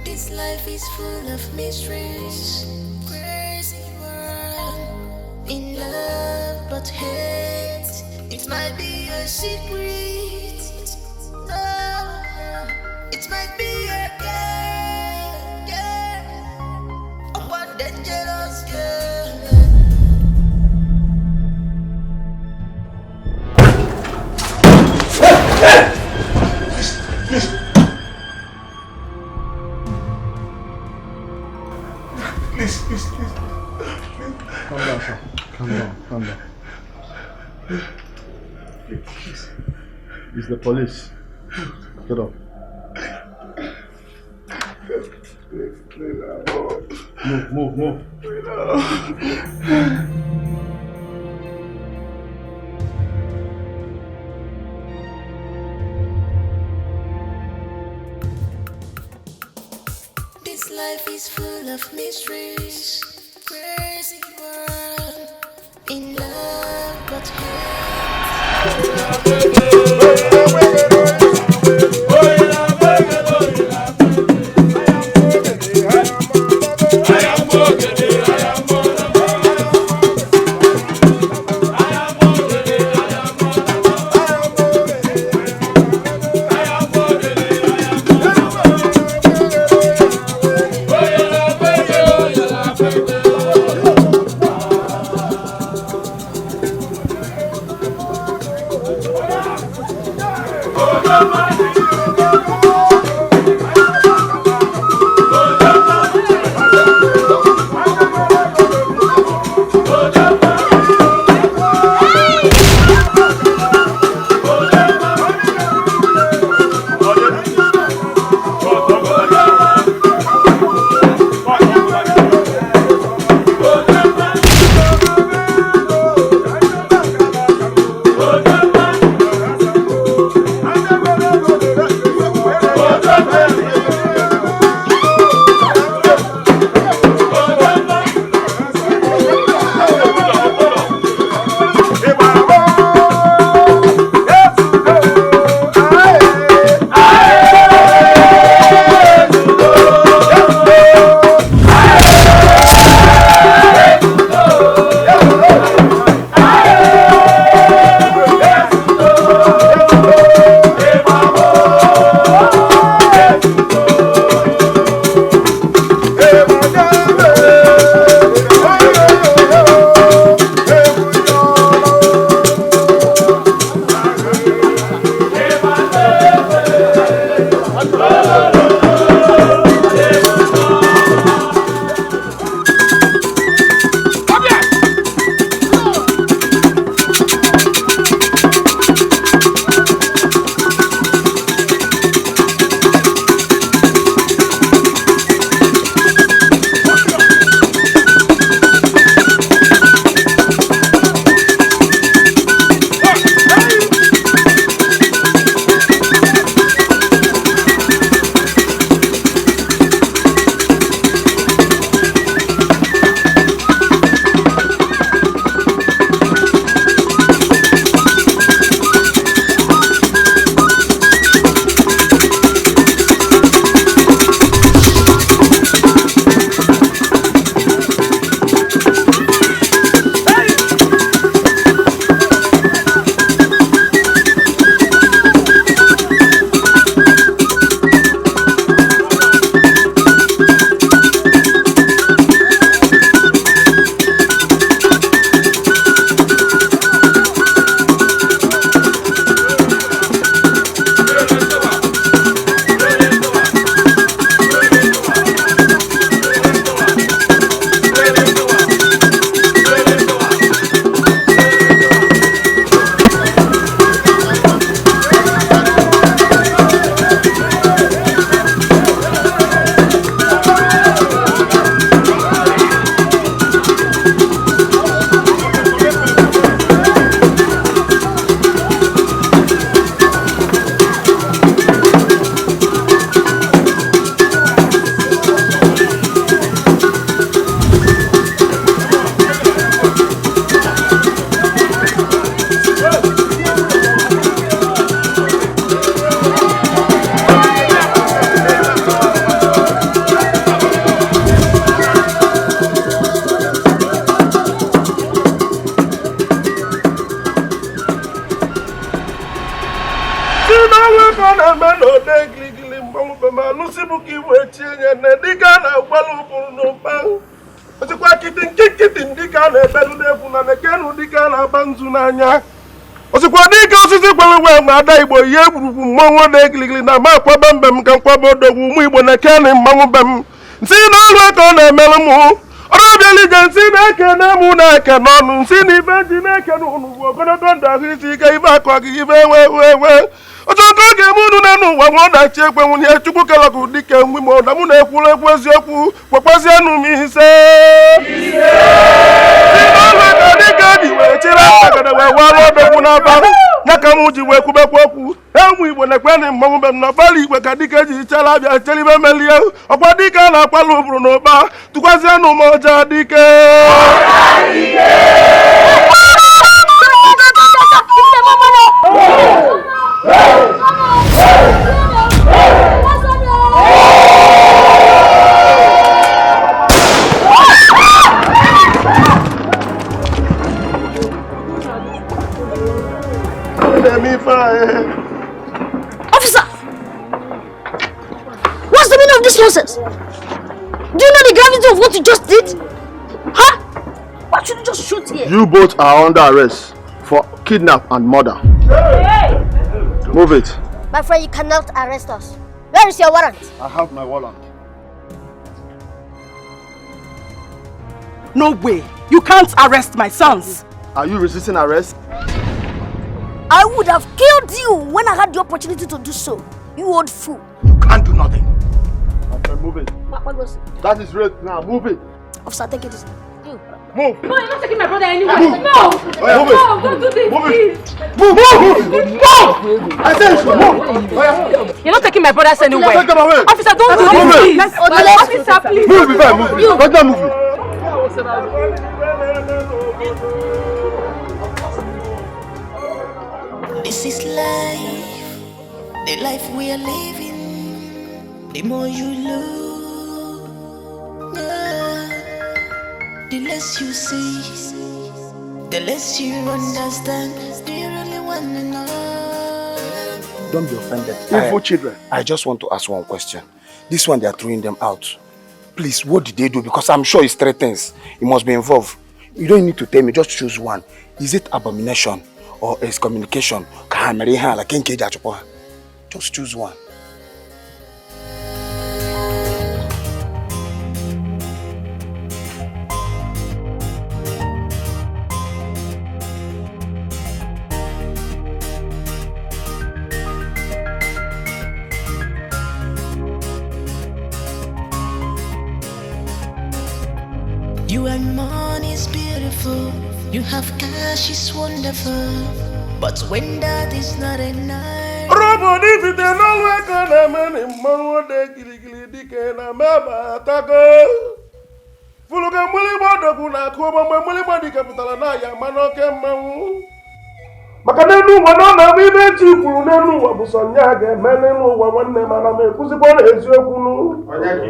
This life is full of mysteries, crazy world. In love but hate, it might be a secret. No, it might be a girl, a one dangerous girl. Please. Calm down, sir. Calm down. Please. It's the police. Get up. Move. This life is full of mysteries, crazy world. In love but Go, ka na me no de gligli mbangu be ma no sibu ki wechi nye ne dika na gwalu buru no pa osikwa kiti dika na ebelu na egwu na nekenu dika na banzu n'anya osikwa dika osisi gwalu we ma ada igbo ye gburugu mmanwu de gligli na ma kwa bembem ka kwa bodogwu mu igbo nekenu mmanwu bem nsi na ọrụ ka na emelu mu ọrọbịali je nsi na-ekene mụ na-ekene ọnụ nsi na ibe ji na-ekene ụnụ bụ ogologo ndụ ahụ isi ike ibe akọ gị ibe ewe ọchọkọ oge mụ unu na n'ụwa nwa ọdachi ekwe nwunye chukwu kelọgụ dike mgbe ma ụda mụ na-ekwuru ekwu eziokwu kwekwazienụ m ise ka dịka ji wee chịrị akagada wee warụ ọdọgwu n'aba ya ka mụ ji wee kwubekwa okwu enwe igbo na-ekpeni mmanwụ be m na ọbala igwe ka dike ji chere abịa cheribe melie ọkwa dike a na-akpalụ ụbụrụ n'ụba tụkwazienụ m ọja dike Officer! What's the meaning of this nonsense? Do you know the gravity of what you just did? Huh? Why should you just shoot here? You both are under arrest for kidnap and murder. Hey! Move it. My friend, you cannot arrest us. Where is your warrant? I have my warrant. No way. You can't arrest my sons. Are you resisting arrest? I would have killed you when I had the opportunity to do so. You old fool. You can't do nothing. Okay, move it. What was it? That is right now. Move it. Officer, take it easy. You. Move. No, you're not taking my brother anywhere. Move. No. Move it. No, don't do this, Move please. it. Move. Move. I said move. You're not taking my brothers anywhere. Take them away. Officer, don't do Move this, it. please. Officer, please. Move it. Move it. You. Don't not move it. This is life, the life we are living. The more you lose, the less you see, the less you understand. Do you really want to know? Don't be offended. Evil children. I just want to ask one question. This one, they are throwing them out. Please, what did they do? Because I'm sure it's 3 things. It must be involved. You don't need to tell me, just choose one. Is it abomination or excommunication? Just choose one. You and money is beautiful. You have cash is wonderful. But when that is not enough, Robot, if it ain't no way, can I man in Monwo de Gilly Dick and a maba taco? Fuluga Mulibada Guna, Koba, Mulibadi Capital, and I am Manoka Mamu. Macanenu, one on me, Betty, Pulunu, Abusanyaga, Melenu, one name, and I may Pusipon, Ezio.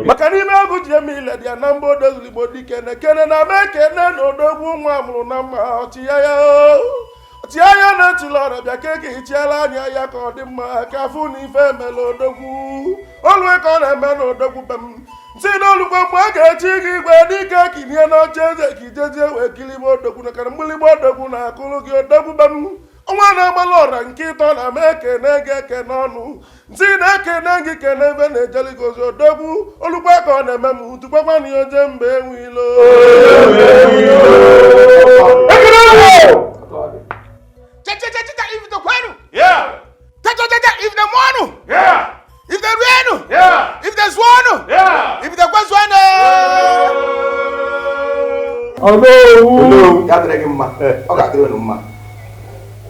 Macanima, good Jamila, the number does Libodi can a cannon, I make it, no, the woman, number, Tia. Tiaya na chilora bia keke ichiala anya ya ka odimma ka fu ni fe melodogwu olwe ka na melodogwu bem si no lukwa mwa ga chi gi gbe dike kinie na cheze ki jeje we kilimo odogwu na kan mulimo odogwu na akulu gi odogwu bem onwa na malora nkito na meke nege ke nonu si na ke nangi ke nebe na jeli gozi odogwu olukwa ka na memu tukwa ni oje mbe enwilo If the Kwenu, yeah. If the Mono, yeah. If the Reno, yeah. If the Swano, yeah. If the Kwaswana. Oh no!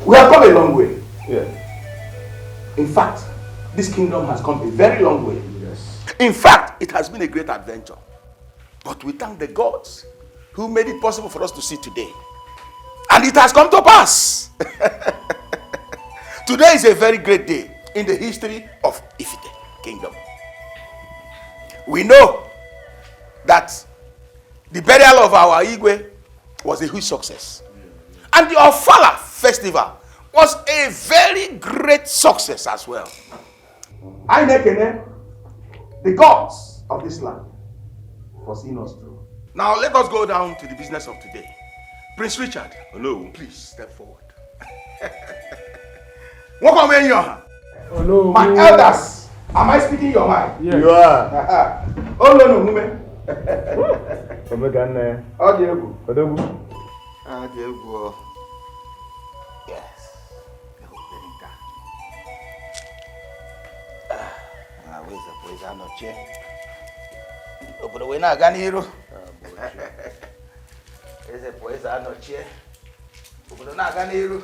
We have come a long way. Yeah. In fact, this kingdom has come a very long way. Yes. In fact, it has been a great adventure. But we thank the gods who made it possible for us to see today. And it has come to pass. Today is a very great day in the history of Ifite Kingdom. We know that the burial of our Igwe was a huge success. And the Ofala festival was a very great success as well. I nekene the gods of this land for seeing us through. Now let us go down to the business of today. Prince Richard, hello, please step forward. Welcome in your hello. My elders, am I speaking your mind? Yes. You are. Oh no, woman. Yes. Where's the boys are not here? Oh, but we're not going here. Where's the boys are not here? Oh, but we're not going here.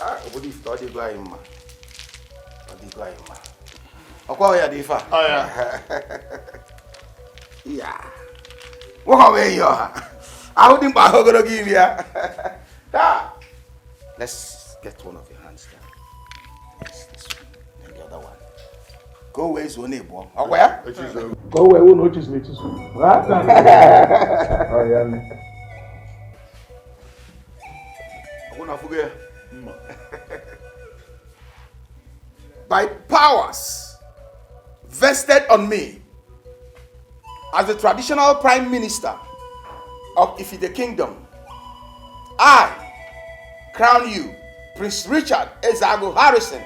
Ah, what is the guy, man? What the guy, man? Oh, yeah, the fa. Oh, yeah. Yeah. What away, you are? I wouldn't buy her to give you. Let's get one of your hands down. Yes, this one. And the other one. Go away, so neighbor. Oh, where? Go away, who notice me too. What? Oh, yeah. I want to forget. By powers vested on me as the traditional prime minister of Ifite Kingdom, I crown you, Prince Richard Ezago Harrison,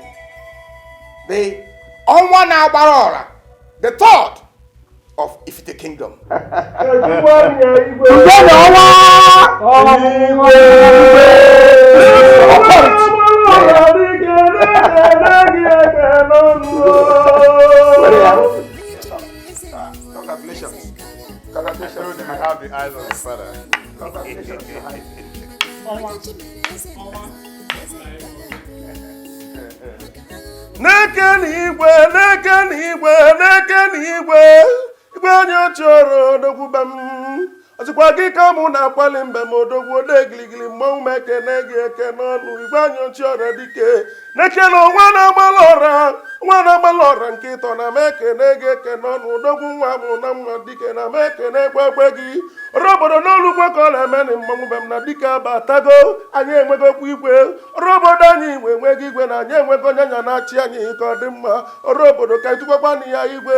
the Onwana Barora, the third of Ifite Kingdom. Congratulations. Congratulations. I have the eyes of the father. N'igwe onye chọrọ odogwuba m ọzụkwa gị ka mụ na-akwali mbe m odogwu odegiligili mmọnwụ m ekene gị eke n'ọnụ igwe onye chọrọ dike n'ekene nwa na-agbalị ọra nke ịtọ na m ekene gị eke n'ọnụ odogwu nwa mụrụ na mma dike na m ekene gbegbe gị ọrụ obodo n'olugbo ka ọ na-eme na mmọnwụ be m na dike abatago anyị enwegokwa igwe ọrụ obodo anyị igwe enweghị igwe na anyị enwego nyanya na-achị anyị ka ọ dị mma ọrụ obodo ka ịtụkwakwa na ya igwe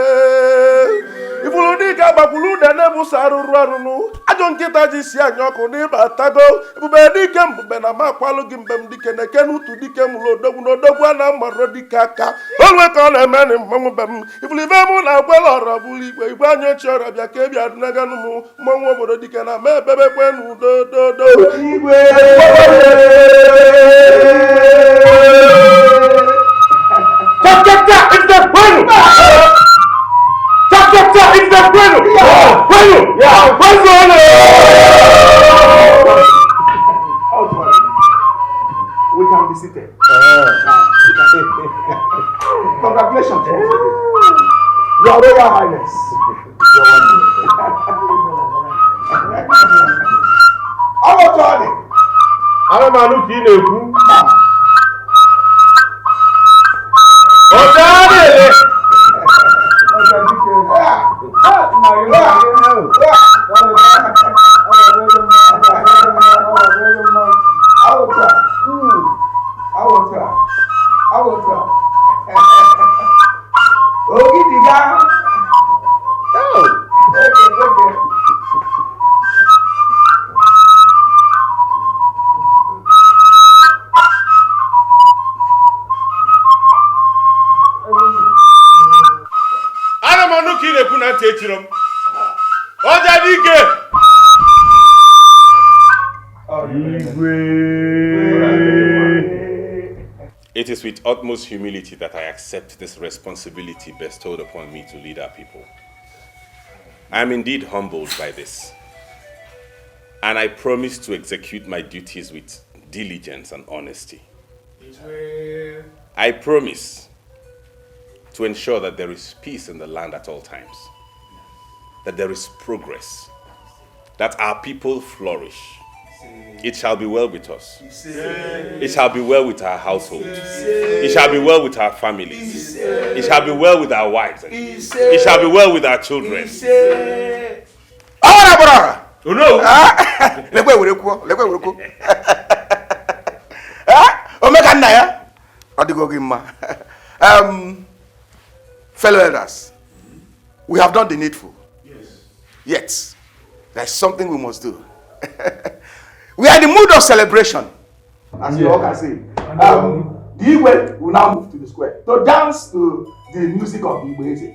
ifuru dike agbakwuru ude na-ebuso arụrụ arụrụ ajọ nkịta ji si anyị ọkụ n'ịba tago ebube dike mbube na makwalụ gị mbe m dike na eke n'utu dike mụrụ odogwu na odogwu a na mmarọ dike aka onwe ka ọ na-eme na mmọnwụ be m ifuru ibe mụ na agwela ọra bụrụ igwe anyị ochie ọra bịa ka ebia dịnaganụ m mmọnwụ obodo dike na ma ebebekwe n'udo dodo igwe it's the bueno! Bueno! Yeah! Bueno! We can be seated. Congratulations. Your Royal Highness. How about Johnny? I don't know if you know. Oh, Johnny! It is with utmost humility that I accept this responsibility bestowed upon me to lead our people. I am indeed humbled by this, and I promise to execute my duties with diligence and honesty. I promise to ensure that there is peace in the land at all times, that there is progress, that our people flourish. It shall be well with us. It shall be well with our household. It shall be well with our families. It shall be well with our wives. It shall be well with our children. Oh no! Fellow elders, we have done the needful. Yes. Yet, there's something we must do. We are in the mood of celebration. As you all can see. The Igwe will now move to the square to dance to the music of the Igwe.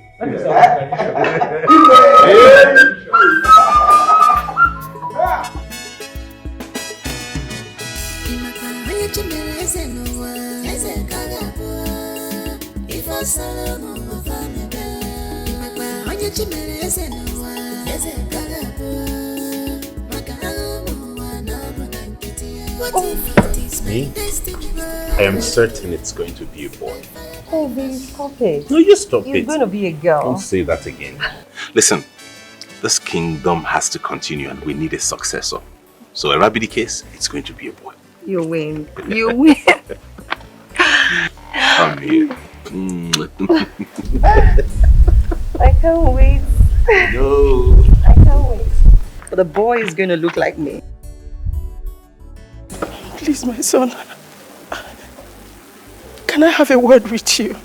Me? I am certain it's going to be a boy. Oh, baby, stop it. No, you stop it. You're going to be a girl. Don't say that again. Listen, this kingdom has to continue and we need a successor. So whatever be the case, it's going to be a boy. You win. You win. Come here. I can't wait. No. I can't wait. But the boy is going to look like me. Please, my son. Can I have a word with you?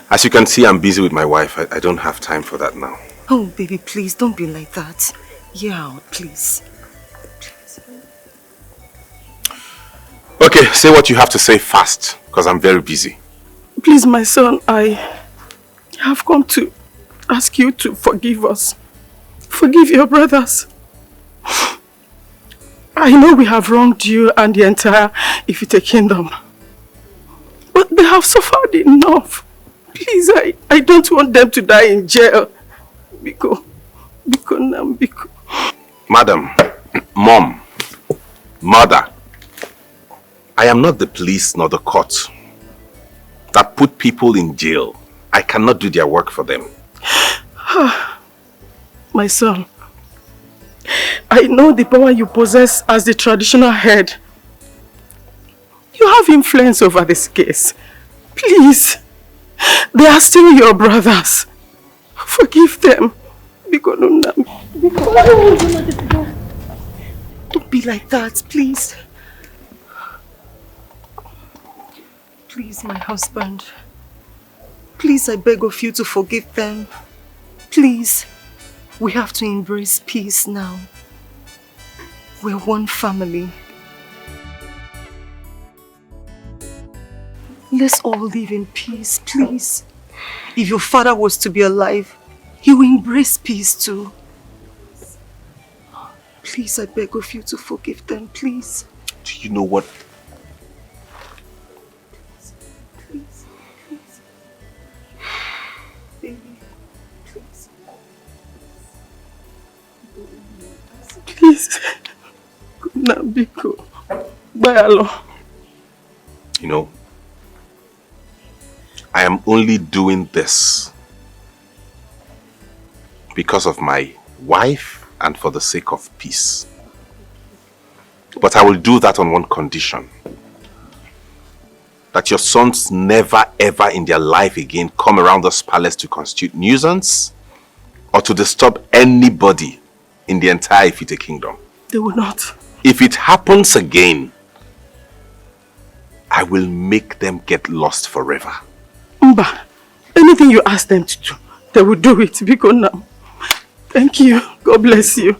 As you can see, I'm busy with my wife. I don't have time for that now. Oh, baby, please, don't be like that. Yeah, please. Okay, say what you have to say fast, because I'm very busy. Please, my son, I have come to ask you to forgive us. Forgive your brothers. I know we have wronged you and the entire Ifite kingdom. But they have suffered enough. Please, I don't want them to die in jail. Biko. Madam, Mom, Mother, I am not the police nor the court that put people in jail. I cannot do their work for them. My son, I know the power you possess as the traditional head. You have influence over this case. Please, they are still your brothers. Forgive them. Don't be like that, please. Please, my husband. Please, I beg of you to forgive them. Please. We have to embrace peace now. We're one family. Let's all live in peace, please. If your father was to be alive, he will embrace peace too. Please, I beg of you to forgive them, please. Do you know what? Please, please. Baby, please. Please. Nabiko. Bayalo. You know, I am only doing this because of my wife and for the sake of peace. But I will do that on one condition. That your sons never ever in their life again come around this palace to constitute nuisance or to disturb anybody in the entire Ifite kingdom. They will not. If it happens again, I will make them get lost forever. Mba, anything you ask them to do, they will do it. Because now, thank you. God bless you.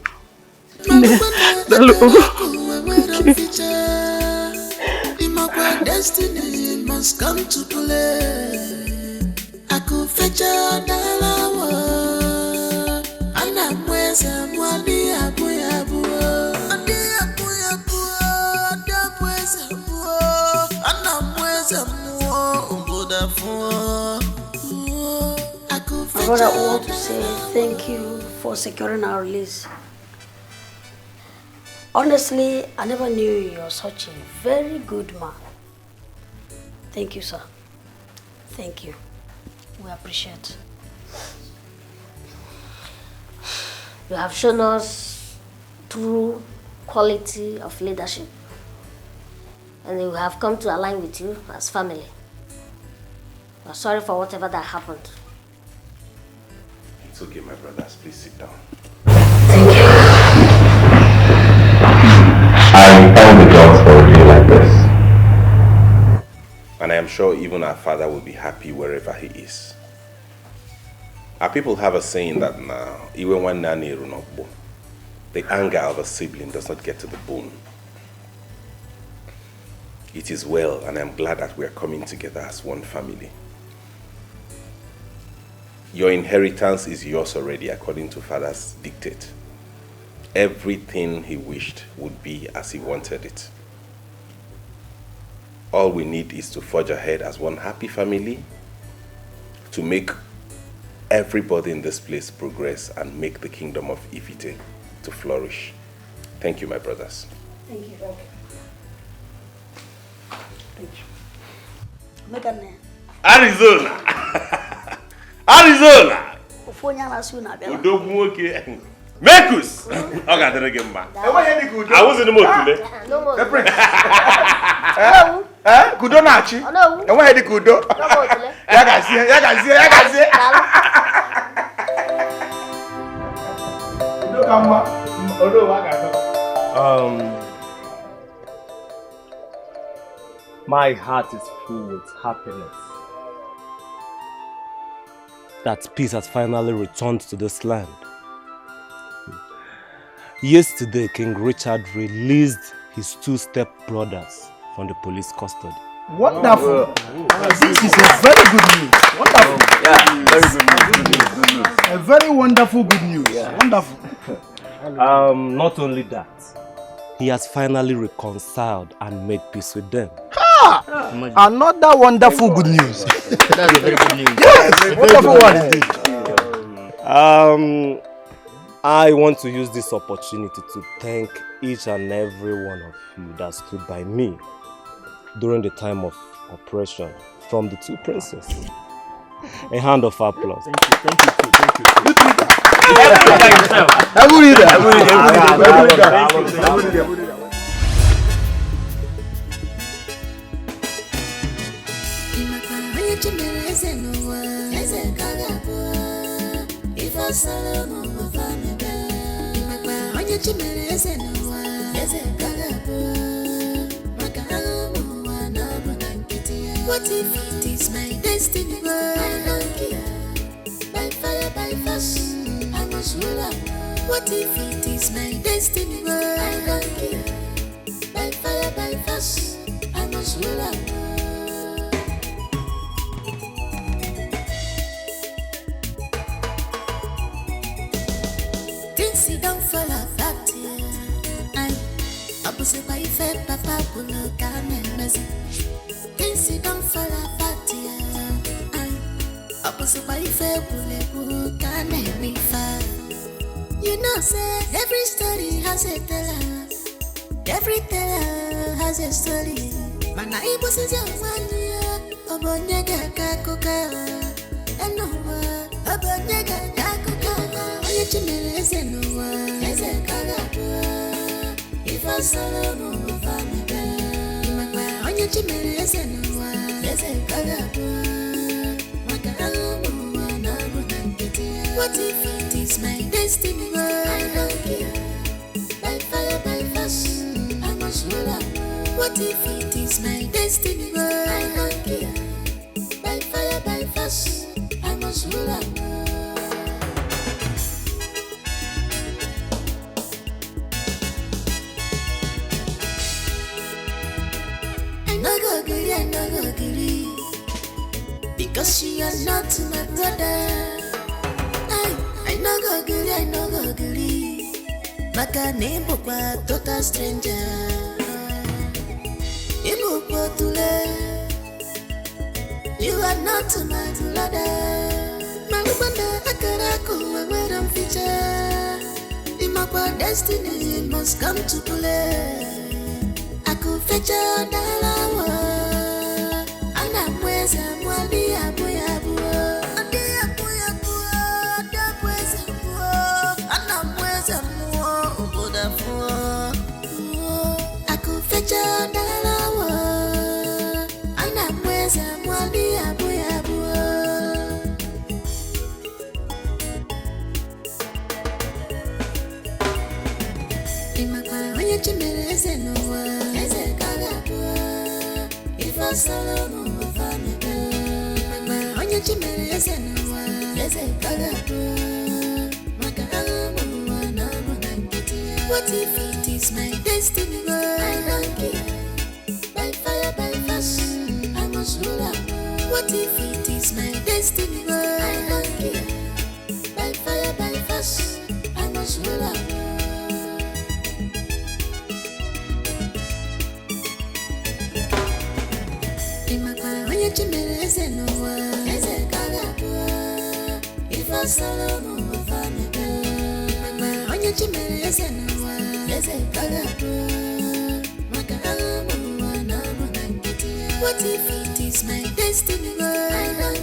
Destiny must come to play. I could fetch another word. And I'm where someone My brother, I want to say thank you for securing our release. Honestly, I never knew you were such a very good man. Thank you, sir. Thank you. We appreciate. You have shown us true quality of leadership. And we have come to align with you as family. We're sorry for whatever that happened. It's okay, my brothers. Please sit down. I found the job for a day like this. sure even our father will be happy wherever he is. Our people have a saying that now, even when Nani Runokbo, the anger of a sibling does not get to the bone. It is well, and I'm glad that we are coming together as one family. Your inheritance is yours already according to Father's dictate. Everything he wished would be as he wanted it. All we need is to forge ahead as one happy family to make everybody in this place progress and make the kingdom of Ifite to flourish. Thank you, my brothers. Thank you. Thank you. Arizona! Arizona! Mekus! I got to get back. I was in the mood today. Kudo nachi? And where did Kudo? Yagazi. My heart is full with happiness that peace has finally returned to this land. Yesterday, King Richard released his 2 step-brothers from the police custody. Wonderful. This is a very good news. Wonderful. Yeah, very good news. A very wonderful good news. Yeah. Wonderful. Not only that, he has finally reconciled and made peace with them. Another wonderful good news. That's a very good news. Yes, wonderful one. I want to use this opportunity to thank each and every one of you that stood by me during the time of oppression from the 2 princes. A hand of applause. Thank you. What if it is my destiny? I don't care. By fire, by force, I must rule out. What if it is my destiny? I don't care. By fire, by force, I must rule out. Things don't fall apart here. I'm opposite by fair, papa will look at me. Things don't fall apart here. I'm opposite by fair, will look at me. You know, say every story has a teller. Every teller has a story. My neighbors is young one year. Obonyega kakuka. And no one. Obonyega kakuka. Onye chimereze no one. Eze kagapua. If I solo no family. Imakwa onye chimereze no one. Eze kagapua. Makahamu wanabu nankiti. What if it is my destiny? I don't care. By fire, by force, I must rule out. What if it is my destiny? I don't care. By fire, by force, I must rule out. I no go agree, because you are not my brother. I no go agree. Maka nimbo kwa total stranger. Ibu kwa tule. You are not my brother. Malubanda akaraku where I'm feature. Imakwa destiny must come to play. Aku feature dalawa. Ana mweza mwali abu. If I solo What if it is my destiny? I don't care. By fire, by force, I must rule out. What if it is my destiny? I don't care. By fire, by force, I must rule out. When you chimney is no one, is a color. If I solo move on the bed, when you chimney is no one, is a color. What if it is my destiny? I